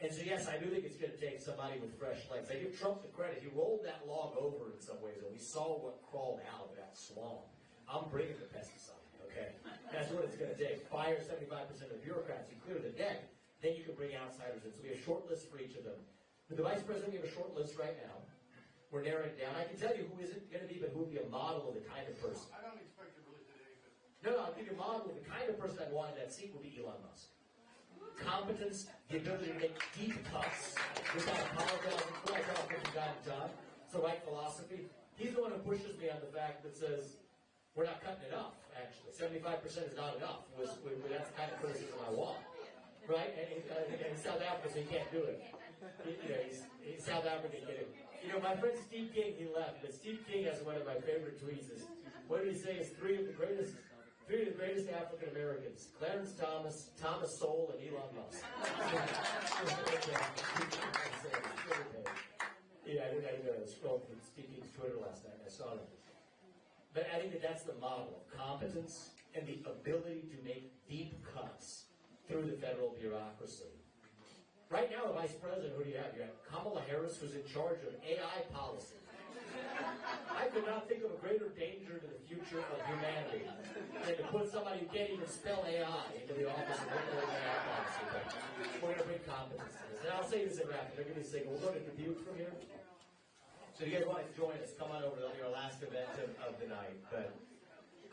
And so, yes, I do think it's going to take somebody with fresh legs. I give Trump the credit. He rolled that log over in some ways, and we saw what crawled out of that swamp. I'm bringing the pesticide, okay? That's what it's going to take. Fire 75% of the bureaucrats and clear the deck. Then you can bring outsiders in. So we have a short list for each of them. With the vice president, we have a short list right now. We're narrowing it down. I can tell you who isn't going to be, but who would be a model of the kind of person. I don't expect it really today, but... No, I'll give you a model of the kind of person I'd want in that seat would be Elon Musk. Competence, the ability to make deep cuts without apologizing for it. I tell him from time to time. It's the right philosophy. He's the one who pushes me on the fact that says, we're not cutting enough, actually. 75% is not enough. That's the kind of criticism I want. Right? And in South Africa, so you can't do it. He's South African kid. You know, my friend Steve King, he left, but Steve King has one of my favorite tweets. What did he say? Is three of the greatest African Americans: Clarence Thomas, Thomas Sowell, and Elon Musk. Yeah, I scrolled through Steve King's Twitter last night. I saw that. But I think that's the model of competence and the ability to make deep cuts through the federal bureaucracy. Right now, the vice president, who do you have? You have Kamala Harris, who's in charge of AI policy. I could not think of a greater danger to the future of humanity than to put somebody who can't even spell AI into the office of AI policy. But we're going to bring competence to this. And I'll say this in rapid. They're going to say, we'll go to Dubuque from here. So if you guys want to join us, come on over to your last event of the night. But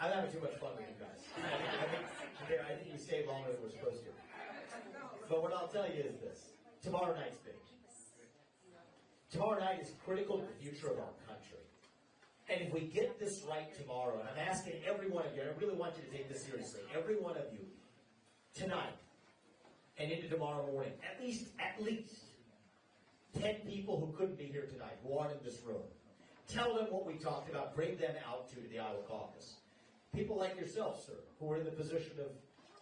I'm having too much fun with you guys. I think you stayed longer than we're supposed to. But what I'll tell you is this. Tomorrow night's big. Tomorrow night is critical to the future of our country. And if we get this right tomorrow, and I'm asking every one of you, and I really want you to take this seriously, every one of you, tonight and into tomorrow morning, at least 10 people who couldn't be here tonight, who aren't in this room. Tell them what we talked about. Bring them out to the Iowa caucus. People like yourself, sir, who are in the position of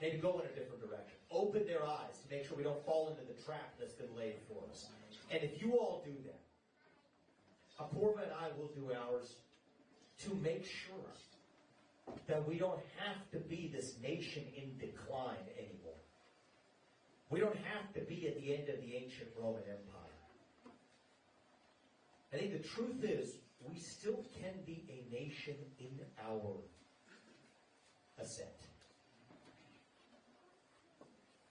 maybe go in a different direction. Open their eyes to make sure we don't fall into the trap that's been laid for us. And if you all do that, Apoorva and I will do ours to make sure that we don't have to be this nation in decline anymore. We don't have to be at the end of the ancient Roman Empire. I think the truth is, we still can be a nation in our ascent.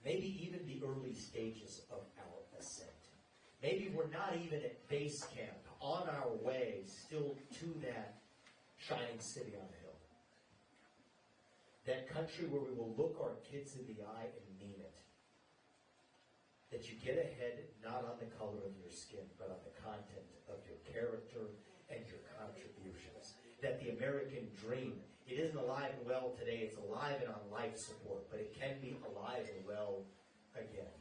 Maybe even the early stages of our ascent. Maybe we're not even at base camp, on our way still to that shining city on the hill. That country where we will look our kids in the eye and mean it. That you get ahead not on the color of your skin, but on the content of your character and your contributions. That the American dream, it isn't alive and well today, it's alive and on life support, but it can be alive and well again.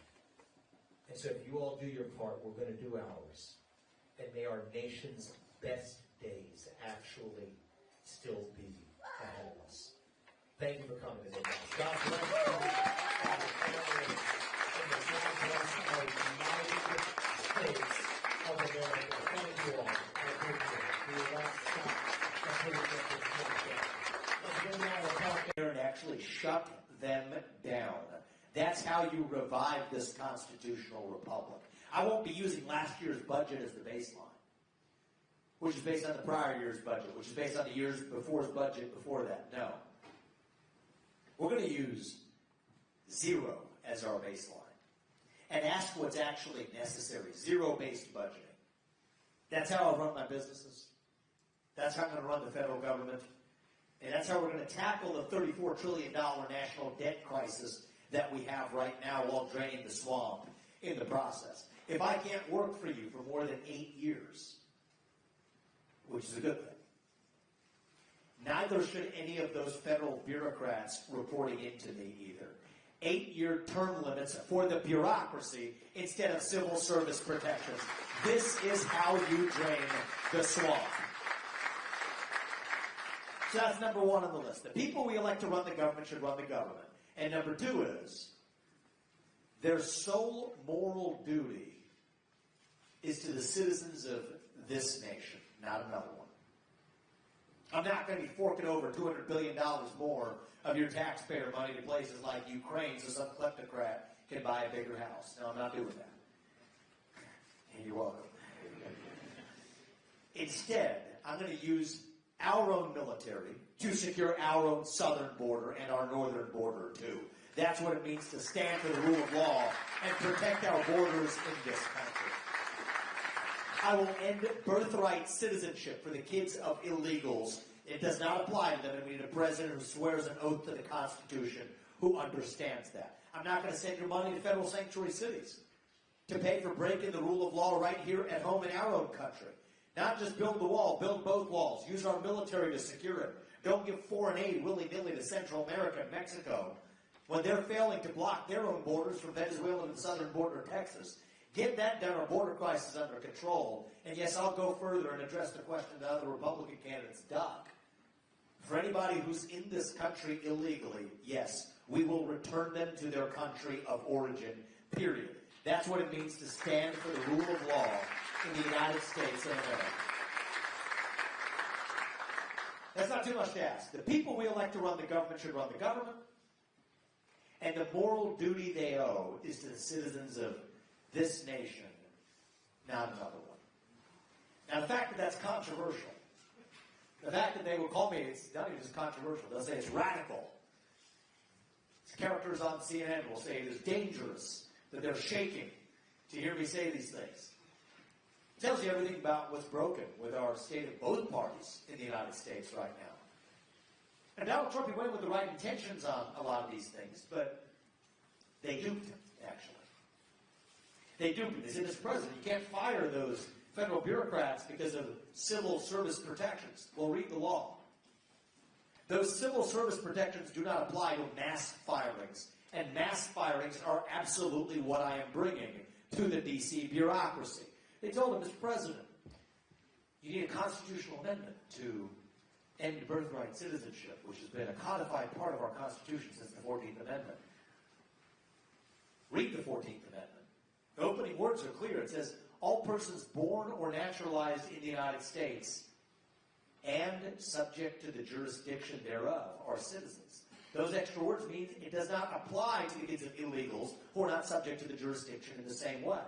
And so if you all do your part, we're going to do ours. And may our nation's best days actually still be ahead of us. Thank you for coming today, guys. God bless you. In the United States of America. Thank you all. I appreciate it. We will not stop until we get this thing done. And actually shut them down. That's how you revive this constitutional republic. I won't be using last year's budget as the baseline, which is based on the prior year's budget, which is based on the years before's budget before that. No. We're going to use zero as our baseline and ask what's actually necessary. Zero-based budgeting. That's how I'll run my businesses. That's how I'm going to run the federal government. And that's how we're going to tackle the $34 trillion national debt crisis that we have right now while draining the swamp in the process. If I can't work for you for more than 8 years, which is a good thing, neither should any of those federal bureaucrats reporting into me either. 8-year term limits for the bureaucracy instead of civil service protections. This is how you drain the swamp. So that's number one on the list. The people we elect to run the government should run the government. And number two is, their sole moral duty is to the citizens of this nation, not another one. I'm not going to be forking over $200 billion more of your taxpayer money to places like Ukraine so some kleptocrat can buy a bigger house. No, I'm not doing that. And you're welcome. Instead, I'm going to use our own military to secure our own southern border and our northern border, too. That's what it means to stand for the rule of law and protect our borders in this country. I will end birthright citizenship for the kids of illegals. It does not apply to them, and we need a president who swears an oath to the Constitution who understands that. I'm not going to send your money to federal sanctuary cities to pay for breaking the rule of law right here at home in our own country. Not just build the wall, build both walls. Use our military to secure it. Don't give foreign aid willy-nilly to Central America and Mexico when they're failing to block their own borders from Venezuela to the southern border of Texas. Get that done, our border crisis under control. And yes, I'll go further and address the question that other Republican candidates duck. For anybody who's in this country illegally, yes, we will return them to their country of origin, period. That's what it means to stand for the rule of law in the United States of America. That's not too much to ask. The people we elect to run the government should run the government, and the moral duty they owe is to the citizens of this nation, not another one. Now, the fact that that's controversial, the fact that they will call me, it's not even just controversial, they'll say it's radical. Characters on CNN will say it is dangerous, that they're shaking to hear me say these things. It tells you everything about what's broken with our state of both parties in the United States right now. And Donald Trump, he went with the right intentions on a lot of these things, but they duped him, actually. They duped him. They said, Mr. President, you can't fire those federal bureaucrats because of civil service protections. Well, read the law. Those civil service protections do not apply to mass firings, and mass firings are absolutely what I am bringing to the D.C. bureaucracy. They told him, Mr. President, you need a constitutional amendment to end birthright citizenship, which has been a codified part of our Constitution since the 14th Amendment. Read the 14th Amendment. The opening words are clear. It says, all persons born or naturalized in the United States and subject to the jurisdiction thereof are citizens. Those extra words mean it does not apply to the kids of illegals who are not subject to the jurisdiction in the same way.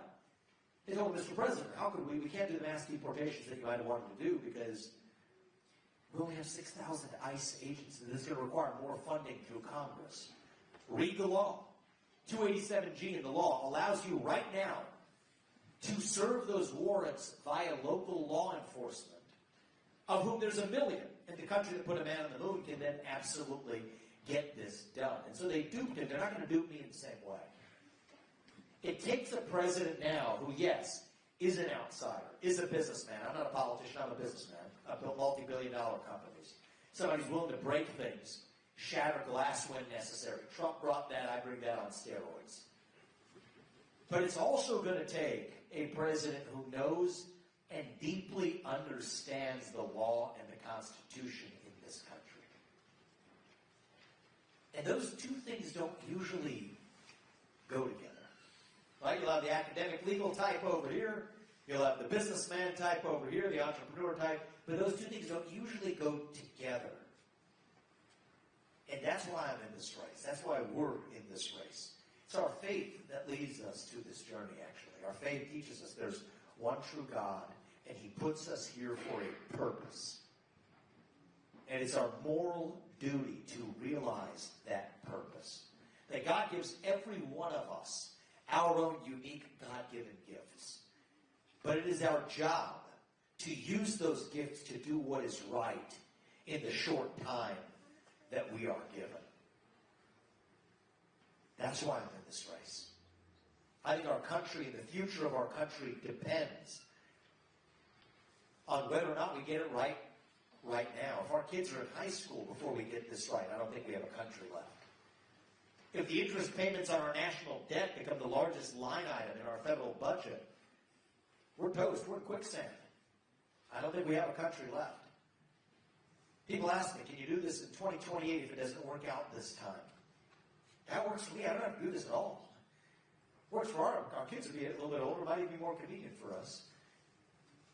They told Mr. President, how could we can't do the mass deportations that you might have wanted to do because we only have 6,000 ICE agents, and this is going to require more funding through Congress. Read the law. 287G in the law allows you right now to serve those warrants via local law enforcement, of whom there's 1 million, and the country that put a man on the moon can then absolutely get this done. And so they duped him. They're not going to dupe me in the same way. It takes a president now who, yes, is an outsider, is a businessman. I'm not a politician, I'm a businessman. I've built multi-billion-dollar companies. Somebody who's willing to break things, shatter glass when necessary. Trump brought that, I bring that on steroids. But it's also going to take a president who knows and deeply understands the law and the Constitution in this country. And those two things don't usually go together. Right? You'll have the academic legal type over here. You'll have the businessman type over here, the entrepreneur type. But those two things don't usually go together. And that's why I'm in this race. That's why we're in this race. It's our faith that leads us to this journey, actually. Our faith teaches us there's one true God, and He puts us here for a purpose. And it's our moral duty to realize that purpose. That God gives every one of us our own unique God-given gifts. But it is our job to use those gifts to do what is right in the short time that we are given. That's why I'm in this race. I think our country and the future of our country depends on whether or not we get it right now. If our kids are in high school before we get this right, I don't think we have a country left. If the interest payments on our national debt become the largest line item in our federal budget, we're toast. We're in quicksand. I don't think we have a country left. People ask me, can you do this in 2028 if it doesn't work out this time? That works for me. I don't have to do this at all. Works for our kids would be a little bit older. Might even be more convenient for us.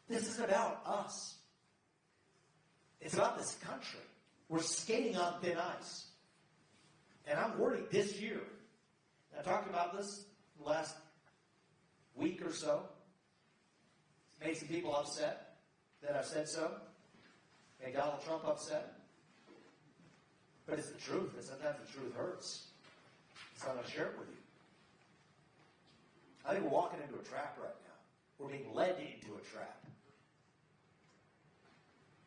This is about us. It's about this country. We're skating on thin ice. And I'm worried this year. I talked about this last week or so. It's made some people upset that I've said so. Made Donald Trump upset. But it's the truth, and sometimes the truth hurts. So I'm going to share it with you. I think we're walking into a trap right now. We're being led into a trap.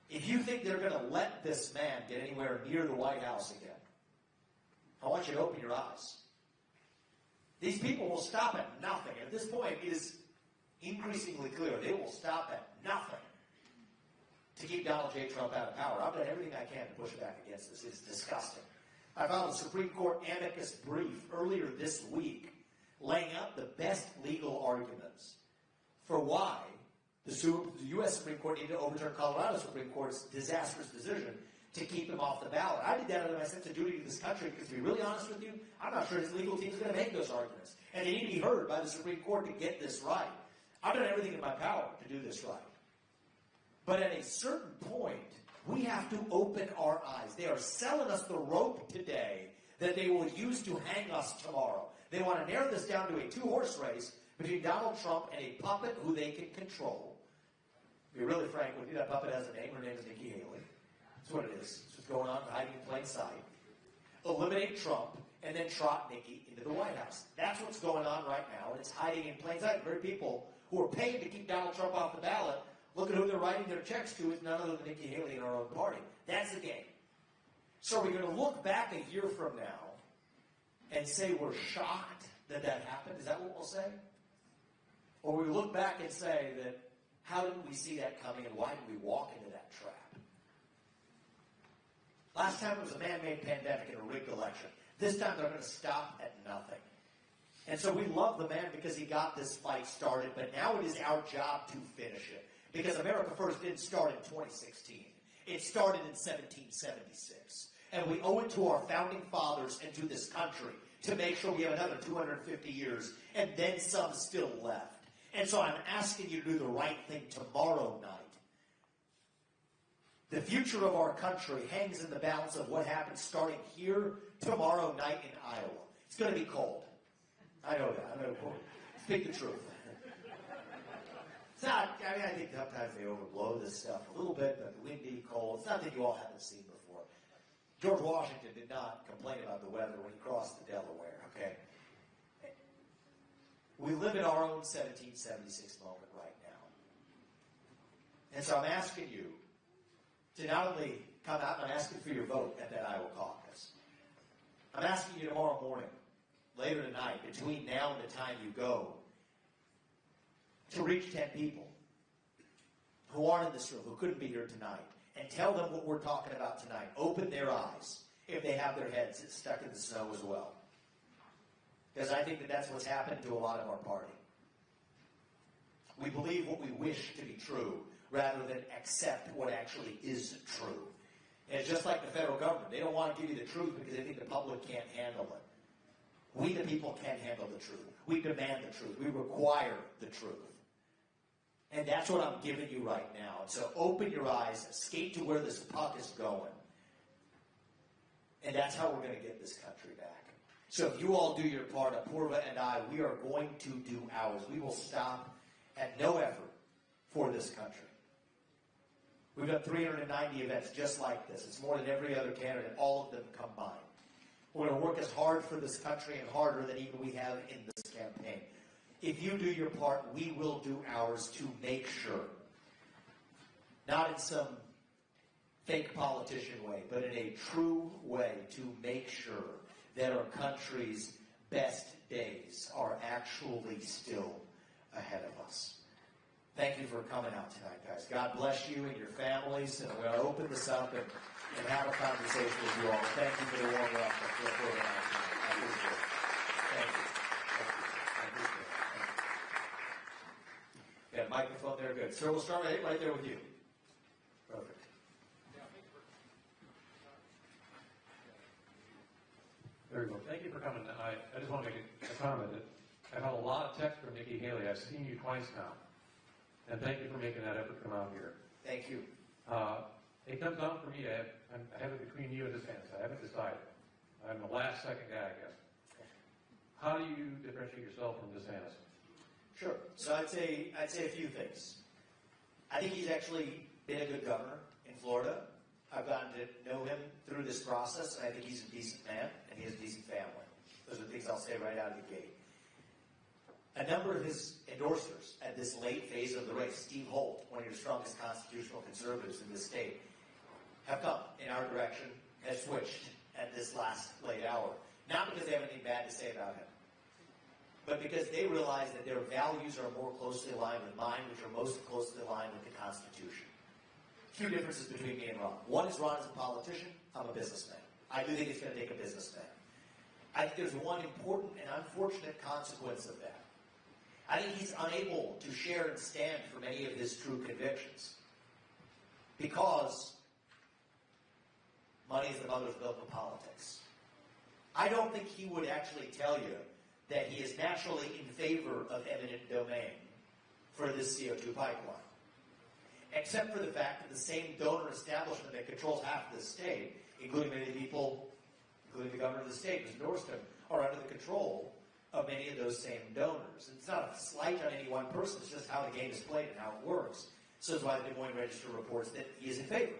If you think they're going to let this man get anywhere near the White House again, I want you to open your eyes. These people will stop at nothing. At this point, it is increasingly clear they will stop at nothing to keep Donald J. Trump out of power. I've done everything I can to push back against this. It's disgusting. I filed a Supreme Court amicus brief earlier this week laying out the best legal arguments for why the U.S. Supreme Court needed to overturn Colorado Supreme Court's disastrous decision to keep him off the ballot. I did that under my sense of duty to this country because, to be really honest with you, I'm not sure his legal team is going to make those arguments. And they need to be heard by the Supreme Court to get this right. I've done everything in my power to do this right. But at a certain point, we have to open our eyes. They are selling us the rope today that they will use to hang us tomorrow. They want to narrow this down to a two-horse race between Donald Trump and a puppet who they can control. To be really frank with you, that puppet has a name. Her name is Nikki Haley. That's what it is. That's what's going on, hiding in plain sight. Eliminate Trump and then trot Nikki into the White House. That's what's going on right now, and it's hiding in plain sight. The very people who are paid to keep Donald Trump off the ballot, look at who they're writing their checks to, is none other than Nikki Haley in our own party. That's the game. So we're going to look back a year from now and say we're shocked that that happened. Is that what we'll say? Or we look back and say that, how didn't we see that coming and why did we walk into that trap? Last time it was a man-made pandemic and a rigged election. This time they're going to stop at nothing. And so we love the man because he got this fight started, but now it is our job to finish it. Because America First didn't start in 2016. It started in 1776. And we owe it to our founding fathers and to this country to make sure we have another 250 years and then some still left. And so I'm asking you to do the right thing tomorrow night. The future of our country hangs in the balance of what happens starting here tomorrow night in Iowa. It's going to be cold. I know that. I'm going to speak the truth. It's not, I mean, I think sometimes they overblow this stuff a little bit, but windy, cold. It's nothing you all haven't seen before. George Washington did not complain about the weather when he crossed the Delaware, okay? We live in our own 1776 moment right now. And so I'm asking you to not only come out, I'm asking for your vote at that Iowa caucus. I'm asking you tomorrow morning, later tonight, between now and the time you go, to reach 10 people who aren't in this room, who couldn't be here tonight, and tell them what we're talking about tonight. Open their eyes if they have their heads stuck in the snow as well. Because I think that that's what's happened to a lot of our party. We believe what we wish to be true rather than accept what actually is true. And it's just like the federal government. They don't want to give you the truth because they think the public can't handle it. We, the people, can handle the truth. We demand the truth. We require the truth. And that's what I'm giving you right now. And so open your eyes, skate to where this puck is going. And that's how we're going to get this country back. So if you all do your part, Apurva and I, we are going to do ours. We will stop at no effort for this country. We've done 390 events just like this. It's more than every other candidate, all of them combined. We're going to work as hard for this country and harder than even we have in this campaign. If you do your part, we will do ours to make sure, not in some fake politician way, but in a true way to make sure that our country's best days are actually still ahead of us. Thank you for coming out tonight, guys. God bless you and your families, and we're going to open this up and have a conversation with you all. Thank you for the warm welcome. I appreciate it. Thank you. Yeah, microphone there, good. Sir, we'll start right there with you. Perfect. There you go. Thank you for coming. I just want to make a comment. I've had a lot of text from Nikki Haley. I've seen you twice now. And thank you for making that effort to come out here. Thank you. It comes down for me. I have it between you and DeSantis. I haven't decided. I'm the last second guy, I guess. How do you differentiate yourself from DeSantis? Sure. So I'd say a few things. I think he's actually been a good governor in Florida. I've gotten to know him through this process, and I think he's a decent man, and he has a decent family. Those are things I'll say right out of the gate. A number of his endorsers at this late phase of the race, Steve Holt, one of your strongest constitutional conservatives in this state, have come in our direction, have switched at this last late hour. Not because they have anything bad to say about him, but because they realize that their values are more closely aligned with mine, which are most closely aligned with the Constitution. Few differences between me and Ron. One is Ron is a politician. I'm a businessman. I do think it's going to take a businessman. I think there's one important and unfortunate consequence of that. I think he's unable to share and stand for many of his true convictions because money is the mother's milk of politics. I don't think he would actually tell you that he is naturally in favor of eminent domain for this CO2 pipeline, except for the fact that the same donor establishment that controls half of the state, including many of the people, including the governor of the state who's endorsed him, are under the control of many of those same donors. And it's not a slight on any one person, it's just how the game is played and how it works. So that's why the Des Moines Register reports that he is in favor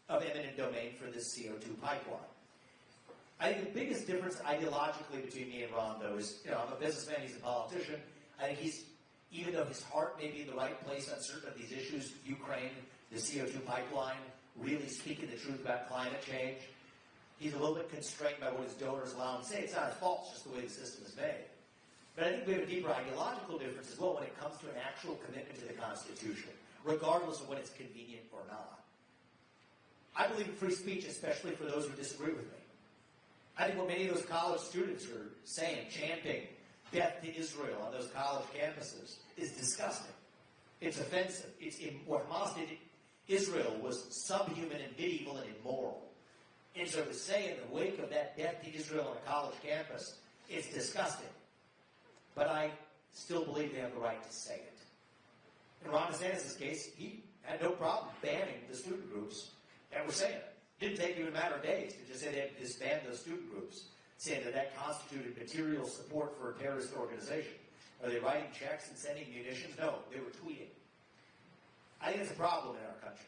of eminent domain for this CO2 pipeline. I think the biggest difference ideologically between me and Ron, though, is, I'm a businessman, he's a politician. I think he's, even though his heart may be in the right place on certain of these issues, Ukraine, the CO2 pipeline, really speaking the truth about climate change, he's a little bit constrained by what his donors allow him to say. It's not his fault, it's just the way the system is made. But I think we have a deeper ideological difference as well when it comes to an actual commitment to the Constitution, regardless of when it's convenient or not. I believe in free speech, especially for those who disagree with me. I think what many of those college students are saying, chanting death to Israel on those college campuses, is disgusting. It's offensive. What Hamas did to Israel was subhuman and medieval and immoral. And so to say in the wake of that death to Israel on a college campus, it's disgusting. But I still believe they have the right to say it. In Ron DeSantis' case, he had no problem banning the student groups that were saying it. It didn't take even a matter of days to just say they had to disband those student groups, saying that that constituted material support for a terrorist organization. Are they writing checks and sending munitions? No, they were tweeting. I think it's a problem in our country.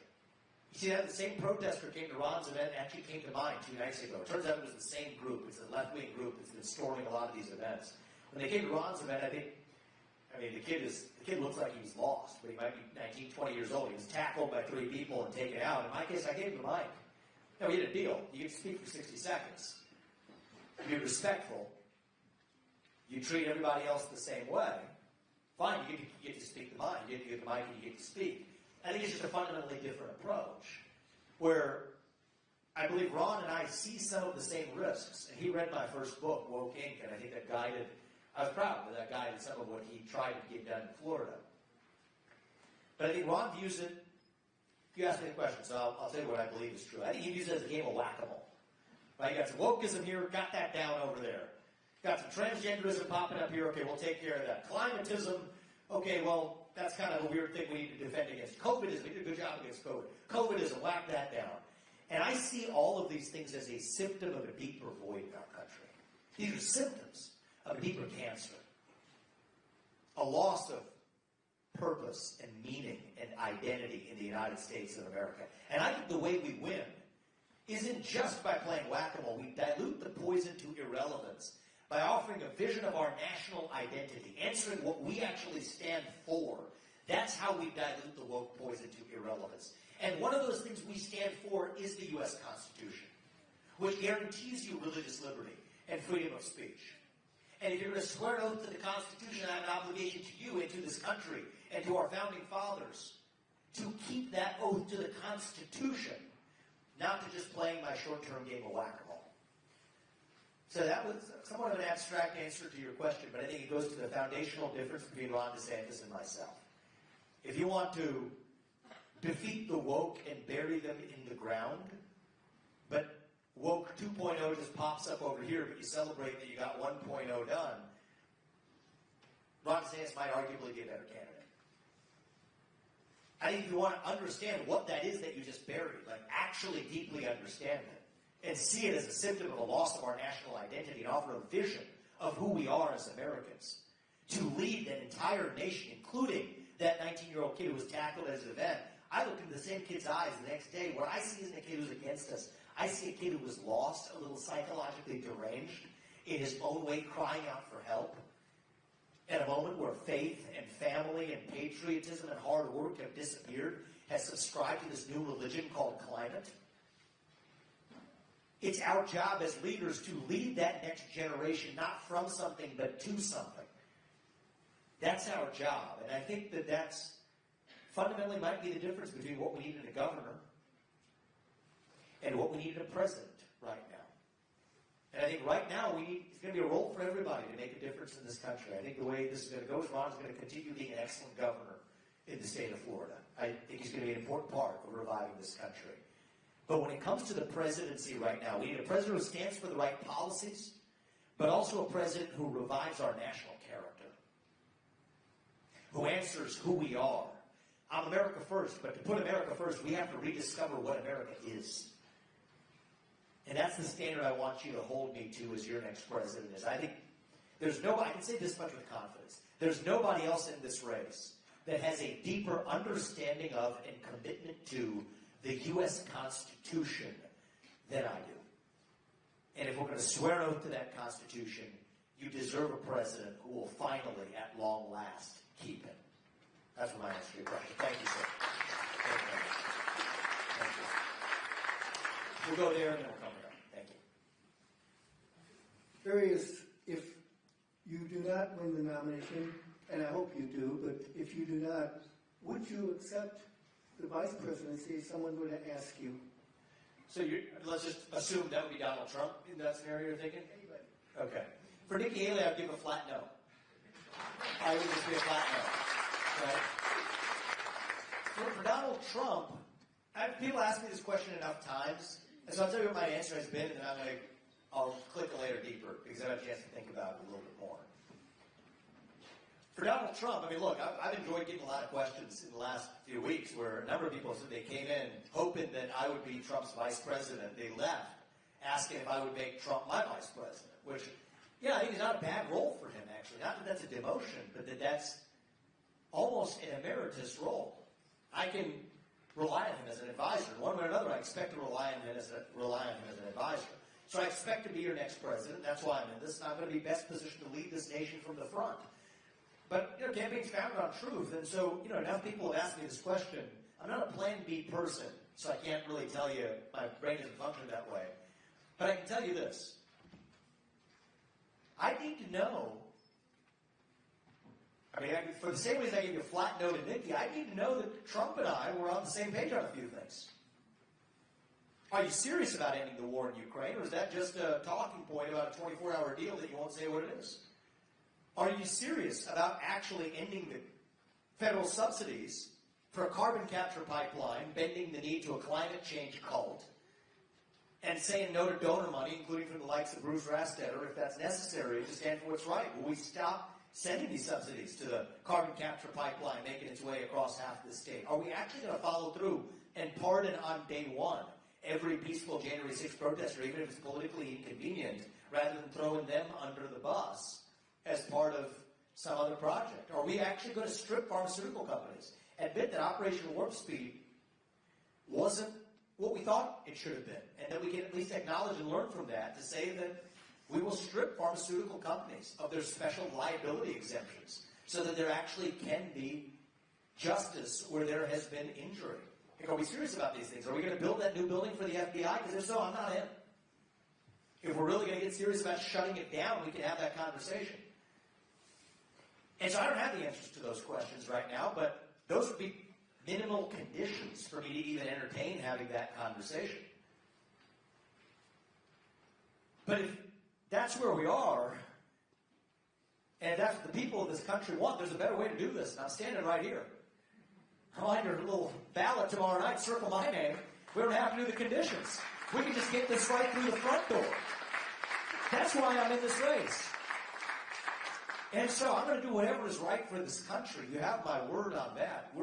You see, that the same protester came to Ron's event actually came to mine 2 nights ago. It turns out it was the same group. It's a left-wing group that's been storming a lot of these events. When they came to Ron's event, the kid looks like he was lost, but he might be 19, 20 years old. He was tackled by 3 people and taken out. In my case, I gave him the mic. No, we had a deal. You get to speak for 60 seconds. Be respectful. You treat everybody else the same way. Fine, you get to speak the mic. You get the mic and you get to speak. I think it's just a fundamentally different approach, where I believe Ron and I see some of the same risks. And he read my first book, Woke Inc., and I think I was proud that guided some of what he tried to get done in Florida. But I think Ron views it. You asked me the question, so I'll tell you what I believe is true. I think he views it as a game of whack-a-mole. Right? You got some wokeism here, got that down over there. Got some transgenderism popping up here, okay, we'll take care of that. Climatism, okay, well, that's kind of a weird thing we need to defend against. COVIDism, we did a good job against COVID. COVIDism, whack that down. And I see all of these things as a symptom of a deeper void in our country. These are symptoms of a deeper cancer. A loss of purpose and meaning and identity in the United States of America. And I think the way we win isn't just by playing whack-a-mole. We dilute the poison to irrelevance by offering a vision of our national identity, answering what we actually stand for. That's how we dilute the woke poison to irrelevance. And one of those things we stand for is the U.S. Constitution, which guarantees you religious liberty and freedom of speech. And if you're going to swear an oath to the Constitution, I have an obligation to you and to this country and to our founding fathers to keep that oath to the Constitution, not to just playing my short-term game of whack-a-mole. So that was somewhat of an abstract answer to your question, but I think it goes to the foundational difference between Ron DeSantis and myself. If you want to defeat the woke and bury them in the ground, but woke 2.0 just pops up over here, but you celebrate that you got 1.0 done, Ron DeSantis might arguably be a better candidate. I think if you want to understand what that is that you just buried, like actually deeply understand it, and see it as a symptom of a loss of our national identity and offer a vision of who we are as Americans, to lead an entire nation, including that 19-year-old kid who was tackled at his event, I looked into the same kid's eyes the next day. What I see isn't a kid who's against us. I see a kid who was lost, a little psychologically deranged, in his own way crying out for help, at a moment where faith and family and patriotism and hard work have disappeared, has subscribed to this new religion called climate. It's our job as leaders to lead that next generation, not from something, but to something. That's our job. And I think that that's fundamentally might be the difference between what we need in a governor and what we need in a president right now. And I think right now it's going to be a role for everybody to make a difference in this country. I think the way this is going to go is Ron's going to continue being an excellent governor in the state of Florida. I think he's going to be an important part of reviving this country. But when it comes to the presidency right now, we need a president who stands for the right policies, but also a president who revives our national character, who answers who we are. I'm America first, but to put America first, we have to rediscover what America is. And that's the standard I want you to hold me to as your next president is. I think there's nobody, I can say this much with confidence, there's nobody else in this race that has a deeper understanding of and commitment to the U.S. Constitution than I do. And if we're going to swear an oath to that Constitution, you deserve a president who will finally, at long last, keep it. That's my answer to your question. Thank you, sir. Thank you. We'll go there and then we'll come back. Thank you. Various, if you do not win the nomination, and I hope you do, but if you do not, would you accept the vice presidency if someone were to ask you? So let's just assume that would be Donald Trump in that scenario you're thinking? Anybody. Okay. For Nikki Haley, I'd give a flat no. I would just be a flat no. Right? For Donald Trump, people ask me this question enough times, and so I'll tell you what my answer has been, and then I'll click a layer deeper because I've had a chance to think about it a little bit more. For Donald Trump, I mean, look, I've enjoyed getting a lot of questions in the last few weeks where a number of people said they came in hoping that I would be Trump's vice president. They left asking if I would make Trump my vice president, which, yeah, I think is not a bad role for him, actually. Not that that's a demotion, but that's almost an emeritus role. I can rely on him as an advisor. One way or another, I expect to rely on him as an advisor. So I expect to be your next president. That's why I'm in this. And I'm going to be best positioned to lead this nation from the front. But, campaign's founded on truth. And so, enough people have asked me this question. I'm not a plan B person, so I can't really tell you my brain doesn't function that way. But I can tell you this. I need to know, for the same reason I gave you a flat no to Nikki, I need to know that Trump and I were on the same page on a few things. Are you serious about ending the war in Ukraine, or is that just a talking point about a 24-hour deal that you won't say what it is? Are you serious about actually ending the federal subsidies for a carbon capture pipeline, bending the knee to a climate change cult, and saying no to donor money, including from the likes of Bruce Rastetter, if that's necessary, to stand for what's right? Will we stop sending these subsidies to the carbon capture pipeline, making its way across half the state? Are we actually going to follow through and pardon on day one every peaceful January 6th protester, even if it's politically inconvenient, rather than throwing them under the bus as part of some other project? Are we actually going to strip pharmaceutical companies, admit that Operation Warp Speed wasn't what we thought it should have been, and that we can at least acknowledge and learn from that to say that we will strip pharmaceutical companies of their special liability exemptions so that there actually can be justice where there has been injury? Are we serious about these things? Are we going to build that new building for the FBI? Because if so, I'm not in. If we're really going to get serious about shutting it down, we can have that conversation. And so I don't have the answers to those questions right now, but those would be minimal conditions for me to even entertain having that conversation. But if that's where we are, and if that's what the people of this country want, there's a better way to do this. And I'm standing right here. Reminder, a little ballot tomorrow night, circle my name. We don't have to do the conditions. We can just get this right through the front door. That's why I'm in this race. And so I'm going to do whatever is right for this country. You have my word on that.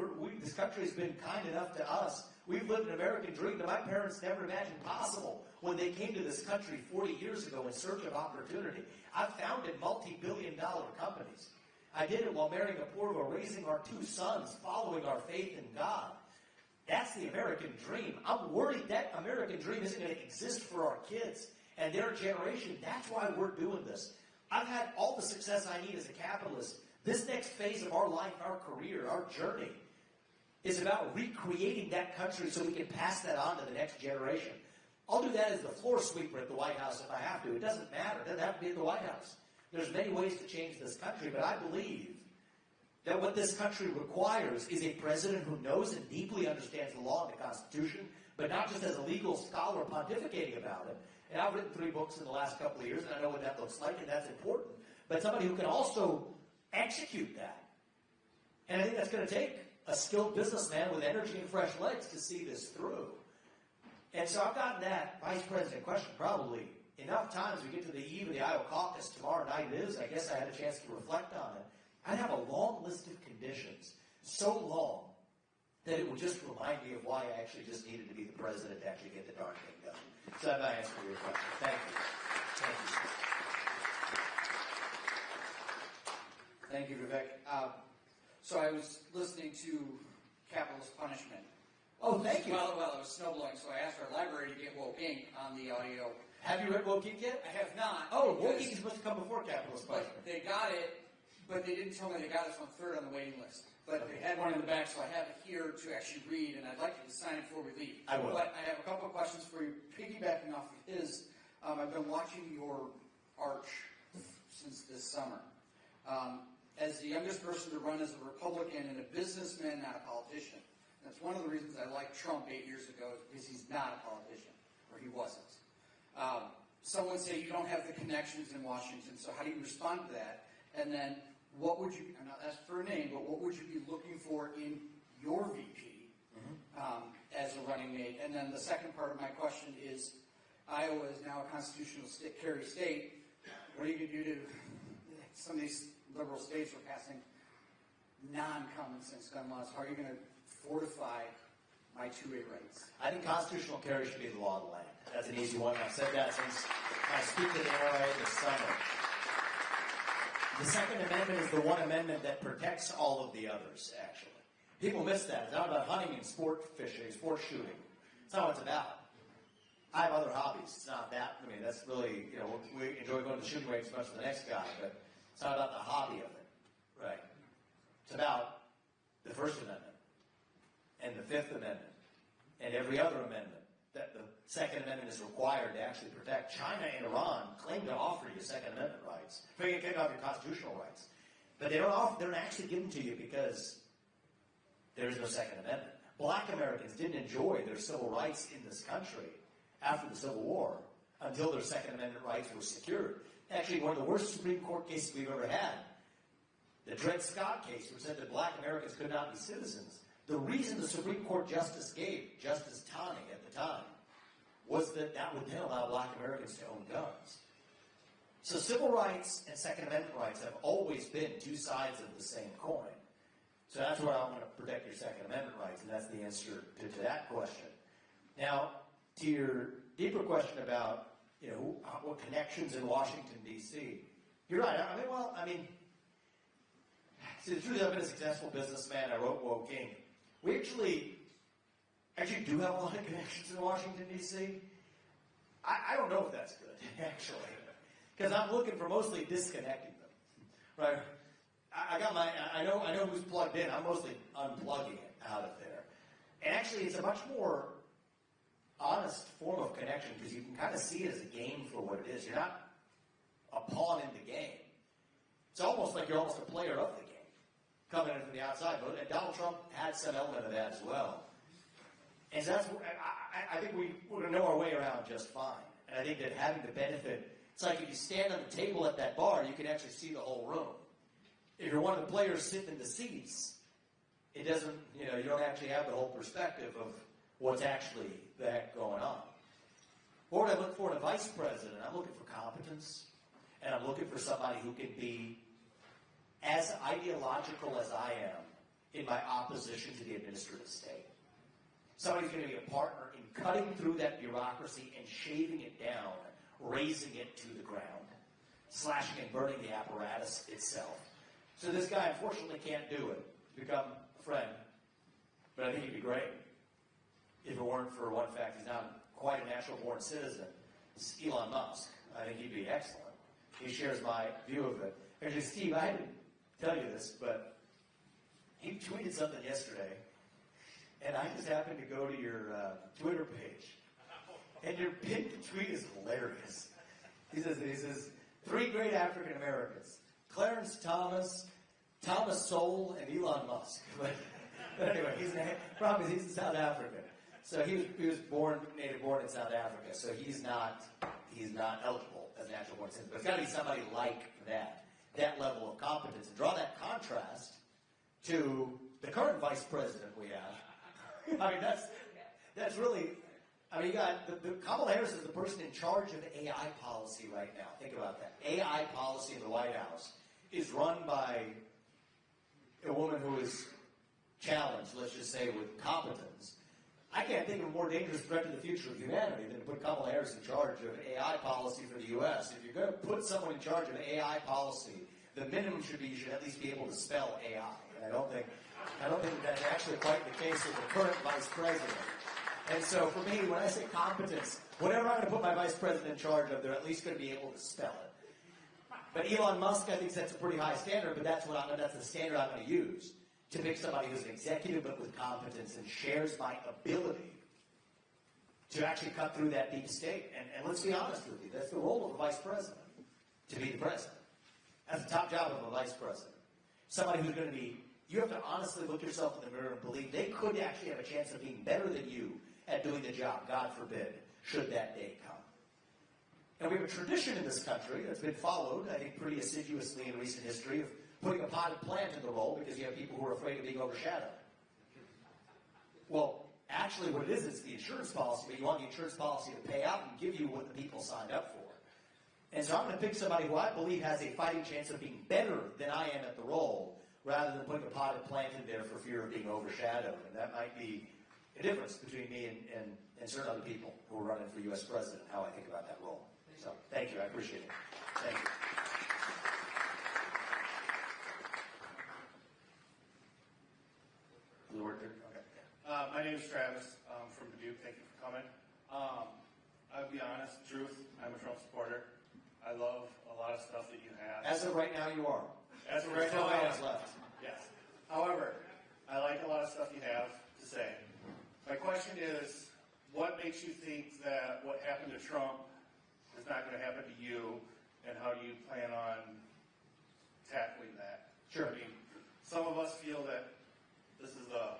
This country has been kind enough to us. We've lived an American dream that my parents never imagined possible when they came to this country 40 years ago in search of opportunity. I founded multi-billion-dollar companies. I did it while marrying a poor girl, raising our 2 sons, following our faith in God. That's the American dream. I'm worried that American dream isn't going to exist for our kids and their generation. That's why we're doing this. I've had all the success I need as a capitalist. This next phase of our life, our career, our journey is about recreating that country so we can pass that on to the next generation. I'll do that as the floor sweeper at the White House if I have to. It doesn't matter. It doesn't have to be at the White House. There's many ways to change this country, but I believe that what this country requires is a president who knows and deeply understands the law and the Constitution, but not just as a legal scholar pontificating about it, And I've written 3 books in the last couple of years, and I know what that looks like, and that's important. But somebody who can also execute that. And I think that's going to take a skilled businessman with energy and fresh legs to see this through. And so I've gotten that vice president question probably enough times. We get to the eve of the Iowa caucus tomorrow night. It is. I guess I had a chance to reflect on it. I'd have a long list of conditions, so long that it would just remind me of why I actually just needed to be the president to actually get the darn thing done. So that's my answer to your question. Thank you. Thank you. Thank you, Vivek. So I was listening to Capitalist Punishment. Oh, thank you. Well, it was snowblowing, so I asked our library to get Woke Inc. on the audio. Have you read Woke Inc. yet? I have not. Oh, Woke Inc. is supposed to come before Capitalist Punishment. But they got it, but they didn't tell me they got us on 3rd on the waiting list. But they had one in the back, so I have it here to actually read, and I'd like you to sign it before we leave. I will. But I have a couple of questions for you. Piggybacking off of his, I've been watching your arch since this summer. As the youngest person to run as a Republican and a businessman, not a politician. That's one of the reasons I liked Trump 8 years ago, is because he's not a politician, or he wasn't. Some would say you don't have the connections in Washington, so how do you respond to that? And then what would you, I'm not asking for a name, but what would you be looking for in your VP as a running mate? And then the second part of my question is, Iowa is now a constitutional carry state. What are you going to do to some of these liberal states are passing non-common sense gun laws? How are you going to fortify my 2A rights? I think constitutional carry should be the law of the land. That's an easy one. I've said that since I speak to the NRA this summer. The Second Amendment is the one amendment that protects all of the others, actually. People miss that. It's not about hunting and sport fishing, sport shooting. It's not what it's about. I have other hobbies. It's not that. I mean, that's really, we enjoy going to the shooting range as much as the next guy, but it's not about the hobby of it. Right. It's about the First Amendment and the Fifth Amendment and every other amendment that the Second Amendment is required to actually protect. China and Iran claim to offer you Second Amendment rights. They can off your constitutional rights. But they don't actually give them to you because there is no Second Amendment. Black Americans didn't enjoy their civil rights in this country after the Civil War until their Second Amendment rights were secured. Actually, one of the worst Supreme Court cases we've ever had, the Dred Scott case, which said that black Americans could not be citizens. The reason the Supreme Court justice gave, Justice Taney at the time, was that that would then allow black Americans to own guns. So civil rights and Second Amendment rights have always been two sides of the same coin. So that's where I want to protect your Second Amendment rights, and that's the answer to that question. Now, to your deeper question about, what connections in Washington, D.C., you're right. See, the truth is, I've been a successful businessman. I wrote Woke Inc. We actually do have a lot of connections in Washington, D.C. I don't know if that's good, actually, because I'm looking for mostly disconnecting them, right? I know who's plugged in. I'm mostly unplugging it out of there. And actually, it's a much more honest form of connection because you can kind of see it as a game for what it is. You're not a pawn in the game. It's almost like you're almost a player of the game, coming in from the outside. But Donald Trump had some element of that as well. And so I think we're going to know our way around just fine. And I think that having the benefit, it's like if you stand on the table at that bar, you can actually see the whole room. If you're one of the players sitting in the seats, it doesn't, you don't actually have the whole perspective of what's actually the heck going on. What would I look for in a vice president? I'm looking for competence, and I'm looking for somebody who can be as ideological as I am in my opposition to the administrative state. Somebody who's going to be a partner in cutting through that bureaucracy and shaving it down, razing it to the ground, slashing and burning the apparatus itself. So this guy unfortunately can't do it, become a friend, but I think he'd be great. If it weren't for one fact, he's not quite a natural-born citizen. It's Elon Musk. I think he'd be excellent. He shares my view of it. Actually, Steve, I didn't tell you this, but he tweeted something yesterday, and I just happened to go to your Twitter page, and your pinned tweet is hilarious. He says, 3 great African Americans, Clarence Thomas, Thomas Sowell, and Elon Musk. But anyway, he's in South Africa. So he was native born in South Africa. So he's not he's not eligible as an actual foreign citizen. But it's got to be somebody like that level of competence. And draw that contrast to the current vice president we have. I mean, that's really, I mean, you got, Kamala Harris is the person in charge of AI policy right now. Think about that. AI policy in the White House is run by a woman who is challenged, let's just say, with competence. I can't think of a more dangerous threat to the future of humanity than to put Kamala Harris in charge of AI policy for the U.S. If you're going to put someone in charge of AI policy, the minimum should be you should at least be able to spell AI. And I don't think that's actually quite the case with the current vice president. And so for me, when I say competence, whatever I'm going to put my vice president in charge of, they're at least going to be able to spell it. But Elon Musk, I think, sets a pretty high standard, but that's the standard I'm going to use to pick somebody who's an executive but with competence and shares my ability to actually cut through that deep state. And let's be honest with you, that's the role of a vice president, to be the president. That's the top job of a vice president. Somebody who's going to be, you have to honestly look yourself in the mirror and believe they could actually have a chance of being better than you at doing the job, God forbid, should that day come. And we have a tradition in this country that's been followed, I think, pretty assiduously in recent history of putting a potted plant in the role because you have people who are afraid of being overshadowed. Well, actually what it is the insurance policy, but you want the insurance policy to pay out and give you what the people signed up for. And so I'm going to pick somebody who I believe has a fighting chance of being better than I am at the role, rather than putting a potted plant in there for fear of being overshadowed. And that might be a difference between me and certain other people who are running for U.S. president, how I think about that role. So, thank you. I appreciate it. Thank you. My name is Travis. I'm from Dubuque. Thank you for coming. I'll be honest, truth, I'm a Trump supporter. I love a lot of stuff that you have. As of right now, you are. As of right now, I am. Left. Yes. However, I like a lot of stuff you have to say. My question is, what makes you think that what happened to Trump is not going to happen to you, and how do you plan on tackling that? Sure. I mean, some of us feel that this is a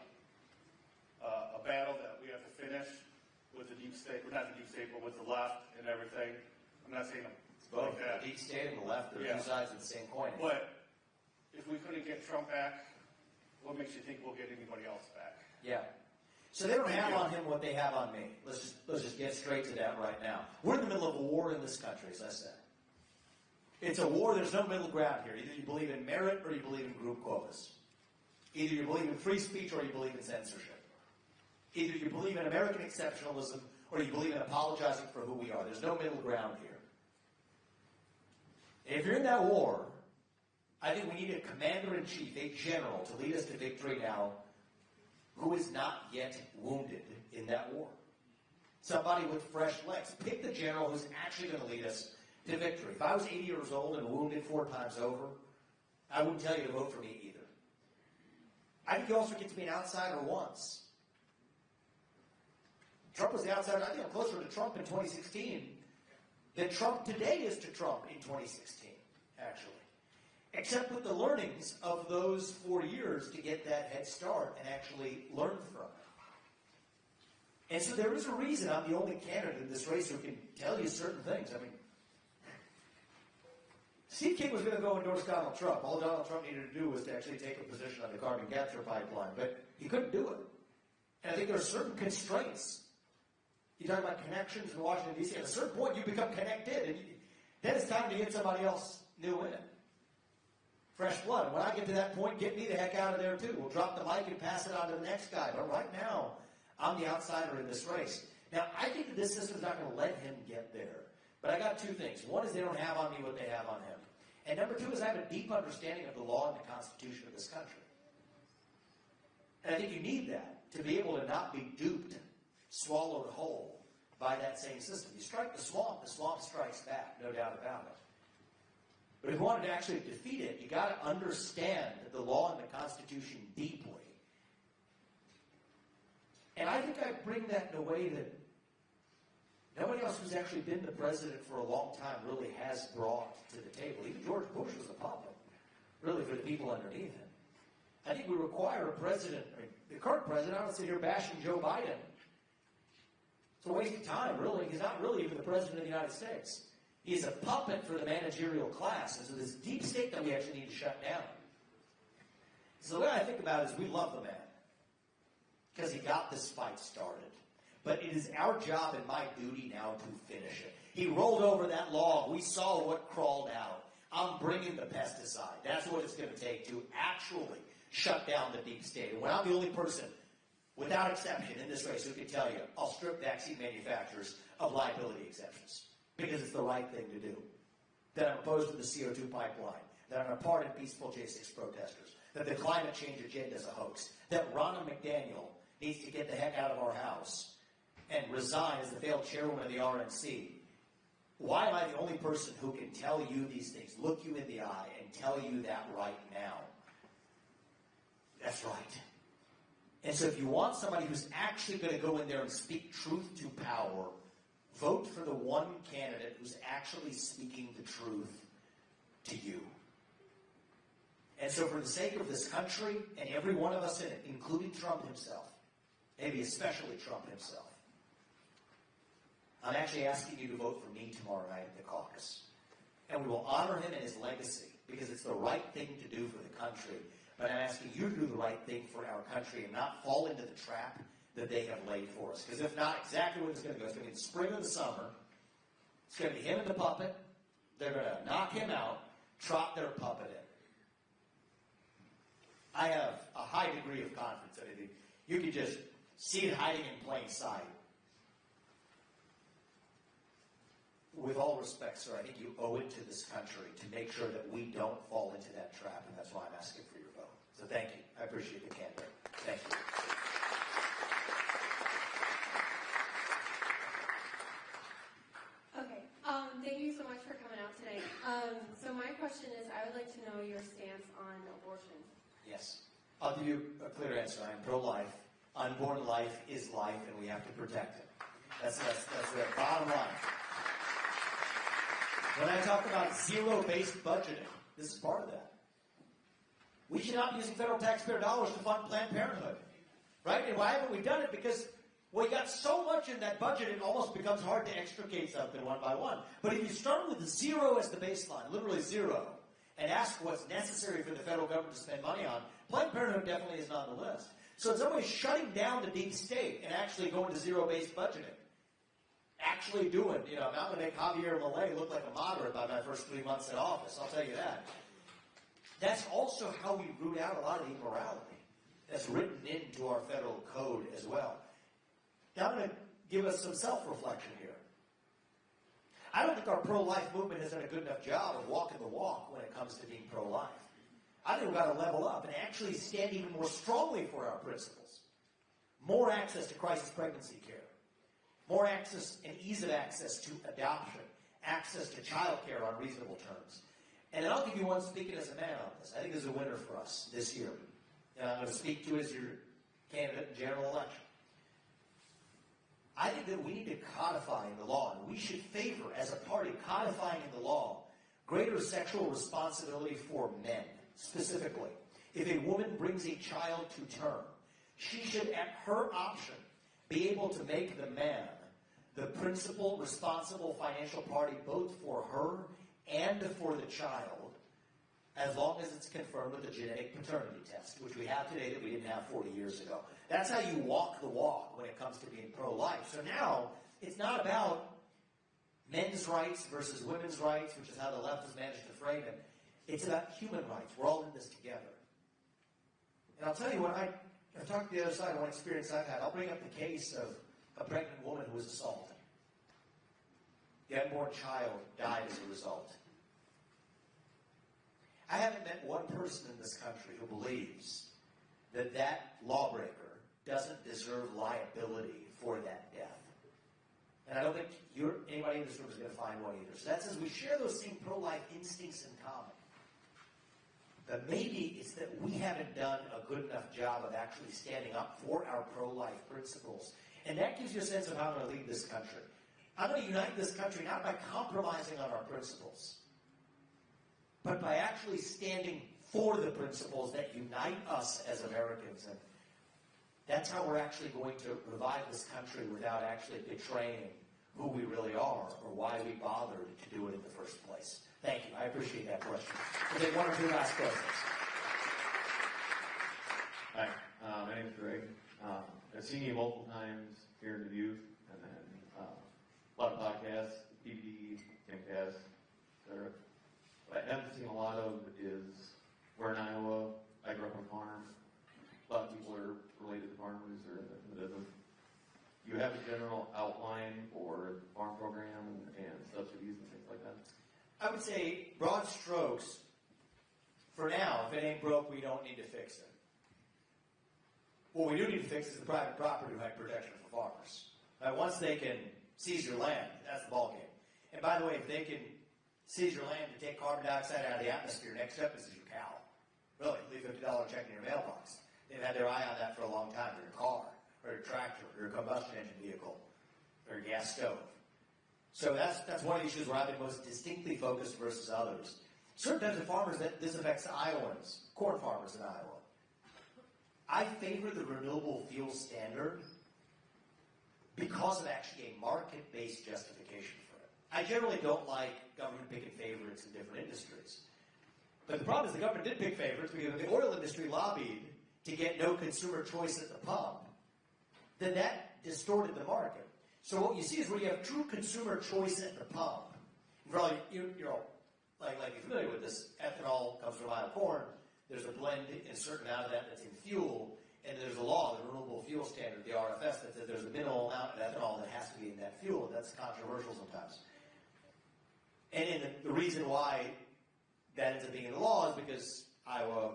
battle that we have to finish with the deep state, well, not the deep state, but with the left and everything. I'm not saying both like that. The deep state and the left are two sides of the same coin. But if we couldn't get Trump back, what makes you think we'll get anybody else back? Yeah. So they don't have on him what they have on me. Let's just get straight to that right now. We're in the middle of a war in this country, as I said. It's a war. There's no middle ground here. Either you believe in merit or you believe in group quotas. Either you believe in free speech or you believe in censorship. Either you believe in American exceptionalism or you believe in apologizing for who we are. There's no middle ground here. If you're in that war, I think we need a commander-in-chief, a general, to lead us to victory now, who is not yet wounded in that war. Somebody with fresh legs. Pick the general who's actually going to lead us to victory. If I was 80 years old and wounded 4 times over, I wouldn't tell you to vote for me either. I think you also get to be an outsider once. Trump was the outsider. I think I'm closer to Trump in 2016 than Trump today is to Trump in 2016, actually. Except with the learnings of those 4 years to get that head start and actually learn from it. And so there is a reason I'm the only candidate in this race who can tell you certain things. I mean, Steve King was going to go endorse Donald Trump. All Donald Trump needed to do was to actually take a position on the carbon capture pipeline, but he couldn't do it. And I think there are certain constraints. You talk about connections in Washington, D.C. At a certain point, you become connected, and then it's time to get somebody else new in. Fresh blood. And when I get to that point, get me the heck out of there, too. We'll drop the mic and pass it on to the next guy. But right now, I'm the outsider in this race. Now, I think that this system's not going to let him get there. But I got 2 things. One is they don't have on me what they have on him. And number 2 is I have a deep understanding of the law and the Constitution of this country. And I think you need that to be able to not be duped, swallowed whole by that same system. You strike the swamp strikes back, no doubt about it. But if you wanted to actually defeat it, you got to understand the law and the Constitution deeply. And I think I bring that in a way that nobody else who's actually been the president for a long time really has brought to the table. Even George Bush was a puppet, really, for the people underneath him. I think we require a president, the current president, I don't sit here bashing Joe Biden. It's a waste of time, really. He's not really even the President of the United States. He's a puppet for the managerial class. And so this deep state that we actually need to shut down. So the way I think about it is we love the man because he got this fight started. But it is our job and my duty now to finish it. He rolled over that log. We saw what crawled out. I'm bringing the pesticide. That's what it's going to take to actually shut down the deep state. And when I'm the only person, without exception, in this race who can tell you, I'll strip vaccine manufacturers of liability exemptions because it's the right thing to do. That I'm opposed to the CO2 pipeline. That I'm a part of peaceful J6 protesters. That the climate change agenda is a hoax. That Ronna McDaniel needs to get the heck out of our house and resign as the failed chairwoman of the RNC. Why am I the only person who can tell you these things, look you in the eye, and tell you that right now? That's right. And so if you want somebody who's actually going to go in there and speak truth to power, vote for the one candidate who's actually speaking the truth to you. And so for the sake of this country and every one of us in it, including Trump himself, maybe especially Trump himself, I'm actually asking you to vote for me tomorrow night at the caucus. And we will honor him and his legacy because it's the right thing to do for the country. But I'm asking you to do the right thing for our country and not fall into the trap that they have laid for us. Because if not, exactly what it's going to go. It's going to be the spring or the summer. It's going to be him and the puppet. They're going to knock him out, trot their puppet in. I have a high degree of confidence that you can just see it hiding in plain sight. With all respect, sir, I think you owe it to this country to make sure that we don't fall into that trap, and that's why I'm asking for your vote. So thank you. I appreciate the candor. Thank you. Okay. Thank you so much for coming out today. So my question is, I would like to know your stance on abortion. Yes. I'll give you a clear answer. I am pro-life. Unborn life is life, and we have to protect it. That's the bottom line. When I talk about zero-based budgeting, this is part of that. We should not be using federal taxpayer dollars to fund Planned Parenthood. Right? And why haven't we done it? Because we got so much in that budget, it almost becomes hard to extricate something one by one. But if you start with zero as the baseline, literally zero, and ask what's necessary for the federal government to spend money on, Planned Parenthood definitely is not on the list. So in some ways, shutting down the deep state and actually going to zero-based budgeting. Actually doing, I'm not going to make Javier Milei look like a moderate by my first 3 months in office, I'll tell you that. That's also how we root out a lot of the immorality that's written into our federal code as well. Now I'm going to give us some self-reflection here. I don't think our pro-life movement has done a good enough job of walking the walk when it comes to being pro-life. I think we've got to level up and actually stand even more strongly for our principles. More access to crisis pregnancy care. More access and ease of access to adoption, access to child care on reasonable terms. And then I'll give you one speaking as a man on this. I think there's a winner for us this year. And I'm going to speak to as your candidate in general election. I think that we need to codify in the law, and we should favor, as a party, codifying in the law greater sexual responsibility for men, specifically. If a woman brings a child to term, she should, at her option, be able to make the man the principal responsible financial party both for her and for the child, as long as it's confirmed with a genetic paternity test, which we have today that we didn't have 40 years ago. That's how you walk the walk when it comes to being pro-life. So now, it's not about men's rights versus women's rights, which is how the left has managed to frame it. It's about human rights. We're all in this together. And I'll tell you, when I talked to the other side of one experience I've had, I'll bring up the case of a pregnant woman who was assaulted. The unborn child died as a result. I haven't met one person in this country who believes that that lawbreaker doesn't deserve liability for that death. And I don't think anybody in this room is going to find one either. So that says we share those same pro-life instincts in common. But maybe it's that we haven't done a good enough job of actually standing up for our pro-life principles. And that gives you a sense of how I'm going to lead this country. I'm going to unite this country not by compromising on our principles, but by actually standing for the principles that unite us as Americans. And That's how we're actually going to revive this country without actually betraying who we really are or why we bothered to do it in the first place. Thank you. I appreciate that question. We'll take one or two last questions. Hi, my name is Greg. I've seen you multiple times here in Dubuque, and then a lot of podcasts, DVD, Timcast, etc. What I haven't seen a lot of is we're in Iowa. I grew up on a farm. A lot of people are related to farmers or in the business. Do you have a general outline for farm program and subsidies and things like that? I would say broad strokes. For now, if it ain't broke, we don't need to fix it. What we do need to fix is the private property right protection for farmers. Once they can seize your land, that's the ballgame. And by the way, if they can seize your land to take carbon dioxide out of the atmosphere, next step is your cow. Really, leave a $50 check in your mailbox. They've had their eye on that for a long time, or your car, or your tractor, or your combustion engine vehicle, or your gas stove. So that's one of the issues where I've been most distinctly focused versus others. Certain types of farmers, this affects Iowans, corn farmers in Iowa. I favor the renewable fuel standard because of actually a market-based justification for it. I generally don't like government picking favorites in different industries. But the problem is the government did pick favorites because the oil industry lobbied to get no consumer choice at the pump. Then that distorted the market. So what you see is where you have true consumer choice at the pump. Probably, you're familiar with this. Ethanol comes from Iowa corn. There's a blend, a certain amount of that that's in fuel, and there's a law, the Renewable Fuel Standard, the RFS, that says there's a minimal amount of ethanol that has to be in that fuel, and that's controversial sometimes. And the reason why that ends up being in the law is because Iowa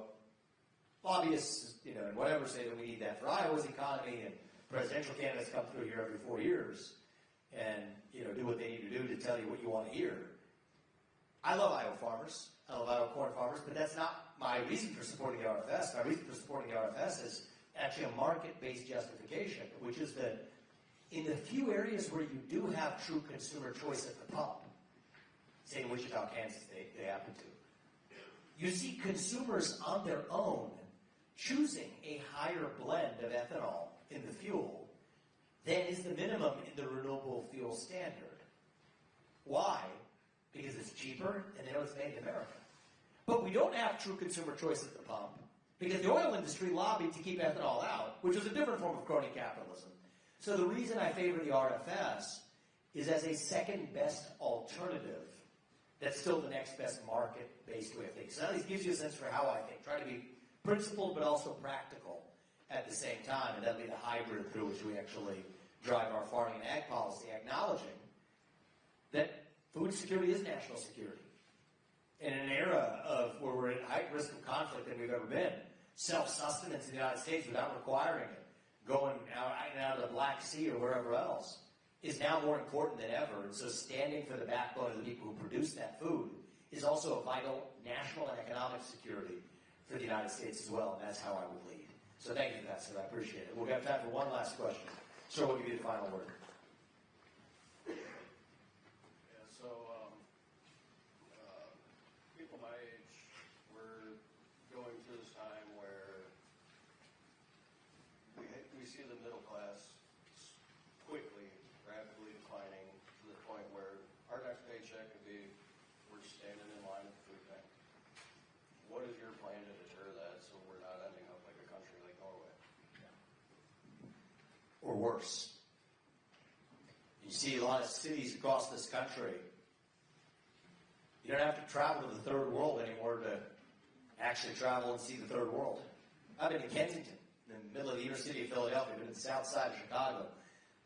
lobbyists, and whatever, say that we need that for Iowa's economy, and presidential candidates come through here every 4 years and, do what they need to do to tell you what you want to hear. I love Iowa farmers. I love Iowa corn farmers, but that's not my reason for supporting the RFS. My reason for supporting the RFS is actually a market-based justification, which is that in the few areas where you do have true consumer choice at the pump, say in Wichita, Kansas, they happen to, you see consumers on their own choosing a higher blend of ethanol in the fuel than is the minimum in the renewable fuel standard. Why? Because it's cheaper and they know it's made in America. But we don't have true consumer choice at the pump because the oil industry lobbied to keep ethanol out, which is a different form of crony capitalism. So the reason I favor the RFS is as a second best alternative that's still the next best market-based way of thinking. So that at least gives you a sense for how I think. Try to be principled but also practical at the same time, and that'll be the hybrid through which we actually drive our farming and ag policy, acknowledging that food security is national security. In an era of where we're at heightened risk of conflict than we've ever been, self-sustenance in the United States without requiring it, going out of the Black Sea or wherever else, is now more important than ever. And so standing for the backbone of the people who produce that food is also a vital national and economic security for the United States as well, and that's how I would lead. So thank you for that, sir. I appreciate it. We'll have time for one last question. Sir, we'll give you the final word. People my age, we're going through this time where we see the middle class quickly, rapidly declining to the point where our next paycheck could be we're standing in line at the food bank. What is your plan to deter that so we're not ending up like a country like Norway? Or worse. You see a lot of cities across this country. You don't have to travel to the third world anymore to actually travel and see the third world. I've been in Kensington, in the middle of the inner city of Philadelphia. I've been in the south side of Chicago.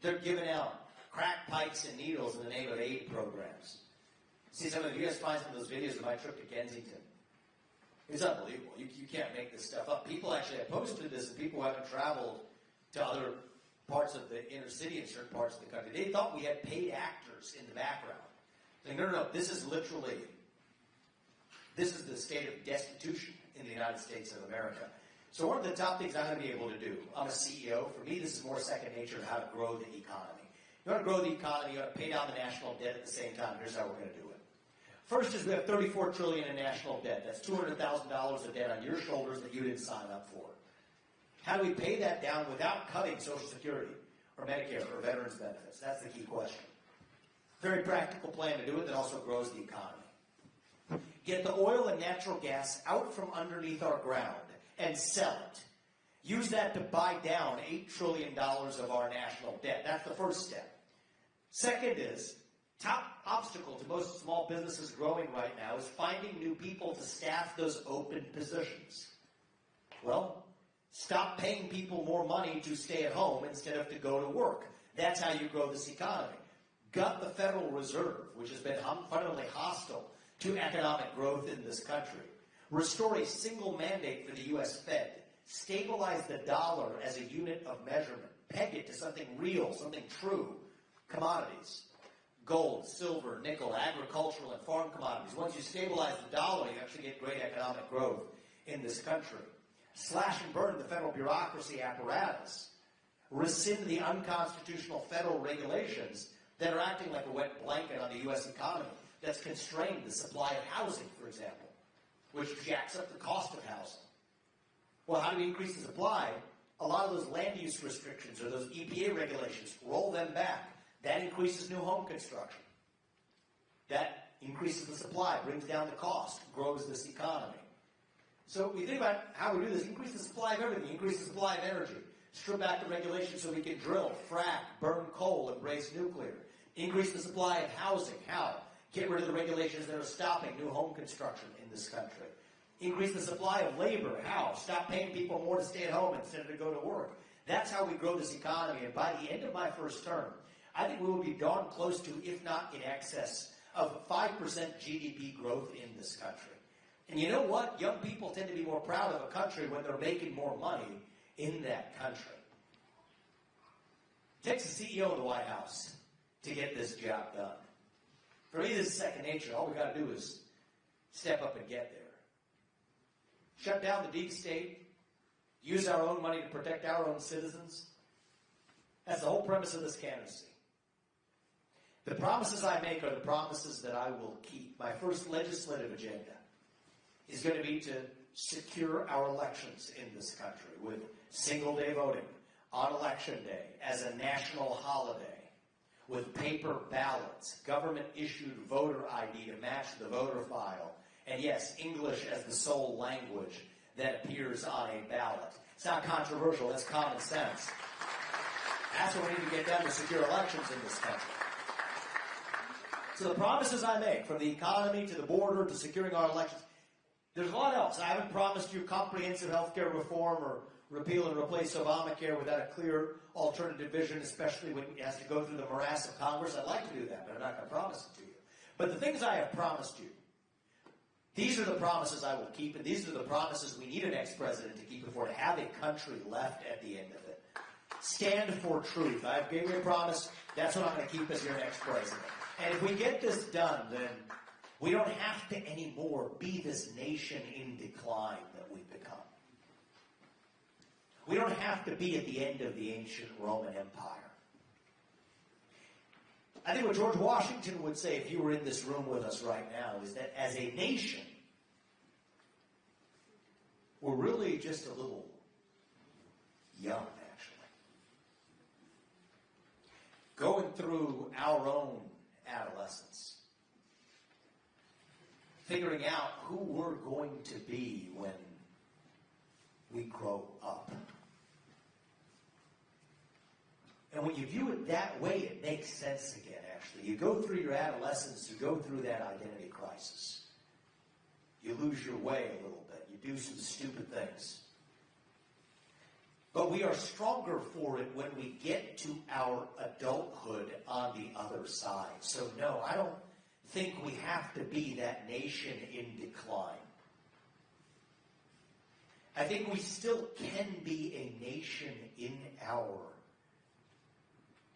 They're giving out crack pipes and needles in the name of aid programs. See, some of you guys find some of those videos of my trip to Kensington. It's unbelievable. You can't make this stuff up. People actually have posted this, and people who haven't traveled to other parts of the inner city in certain parts of the country, they thought we had paid actors in the background. Saying, no, this is the state of destitution in the United States of America. So one of the top things I'm going to be able to do, I'm a CEO, for me this is more second nature of how to grow the economy. You want to grow the economy, you want to pay down the national debt at the same time. Here's how we're going to do it. First is we have $34 trillion in national debt. That's $200,000 of debt on your shoulders that you didn't sign up for. How do we pay that down without cutting Social Security or Medicare or veterans benefits? That's the key question. Very practical plan to do it that also grows the economy. Get the oil and natural gas out from underneath our ground and sell it. Use that to buy down $8 trillion of our national debt. That's the first step. Second is, top obstacle to most small businesses growing right now is finding new people to staff those open positions. Well, stop paying people more money to stay at home instead of to go to work. That's how you grow this economy. Gut the Federal Reserve, which has been fundamentally hostile to economic growth in this country. Restore a single mandate for the U.S. Fed. Stabilize the dollar as a unit of measurement. Peg it to something real, something true. Commodities. Gold, silver, nickel, agricultural, and farm commodities. Once you stabilize the dollar, you actually get great economic growth in this country. Slash and burn the federal bureaucracy apparatus. Rescind the unconstitutional federal regulations that are acting like a wet blanket on the U.S. economy, that's constrained the supply of housing, for example, which jacks up the cost of housing. Well, how do we increase the supply? A lot of those land use restrictions or those EPA regulations, roll them back. That increases new home construction. That increases the supply, brings down the cost, grows this economy. So we think about how we do this. Increase the supply of everything. Increase the supply of energy. Strip back the regulations so we can drill, frack, burn coal, embrace nuclear. Increase the supply of housing. How? Get rid of the regulations that are stopping new home construction in this country. Increase the supply of labor. How? Stop paying people more to stay at home instead of to go to work. That's how we grow this economy. And by the end of my first term, I think we will be darn close to, if not in excess, of 5% GDP growth in this country. And you know what? Young people tend to be more proud of a country when they're making more money in that country. It takes a CEO in the White House to get this job done. For me, this is second nature. All we got to do is step up and get there. Shut down the deep state. Use our own money to protect our own citizens. That's the whole premise of this candidacy. The promises I make are the promises that I will keep. My first legislative agenda is going to be to secure our elections in this country with single-day voting on Election Day as a national holiday, with paper ballots, government-issued voter ID to match the voter file, and yes, English as the sole language that appears on a ballot. It's not controversial, that's common sense. That's what we need to get done to secure elections in this country. So the promises I make, from the economy to the border to securing our elections, there's a lot else. I haven't promised you comprehensive health care reform or repeal and replace Obamacare without a clear alternative vision, especially when it has to go through the morass of Congress. I'd like to do that, but I'm not going to promise it to you. But the things I have promised you, these are the promises I will keep, and these are the promises we need an ex-president to keep if we're to have a country left at the end of it. Stand for truth. I've given you a promise. That's what I'm going to keep as your next president. And if we get this done, then we don't have to anymore be this nation in decline that we've become. We don't have to be at the end of the ancient Roman Empire. I think what George Washington would say if you were in this room with us right now is that as a nation, we're really just a little young, actually. Going through our own adolescence. Figuring out who we're going to be when we grow up. And when you view it that way, it makes sense again, actually. You go through your adolescence, you go through that identity crisis. You lose your way a little bit. You do some stupid things. But we are stronger for it when we get to our adulthood on the other side. So no, I don't think we have to be that nation in decline. I think we still can be a nation in our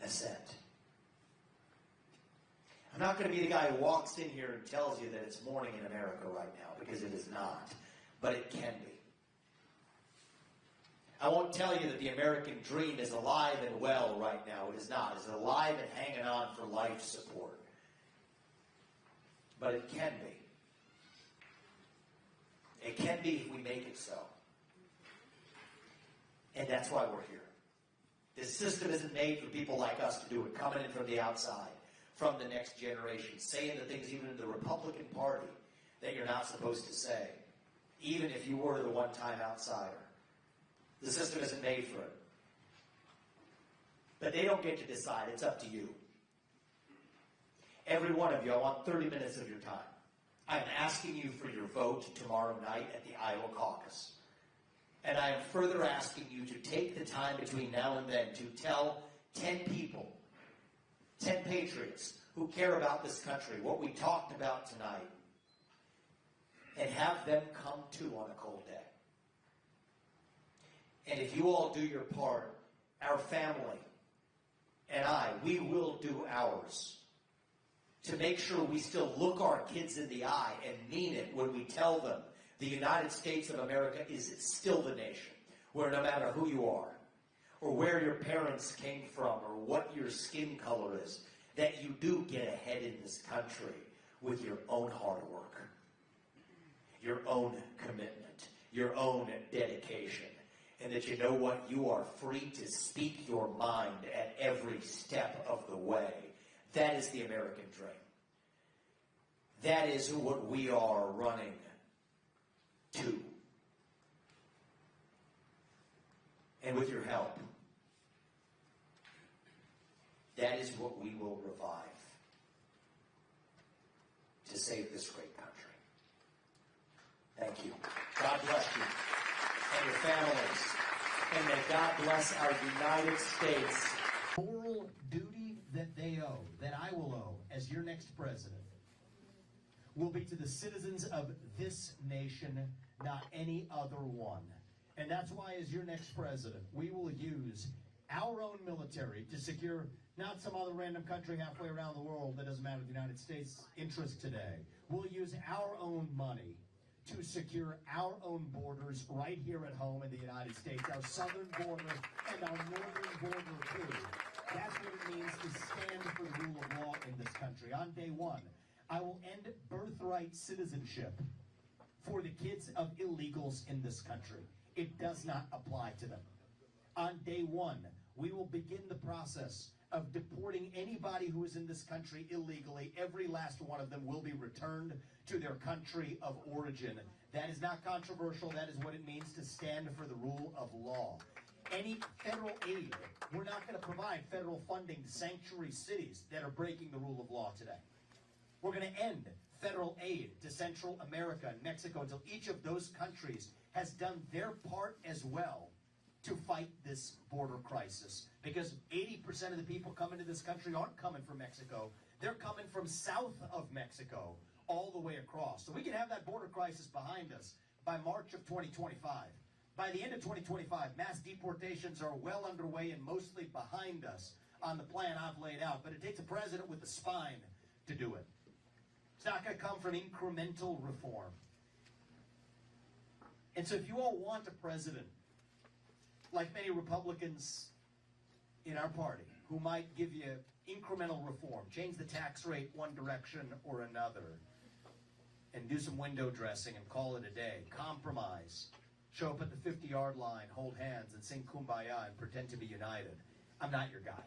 ascent. I'm not going to be the guy who walks in here and tells you that it's morning in America right now, because it is not. But it can be. I won't tell you that the American dream is alive and well right now. It is not. It's alive and hanging on for life support. But it can be. It can be if we make it so. And that's why we're here. This system isn't made for people like us to do it, coming in from the outside, from the next generation, saying the things even in the Republican Party that you're not supposed to say, even if you were the one-time outsider. The system isn't made for it. But they don't get to decide. It's up to you. Every one of you, I want 30 minutes of your time. I'm asking you for your vote tomorrow night at the Iowa Caucus. And I am further asking you to take the time between now and then to tell 10 people, 10 patriots who care about this country, what we talked about tonight, and have them come to on a cold day. And if you all do your part, our family and we will do ours to make sure we still look our kids in the eye and mean it when we tell them the United States of America is still the nation where no matter who you are or where your parents came from or what your skin color is, that you do get ahead in this country with your own hard work, your own commitment, your own dedication, and that you know what? You are free to speak your mind at every step of the way. That is the American dream. That is what we are running to. And with your help, that is what we will revive to save this great country. Thank you. God bless you and your families. And may God bless our United States. Moral duty that they owe, that I will owe as your next president, will be to the citizens of this nation, not any other one. And that's why, as your next president, we will use our own military to secure not some other random country halfway around the world that doesn't matter the United States' interest today. We'll use our own money to secure our own borders right here at home in the United States, our southern border and our northern border too. That's what it means to stand for the rule of law in this country. On day one, I will end birthright citizenship for the kids of illegals in this country. It does not apply to them. On day one, we will begin the process of deporting anybody who is in this country illegally. Every last one of them will be returned to their country of origin. That is not controversial. That is what it means to stand for the rule of law. Any federal aid, we're not going to provide federal funding to sanctuary cities that are breaking the rule of law today. We're going to end federal aid to Central America and Mexico until each of those countries has done their part as well to fight this border crisis. Because 80% of the people coming to this country aren't coming from Mexico. They're coming from south of Mexico all the way across. So we can have that border crisis behind us by March of 2025. By the end of 2025, mass deportations are well underway and mostly behind us on the plan I've laid out. But it takes a president with a spine to do it. It's not going to come from incremental reform. And so if you all want a president, like many Republicans in our party, who might give you incremental reform, change the tax rate one direction or another, and do some window dressing and call it a day, compromise, show up at the 50-yard line, hold hands, and sing Kumbaya and pretend to be united, I'm not your guy.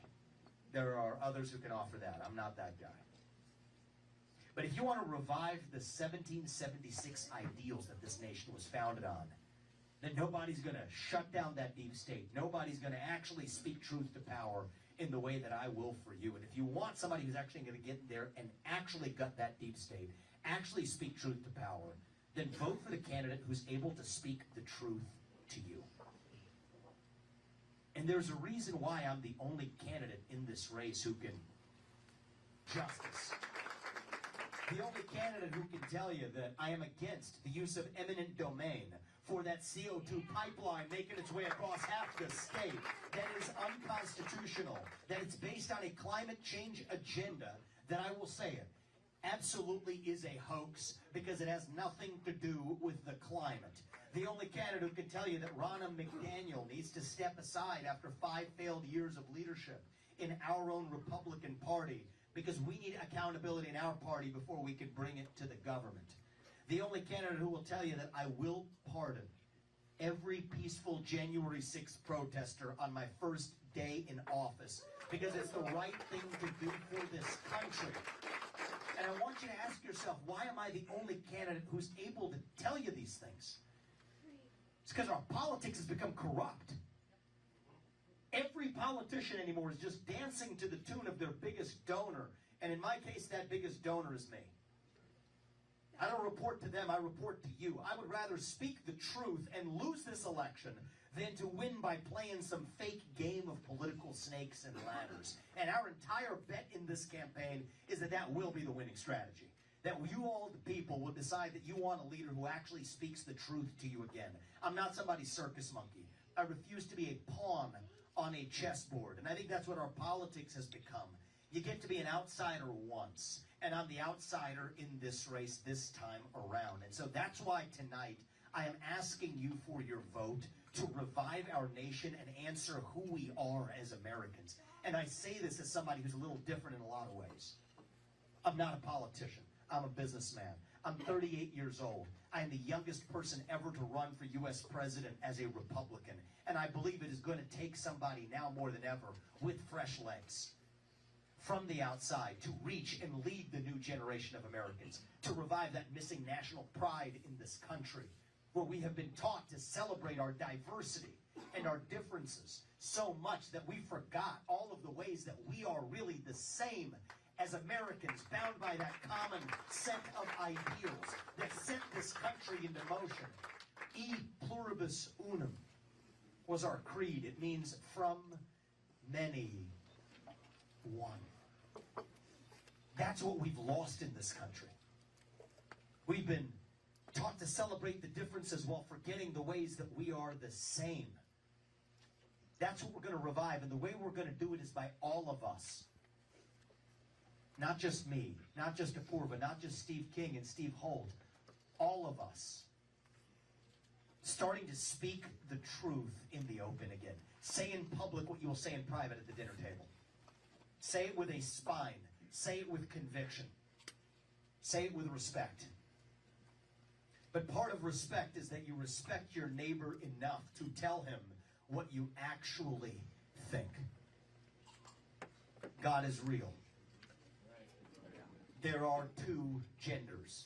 There are others who can offer that. I'm not that guy. But if you want to revive the 1776 ideals that this nation was founded on, then nobody's going to shut down that deep state. Nobody's going to actually speak truth to power in the way that I will for you. And if you want somebody who's actually going to get there and actually gut that deep state, actually speak truth to power, then vote for the candidate who's able to speak the truth to you. And there's a reason why I'm the only candidate in this race who can justice. The only candidate who can tell you that I am against the use of eminent domain for that CO2 pipeline making its way across half the state. That is unconstitutional. That it's based on a climate change agenda that, I will say it, absolutely is a hoax because it has nothing to do with the climate. The only candidate who can tell you that Ronna McDaniel needs to step aside after 5 failed years of leadership in our own Republican Party because we need accountability in our party before we can bring it to the government. The only candidate who will tell you that I will pardon every peaceful January 6th protester on my first day in office because it's the right thing to do for this country. And I want you to ask yourself, why am I the only candidate who's able to tell you these things? It's because our politics has become corrupt. Every politician anymore is just dancing to the tune of their biggest donor. And in my case, that biggest donor is me. I don't report to them, I report to you. I would rather speak the truth and lose this election than to win by playing some fake game of political snakes and ladders. And our entire bet in this campaign is that that will be the winning strategy. That you all, the people, will decide that you want a leader who actually speaks the truth to you again. I'm not somebody's circus monkey. I refuse to be a pawn on a chessboard. And I think that's what our politics has become. You get to be an outsider once. And I'm the outsider in this race this time around. And so that's why tonight I am asking you for your vote to revive our nation and answer who we are as Americans. And I say this as somebody who's a little different in a lot of ways. I'm not a politician. I'm a businessman. I'm 38 years old. I am the youngest person ever to run for U.S. president as a Republican. And I believe it is going to take somebody now more than ever with fresh legs from the outside to reach and lead the new generation of Americans, to revive that missing national pride in this country, where we have been taught to celebrate our diversity and our differences so much that we forgot all of the ways that we are really the same as Americans, bound by that common set of ideals that set this country into motion. E pluribus unum was our creed. It means from many, one. That's what we've lost in this country. We've been taught to celebrate the differences while forgetting the ways that we are the same. That's what we're going to revive, and the way we're going to do it is by all of us. Not just me, not just Apurva, not just Steve King and Steve Holt. All of us. Starting to speak the truth in the open again. Say in public what you will say in private at the dinner table. Say it with a spine. Say it with conviction. Say it with respect. But part of respect is that you respect your neighbor enough to tell him what you actually think. God is real. There are two genders.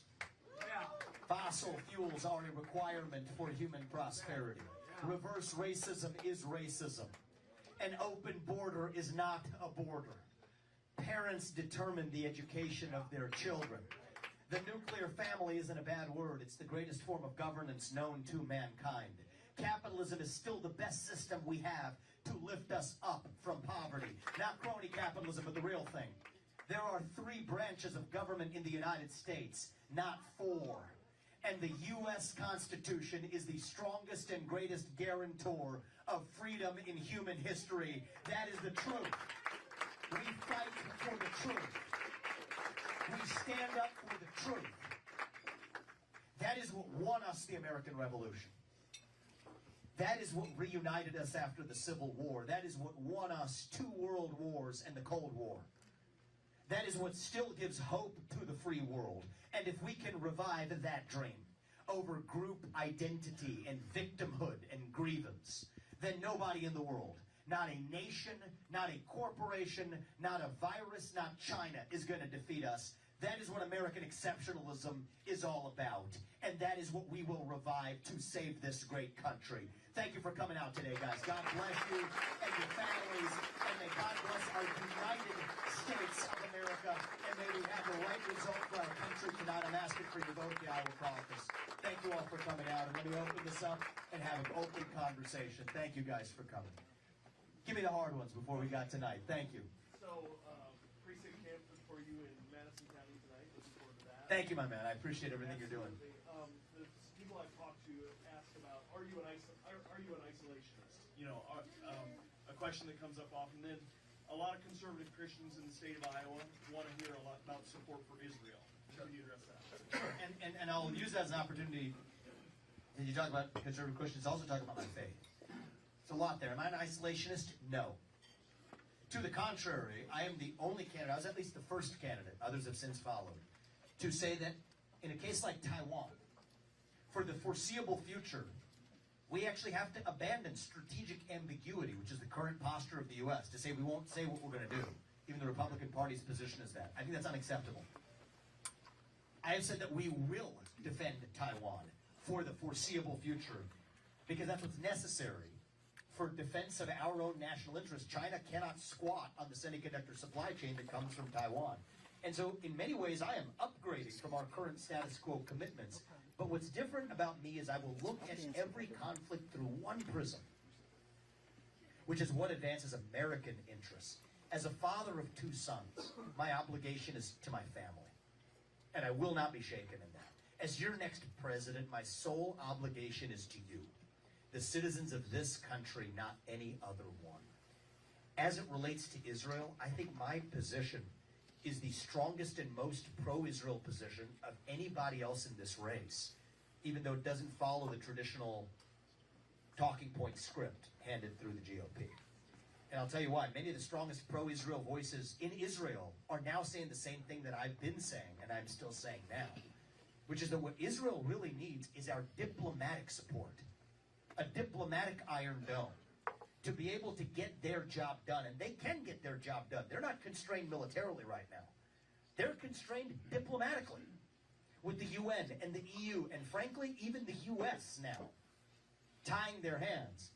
Fossil fuels are a requirement for human prosperity. Reverse racism is racism. An open border is not a border. Parents determine the education of their children. The nuclear family isn't a bad word. It's the greatest form of governance known to mankind. Capitalism is still the best system we have to lift us up from poverty. Not crony capitalism, but the real thing. There are 3 branches of government in the United States, not 4. And the U.S. Constitution is the strongest and greatest guarantor of freedom in human history. That is the truth. We fight for the truth. We stand up for the truth. That is what won us the American Revolution. That is what reunited us after the Civil War. That is what won us 2 world wars and the Cold War. That is what still gives hope to the free world. And if we can revive that dream over group identity and victimhood and grievance, then nobody in the world, not a nation, not a corporation, not a virus, not China, is going to defeat us. That is what American exceptionalism is all about. And that is what we will revive to save this great country. Thank you for coming out today, guys. God bless you and your families. And may God bless our United States of America. And may we have the right result for our country tonight. I'm asking for your vote at the Iowa caucus. Thank you all for coming out. And let me open this up and have an open conversation. Thank you guys for coming. Give me the hard ones before we got tonight. Thank you. So, precinct campus for you in Madison County tonight. Looking forward to that. Thank you, my man. I appreciate everything you're doing. The people I've talked to ask about, are you an isolationist? You know, a question that comes up often. Then, a lot of conservative Christians in the state of Iowa want to hear a lot about support for Israel. How do you address that? And I'll use that as an opportunity. When you talk about conservative Christians, also talk about my faith. It's a lot there. Am I an isolationist? No. To the contrary, I am the only candidate, I was at least the first candidate, others have since followed, to say that in a case like Taiwan, for the foreseeable future, We actually have to abandon strategic ambiguity, which is the current posture of the U.S., to say we won't say what we're going to do. Even the Republican Party's position is that. I think that's unacceptable. I have said that we will defend Taiwan for the foreseeable future because that's what's necessary for defense of our own national interest. China cannot squat on the semiconductor supply chain that comes from Taiwan. And so in many ways, I am upgrading from our current status quo commitments. But what's different about me is I will look at every conflict through one prism, which is what advances American interests. As a father of 2 sons, my obligation is to my family. And I will not be shaken in that. As your next president, my sole obligation is to you, the citizens of this country, not any other one. As it relates to Israel, I think my position is the strongest and most pro-Israel position of anybody else in this race, even though it doesn't follow the traditional talking point script handed through the GOP. And I'll tell you why. Many of the strongest pro-Israel voices in Israel are now saying the same thing that I've been saying, and I'm still saying now, which is that what Israel really needs is our diplomatic support, a diplomatic Iron Dome, to be able to get their job done. And they can get their job done. They're not constrained militarily right now. They're constrained diplomatically with the UN and the EU and, frankly, even the US now tying their hands.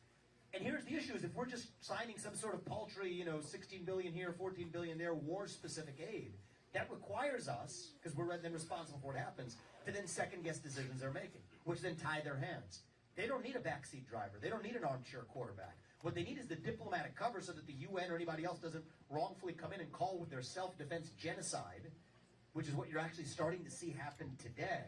And here's the issue, is if we're just signing some sort of paltry, 16 billion here, 14 billion there, war-specific aid, that requires us, because we're then responsible for what happens, to then second-guess decisions they're making, which then tie their hands. They don't need a backseat driver. They don't need an armchair quarterback. What they need is the diplomatic cover so that the UN or anybody else doesn't wrongfully come in and call with their self-defense genocide, which is what you're actually starting to see happen today.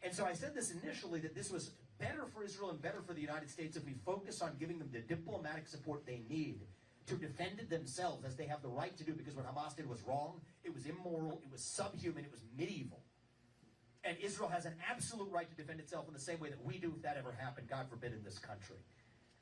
And so I said this initially, that this was better for Israel and better for the United States if we focus on giving them the diplomatic support they need to defend themselves, as they have the right to do, because what Hamas did was wrong, it was immoral, it was subhuman, it was medieval. And Israel has an absolute right to defend itself in the same way that we do if that ever happened, God forbid, in this country.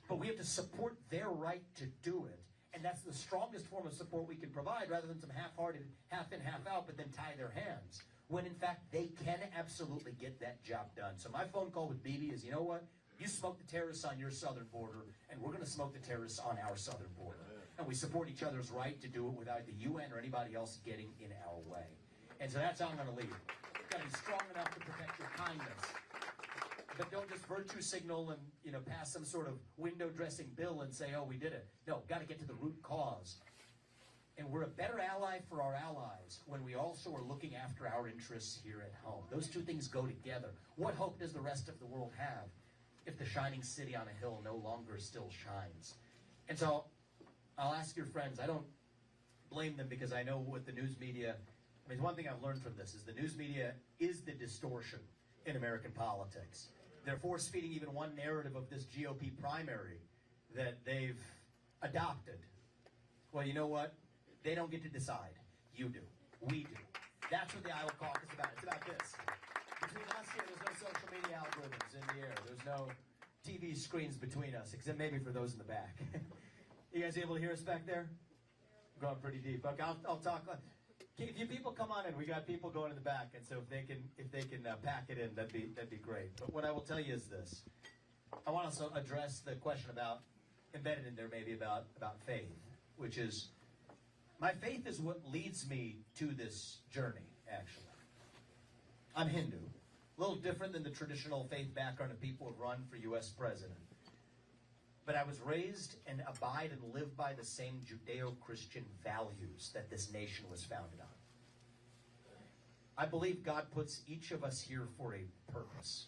But we have to support their right to do it. And that's the strongest form of support we can provide, rather than some half-hearted, half in, half out, but then tie their hands. When in fact, they can absolutely get that job done. So my phone call with Bibi is, you know what? You smoke the terrorists on your southern border, and we're going to smoke the terrorists on our southern border. And we support each other's right to do it without the UN or anybody else getting in our way. And so that's how I'm going to leave. You've got to be strong enough to protect your kindness. But don't just virtue signal and pass some sort of window dressing bill and say, oh, we did it. No, got to get to the root cause. And we're a better ally for our allies when we also are looking after our interests here at home. Those two things go together. What hope does the rest of the world have if the shining city on a hill no longer still shines? And so I'll ask your friends, I don't blame them, because I know what the news media, one thing I've learned from this is the news media is the distortion in American politics. They're force-feeding even one narrative of this GOP primary that they've adopted. Well, you know what? They don't get to decide. You do. We do. That's what the Iowa caucus is about. It's about this. Between us here, there's no social media algorithms in the air. There's no TV screens between us, except maybe for those in the back. You guys able to hear us back there? I'm going pretty deep. Okay, I'll talk. If you people come on in, we got people going in the back, and so if they can pack it in, that'd be great. But what I will tell you is this: I want to also address the question about, embedded in there maybe, about faith, which is, my faith is what leads me to this journey. Actually, I'm Hindu, a little different than the traditional faith background of people who've run for U.S. president. But I was raised and abide and live by the same Judeo-Christian values that this nation was founded on. I believe God puts each of us here for a purpose.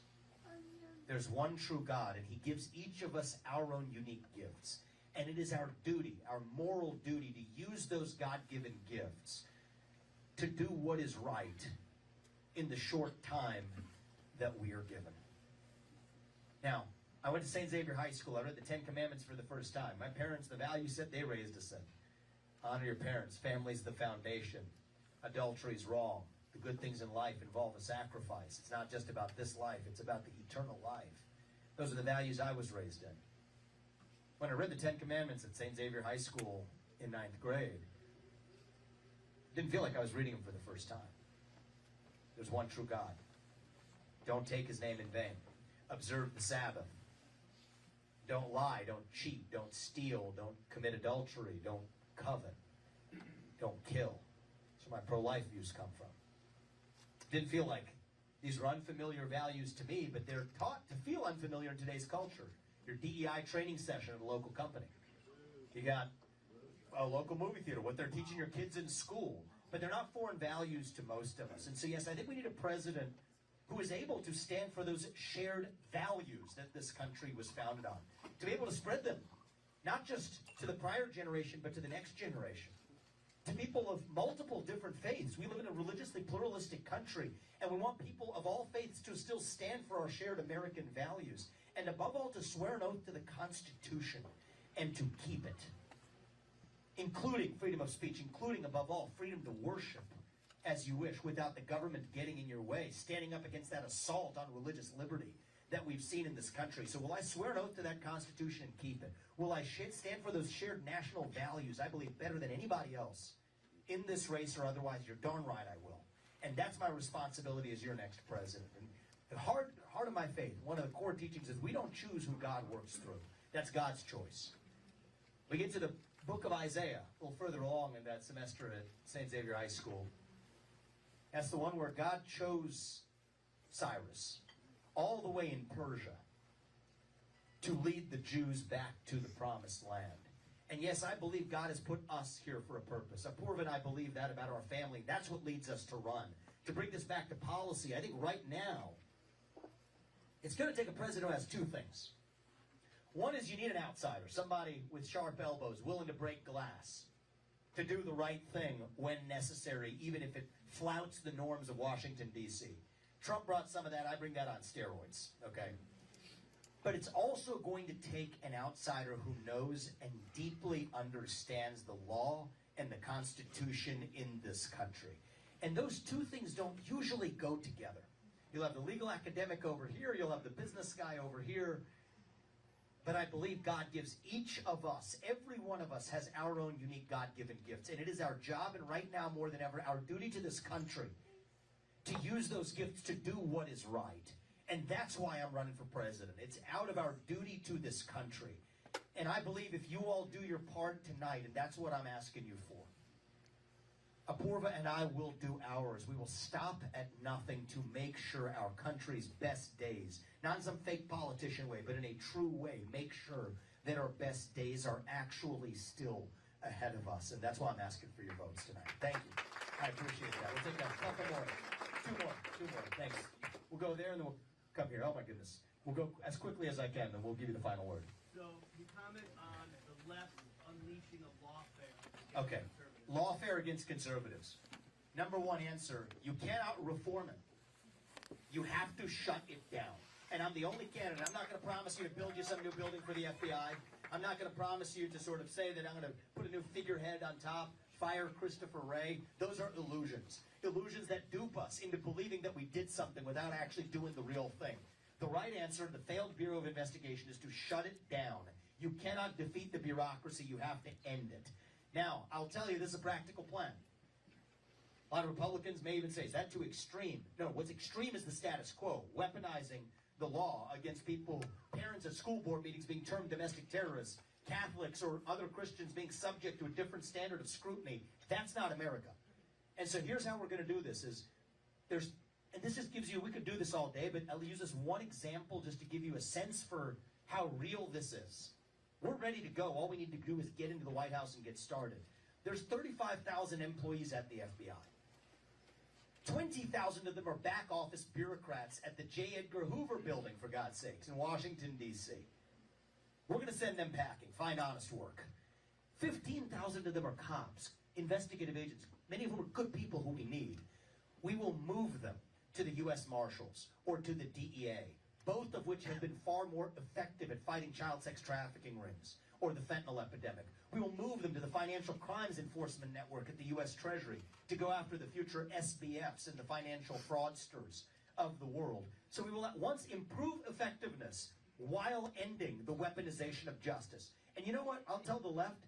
There's one true God, and He gives each of us our own unique gifts. And it is our duty, our moral duty, to use those God-given gifts to do what is right in the short time that we are given. Now, I went to St. Xavier High School. I read the Ten Commandments for the first time. My parents, the value set they raised us in. Honor your parents. Family's the foundation. Adultery's wrong. The good things in life involve a sacrifice. It's not just about this life. It's about the eternal life. Those are the values I was raised in. When I read the Ten Commandments at St. Xavier High School in 9th grade, it didn't feel like I was reading them for the first time. There's one true God. Don't take His name in vain. Observe the Sabbath. Don't lie, don't cheat, don't steal, don't commit adultery, don't covet, don't kill. That's where my pro-life views come from. Didn't feel like these were unfamiliar values to me, but they're taught to feel unfamiliar in today's culture. Your DEI training session at a local company. You got a local movie theater, what they're teaching your kids in school. But they're not foreign values to most of us. And so, yes, I think we need a president who is able to stand for those shared values that this country was founded on. To be able to spread them, not just to the prior generation, but to the next generation. To people of multiple different faiths. We live in a religiously pluralistic country, and we want people of all faiths to still stand for our shared American values. And above all, to swear an oath to the Constitution and to keep it. Including freedom of speech, including, above all, freedom to worship as you wish without the government getting in your way, standing up against that assault on religious liberty that we've seen in this country. So will I swear an oath to that Constitution and keep it? Will I stand for those shared national values I believe better than anybody else in this race or otherwise? You're darn right I will. And that's my responsibility as your next president. And the heart of my faith, one of the core teachings is we don't choose who God works through. That's God's choice. We get to the book of Isaiah, a little further along in that semester at St. Xavier High School. That's the one where God chose Cyrus all the way in Persia to lead the Jews back to the promised land. And yes, I believe God has put us here for a purpose. Apurva and I believe that about our family. That's what leads us to run. To bring this back to policy, I think right now, it's going to take a president who has two things. One is you need an outsider, somebody with sharp elbows, willing to break glass, to do the right thing when necessary, even if it flouts the norms of Washington, D.C. Trump brought some of that. I bring that on steroids, okay? But it's also going to take an outsider who knows and deeply understands the law and the Constitution in this country. And those two things don't usually go together. You'll have the legal academic over here, you'll have the business guy over here. But I believe God gives each of us, every one of us has our own unique God-given gifts. And it is our job, and right now more than ever, our duty to this country to use those gifts to do what is right. And that's why I'm running for president. It's out of our duty to this country. And I believe if you all do your part tonight, and that's what I'm asking you for, Apurva and I will do ours. We will stop at nothing to make sure our country's best days, not in some fake politician way, but in a true way, make sure that our best days are actually still ahead of us. And that's why I'm asking for your votes tonight. Thank you. I appreciate that. We'll take a couple more. Two more. Thanks. We'll go there and then we'll come here. Oh my goodness. We'll go as quickly as I can, then we'll give you the final word. So you comment on the left unleashing of lawfare. Okay. Lawfare against conservatives. Number one answer, you cannot reform it. You have to shut it down. And I'm the only candidate. I'm not going to promise you to build you some new building for the FBI. I'm not going to promise you to sort of say that I'm going to put a new figurehead on top, fire Christopher Wray. Those are illusions. Illusions that dupe us into believing that we did something without actually doing the real thing. The right answer, the failed Bureau of Investigation, is to shut it down. You cannot defeat the bureaucracy. You have to end it. Now, I'll tell you, this is a practical plan. A lot of Republicans may even say, is that too extreme? No, what's extreme is the status quo, weaponizing the law against people, parents at school board meetings being termed domestic terrorists, Catholics or other Christians being subject to a different standard of scrutiny. That's not America. And so here's how we're going to do this is, and this just gives you, we could do this all day, but I'll use this one example just to give you a sense for how real this is. We're ready to go. All we need to do is get into the White House and get started. There's 35,000 employees at the FBI. 20,000 of them are back office bureaucrats at the J. Edgar Hoover building, for God's sakes, in Washington, D.C. We're going to send them packing, find honest work. 15,000 of them are cops, investigative agents, many of whom are good people who we need. We will move them to the U.S. Marshals or to the DEA, both of which have been far more effective at fighting child sex trafficking rings or the fentanyl epidemic. We will move them to the Financial Crimes Enforcement Network at the U.S. Treasury to go after the future SBFs and the financial fraudsters of the world. So we will at once improve effectiveness while ending the weaponization of justice. And you know what? I'll tell the left,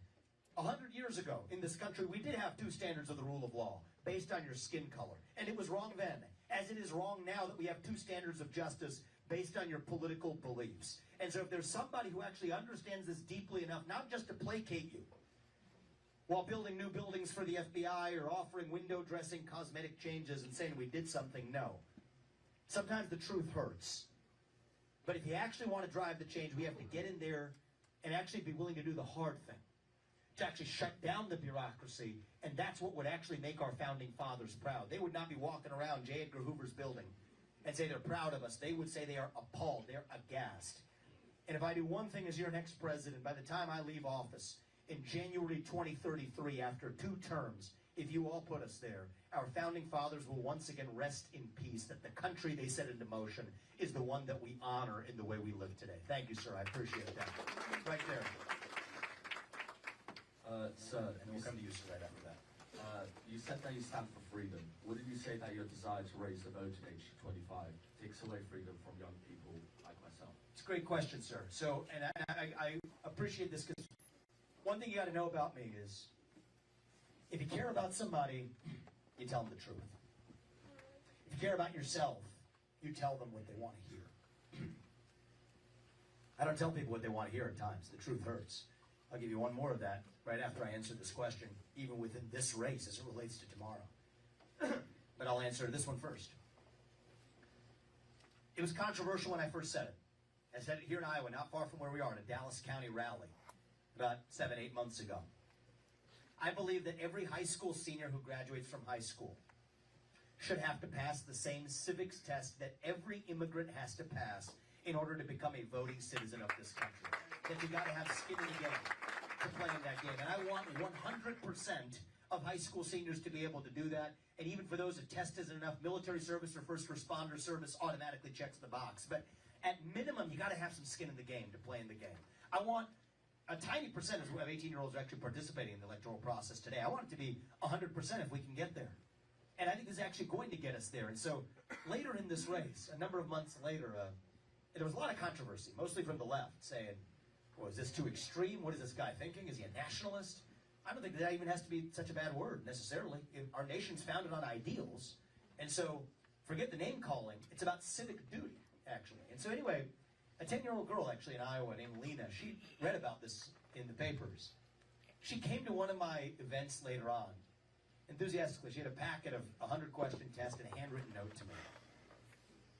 100 years ago in this country, we did have two standards of the rule of law based on your skin color. And it was wrong then, as it is wrong now that we have two standards of justice based on your political beliefs. And so if there's somebody who actually understands this deeply enough, not just to placate you, while building new buildings for the FBI or offering window dressing cosmetic changes and saying we did something, no. Sometimes the truth hurts. But if you actually want to drive the change, we have to get in there and actually be willing to do the hard thing, to actually shut down the bureaucracy, and that's what would actually make our founding fathers proud. They would not be walking around J. Edgar Hoover's building and say they're proud of us. They would say they are appalled, they're aghast. And if I do one thing as your next president, by the time I leave office in January 2033, after 2 terms, if you all put us there, our founding fathers will once again rest in peace, that the country they set into motion is the one that we honor in the way we live today. Thank you, sir. I appreciate that. Right there. Sir, and we'll come to you, sir, right after that. You said that you stand for freedom. Wouldn't you say that your desire to raise the voting age to 25 takes away freedom from young people like myself? It's a great question, sir. So, and I appreciate this, because one thing you got to know about me is, if you care about somebody, you tell them the truth. If you care about yourself, you tell them what they want to hear. I don't tell people what they want to hear at times. The truth hurts. I'll give you one more of that right after I answer this question, even within this race as it relates to tomorrow. But I'll answer this one first. It was controversial when I first said it. I said it here in Iowa, not far from where we are, in a Dallas County rally, about 7-8 months ago. I believe that every high school senior who graduates from high school should have to pass the same civics test that every immigrant has to pass in order to become a voting citizen of this country. That you got to have skin in the game to play in that game. And I want 100% of high school seniors to be able to do that. And even for those that test isn't enough, military service or first responder service automatically checks the box. But at minimum, you got to have some skin in the game to play in the game. I want a tiny percentage of 18-year-olds are actually participating in the electoral process today. I want it to be 100% if we can get there. And I think this is actually going to get us there. And so later in this race, a number of months later, there was a lot of controversy, mostly from the left, saying, well, is this too extreme? What is this guy thinking? Is he a nationalist? I don't think that even has to be such a bad word, necessarily. Our nation's founded on ideals. And so forget the name calling. It's about civic duty, actually. And so anyway, a 10-year-old girl, actually, in Iowa named Lena, she read about this in the papers. She came to one of my events later on, enthusiastically. She had a packet of 100-question test and a handwritten note to me.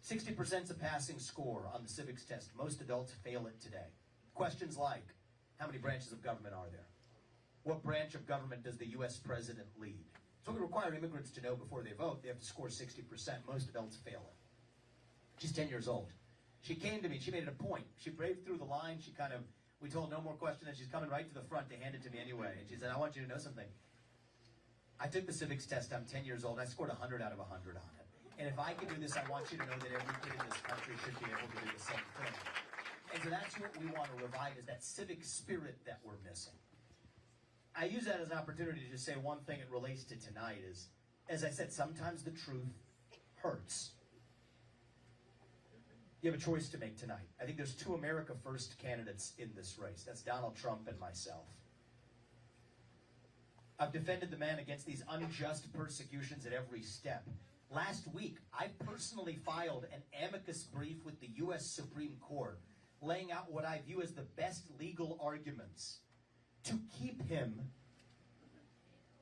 60% is a passing score on the civics test. Most adults fail it today. Questions like, how many branches of government are there? What branch of government does the U.S. president lead? So we require immigrants to know before they vote. They have to score 60%. Most adults fail it. She's 10 years old. She came to me, she made it a point. She braved through the line, we told no more questions, and she's coming right to the front to hand it to me anyway. And she said, I want you to know something. I took the civics test, I'm 10 years old, I scored 100 out of 100 on it. And if I can do this, I want you to know that every kid in this country should be able to do the same thing. And so that's what we want to revive, is that civic spirit that we're missing. I use that as an opportunity to just say one thing it relates to tonight is, as I said, sometimes the truth hurts. You have a choice to make tonight. I think there's 2 America First candidates in this race. That's Donald Trump and myself. I've defended the man against these unjust persecutions at every step. Last week, I personally filed an amicus brief with the U.S. Supreme Court, laying out what I view as the best legal arguments to keep him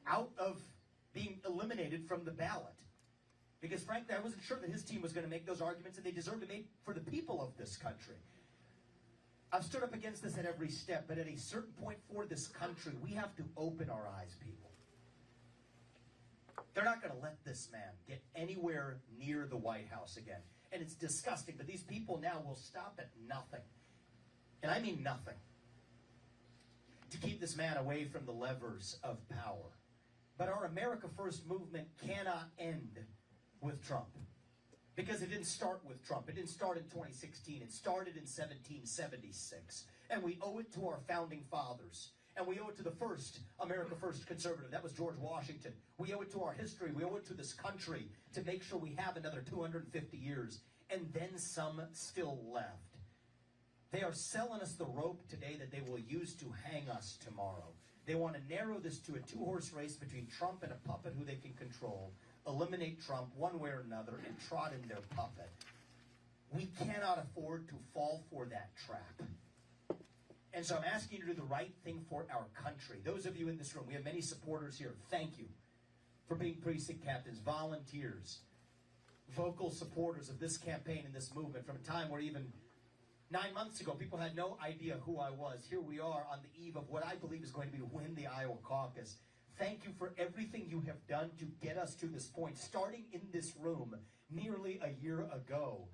out of being eliminated from the ballot. Because frankly, I wasn't sure that his team was going to make those arguments, and they deserve to make for the people of this country. I've stood up against this at every step, but at a certain point for this country, we have to open our eyes, people. They're not going to let this man get anywhere near the White House again. And it's disgusting, but these people now will stop at nothing. And I mean nothing. To keep this man away from the levers of power. But our America First movement cannot end with Trump. Because it didn't start with Trump. It didn't start in 2016. It started in 1776. And we owe it to our founding fathers. And we owe it to the first America First conservative. That was George Washington. We owe it to our history. We owe it to this country to make sure we have another 250 years. And then some still left. They are selling us the rope today that they will use to hang us tomorrow. They want to narrow this to a 2-horse race between Trump and a puppet who they can control. Eliminate Trump one way or another and trot in their puppet. We cannot afford to fall for that trap. And so I'm asking you to do the right thing for our country. Those of you in this room, we have many supporters here. Thank you for being precinct captains, volunteers, vocal supporters of this campaign and this movement from a time where even 9 months ago, people had no idea who I was. Here we are on the eve of what I believe is going to be to win the Iowa caucus. Thank you for everything you have done to get us to this point, starting in this room nearly a year ago.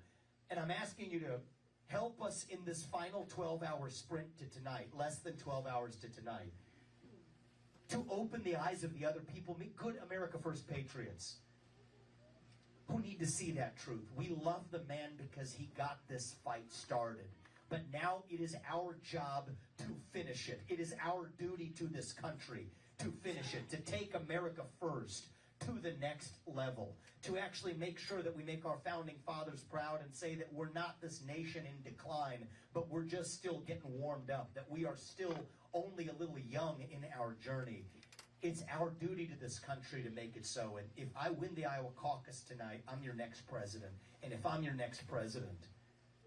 And I'm asking you to help us in this final 12-hour sprint to tonight, less than 12 hours to tonight, to open the eyes of the other people, good America First patriots, who need to see that truth. We love the man because he got this fight started. But now it is our job to finish it. It is our duty to this country to finish it, to take America first to the next level, to actually make sure that we make our founding fathers proud and say that we're not this nation in decline, but we're just still getting warmed up, that we are still only a little young in our journey. It's our duty to this country to make it so. And if I win the Iowa caucus tonight, I'm your next president. And if I'm your next president,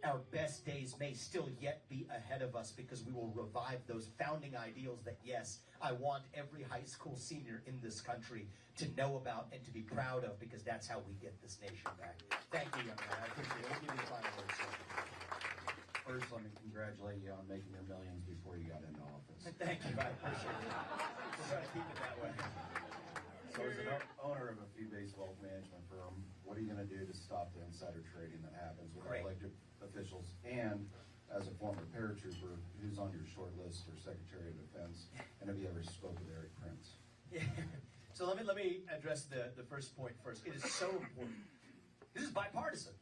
our best days may still yet be ahead of us because we will revive those founding ideals that, yes, I want every high school senior in this country to know about and to be proud of, because that's how we get this nation back. Thank you, young man. I appreciate it. We'll give you the final word, sir. First, let me congratulate you on making your millions before you got into office. Thank you. I appreciate it. We'll try to keep it that way. So as an owner of a fee-based wealth management firm, what are you going to do to stop the insider trading that happens with elected officials? And as a former paratrooper, who's on your short list for Secretary of Defense? And have you ever spoken with Eric Prince? Yeah. So let me address the first point first. It is so important. This is bipartisan.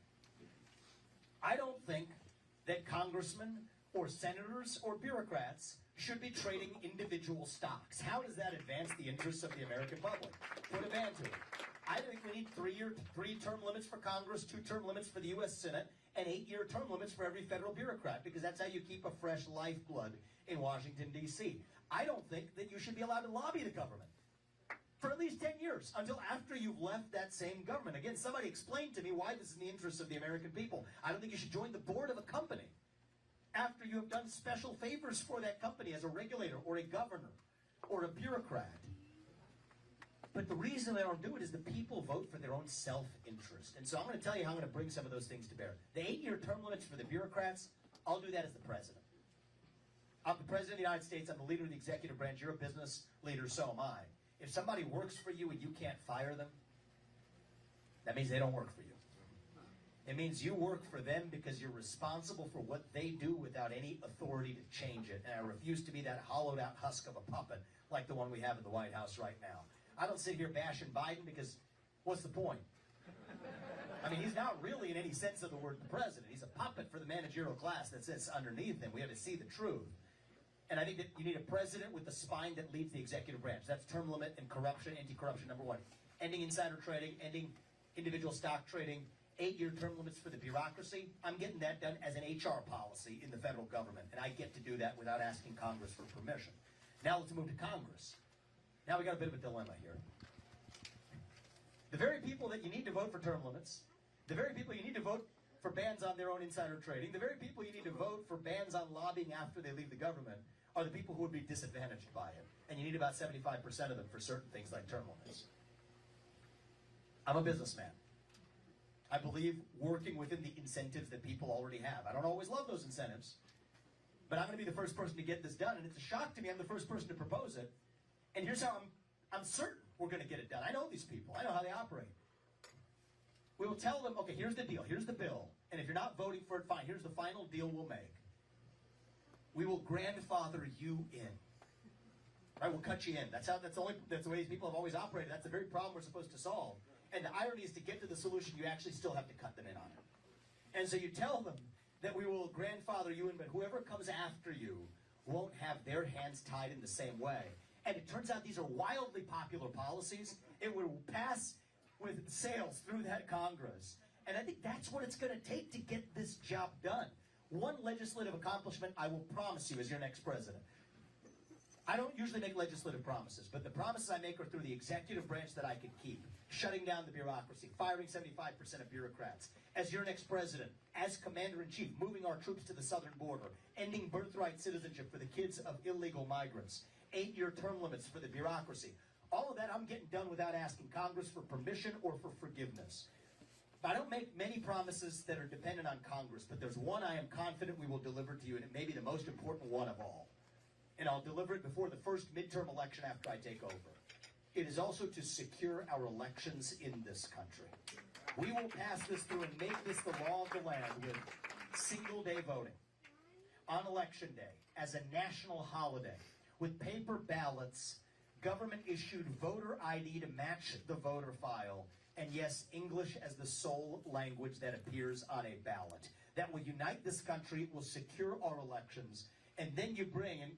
I don't think that congressmen or senators or bureaucrats should be trading individual stocks. How does that advance the interests of the American public? Put a ban to it. I think we need three-term limits for Congress, 2-term limits for the U.S. Senate, and 8-year term limits for every federal bureaucrat, because that's how you keep a fresh lifeblood in Washington, D.C. I don't think that you should be allowed to lobby the government for at least 10 years, until after you've left that same government. Again, somebody explain to me why this is in the interest of the American people. I don't think you should join the board of a company after you have done special favors for that company as a regulator or a governor or a bureaucrat. But the reason they don't do it is the people vote for their own self-interest. And so I'm going to tell you how I'm going to bring some of those things to bear. The 8-year term limits for the bureaucrats, I'll do that as the president. I'm the president of the United States. I'm the leader of the executive branch. You're a business leader, so am I. If somebody works for you and you can't fire them, that means they don't work for you. It means you work for them because you're responsible for what they do without any authority to change it. And I refuse to be that hollowed out husk of a puppet like the one we have in the White House right now. I don't sit here bashing Biden because what's the point? I mean, he's not really in any sense of the word the president. He's a puppet for the managerial class that sits underneath him. We have to see the truth. And I think that you need a president with the spine that leads the executive branch. That's term limit and corruption, anti-corruption, number one. Ending insider trading, ending individual stock trading, 8-year term limits for the bureaucracy. I'm getting that done as an HR policy in the federal government, and I get to do that without asking Congress for permission. Now let's move to Congress. Now we got a bit of a dilemma here. The very people that you need to vote for term limits, the very people you need to vote for bans on their own insider trading, the very people you need to vote for bans on lobbying after they leave the government are the people who would be disadvantaged by it. And you need about 75% of them for certain things like term limits. I'm a businessman. I believe working within the incentives that people already have. I don't always love those incentives, but I'm going to be the first person to get this done, and it's a shock to me I'm the first person to propose it. And here's how I'm certain we're going to get it done. I know these people. I know how they operate. We will tell them, okay, here's the deal. Here's the bill. And if you're not voting for it, fine. Here's the final deal we'll make. We will grandfather you in. Right? We'll cut you in. That's the way people have always operated. That's the very problem we're supposed to solve. And the irony is, to get to the solution, you actually still have to cut them in on it. And so you tell them that we will grandfather you in, but whoever comes after you won't have their hands tied in the same way. And it turns out these are wildly popular policies. It will pass with sales through that Congress. And I think that's what it's going to take to get this job done. One legislative accomplishment I will promise you as your next president. I don't usually make legislative promises, but the promises I make are through the executive branch that I can keep. Shutting down the bureaucracy, firing 75% of bureaucrats. As your next president, as commander-in-chief, moving our troops to the southern border, ending birthright citizenship for the kids of illegal migrants, 8-year term limits for the bureaucracy. All of that I'm getting done without asking Congress for permission or for forgiveness. I don't make many promises that are dependent on Congress, but there's one I am confident we will deliver to you, and it may be the most important one of all. And I'll deliver it before the first midterm election after I take over. It is also to secure our elections in this country. We will pass this through and make this the law of the land with single-day voting on Election Day as a national holiday with paper ballots, government-issued voter ID to match the voter file, and yes, English as the sole language that appears on a ballot. That will unite this country, will secure our elections, and then you bring and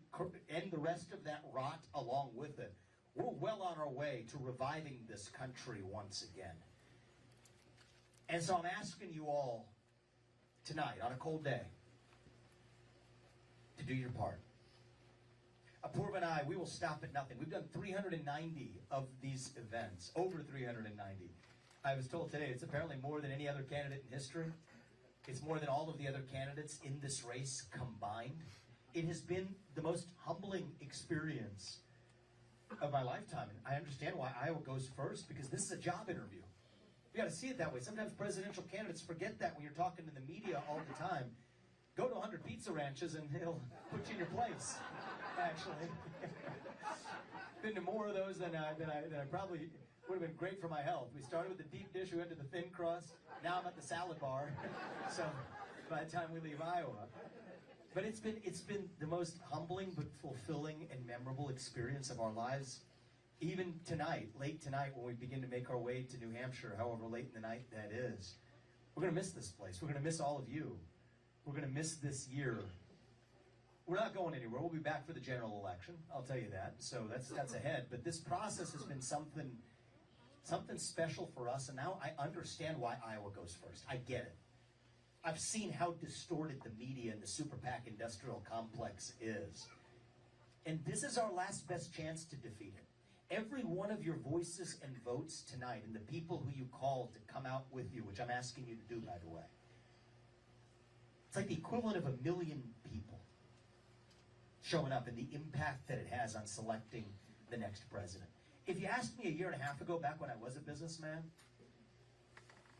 end the rest of that rot along with it. We're well on our way to reviving this country once again. And so I'm asking you all tonight, on a cold day, to do your part. Apurva and I, we will stop at nothing. We've done 390 of these events, over 390. I was told today it's apparently more than any other candidate in history. It's more than all of the other candidates in this race combined. It has been the most humbling experience of my lifetime. And I understand why Iowa goes first, because this is a job interview. You got to see it that way. Sometimes presidential candidates forget that when you're talking to the media all the time. Go to 100 pizza ranches and it'll put you in your place, actually. Been to more of those than I probably would have been great for my health. We started with the deep dish, we went to the thin crust. Now I'm at the salad bar. So by the time we leave Iowa. But it's been the most humbling but fulfilling and memorable experience of our lives. Even tonight, late tonight, when we begin to make our way to New Hampshire, however late in the night that is, we're going to miss this place. We're going to miss all of you. We're going to miss this year. We're not going anywhere. We'll be back for the general election. I'll tell you that. So that's ahead. But this process has been something special for us. And now I understand why Iowa goes first. I get it. I've seen how distorted the media and the super PAC industrial complex is. And this is our last best chance to defeat it. Every one of your voices and votes tonight, and the people who you called to come out with you, which I'm asking you to do, by the way, it's like the equivalent of 1 million people showing up and the impact that it has on selecting the next president. If you asked me a year and a half ago, back when I was a businessman,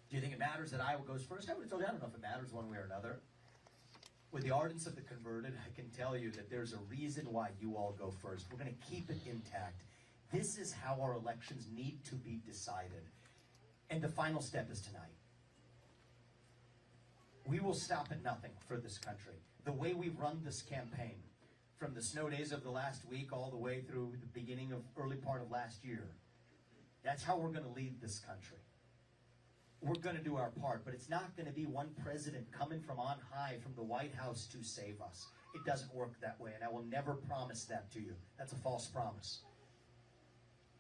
do you think it matters that Iowa goes first? I would have told you, I don't know if it matters one way or another. With the ardence of the converted, I can tell you that there's a reason why you all go first. We're going to keep it intact. This is how our elections need to be decided. And the final step is tonight. We will stop at nothing for this country. The way we've run this campaign, from the snow days of the last week all the way through the beginning of early part of last year, that's how we're going to lead this country. We're going to do our part, but it's not going to be one president coming from on high from the White House to save us. It doesn't work that way, and I will never promise that to you. That's a false promise.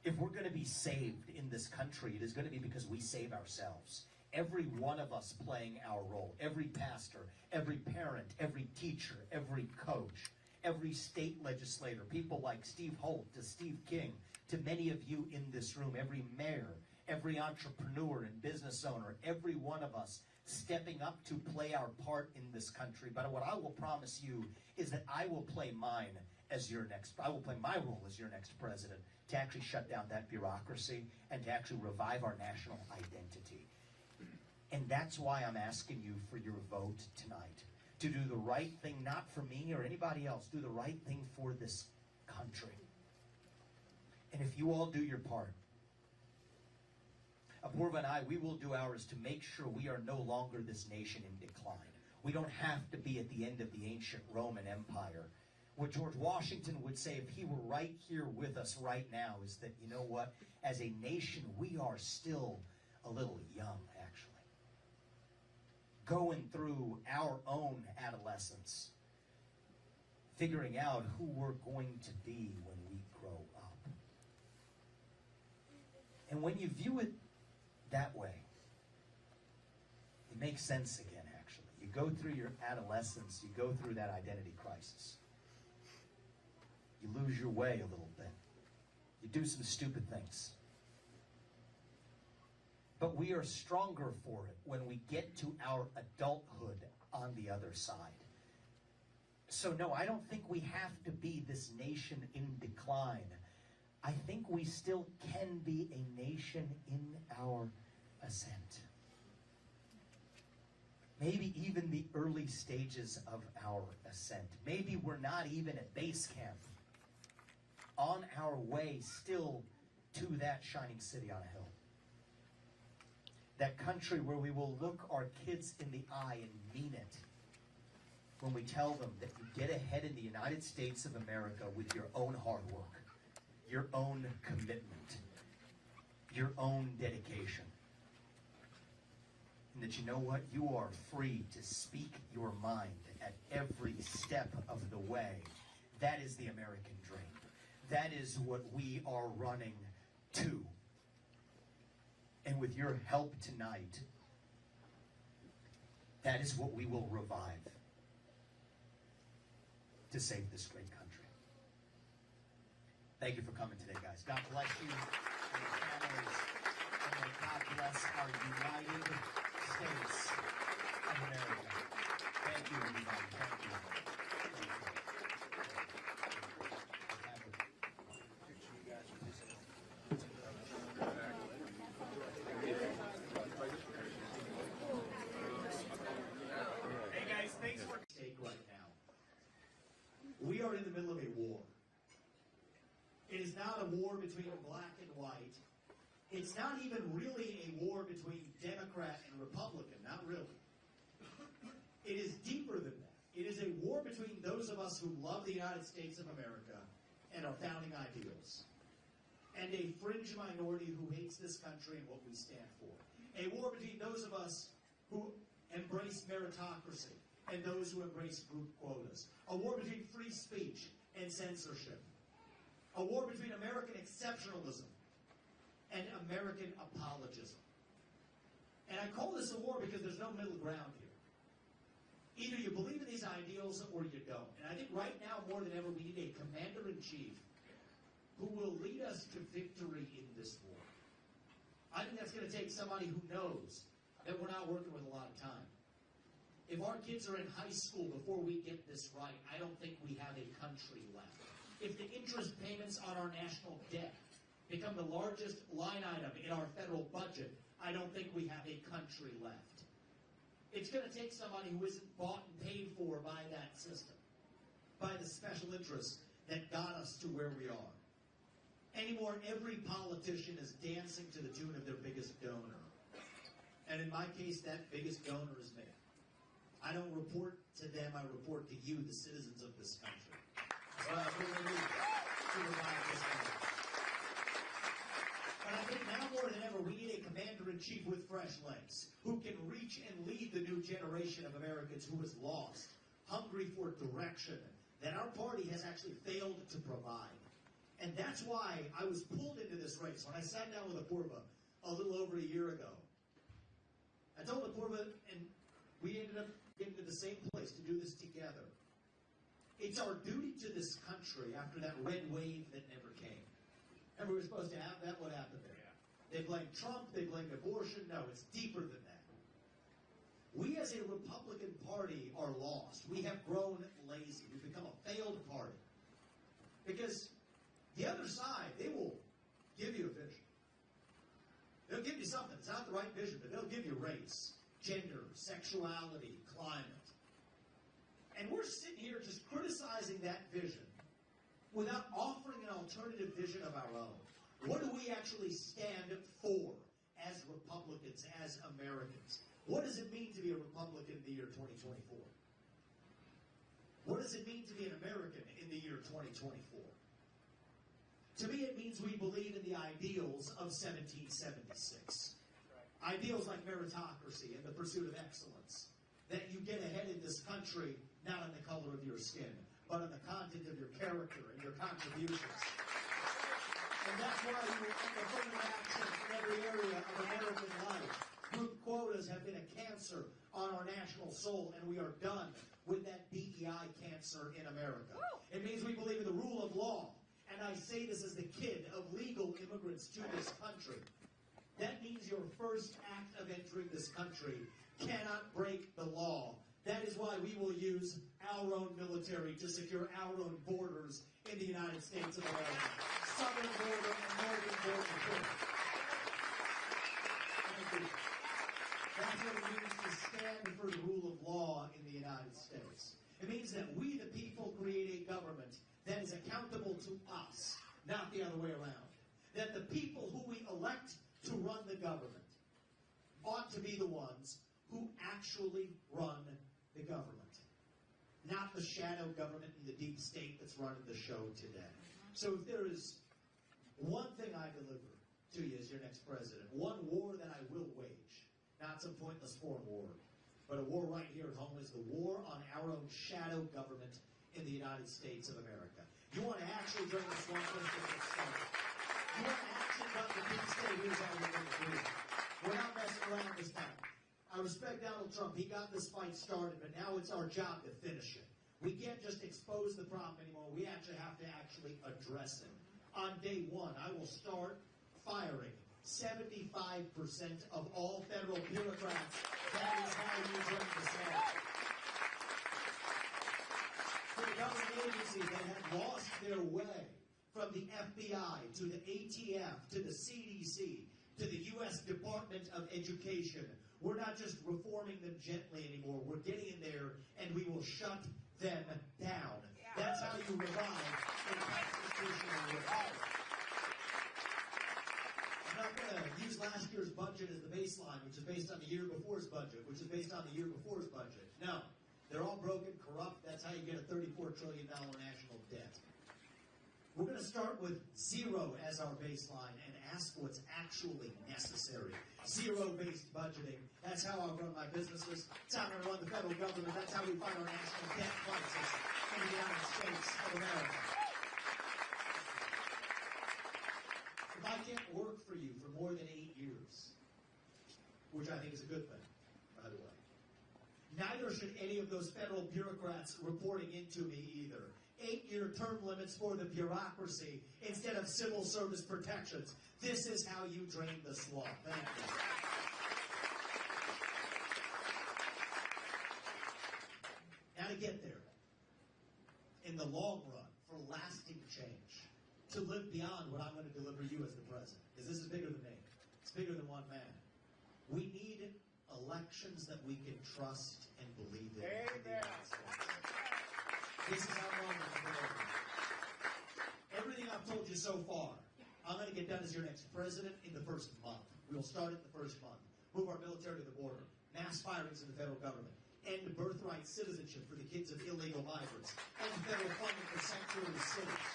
If we're going to be saved in this country, it is going to be because we save ourselves. Every one of us playing our role. Every pastor, every parent, every teacher, every coach, every state legislator, people like Steve Holt to Steve King, to many of you in this room, every mayor, every entrepreneur and business owner, every one of us stepping up to play our part in this country. But what I will promise you is that I will play my role as your next president, to actually shut down that bureaucracy and to actually revive our national identity. And that's why I'm asking you for your vote tonight. To do the right thing, not for me or anybody else, do the right thing for this country. And if you all do your part, Apurva and I, we will do ours to make sure we are no longer this nation in decline. We don't have to be at the end of the ancient Roman Empire. What George Washington would say if he were right here with us right now is that, you know what, as a nation, we are still a little young, actually. Going through our own adolescence, figuring out who we're going to be when we grow up. And when you view it that way, it makes sense again, actually. You go through your adolescence, you go through that identity crisis. You lose your way a little bit. You do some stupid things. But we are stronger for it when we get to our adulthood on the other side. So no, I don't think we have to be this nation in decline. I think we still can be a nation in our ascent. Maybe even the early stages of our ascent. Maybe we're not even at base camp. On our way still to that shining city on a hill. That country where we will look our kids in the eye and mean it when we tell them that you get ahead in the United States of America with your own hard work, your own commitment, your own dedication. And that you know what? You are free to speak your mind at every step of the way. That is the American dream. That is what we are running to. And with your help tonight, that is what we will revive to save this great country. Thank you for coming today, guys. God bless you and your families. And may God bless our United States of America. Thank you, everybody. Thank you. Hey guys, thanks for stake right now. We are in the middle of a war. It is not a war between black and white. It's not even really a war between Democrat and Republican, not really. It is deeper than that. It is a war between those of us who love the United States of America and our founding ideals, and a fringe minority who hates this country and what we stand for. A war between those of us who embrace meritocracy and those who embrace group quotas. A war between free speech and censorship. A war between American exceptionalism and American apologism. And I call this a war because there's no middle ground here. Either you believe in these ideals or you don't. And I think right now, more than ever, we need a commander-in-chief who will lead us to victory in this war. I think that's going to take somebody who knows that we're not working with a lot of time. If our kids are in high school before we get this right, I don't think we have a country left. If the interest payments on our national debt become the largest line item in our federal budget, I don't think we have a country left. It's going to take somebody who isn't bought and paid for by that system, by the special interests that got us to where we are. Anymore, every politician is dancing to the tune of their biggest donor. And in my case, that biggest donor is me. I don't report to them, I report to you, the citizens of this country. That's what we're going to do to revive this country. But I think now more than ever, we need a commander-in-chief with fresh legs, who can reach and lead the new generation of Americans who is lost, hungry for direction, that our party has actually failed to provide. And that's why I was pulled into this race. When I sat down with Apurva a little over a year ago, I told Apurva, and we ended up getting to the same place to do this together. It's our duty to this country after that red wave that never came. And we were supposed to have that. What happened there? They blamed Trump. They blamed abortion. No, it's deeper than that. We as a Republican Party are lost. We have grown lazy. We've become a failed party. Because the other side, they will give you a vision. They'll give you something. It's not the right vision, but they'll give you race, gender, sexuality, climate. And we're sitting here just criticizing that vision without offering an alternative vision of our own. What do we actually stand for as Republicans, as Americans? What does it mean to be a Republican in the year 2024? What does it mean to be an American in the year 2024? To me, it means we believe in the ideals of 1776. Ideals like meritocracy and the pursuit of excellence. That you get ahead in this country, not on the color of your skin, but on the content of your character and your contributions. And that's why you will affirmative action in every area of American life. Group quotas have been a cancer on our national soul, and we are done with that DEI cancer in America. It means we believe in the rule of law. And I say this as the kid of legal immigrants to this country. That means your first act of entering this country cannot break the law. That is why we will use our own military to secure our own borders in the United States of America. Southern border and northern border. That's what it means to stand for the rule of law in the United States. It means that we, the people, create a government that is accountable to us, not the other way around. That the people who we elect to run the government ought to be the ones who actually run the government, not the shadow government and the deep state that's running the show today. So if there is one thing I deliver to you as your next president, one war that I will wage, not some pointless foreign war, but a war right here at home, is the war on our own shadow government in the United States of America. You want to actually bring this one thing to the state. You want to actually run the deep state, here's how we're going to do it. We're not messing around this time. I respect Donald Trump. He got this fight started, but now it's our job to finish it. We can't just expose the problem anymore. We actually have to address it. On day one, I will start firing 75% of all federal bureaucrats. That is how you bring this law. For the government agencies that have lost their way, from the FBI to the ATF to the CDC to the U.S. Department of Education, we're not just reforming them gently anymore. We're getting in there and we will shut them down. That's how you revive a constitutional republic. I'm not going to use last year's budget as the baseline, which is based on the year before's budget, which is based on the year before's budget. No. They're all broken, corrupt. That's how you get a $34 trillion national debt. We're going to start with zero as our baseline and ask what's actually necessary. Zero-based budgeting. That's how I run my businesses. That's how I'm going to run the federal government. That's how we fight our national debt crisis in the United States of America. If I can't work for you for more than 8 years, which I think is a good thing, by the way, neither should any of those federal bureaucrats reporting into me either. 8-year term limits for the bureaucracy instead of civil service protections. This is how you drain the swamp. Thank you. Now to get there, in the long run, for lasting change, to live beyond what I'm going to deliver you as the president, because this is bigger than me. It's bigger than one man. We need elections that we can trust and believe in. Amen. This is how long I'm going to go. Everything I've told you so far, I'm going to get done as your next president in the first month. We'll start it the first month. Move our military to the border. Mass firings in the federal government. End birthright citizenship for the kids of illegal migrants. End federal funding for sanctuary cities.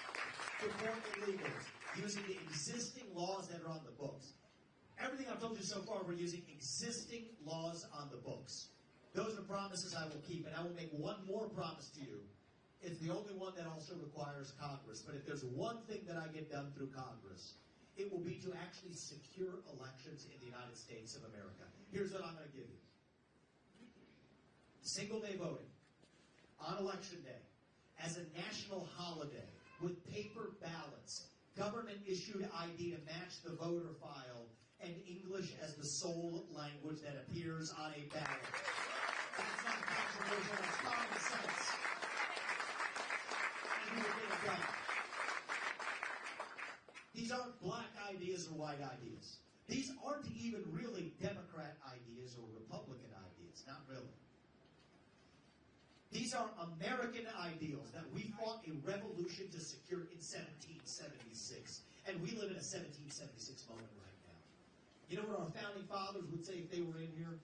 Deport illegals using the existing laws that are on the books. Everything I've told you so far, we're using existing laws on the books. Those are promises I will keep, and I will make one more promise to you. It's the only one that also requires Congress. But if there's one thing that I get done through Congress, it will be to actually secure elections in the United States of America. Here's what I'm going to give you. Single-day voting on Election Day as a national holiday with paper ballots, government-issued ID to match the voter file, and English as the sole language that appears on a ballot. That's not controversial, that's common sense. And you will get it done. These aren't black ideas or white ideas. These aren't even really Democrat ideas or Republican ideas, not really. These are American ideals that we fought a revolution to secure in 1776. And we live in a 1776 moment right now. You know what our founding fathers would say if they were in here?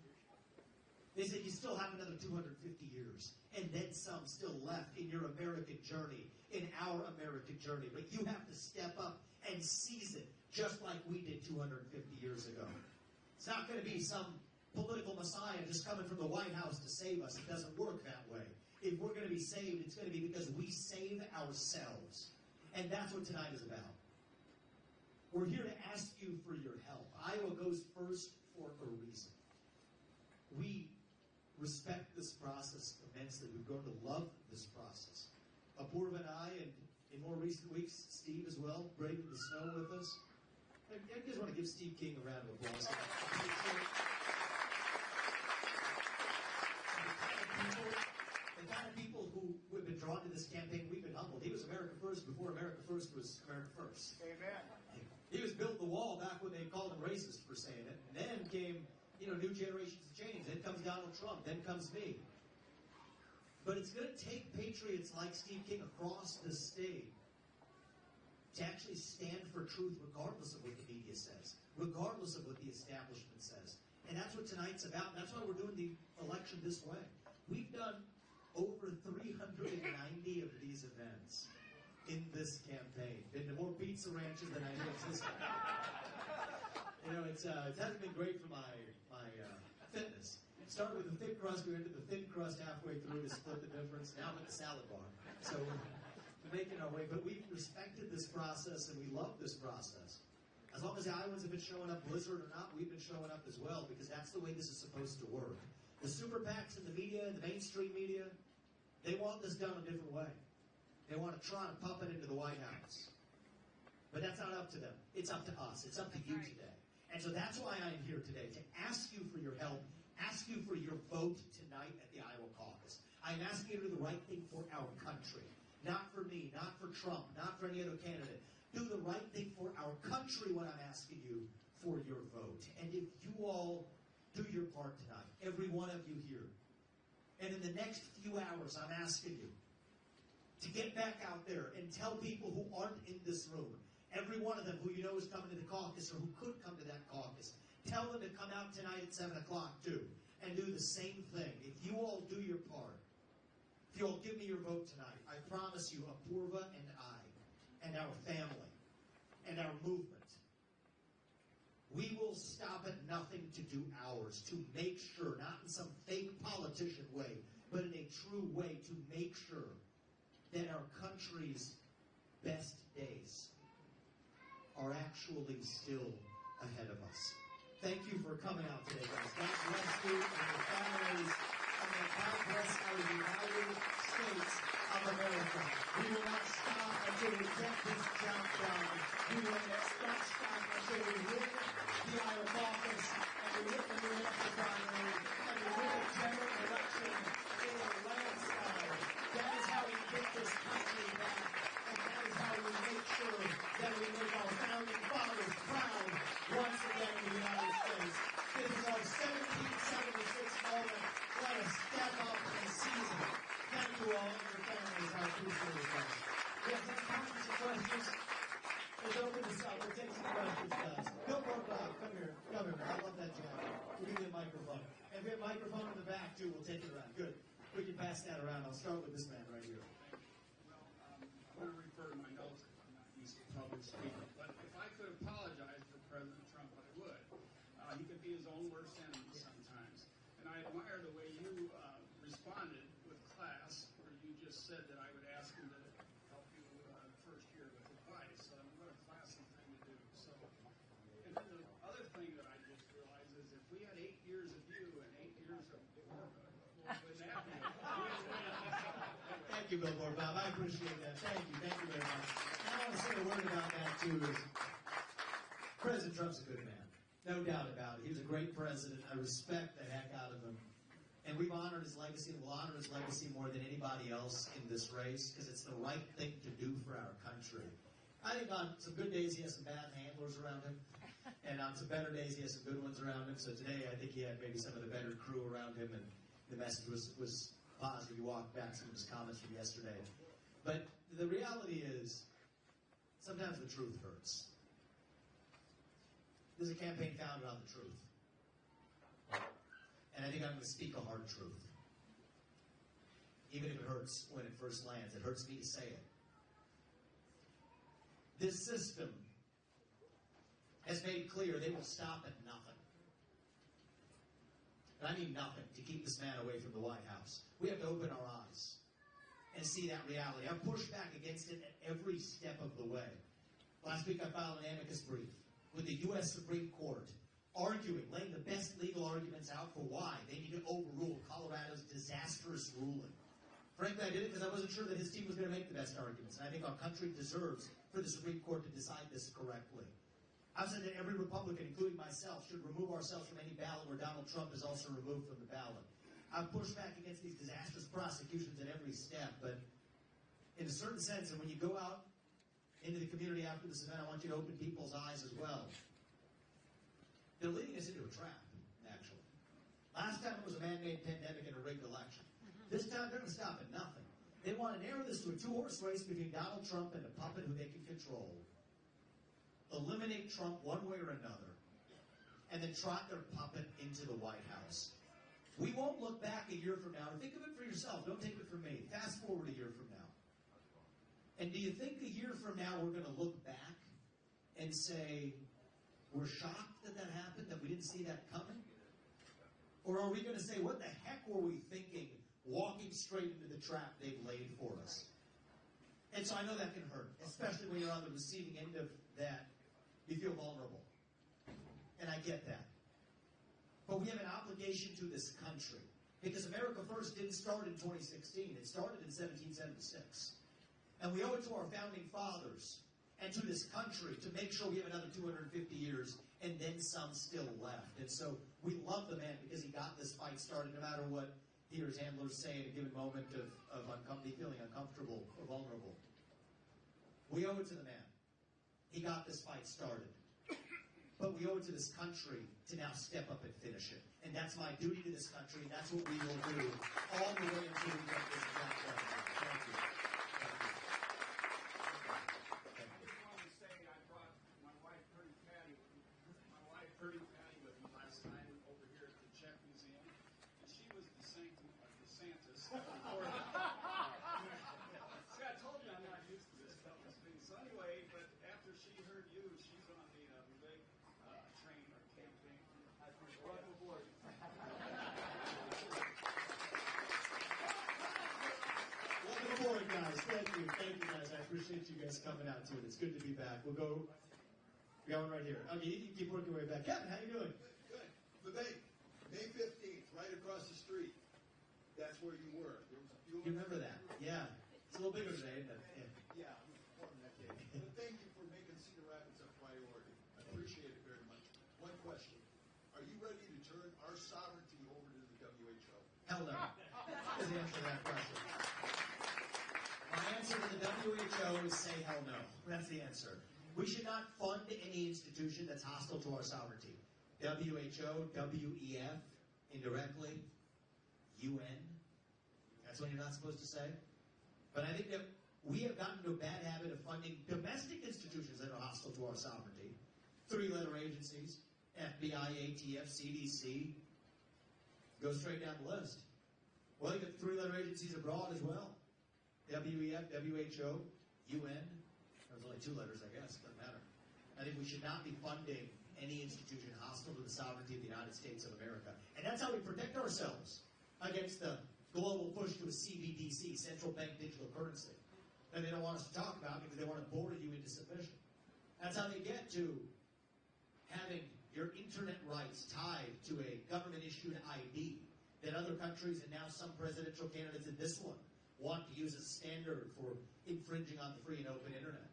They said you still have another 250 years, and then some still left in your American journey, in our American journey. But you have to step up and seize it, just like we did 250 years ago. It's not going to be some political messiah just coming from the White House to save us. It doesn't work that way. If we're going to be saved, it's going to be because we save ourselves. And that's what tonight is about. We're here to ask you for your help. Iowa goes first for a reason. We respect this process immensely. We've grown to love this process. Apurva and I, and in more recent weeks, Steve as well, braving the snow with us. You guys want to give Steve King a round of applause? The kind of people who have been drawn to this campaign, we've been humbled. He was America First before America First was America First. Amen. He was built the wall back when they called him racist for saying it. And then came, new generations of change. Then comes Donald Trump. Then comes me. But it's going to take patriots like Steve King across the state to actually stand for truth regardless of what the media says, regardless of what the establishment says. And that's what tonight's about. That's why we're doing the election this way. We've done over 390 of these events in this campaign. Been to more pizza ranches than I know existed. It hasn't been great for my fitness. It started with the thick crust. We went to the thin crust halfway through to split the difference. Now I'm at the salad bar. So we're making our way. But we've respected this process, and we love this process. As long as the Iowans have been showing up, blizzard or not, we've been showing up as well, because that's the way this is supposed to work. The super PACs and the media, the mainstream media, they want this done a different way. They want to try and pump it into the White House. But that's not up to them. It's up to us. It's up to you today. And so that's why I'm here today, to ask you for your help, ask you for your vote tonight at the Iowa caucus. I'm asking you to do the right thing for our country. Not for me, not for Trump, not for any other candidate. Do the right thing for our country when I'm asking you for your vote. And if you all do your part tonight, every one of you here, and in the next few hours, I'm asking you to get back out there and tell people who aren't in this room, every one of them who you know is coming to the caucus or who could come to that caucus, tell them to come out tonight at 7 o'clock too, and do the same thing. If you all do your part, if you all give me your vote tonight, I promise you, Apurva and I, and our family, and our movement, we will stop at nothing to do ours, to make sure, not in some fake politician way, but in a true way, to make sure that our country's best days are actually still ahead of us. Thank you for coming out today, guys. God bless you and your families, and may God bless our United States of America. We will not stop until we get this job done. We will not stop until we win the Iowa caucus, and we win the New Hampshire primary, and we win the general election in a landslide. That is how we get this country back, and that is how we make sure that we make our founding fathers proud once again in the United States. This is our 1776 moment. Let us step up and seize it. Thank you all and your families. I appreciate it, guys. We have some comments and questions. Let's open this up. We'll take some questions, guys. Bill Borglaub, come here. Come here, man. I love that jacket. We'll give you a microphone. And if we have a microphone in the back, too, we'll take it around. Good. We can pass that around. I'll start with this man right here. I want to refer to my notes because I'm not used to public speaking. But if I could apologize for President Trump, I would. He could be his own worst enemy sometimes. And I admire the way you responded with class, where you just said that I would ask him to help you the first year with advice. So what a classy thing to do. So, and then the other thing that I just realized is if we had 8 years of you and 8 years of Borba, what would happen? Thank you, Bill Borglaub. I appreciate that. Thank you. Thank you very much. And I want to say a word about that, too. President Trump's a good man. No doubt about it. He was a great president. I respect the heck out of him. And we've honored his legacy, and we'll honor his legacy more than anybody else in this race, because it's the right thing to do for our country. I think on some good days he has some bad handlers around him, and on some better days he has some good ones around him. So today I think he had maybe some of the better crew around him, and the message was positive. He walked back some of his comments from yesterday. But the reality is, sometimes the truth hurts. This is a campaign founded on the truth. And I think I'm going to speak a hard truth. Even if it hurts when it first lands. It hurts me to say it. This system has made clear they will stop at nothing. And I mean nothing to keep this man away from the White House. We have to open our eyes and see that reality. I've pushed back against it at every step of the way. Last week I filed an amicus brief with the U.S. Supreme Court arguing, laying the best legal arguments out for why they need to overrule Colorado's disastrous ruling. Frankly, I did it because I wasn't sure that his team was going to make the best arguments, and I think our country deserves for the Supreme Court to decide this correctly. I've said that every Republican, including myself, should remove ourselves from any ballot where Donald Trump is also removed from the ballot. I've pushed back against these disastrous prosecutions at every step, but in a certain sense, and when you go out into the community after this event, I want you to open people's eyes as well. They're leading us into a trap, actually. Last time it was a man-made pandemic and a rigged election. This time they're going to stop at nothing. They want to narrow this to a two-horse race between Donald Trump and a puppet who they can control. Eliminate Trump one way or another, and then trot their puppet into the White House. We won't look back a year from now. Think of it for yourself. Don't take it from me. Fast forward a year from now. And do you think a year from now we're going to look back and say, we're shocked that that happened, that we didn't see that coming? Or are we going to say, what the heck were we thinking walking straight into the trap they've laid for us? And so I know that can hurt, especially when you're on the receiving end of that. You feel vulnerable. And I get that. But we have an obligation to this country. Because America First didn't start in 2016. It started in 1776. And we owe it to our founding fathers and to this country to make sure we have another 250 years and then some still left. And so we love the man because he got this fight started no matter what he or his handlers say at a given moment of feeling uncomfortable or vulnerable. We owe it to the man. He got this fight started. But we owe it to this country to now step up and finish it. And that's my duty to this country, and that's what we will do all the way until we get this job done. Thank you. Pretty Patty with me last time over here at the Czech Museum, and she was the DeSantis. See, I told you I'm not used to this stuff, this thing. So anyway, but after she heard you, she's on the Vivek train or campaign. Welcome aboard. Welcome aboard, guys. Thank you, guys. I appreciate you guys coming out too. It's good to be back. We'll go. We got one right here. Okay, you can keep working your way back. Kevin, how you doing? Good. Vivek, May 15th, right across the street. That's where you were. You remember that? Yeah. It's a little bigger today, isn't it? Yeah, I'm important that day. But thank you for making Cedar Rapids a priority. I appreciate it very much. One question. Are you ready to turn our sovereignty over to the WHO? Hell no. Is the answer to that question. My answer to the WHO is say hell no. That's the answer. We should not fund any institution that's hostile to our sovereignty. WHO, WEF, indirectly, UN. That's what you're not supposed to say. But I think that we have gotten into a bad habit of funding domestic institutions that are hostile to our sovereignty. Three-letter agencies, FBI, ATF, CDC. Go straight down the list. Well, you got three-letter agencies abroad as well. WEF, WHO, UN. There's only two letters, I guess. Doesn't matter. I think we should not be funding any institution hostile to the sovereignty of the United States of America. And that's how we protect ourselves against the global push to a CBDC, central bank digital currency, that they don't want us to talk about because they want to bore you into submission. That's how they get to having your internet rights tied to a government-issued ID that other countries and now some presidential candidates in this one want to use as a standard for infringing on the free and open internet.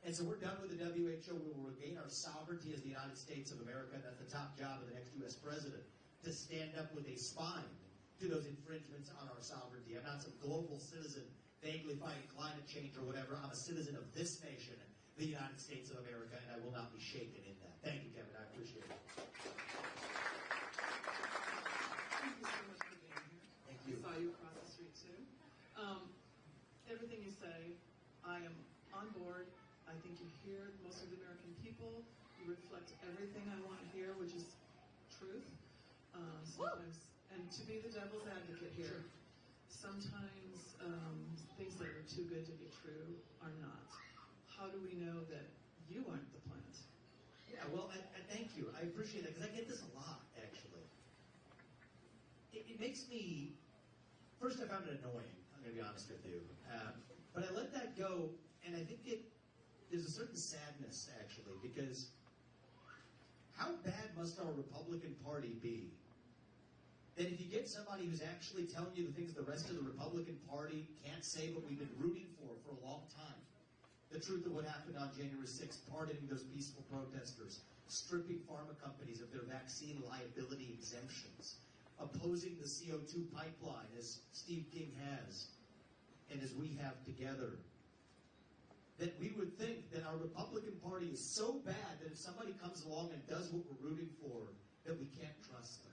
And so we're done with the WHO. We will regain our sovereignty as the United States of America. That's the top job of the next U.S. president, to stand up with a spine to those infringements on our sovereignty. I'm not some global citizen vaguely fighting climate change or whatever. I'm a citizen of this nation, the United States of America, and I will not be shaken in that. Thank you, Kevin. I appreciate it. Thank you so much for being here. Thank you. I saw you across the street, too. Everything you say, I am on board. I think you hear most of the American people. You reflect everything I want to hear, which is truth. Sometimes, and to be the devil's advocate here, sometimes things that are too good to be true are not. How do we know that you aren't the plant? Yeah, well, I thank you. I appreciate that because I get this a lot, actually. It makes me, first I found it annoying, I'm going to be honest with you. But I let that go, and I think there's a certain sadness, actually, because how bad must our Republican Party be that if you get somebody who's actually telling you the things the rest of the Republican Party can't say but we've been rooting for a long time, the truth of what happened on January 6th, pardoning those peaceful protesters, stripping pharma companies of their vaccine liability exemptions, opposing the CO2 pipeline as Steve King has and as we have together, that we would think that our Republican Party is so bad that if somebody comes along and does what we're rooting for, that we can't trust them.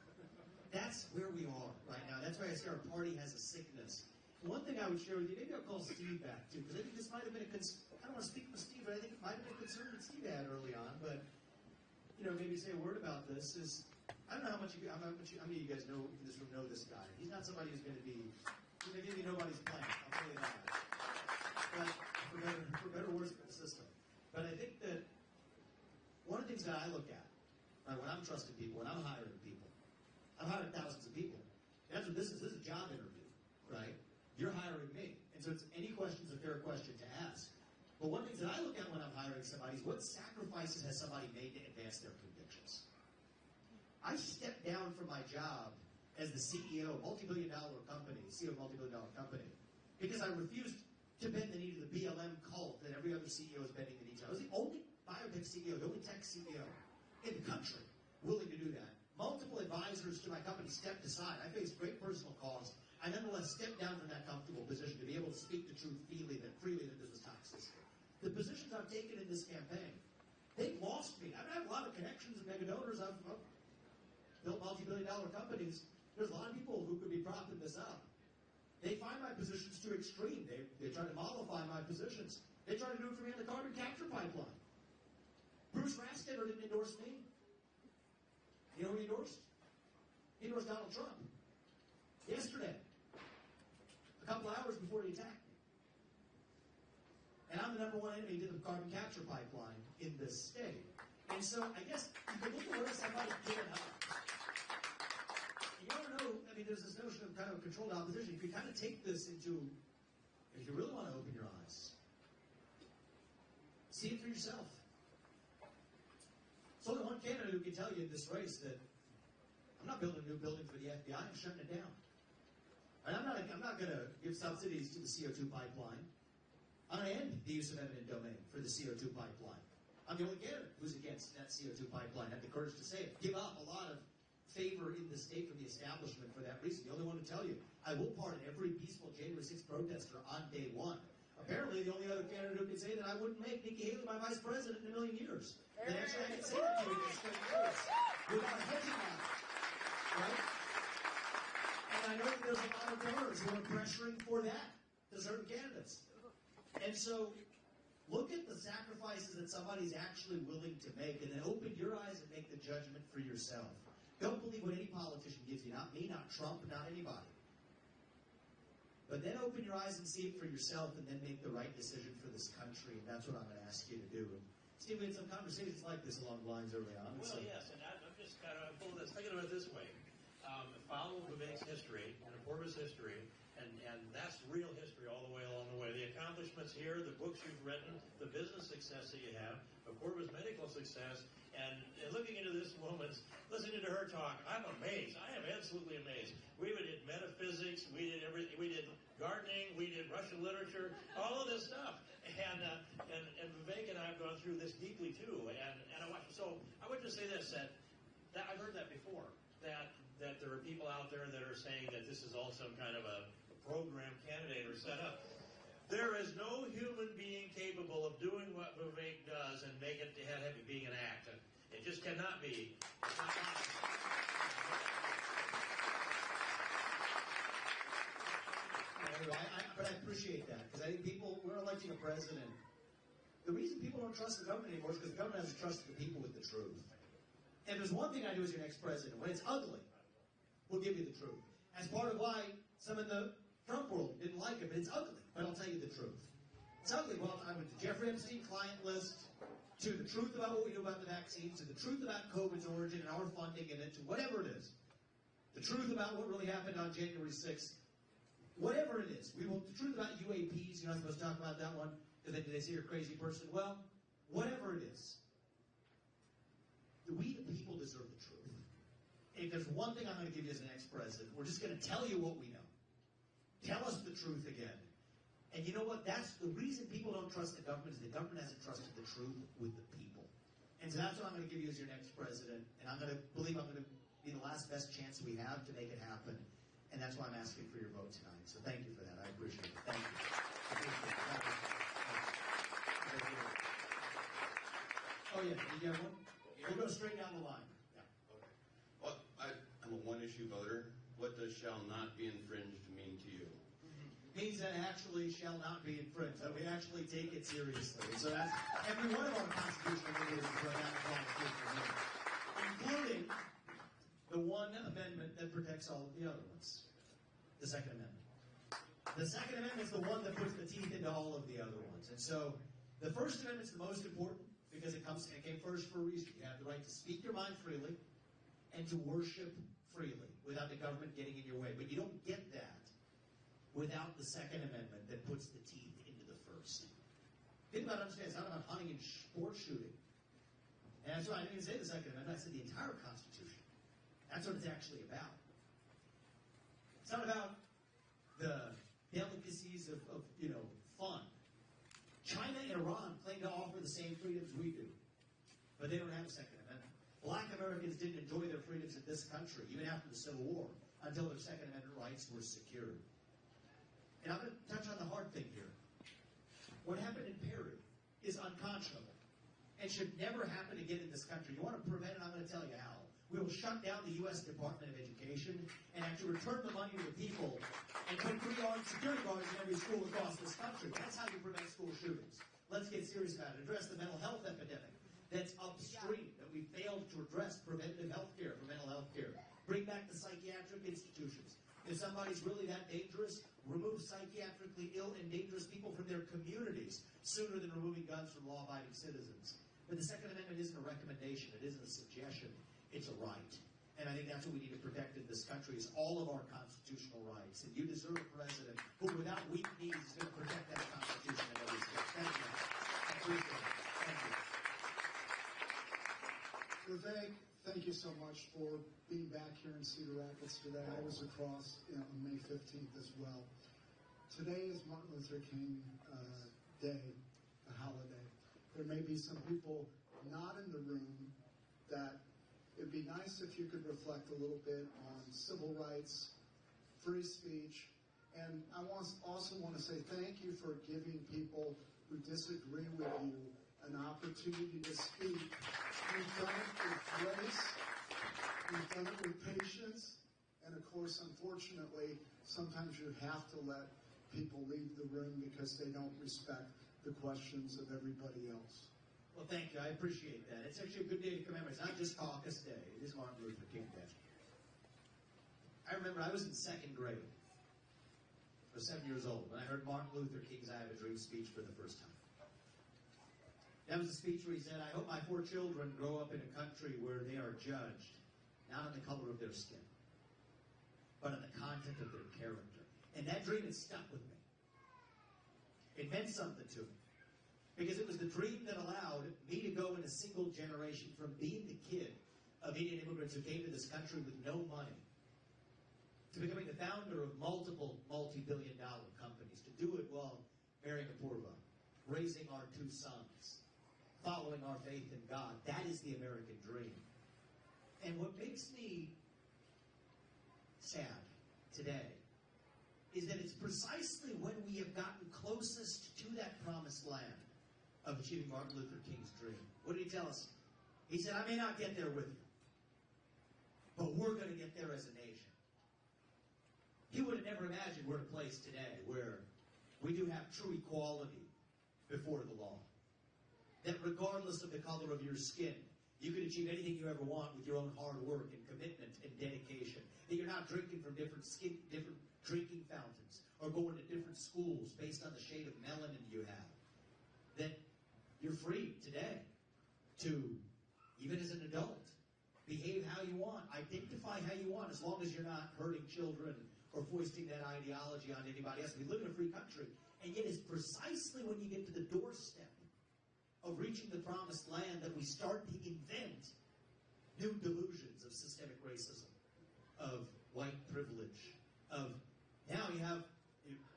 That's where we are right now. That's why I say our party has a sickness. One thing I would share with you, maybe I'll call Steve back too, because I think this might have been I don't want to speak for Steve, but I think it might have been a concern that Steve had early on, but, maybe say a word about this is, I don't know how many of you guys know, in this room know this guy. He's not somebody who's going to give you nobody's plan, I'll tell you that. But for better or worse for the system. But I think that one of the things that I look at, right, when I'm trusting people, when I'm hiring people, I'm hiring thousands of people. That's what this is. This is a job interview, right? You're hiring me. And so any question is a fair question to ask. But one of the things that I look at when I'm hiring somebody is what sacrifices has somebody made to advance their convictions? I stepped down from my job as the CEO of a multi-billion-dollar company, CEO of a multi-billion-dollar company, because I refused to bend the knee to the BLM cult that every other CEO is bending the knee to. I was the only biotech CEO, the only tech CEO in the country willing to do that. Multiple advisors to my company stepped aside. I faced great personal cost. I nonetheless stepped down from that comfortable position to be able to speak the truth freely that this was toxic. The positions I've taken in this campaign, they've lost me. I have a lot of connections and mega donors. I've built multi-billion-dollar companies. There's a lot of people who could be propping this up. They find my positions too extreme. They try to mollify my positions. They try to do it for me on the carbon capture pipeline. Bruce Rastetter didn't endorse me. You know who he endorsed? He endorsed Donald Trump. Yesterday. A couple hours before he attacked me. And I'm the number one enemy to the carbon capture pipeline in this state. And so I guess you can look at where somebody's given up. You want to know, there's this notion of kind of controlled opposition. If you kind of take this into, if you really want to open your eyes, see it for yourself. There's only one candidate who can tell you in this race that I'm not building a new building for the FBI, I'm shutting it down. And I'm not going to give subsidies to the CO2 pipeline. I'm going to end the use of eminent domain for the CO2 pipeline. I'm the only candidate who's against that CO2 pipeline. I have the courage to say it. Give up a lot of favor in the state from the establishment for that reason. The only one to tell you, I will pardon every peaceful January 6th protester on day one. Apparently, the only other candidate who can say that I wouldn't make Nikki Haley my vice president in a million years. That actually I can say that to you in this straight face without hedging on it. Right? And I know that there's a lot of donors who are pressuring for that to certain candidates. And so, look at the sacrifices that somebody's actually willing to make, and then open your eyes and make the judgment for yourself. Don't believe what any politician gives you. Not me, not Trump, not anybody. But then open your eyes and see it for yourself, and then make the right decision for this country. And that's what I'm going to ask you to do. And Steve, we had some conversations like this along the lines early on. Well, yes, and I'm just kind of thinking about it this way. Follow Vivek's history and Forbes' history, and that's real history all the way along the way. The accomplishments here, the books you've written, the business success that you have, the Forbes medical success, and looking into this woman's, listening to her talk, I'm amazed. I am absolutely amazed. We did metaphysics, we did everything, we did gardening, we did Russian literature, all of this stuff. And Vivek and I have gone through this deeply too. And I watched. So I would just say this: that I've heard that before. That there are people out there that are saying that this is all some kind of a program candidate or set up. There is no human being capable of doing what Vivek does and make it have it being an act. It just cannot be. It's not possible. But I appreciate that, because I think we're electing a president. The reason people don't trust the government anymore is because the government hasn't trusted the people with the truth. And there's one thing I do as your next president. When it's ugly, we'll give you the truth. As part of why some in the Trump world didn't like it, but it's ugly. But I'll tell you the truth. It's ugly. Well, I went to Jeffrey Epstein client list, to the truth about what we know about the vaccines, to the truth about COVID's origin and our funding in it, to whatever it is. The truth about what really happened on January 6th. Whatever it is. We want the truth about UAPs. You're not supposed to talk about that one because they say you're a crazy person. Well, whatever it is. we the people deserve the truth. And if there's one thing I'm going to give you as an ex-president, we're just going to tell you what we know. Tell us the truth again. And you know what? That's the reason people don't trust the government is the government hasn't trusted the truth with the people. And so that's what I'm going to give you as your next president. And I'm going to believe I'm going to be the last best chance we have to make it happen. And that's why I'm asking for your vote tonight. So thank you for that. I appreciate it. Thank you. Oh, yeah. Did you have one? We'll go straight down the line. Yeah. Okay. Well, I'm a one-issue voter. What does shall not be infringed mean to you? Means that actually shall not be infringed, that we actually take it seriously. So that's every one of our constitutional mechanisms are that constitutional, including the one amendment that protects all of the other ones, the Second Amendment. The Second Amendment is the one that puts the teeth into all of the other ones. And so the First Amendment is the most important because it came first for a reason. You have the right to speak your mind freely and to worship freely without the government getting in your way. But you don't get that without the Second Amendment that puts the teeth into the first. Think about it, understand, it's not about hunting and sport shooting. And that's why I didn't even say the Second Amendment, I said the entire Constitution. That's what it's actually about. It's not about the delicacies of fun. China and Iran claim to offer the same freedoms we do, but they don't have a Second Amendment. Black Americans didn't enjoy their freedoms in this country, even after the Civil War, until their Second Amendment rights were secured. And I'm going to touch on the hard thing here. What happened in Perry is unconscionable and should never happen again in this country. You want to prevent it, I'm going to tell you how. We will shut down the U.S. Department of Education and actually return the money to the people and put 3 armed security guards in every school across this country. That's how you prevent school shootings. Let's get serious about it. Address the mental health epidemic that's upstream that we failed to address preventive health care for mental health care. Bring back the psychiatric institutions. If somebody's really that dangerous, remove psychiatrically ill and dangerous people from their communities sooner than removing guns from law-abiding citizens. But the Second Amendment isn't a recommendation. It isn't a suggestion. It's a right. And I think that's what we need to protect in this country is all of our constitutional rights. And you deserve a president who, without weak knees, is going to protect that Constitution in every state. Thank you. I appreciate it. Thank you. Vivek, thank you so much for being back here in Cedar Rapids today. I was across on May 15th as well. Today is Martin Luther King Day, a holiday. There may be some people not in the room that it'd be nice if you could reflect a little bit on civil rights, free speech, and I also want to say thank you for giving people who disagree with you an opportunity to speak. You've done it with grace, you've done it with patience, and of course, unfortunately, sometimes you have to let people leave the room because they don't respect the questions of everybody else. Well, thank you. I appreciate that. It's actually a good day to commemorate. It's not just Caucus Day. It is Martin Luther King Day. I remember I was in second grade. I was 7 years old when I heard Martin Luther King's I Have a Dream speech for the first time. That was a speech where he said, I hope my 4 children grow up in a country where they are judged, not on the color of their skin, but on the content of their character. And that dream has stuck with me. It meant something to me. Because it was the dream that allowed me to go in a single generation from being the kid of Indian immigrants who came to this country with no money to becoming the founder of multiple multi-billion-dollar companies, to do it while marrying a Purva, raising our 2 sons, following our faith in God. That is the American dream. And what makes me sad today is that it's precisely when we have gotten closest to that promised land of achieving Martin Luther King's dream. What did he tell us? He said, I may not get there with you, but we're going to get there as a nation. He would have never imagined we're in a place today where we do have true equality before the law. That regardless of the color of your skin, you can achieve anything you ever want with your own hard work and commitment and dedication. That you're not drinking from different drinking fountains or going to different schools based on the shade of melanin you have. That you're free today to, even as an adult, behave how you want, identify how you want, as long as you're not hurting children or foisting that ideology on anybody else. We live in a free country, and yet it's precisely when you get to the doorstep of reaching the promised land that we start to invent new delusions of systemic racism, of white privilege, of now you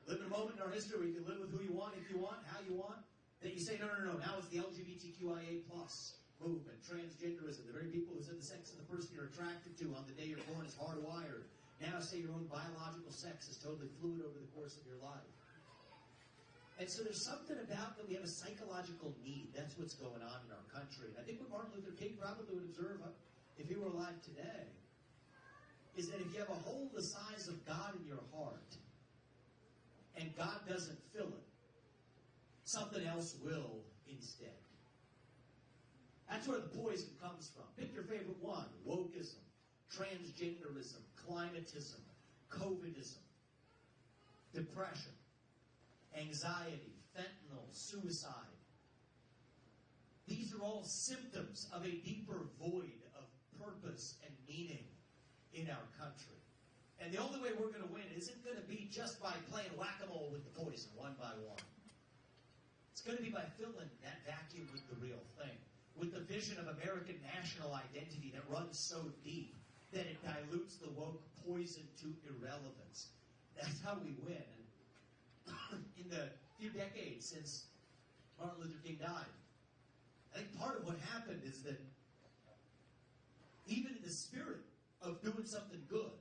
live in a moment in our history where you can live with who you want, if you want, how you want, that you say, no, now it's the LGBTQIA plus movement, transgenderism, the very people who said the sex of the person you're attracted to on the day you're born is hardwired. Now say your own biological sex is totally fluid over the course of your life. And so there's something about that we have a psychological need. That's what's going on in our country. And I think what Martin Luther King probably would observe if he were alive today is that if you have a hole the size of God in your heart and God doesn't fill it, something else will instead. That's where the poison comes from. Pick your favorite one. Wokeism, transgenderism, climatism, COVIDism, depression, anxiety, fentanyl, suicide. These are all symptoms of a deeper void of purpose and meaning in our country. And the only way we're going to win isn't going to be just by playing whack-a-mole with the poison one by one. It's going to be by filling that vacuum with the real thing, with the vision of American national identity that runs so deep that it dilutes the woke poison to irrelevance. That's how we win. And in the few decades since Martin Luther King died, I think part of what happened is that even in the spirit of doing something good,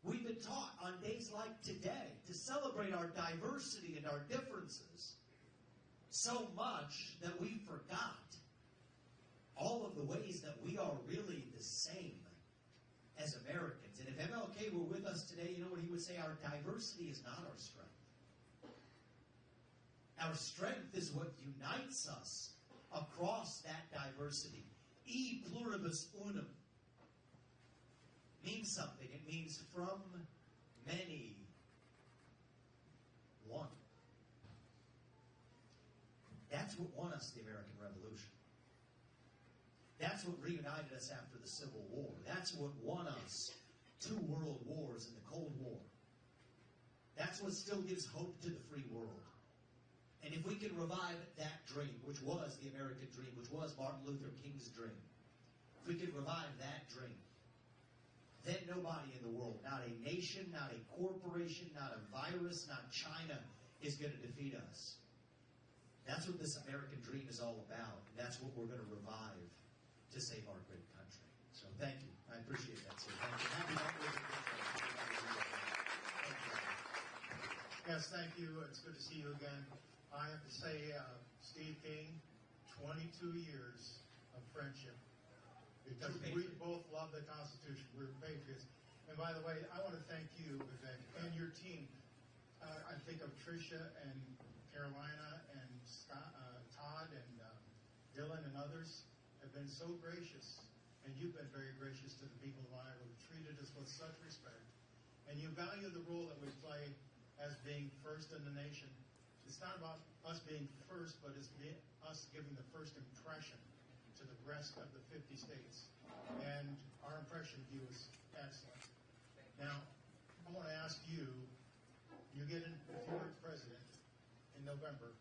we've been taught on days like today to celebrate our diversity and our differences so much that we forgot all of the ways that we are really the same as Americans. And if MLK were with us today, you know what he would say? Our diversity is not our strength. Our strength is what unites us across that diversity. E pluribus unum means something. It means from many, one. That's what won us the American Revolution. That's what reunited us after the Civil War. That's what won us 2 world wars in the Cold War. That's what still gives hope to the free world. And if we can revive that dream, which was the American dream, which was Martin Luther King's dream, if we can revive that dream, then nobody in the world, not a nation, not a corporation, not a virus, not China, is going to defeat us. That's what this American dream is all about. And that's what we're going to revive to save our great country. So thank you. I appreciate that, sir. Thank you. Happy Martin Luther King Day. Yes, thank you. It's good to see you again. I have to say, Steve King, 22 years of friendship. Because we both love the Constitution. We're patriots. And by the way, I want to thank you, Vivek, and your team. I think of Tricia and Carolina and Scott, Todd and Dylan and others have been so gracious. And you've been very gracious to the people of Iowa who treated us with such respect. And you value the role that we play as being first in the nation. It's not about us being first, but it's us giving the first impression to the rest of the 50 states. And our impression of you is excellent. Now, I want to ask you, if you were president in November,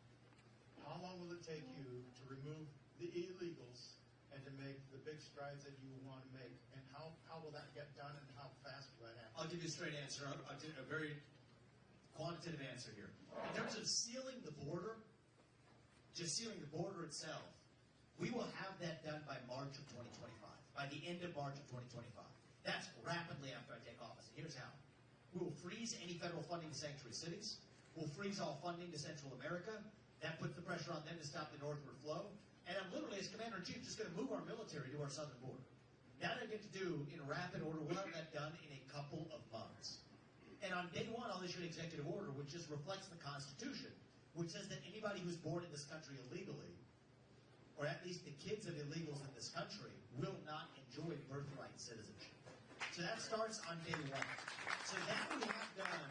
how long will it take you to remove the illegals and to make the big strides that you want to make? And how will that get done, and how fast will that happen? I'll give you a straight answer. I'll give a very quantitative answer here. In terms of sealing the border, just sealing the border itself, we will have that done by March of 2025, by the end of March of 2025. That's rapidly after I take office. And here's how. We will freeze any federal funding to sanctuary cities. We'll freeze all funding to Central America. That puts the pressure on them to stop the northward flow. And I'm literally, as Commander-in-Chief, just going to move our military to our southern border. That I get to do in rapid order. We'll have that done in a couple of months. And on day one, I'll issue an executive order which just reflects the Constitution, which says that anybody who's born in this country illegally, or at least the kids of illegals in this country, will not enjoy birthright citizenship. So that starts on day one. So that we have done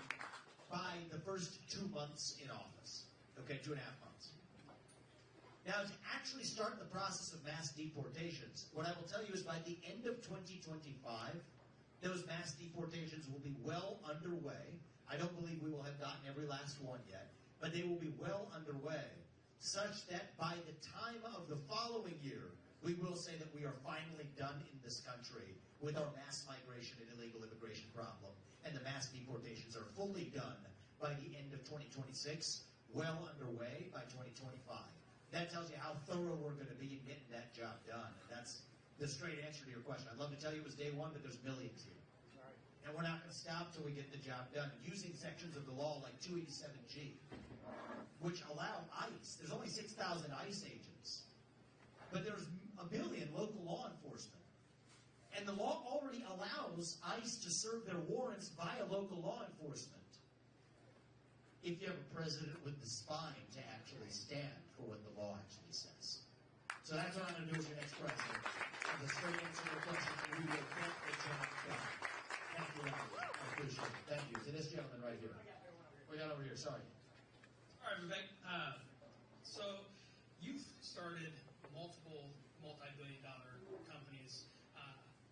by the first 2 months in office. Okay, 2.5 months. Now, to actually start the process of mass deportations, what I will tell you is by the end of 2025, those mass deportations will be well underway. I don't believe we will have gotten every last one yet, but they will be well underway, such that by the time of the following year, We will say that we are finally done in this country with our mass migration and illegal immigration problem, and the mass deportations are fully done by the end of 2026, well underway by 2025. That tells you how thorough we're going to be in getting that job done. That's the straight answer to your question. I'd love to tell you it was day one, but there's millions here. And we're not going to stop till we get the job done using sections of the law like 287G, which allow ICE. There's only 6,000 ICE agents, but there's a billion local law enforcement. And the law already allows ICE to serve their warrants via local law enforcement if you have a president with the spine to actually stand for what the law actually says. So that's what I'm going to do with your next president. And the straight answer to your question, we will get the job done. Thank you, Robert. I appreciate it. Thank you. To this gentleman right here. We got over here. Sorry. All right, Vivek. So you've started multiple multi-billion-dollar companies.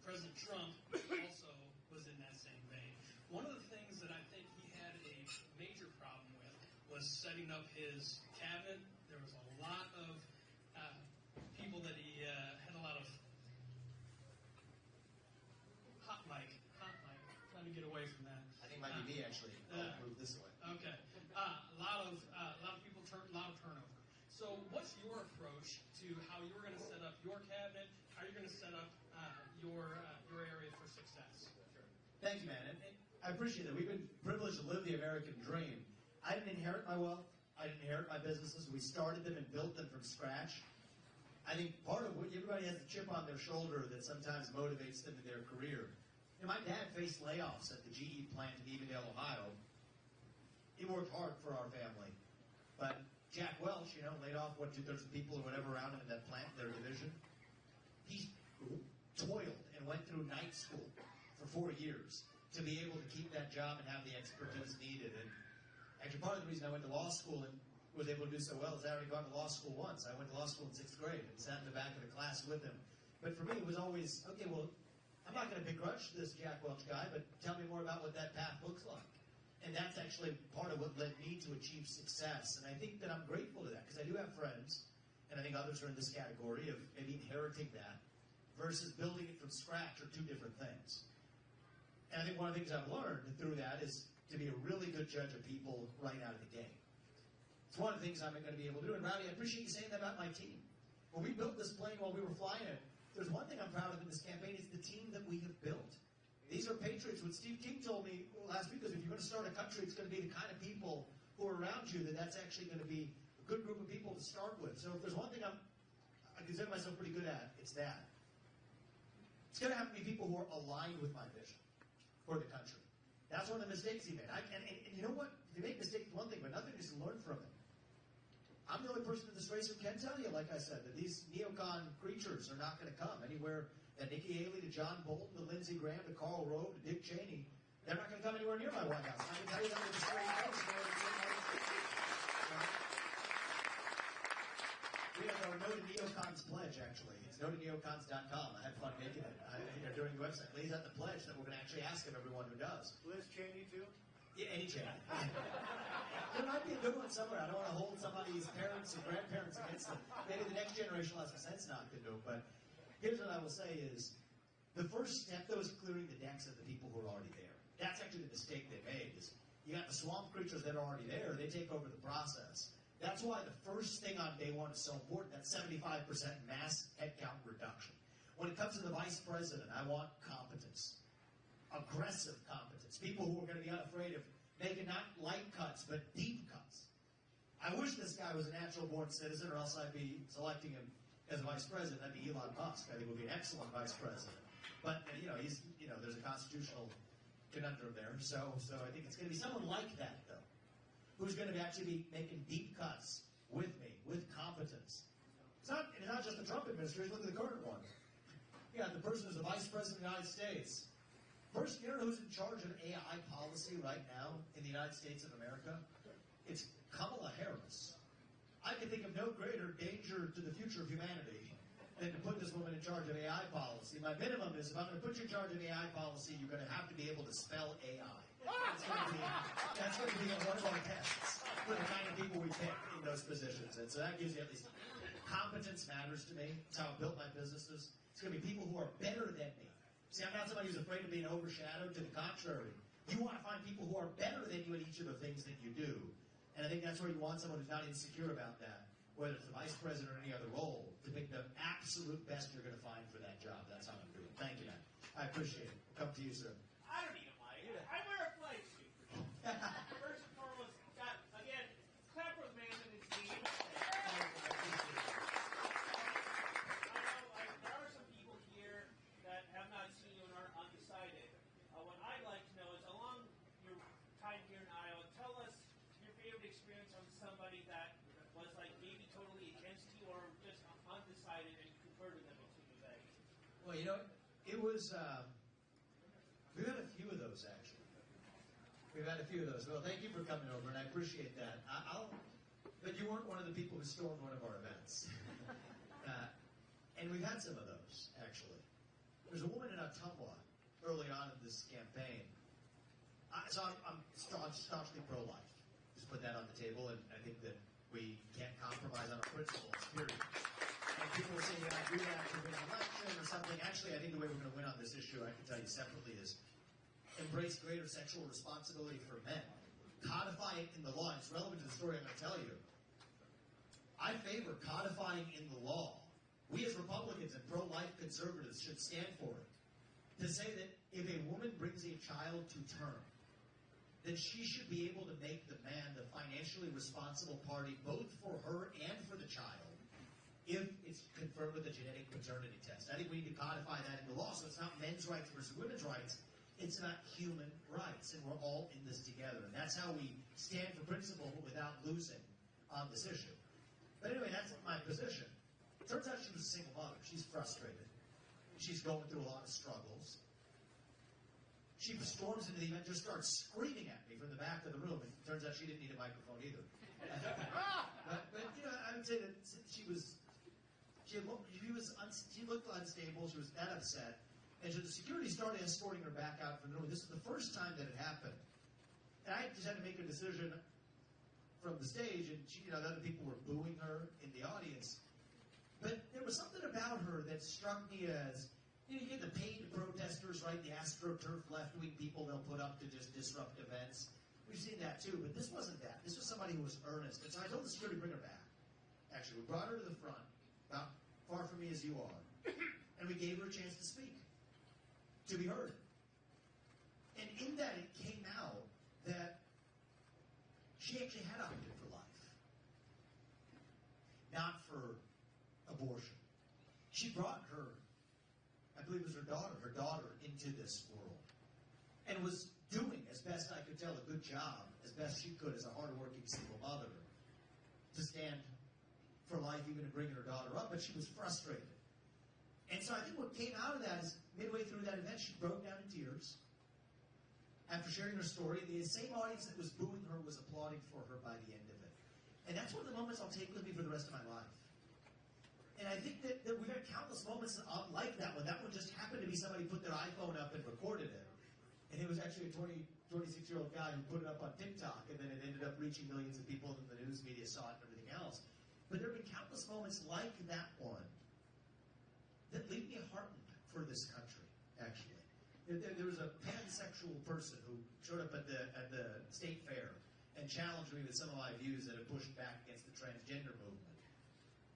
President Trump also was in that same vein. One of the things that I think he had a major problem with was setting up his cabinet. There was a lot of people that he had a lot of hot mic. Trying to get away from that. I think it might be me, actually. I'll move this way. Okay. A lot of people, a lot of turnover. So what's your approach to how you're going to set up your cabinet? How you're going to set up your area for success? Thank you, man. And I appreciate that. We've been privileged to live the American dream. I didn't inherit my wealth. I didn't inherit my businesses. We started them and built them from scratch. I think part of what everybody has a chip on their shoulder that sometimes motivates them in their career. You know, my dad faced layoffs at the GE plant in Evendale, Ohio. He worked hard for our family. But Jack Welch, laid off there's people or whatever around him in that plant, their division. He toiled and went through night school for 4 years to be able to keep that job and have the expertise needed. And actually, part of the reason I went to law school and was able to do so well is I already gone to law school once. I went to law school in 6th grade and sat in the back of the class with him. But for me, it was always, okay, well, I'm not going to begrudge this Jack Welch guy, but tell me more about what that path looks like. And that's actually part of what led me to achieve success. And I think that I'm grateful to that because I do have friends, and I think others are in this category of maybe inheriting that versus building it from scratch are two different things. And I think one of the things I've learned through that is to be a really good judge of people right out of the gate. It's one of the things I'm going to be able to do. And Rowdy, I appreciate you saying that about my team. When we built this plane while we were flying it, there's one thing I'm proud of in this campaign is the team that we have built. These are patriots. What Steve King told me last week was if you're going to start a country, it's going to be the kind of people who are around you that's actually going to be a good group of people to start with. So if there's one thing I consider myself pretty good at, it's that. It's going to have to be people who are aligned with my vision for the country. That's one of the mistakes he made. And you know what? You make mistakes, one thing, but nothing is to learn from it. I'm the only person in this race who can tell you, like I said, that these neocon creatures are not going to come anywhere. That Nikki Haley to John Bolton to Lindsey Graham to Karl Rove to Dick Cheney, they're not going to come anywhere near my White House. I can tell you that with a straight face. We have our No to Neocons pledge, actually. It's notoneocons.com. I had fun making it during the website. It lays out the pledge that we're going to actually ask of everyone who does. Liz Cheney, too? Yeah, any Cheney. There might be a good one somewhere. I don't want to hold somebody's parents and grandparents against them. Maybe the next generation will have some sense knocked into it, but here's what I will say is, the first step, though, is clearing the decks of the people who are already there. That's actually the mistake they made, is you got the swamp creatures that are already there, they take over the process. That's why the first thing on day one is so important, that 75% mass headcount reduction. When it comes to the vice president, I want competence. Aggressive competence. People who are going to be unafraid of making not light cuts, but deep cuts. I wish this guy was a natural-born citizen, or else I'd be selecting him as a vice president. That'd be Elon Musk. I think would be an excellent vice president. But there's a constitutional conundrum there. So I think it's going to be someone like that, though, who's going to actually be making deep cuts with me, with competence. It's not just the Trump administration. Look at the current one. You got the person who's the vice president of the United States. First, you know who's in charge of AI policy right now in the United States of America? It's Kamala Harris. I can think of no greater danger to the future of humanity than to put this woman in charge of AI policy. My minimum is, if I'm going to put you in charge of AI policy, you're going to have to be able to spell AI. That's going to be one of our tests for the kind of people we pick in those positions. And so that gives you at least Competence matters to me. It's how I built my businesses. It's going to be people who are better than me. See, I'm not somebody who's afraid of being overshadowed. To the contrary. You want to find people who are better than you at each of the things that you do. And I think that's where you want someone who's not insecure about that, whether it's the vice president or any other role, to pick the absolute best you're going to find for that job. That's how I'm doing. Thank you, man. I appreciate it. Come to you, sir. I don't need a mic. I wear a flag suit. First and foremost, again, clap for the man and his team. I know there are some people here that have not seen you and are undecided. What I'd like to know is, along your time here in Iowa, tell us your favorite experience on somebody that was like maybe totally against you or just undecided and converted them into Vivek. Well, you know, it was, we've had a few of those, actually. We've had a few of those. Well, thank you for coming over, and I appreciate that. But you weren't one of the people who stormed one of our events. And we've had some of those, actually. There's a woman in Ottumwa early on in this campaign. So I'm staunchly pro-life. Just put that on the table, and I think that we can't compromise on our principles, period. And people will say, you gotta do that to win an election or something. Actually, I think the way we're going to win on this issue, I can tell you separately, is embrace greater sexual responsibility for men. Codify it in the law. It's relevant to the story I'm going to tell you. I favor codifying in the law. We as Republicans and pro-life conservatives should stand for it. To say that if a woman brings a child to term, then she should be able to make the man the financially responsible party both for her and for the child if it's confirmed with a genetic paternity test. I think we need to codify that in the law so it's not men's rights versus women's rights. It's not human rights, and we're all in this together. And that's how we stand for principle without losing on this issue. But anyway, that's my position. Turns out she was a single mother. She's frustrated. She's going through a lot of struggles. She storms into the event, just starts screaming at me from the back of the room. It turns out she didn't need a microphone either. but you know, I would say that she looked unstable. She was that upset, and so the security started escorting her back out from the room. This is the first time that it happened, and I just had to make a decision from the stage. And she, you know, the other people were booing her in the audience. But there was something about her that struck me as, you know, you get the paid protesters, right? The AstroTurf left-wing people they'll put up to just disrupt events. We've seen that too, but this wasn't that. This was somebody who was earnest. And so I told the security to bring her back. Actually, we brought her to the front, about far from me as you are, and we gave her a chance to speak, to be heard. And in that, it came out that she actually had opted for life, not for abortion. She brought her, I believe it was her daughter into this world, and was doing, as best I could tell, a good job, as best she could as a hardworking single mother, to stand for life, even in bringing her daughter up, but she was frustrated. And so I think what came out of that is, midway through that event, she broke down in tears. After sharing her story, the same audience that was booing her was applauding for her by the end of it. And that's one of the moments I'll take with me for the rest of my life. And I think that we've had countless moments like that one. That one just happened to be somebody put their iPhone up and recorded it. And it was actually a 26-year-old guy who put it up on TikTok, and then it ended up reaching millions of people, and the news media saw it and everything else. But there have been countless moments like that one that leave me heartened for this country, actually. There was a pansexual person who showed up at the state fair and challenged me with some of my views that have pushed back against the transgender movement.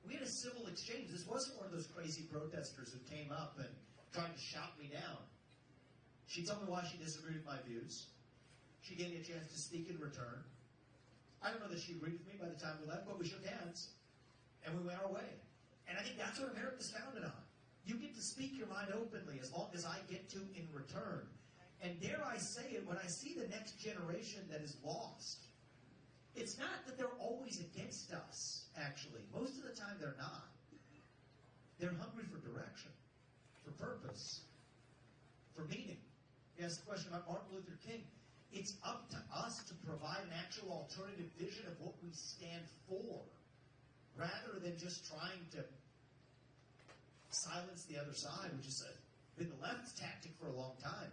We had a civil exchange. This wasn't one of those crazy protesters who came up and tried to shout me down. She told me why she disagreed with my views. She gave me a chance to speak in return. I don't know that she agreed with me by the time we left, but we shook hands, and we went our way. And I think that's what America is founded on. You get to speak your mind openly as long as I get to in return. And dare I say it, when I see the next generation that is lost, it's not that they're always against us, actually. Most of the time they're not. They're hungry for direction, for purpose, for meaning. You asked the question about Martin Luther King. It's up to us to provide an actual alternative vision of what we stand for, rather than just trying to silence the other side, which has been the left's tactic for a long time.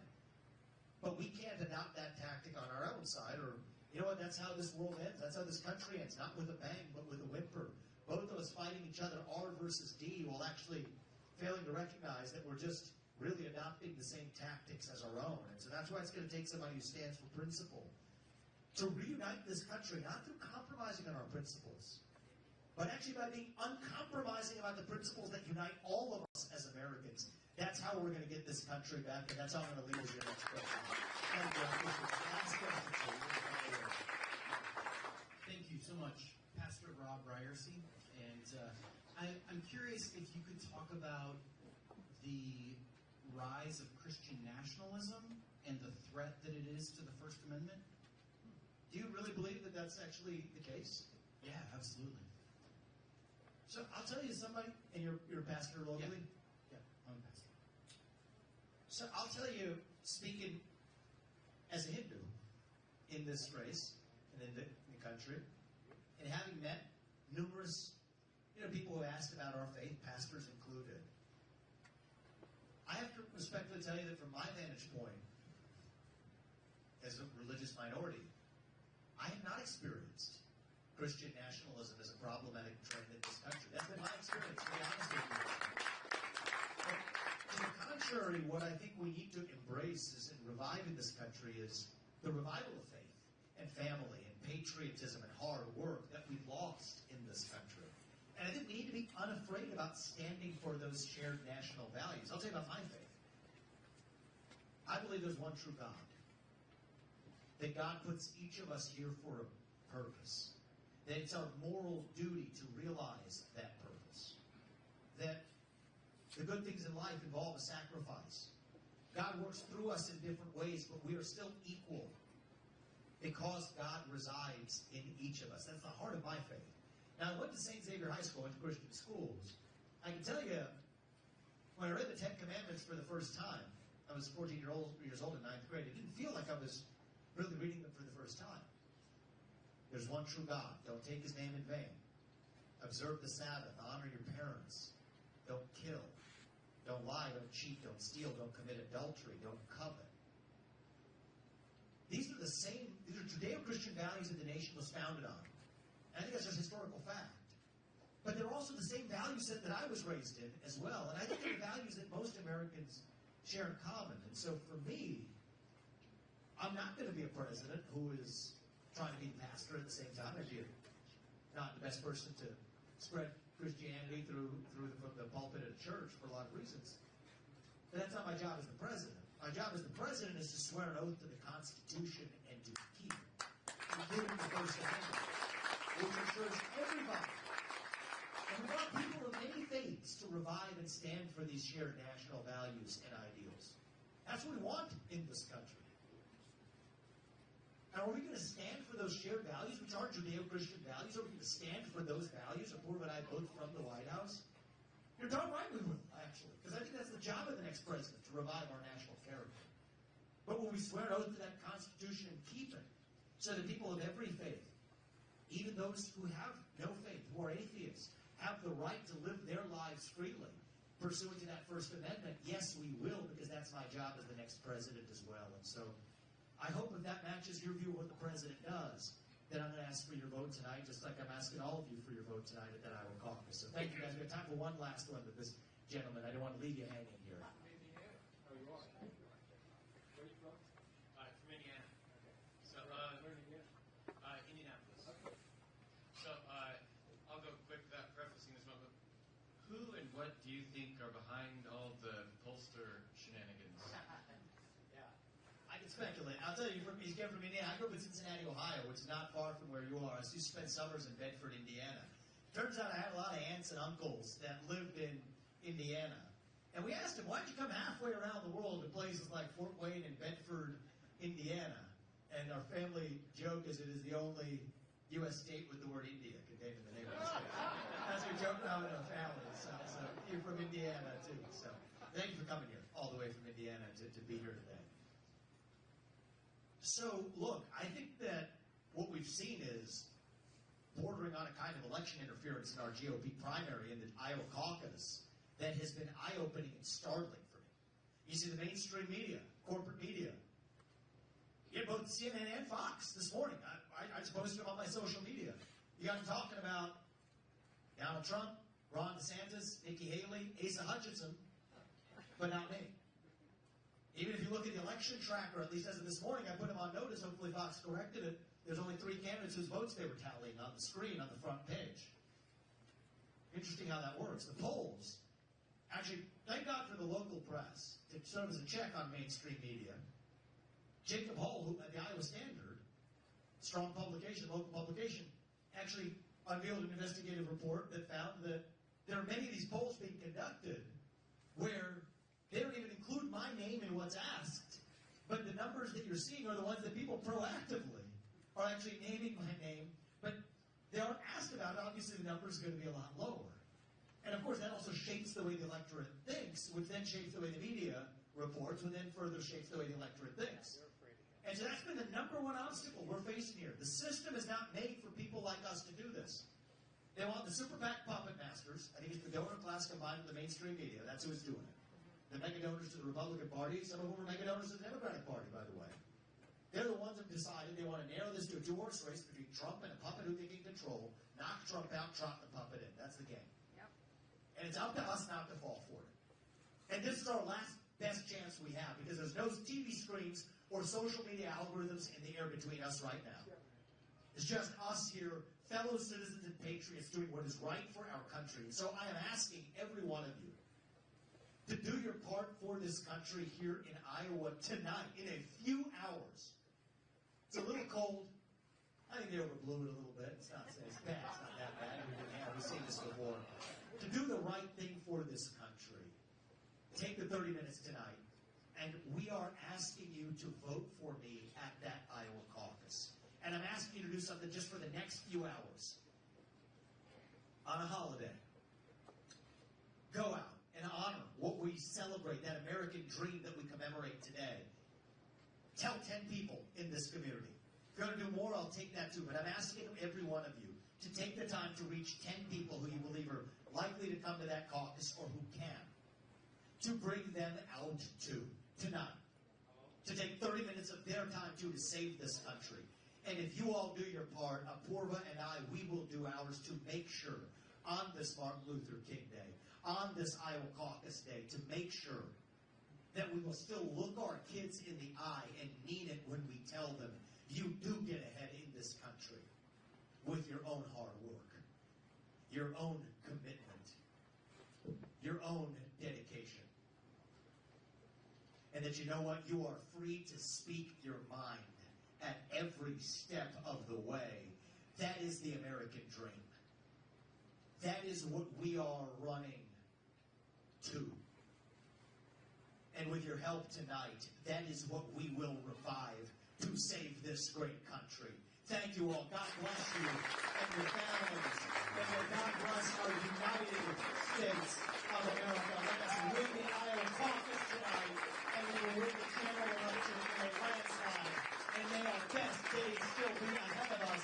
But we can't adopt that tactic on our own side, or, you know what, that's how this world ends. That's how this country ends. Not with a bang, but with a whimper. both of us fighting each other, R versus D, while actually failing to recognize that we're just really adopting the same tactics as our own. And so that's why it's going to take somebody who stands for principle to reunite this country, not through compromising on our principles, but actually by being uncompromising about the principles that unite all of us as Americans. That's how we're going to get this country back, and that's how I'm going to leave with your next question. Thank you so much, Pastor Rob Ryerson. And I'm curious if you could talk about the rise of Christian nationalism and the threat that it is to the First Amendment. Do you really believe that that's actually the case? Yeah, absolutely. So I'll tell you somebody, and you're a pastor locally? Yeah, I'm a pastor. So I'll tell you, speaking as a Hindu in this race and in the country, and having met numerous people who asked about our faith, pastors included, I have to respectfully tell you that from my vantage point, as a religious minority, I have not experienced Christian nationalism as a problematic trend in this country. That's been my experience, to be honest with you. But to the contrary, what I think we need to embrace is in reviving this country is the revival of faith and family and patriotism and hard work that we've lost in this country. And I think we need to be unafraid about standing for those shared national values. I'll tell you about my faith. I believe there's one true God. That God puts each of us here for a purpose. That it's our moral duty to realize that purpose. That the good things in life involve a sacrifice. God works through us in different ways, but we are still equal because God resides in each of us. That's the heart of my faith. Now, I went to St. Xavier High School, went to Christian schools. I can tell you, when I read the Ten Commandments for the first time, I was 14 years old in 9th grade. It didn't feel like I was really reading them for the first time. There's one true God. Don't take his name in vain. Observe the Sabbath. Honor your parents. Don't kill. Don't lie. Don't cheat. Don't steal. Don't commit adultery. Don't covet. These are Judeo-Christian values that the nation was founded on. And I think that's just historical fact. But they're also the same value set that I was raised in as well. And I think they're the values that most Americans share in common. And so for me, I'm not going to be a president who is trying to be a pastor at the same time. I'd be not the best person to spread Christianity through the pulpit at a church for a lot of reasons. But that's not my job as the president. My job as the president is to swear an oath to the Constitution and to keep it, including the First Amendment, which ensures everybody, and we want people of many faiths to revive and stand for these shared national values and ideals. That's what we want in this country. Now, are we going to stand for those shared values, which are Judeo-Christian values? Are we going to stand for those values, Apoorv and I both from the White House? You're darn right we will, actually, because I think that's the job of the next president, to revive our national character. But will we swear an oath to that Constitution and keep it, so that people of every faith, even those who have no faith, who are atheists, have the right to live their lives freely, pursuant to that First Amendment? Yes, we will, because that's my job as the next president as well. And so I hope if that matches your view of what the president does, then I'm going to ask for your vote tonight, just like I'm asking all of you for your vote tonight at that Iowa caucus. So thank you, guys. We have time for one last one with this gentleman. I don't want to leave you hanging here. Oh, you are? Where are you from? From Indiana. Okay. So, where in Indiana? Indianapolis. Okay. So, I'll go quick without prefacing this one, but who and what do you think are behind all the pollster shenanigans? I can speculate. I'll tell you, he's from Indiana. I grew up in Cincinnati, Ohio, which is not far from where you are. I used to spend summers in Bedford, Indiana. Turns out I had a lot of aunts and uncles that lived in Indiana. And we asked him, why'd you come halfway around the world to places like Fort Wayne and Bedford, Indiana? And our family joke is it is the only U.S. state with the word India contained in the name of the state. That's what we joke around in our family. So you're from Indiana, too. So thank you for coming here, all the way from Indiana to be here today. So, look, I think that what we've seen is bordering on a kind of election interference in our GOP primary in the Iowa caucus that has been eye-opening and startling for me. You see the mainstream media, corporate media. You had both CNN and Fox this morning. I just posted them on my social media. You got them talking about Donald Trump, Ron DeSantis, Nikki Haley, Asa Hutchinson, but not me. Even if you look at the election tracker, at least as of this morning, I put them on notice, hopefully Fox corrected it, there's only 3 candidates whose votes they were tallying on the screen on the front page. Interesting how that works. The polls, actually, thank God for the local press to serve as a check on mainstream media. Jacob Hull, who at the Iowa Standard, strong publication, local publication, actually unveiled an investigative report that found that there are many of these polls being conducted where they don't even include my name in what's asked, but the numbers that you're seeing are the ones that people proactively are actually naming my name, but they aren't asked about it. Obviously, the numbers are going to be a lot lower. And of course, that also shapes the way the electorate thinks, which then shapes the way the media reports, which then further shapes the way the electorate thinks. And so that's been the number one obstacle we're facing here. The system is not made for people like us to do this. They want the super PAC puppet masters. I think it's the donor class combined with the mainstream media. That's who is doing it. The mega donors to the Republican Party, some of them are mega donors to the Democratic Party, by the way. They're the ones who have decided they want to narrow this to a two-horse race between Trump and a puppet who they can control. Knock Trump out, trot the puppet in. That's the game. Yep. And it's up to us not to fall for it. And this is our last best chance we have, because there's no TV screens or social media algorithms in the air between us right now. It's just us here, fellow citizens and patriots, doing what is right for our country. So I am asking every one of you to do your part for this country here in Iowa tonight, in a few hours. It's a little cold. I think they overblew it a little bit. It's not as bad. It's not that bad. We've seen this before. To do the right thing for this country, take the 30 minutes tonight, and we are asking you to vote for me at that Iowa caucus. And I'm asking you to do something just for the next few hours. On a holiday, go out and honor what we celebrate, that American dream that we commemorate today. Tell 10 people in this community. If you're going to do more, I'll take that too. But I'm asking every one of you to take the time to reach 10 people who you believe are likely to come to that caucus or who can. To bring them out too, tonight. To take 30 minutes of their time too to save this country. And if you all do your part, Apoorva and I, we will do ours to make sure on this Martin Luther King Day, on this Iowa Caucus Day, to make sure that we will still look our kids in the eye and mean it when we tell them, you do get ahead in this country with your own hard work, your own commitment, your own dedication. And that you know what? You are free to speak your mind at every step of the way. That is the American dream. That is what we are running to. And with your help tonight, that is what we will revive to save this great country. Thank you all. God bless you and your families. And may God bless our United States of America. Let us win the Iowa caucus tonight, and we will win the general election in a landslide. And may our best days still be ahead of us.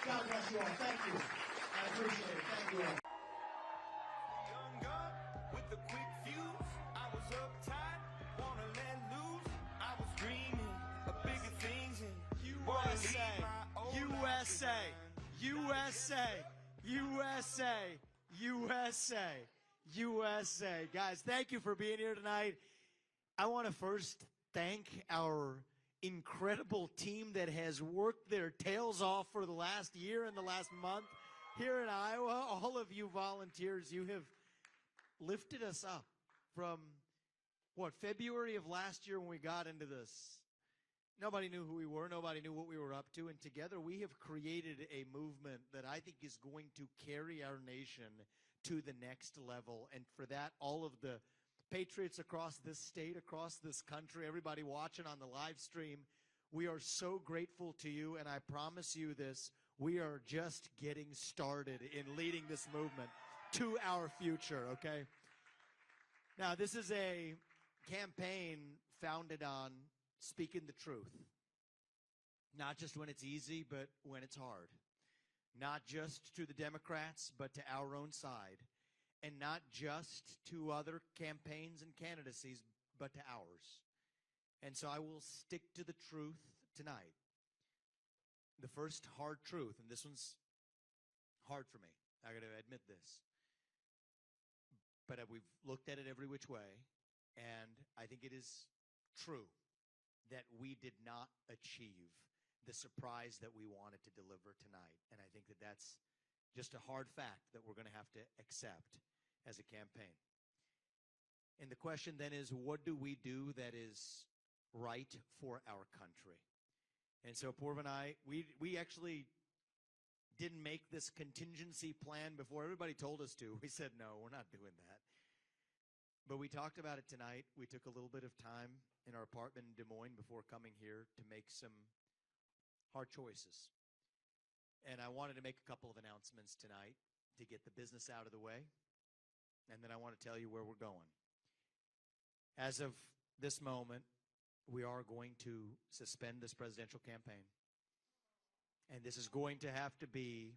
God bless you all. Thank you. I appreciate it. Thank you all. Young gun with the quick fuse. I was uptight, wanna let loose. I was dreaming of bigger things and USA, USA, USA, USA, USA, USA. Guys, thank you for being here tonight. I want to first thank our incredible team that has worked their tails off for the last year and the last month here in Iowa. All of you volunteers, you have lifted us up from, February of last year when we got into this. Nobody knew who we were. Nobody knew what we were up to. And together we have created a movement that I think is going to carry our nation to the next level. And for that, all of the patriots across this state, across this country, everybody watching on the live stream, we are so grateful to you. And I promise you this, we are just getting started in leading this movement to our future, okay? Now, this is a campaign founded on speaking the truth. Not just when it's easy, but when it's hard. Not just to the Democrats, but to our own side. And not just to other campaigns and candidacies, but to ours. And so I will stick to the truth tonight. The first hard truth, and this one's hard for me. I got to admit this. But we've looked at it every which way, and I think it is true that we did not achieve the surprise that we wanted to deliver tonight. And I think that that's just a hard fact that we're going to have to accept as a campaign. And the question then is, what do we do that is right for our country? And so Porv and I, we actually didn't make this contingency plan before everybody told us to. We said, no, we're not doing that. But we talked about it tonight. We took a little bit of time in our apartment in Des Moines before coming here to make some hard choices. And I wanted to make a couple of announcements tonight to get the business out of the way. And then I want to tell you where we're going. As of this moment, we are going to suspend this presidential campaign. And this is going to have to be,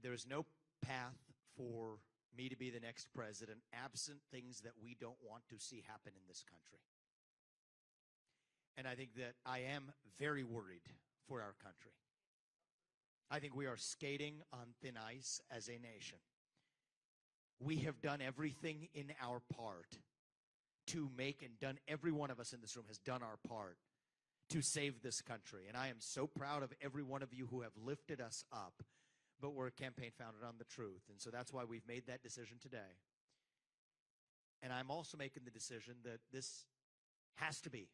there is no path for me to be the next president absent things that we don't want to see happen in this country. And I think that I am very worried for our country. I think we are skating on thin ice as a nation. We have done everything in our part to make, and done, every one of us in this room has done our part to save this country. And I am so proud of every one of you who have lifted us up. But we're a campaign founded on the truth. And so that's why we've made that decision today. And I'm also making the decision that this has to be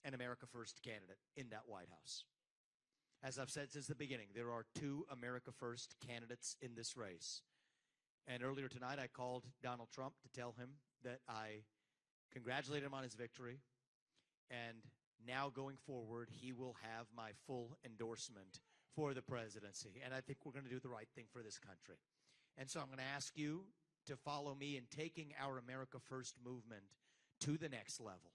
an America First candidate in that White House. As I've said since the beginning, there are 2 America First candidates in this race. And earlier tonight, I called Donald Trump to tell him that I congratulated him on his victory. And now going forward, he will have my full endorsement for the presidency. And I think we're going to do the right thing for this country. And so I'm going to ask you to follow me in taking our America First movement to the next level.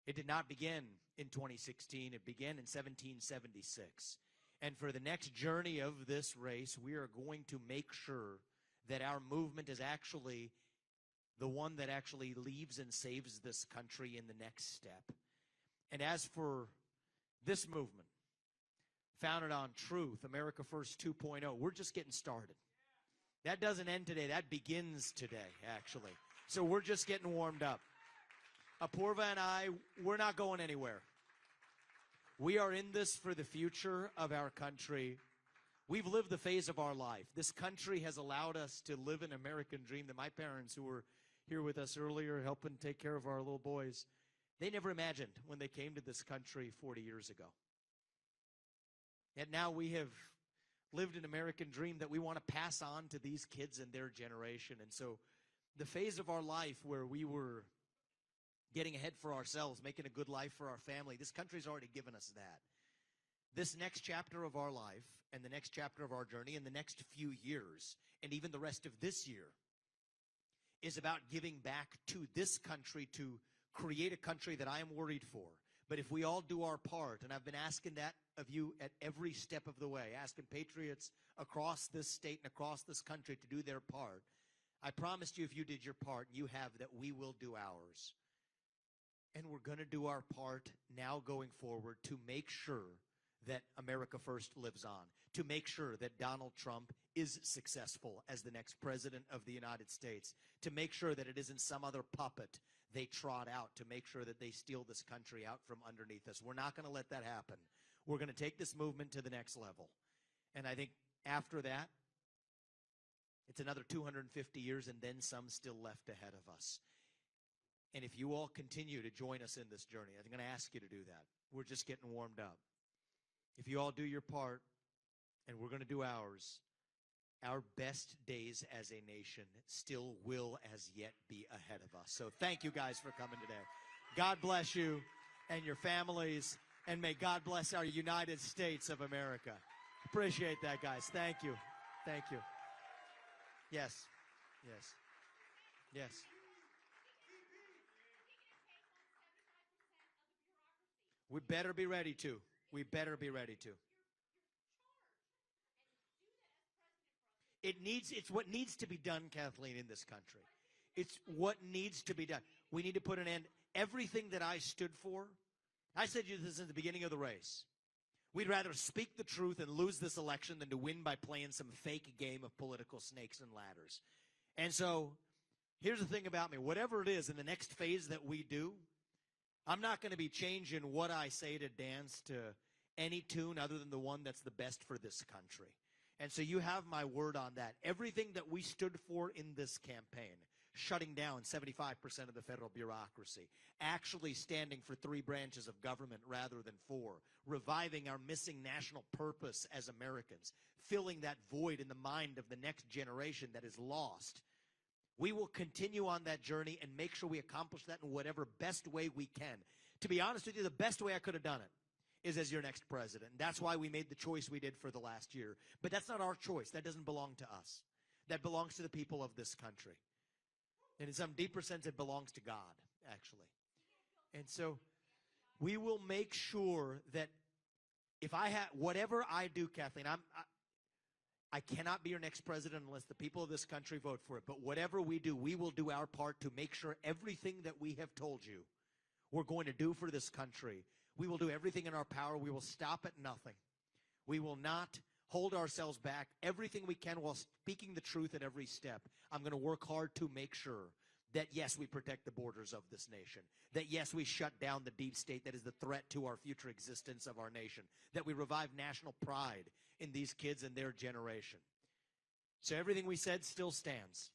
It did not begin in 2016. It began in 1776. And for the next journey of this race, we are going to make sure that our movement is actually the one that actually leaves and saves this country in the next step. And as for this movement, founded on truth, America First 2.0, we're just getting started. That doesn't end today. That begins today, actually. So we're just getting warmed up. Apoorva and I, we're not going anywhere. We are in this for the future of our country. We've lived the phase of our life. This country has allowed us to live an American dream that my parents, who were here with us earlier helping take care of our little boys, they never imagined when they came to this country 40 years ago. Yet now we have lived an American dream that we want to pass on to these kids and their generation. And so the phase of our life where we were getting ahead for ourselves, making a good life for our family, this country's already given us that. This next chapter of our life and the next chapter of our journey and the next few years and even the rest of this year is about giving back to this country to create a country that I am worried for. But if we all do our part, and I've been asking that of you at every step of the way, asking patriots across this state and across this country to do their part, I promised you if you did your part, you have, that we will do ours. And we're going to do our part now going forward to make sure that America First lives on, to make sure that Donald Trump is successful as the next president of the United States, to make sure that it isn't some other puppet they trot out to make sure that they steal this country out from underneath us. We're not going to let that happen. We're going to take this movement to the next level. And I think after that, it's another 250 years and then some still left ahead of us. And if you all continue to join us in this journey, I'm going to ask you to do that. We're just getting warmed up. If you all do your part, and we're going to do ours, our best days as a nation still will as yet be ahead of us. So thank you guys for coming today. God bless you and your families, and may God bless our United States of America. Appreciate that, guys. Thank you. Thank you. Yes. Yes. Yes. We better be ready to. We better be ready to. It's what needs to be done, Kathleen, in this country. It's what needs to be done. We need to put an end. Everything that I stood for, I said to you this in the beginning of the race. We'd rather speak the truth and lose this election than to win by playing some fake game of political snakes and ladders. And so here's the thing about me. Whatever it is in the next phase that we do, I'm not going to be changing what I say to dance to any tune other than the one that's the best for this country. And so you have my word on that. Everything that we stood for in this campaign, shutting down 75% of the federal bureaucracy, actually standing for 3 branches of government rather than 4, reviving our missing national purpose as Americans, filling that void in the mind of the next generation that is lost. We will continue on that journey and make sure we accomplish that in whatever best way we can. To be honest with you, the best way I could have done it is as your next president. That's why we made the choice we did for the last year. But that's not our choice. That doesn't belong to us. That belongs to the people of this country. And in some deeper sense, it belongs to God, actually. And so we will make sure that if I have, whatever I do, Kathleen, I cannot be your next president unless the people of this country vote for it. But whatever we do, we will do our part to make sure everything that we have told you we're going to do for this country, we will do everything in our power. We will stop at nothing. We will not hold ourselves back. Everything we can while speaking the truth at every step. I'm going to work hard to make sure that, yes, we protect the borders of this nation. That, yes, we shut down the deep state that is the threat to our future existence of our nation. That we revive national pride in these kids and their generation. So everything we said still stands.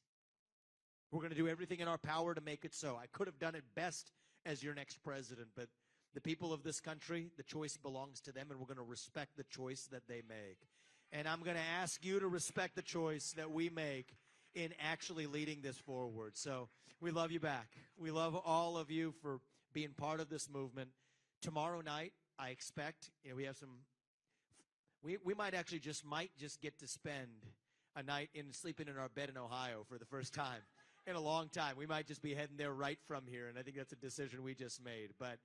We're going to do everything in our power to make it so. I could have done it best as your next president, but the people of this country, the choice belongs to them, and we're going to respect the choice that they make. And I'm going to ask you to respect the choice that we make in actually leading this forward. So we love you back. We love all of you for being part of this movement. Tomorrow night, I expect, we have some, we might actually just get to spend a night sleeping in our bed in Ohio for the first time in a long time. We might just be heading there right from here, and I think that's a decision we just made. But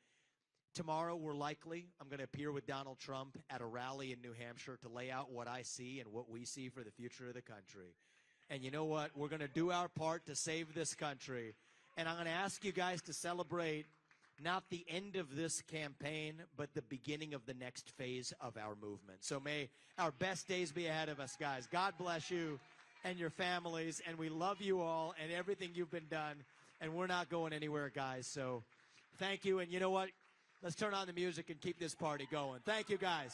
tomorrow, I'm going to appear with Donald Trump at a rally in New Hampshire to lay out what I see and what we see for the future of the country. And you know what? We're going to do our part to save this country. And I'm going to ask you guys to celebrate not the end of this campaign, but the beginning of the next phase of our movement. So may our best days be ahead of us, guys. God bless you and your families. And we love you all and everything you've been done. And we're not going anywhere, guys. So thank you. And you know what? Let's turn on the music and keep this party going. Thank you, guys.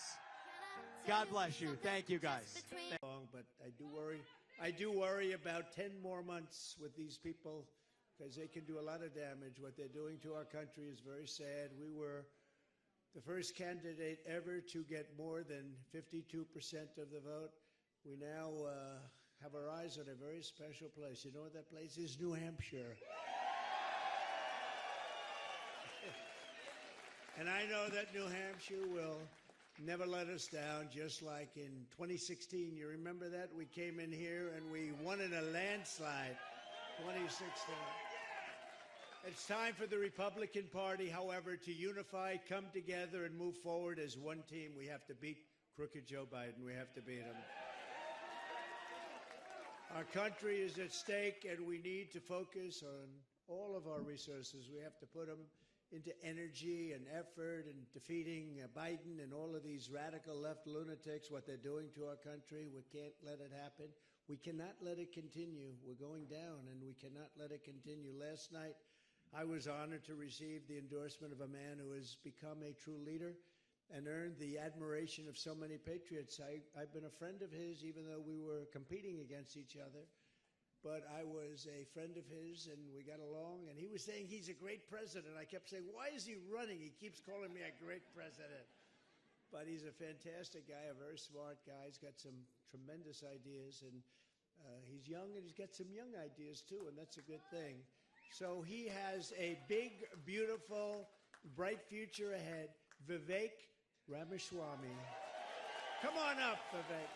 God bless you. Thank you, guys. But I do worry about 10 more months with these people because they can do a lot of damage. What they're doing to our country is very sad. We were the first candidate ever to get more than 52% of the vote. We now have our eyes on a very special place. You know what that place is? New Hampshire. And I know that New Hampshire will never let us down, just like in 2016. You remember that? We came in here and we won in a landslide, 2016. It's time for the Republican Party, however, to unify, come together, and move forward as one team. We have to beat crooked Joe Biden. We have to beat him. Our country is at stake, and we need to focus on all of our resources. We have to put them into energy and effort and defeating Biden and all of these radical left lunatics, what they're doing to our country. We can't let it happen. We cannot let it continue. We're going down, and we cannot let it continue. Last night, I was honored to receive the endorsement of a man who has become a true leader and earned the admiration of so many patriots. I've been a friend of his, even though we were competing against each other. But I was a friend of his, and we got along, and he was saying he's a great president. I kept saying, why is he running? He keeps calling me a great president. But he's a fantastic guy, a very smart guy. He's got some tremendous ideas, and he's young, and he's got some young ideas, too, and that's a good thing. So he has a big, beautiful, bright future ahead. Vivek Ramaswamy. Come on up, Vivek.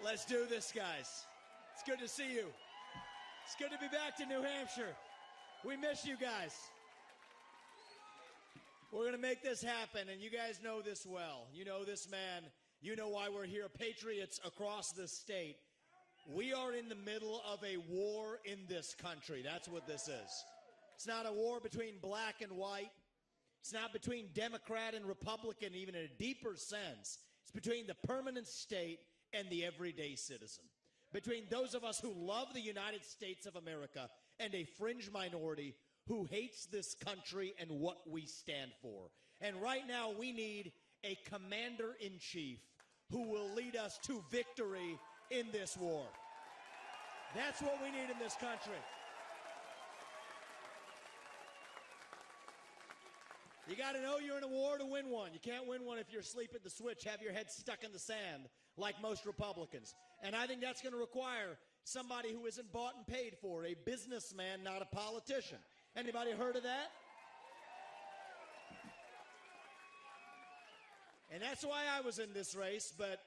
Let's do this, guys. It's good to see you. It's good to be back to New Hampshire. We miss you guys. We're going to make this happen, and you guys know this well. You know this man You know why we're here. Patriots across the state. We are in the middle of a war in this country. That's what this is. It's not a war between black and white. It's not between Democrat and Republican, even in a deeper sense. It's between the permanent state and the everyday citizen. Between those of us who love the United States of America and a fringe minority who hates this country and what we stand for. And right now we need a commander-in-chief who will lead us to victory in this war. That's what we need in this country. You got to know you're in a war to win one. You can't win one if you're asleep at the switch, have your head stuck in the sand like most Republicans. And I think that's going to require somebody who isn't bought and paid for, a businessman, not a politician. Anybody heard of that? And that's why I was in this race, but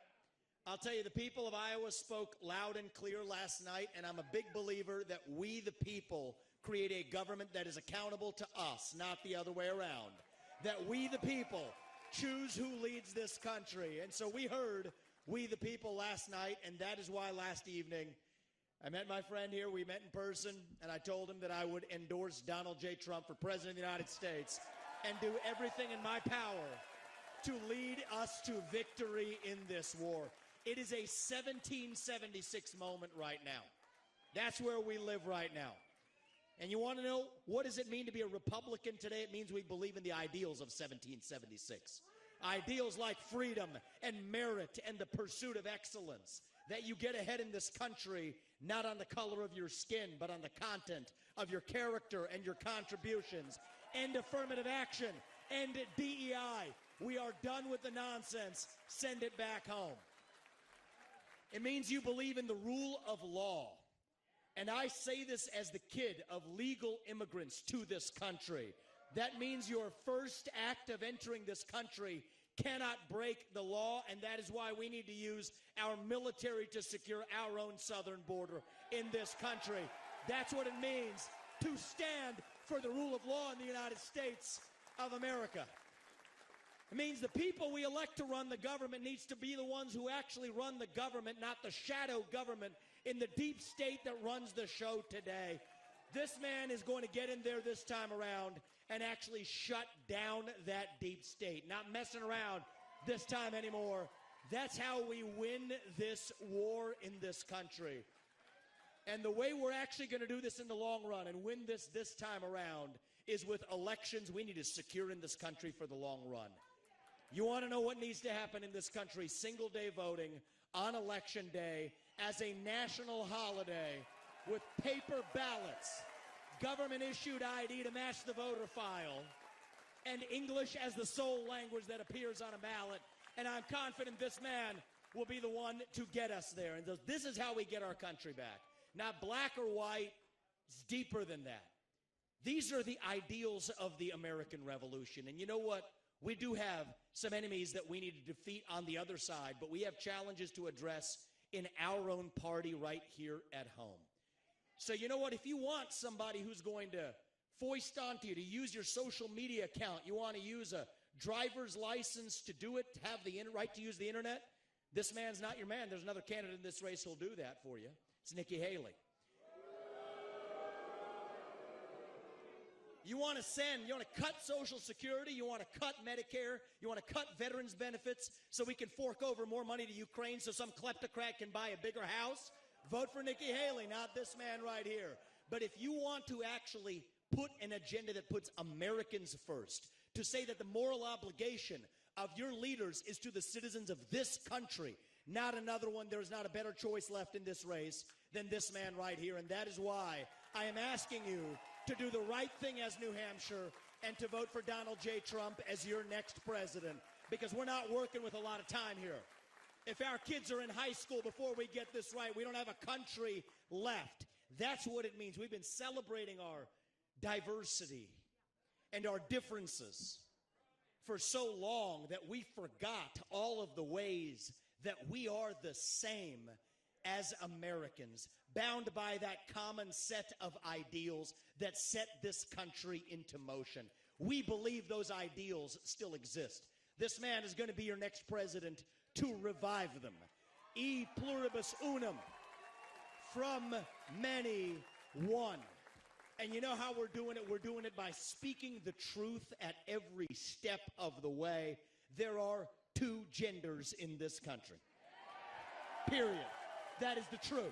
I'll tell you, the people of Iowa spoke loud and clear last night, and I'm a big believer that we, the people, create a government that is accountable to us, not the other way around. That we, the people, choose who leads this country. And so we heard we, the people, last night, and that is why last evening I met my friend here. We met in person, and I told him that I would endorse Donald J. Trump for President of the United States and do everything in my power to lead us to victory in this war. It is a 1776 moment right now. That's where we live right now. And you want to know, what does it mean to be a Republican today? It means we believe in the ideals of 1776. Ideals like freedom and merit and the pursuit of excellence. That you get ahead in this country, not on the color of your skin, but on the content of your character and your contributions. End affirmative action. End DEI. We are done with the nonsense. Send it back home. It means you believe in the rule of law. And I say this as the kid of legal immigrants to this country. That means your first act of entering this country cannot break the law, and that is why we need to use our military to secure our own southern border in this country. That's what it means to stand for the rule of law in the United States of America. It means the people we elect to run the government needs to be the ones who actually run the government, not the shadow government in the deep state that runs the show today. This man is going to get in there this time around and actually shut down that deep state. Not messing around this time anymore. That's how we win this war in this country. And the way we're actually going to do this in the long run and win this time around is with elections we need to secure in this country for the long run. You want to know what needs to happen in this country? Single day voting on election day as a national holiday with paper ballots, government-issued ID to match the voter file, and English as the sole language that appears on a ballot. And I'm confident this man will be the one to get us there. And this is how we get our country back. Not black or white. It's deeper than that. These are the ideals of the American Revolution. And you know what? We do have some enemies that we need to defeat on the other side, but we have challenges to address in our own party right here at home. So you know what? If you want somebody who's going to foist onto you to use your social media account, you want to use a driver's license to do it, to have the right to use the internet, this man's not your man. There's another candidate in this race who'll do that for you. It's Nikki Haley. You want to cut Social Security, you want to cut Medicare, you want to cut veterans benefits so we can fork over more money to Ukraine so some kleptocrat can buy a bigger house? Vote for Nikki Haley, not this man right here. But if you want to actually put an agenda that puts Americans first, to say that the moral obligation of your leaders is to the citizens of this country, not another one, there's not a better choice left in this race than this man right here. And that is why I am asking you to do the right thing as New Hampshire and to vote for Donald J. Trump as your next president, because we're not working with a lot of time here. If our kids are in high school before we get this right, we don't have a country left. That's what it means. We've been celebrating our diversity and our differences for so long that we forgot all of the ways that we are the same as Americans, bound by that common set of ideals that set this country into motion. We believe those ideals still exist. This man is going to be your next president to revive them. E pluribus unum, from many, one. And you know how we're doing it? We're doing it by speaking the truth at every step of the way. There are two genders in this country. Period. That is the truth.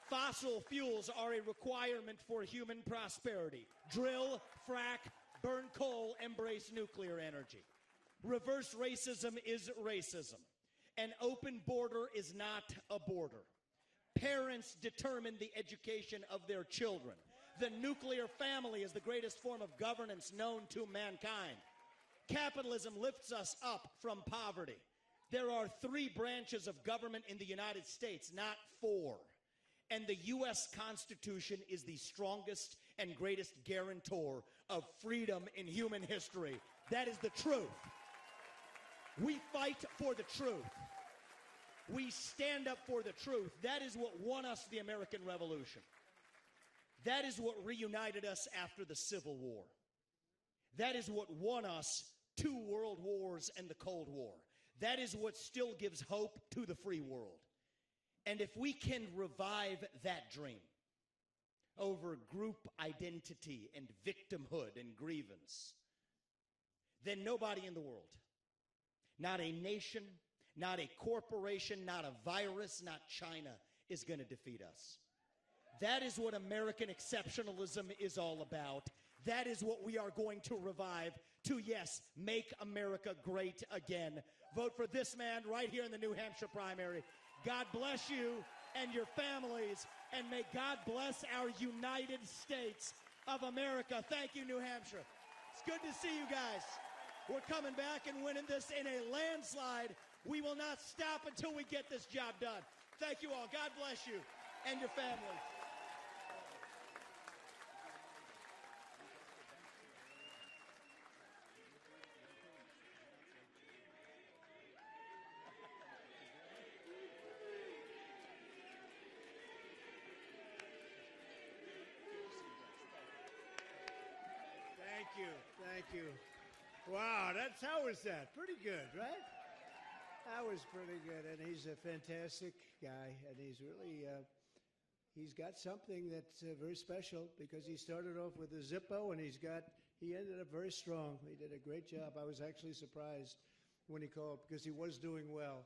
Fossil fuels are a requirement for human prosperity. Drill, frack, burn coal, embrace nuclear energy. Reverse racism is racism. An open border is not a border. Parents determine the education of their children. The nuclear family is the greatest form of governance known to mankind. Capitalism lifts us up from poverty. There are 3 branches of government in the United States, not 4. And the U.S. Constitution is the strongest and greatest guarantor of freedom in human history. That is the truth. We fight for the truth. We stand up for the truth. That is what won us the American Revolution. That is what reunited us after the Civil War. That is what won us 2 world wars and the Cold War. That is what still gives hope to the free world. And if we can revive that dream over group identity and victimhood and grievance, then nobody in the world, not a nation, not a corporation, not a virus, not China, is going to defeat us. That is what American exceptionalism is all about. That is what we are going to revive to, yes, make America great again. Vote for this man right here in the New Hampshire primary. God bless you and your families, and may God bless our United States of America. Thank you, New Hampshire. It's good to see you guys. We're coming back and winning this in a landslide. We will not stop until we get this job done. Thank you all. God bless you and your families. Thank you. Wow, how was that? Pretty good, right? That was pretty good, and he's a fantastic guy, and he's really, he's got something that's very special because he started off with a Zippo, and he ended up very strong. He did a great job. I was actually surprised when he called because he was doing well.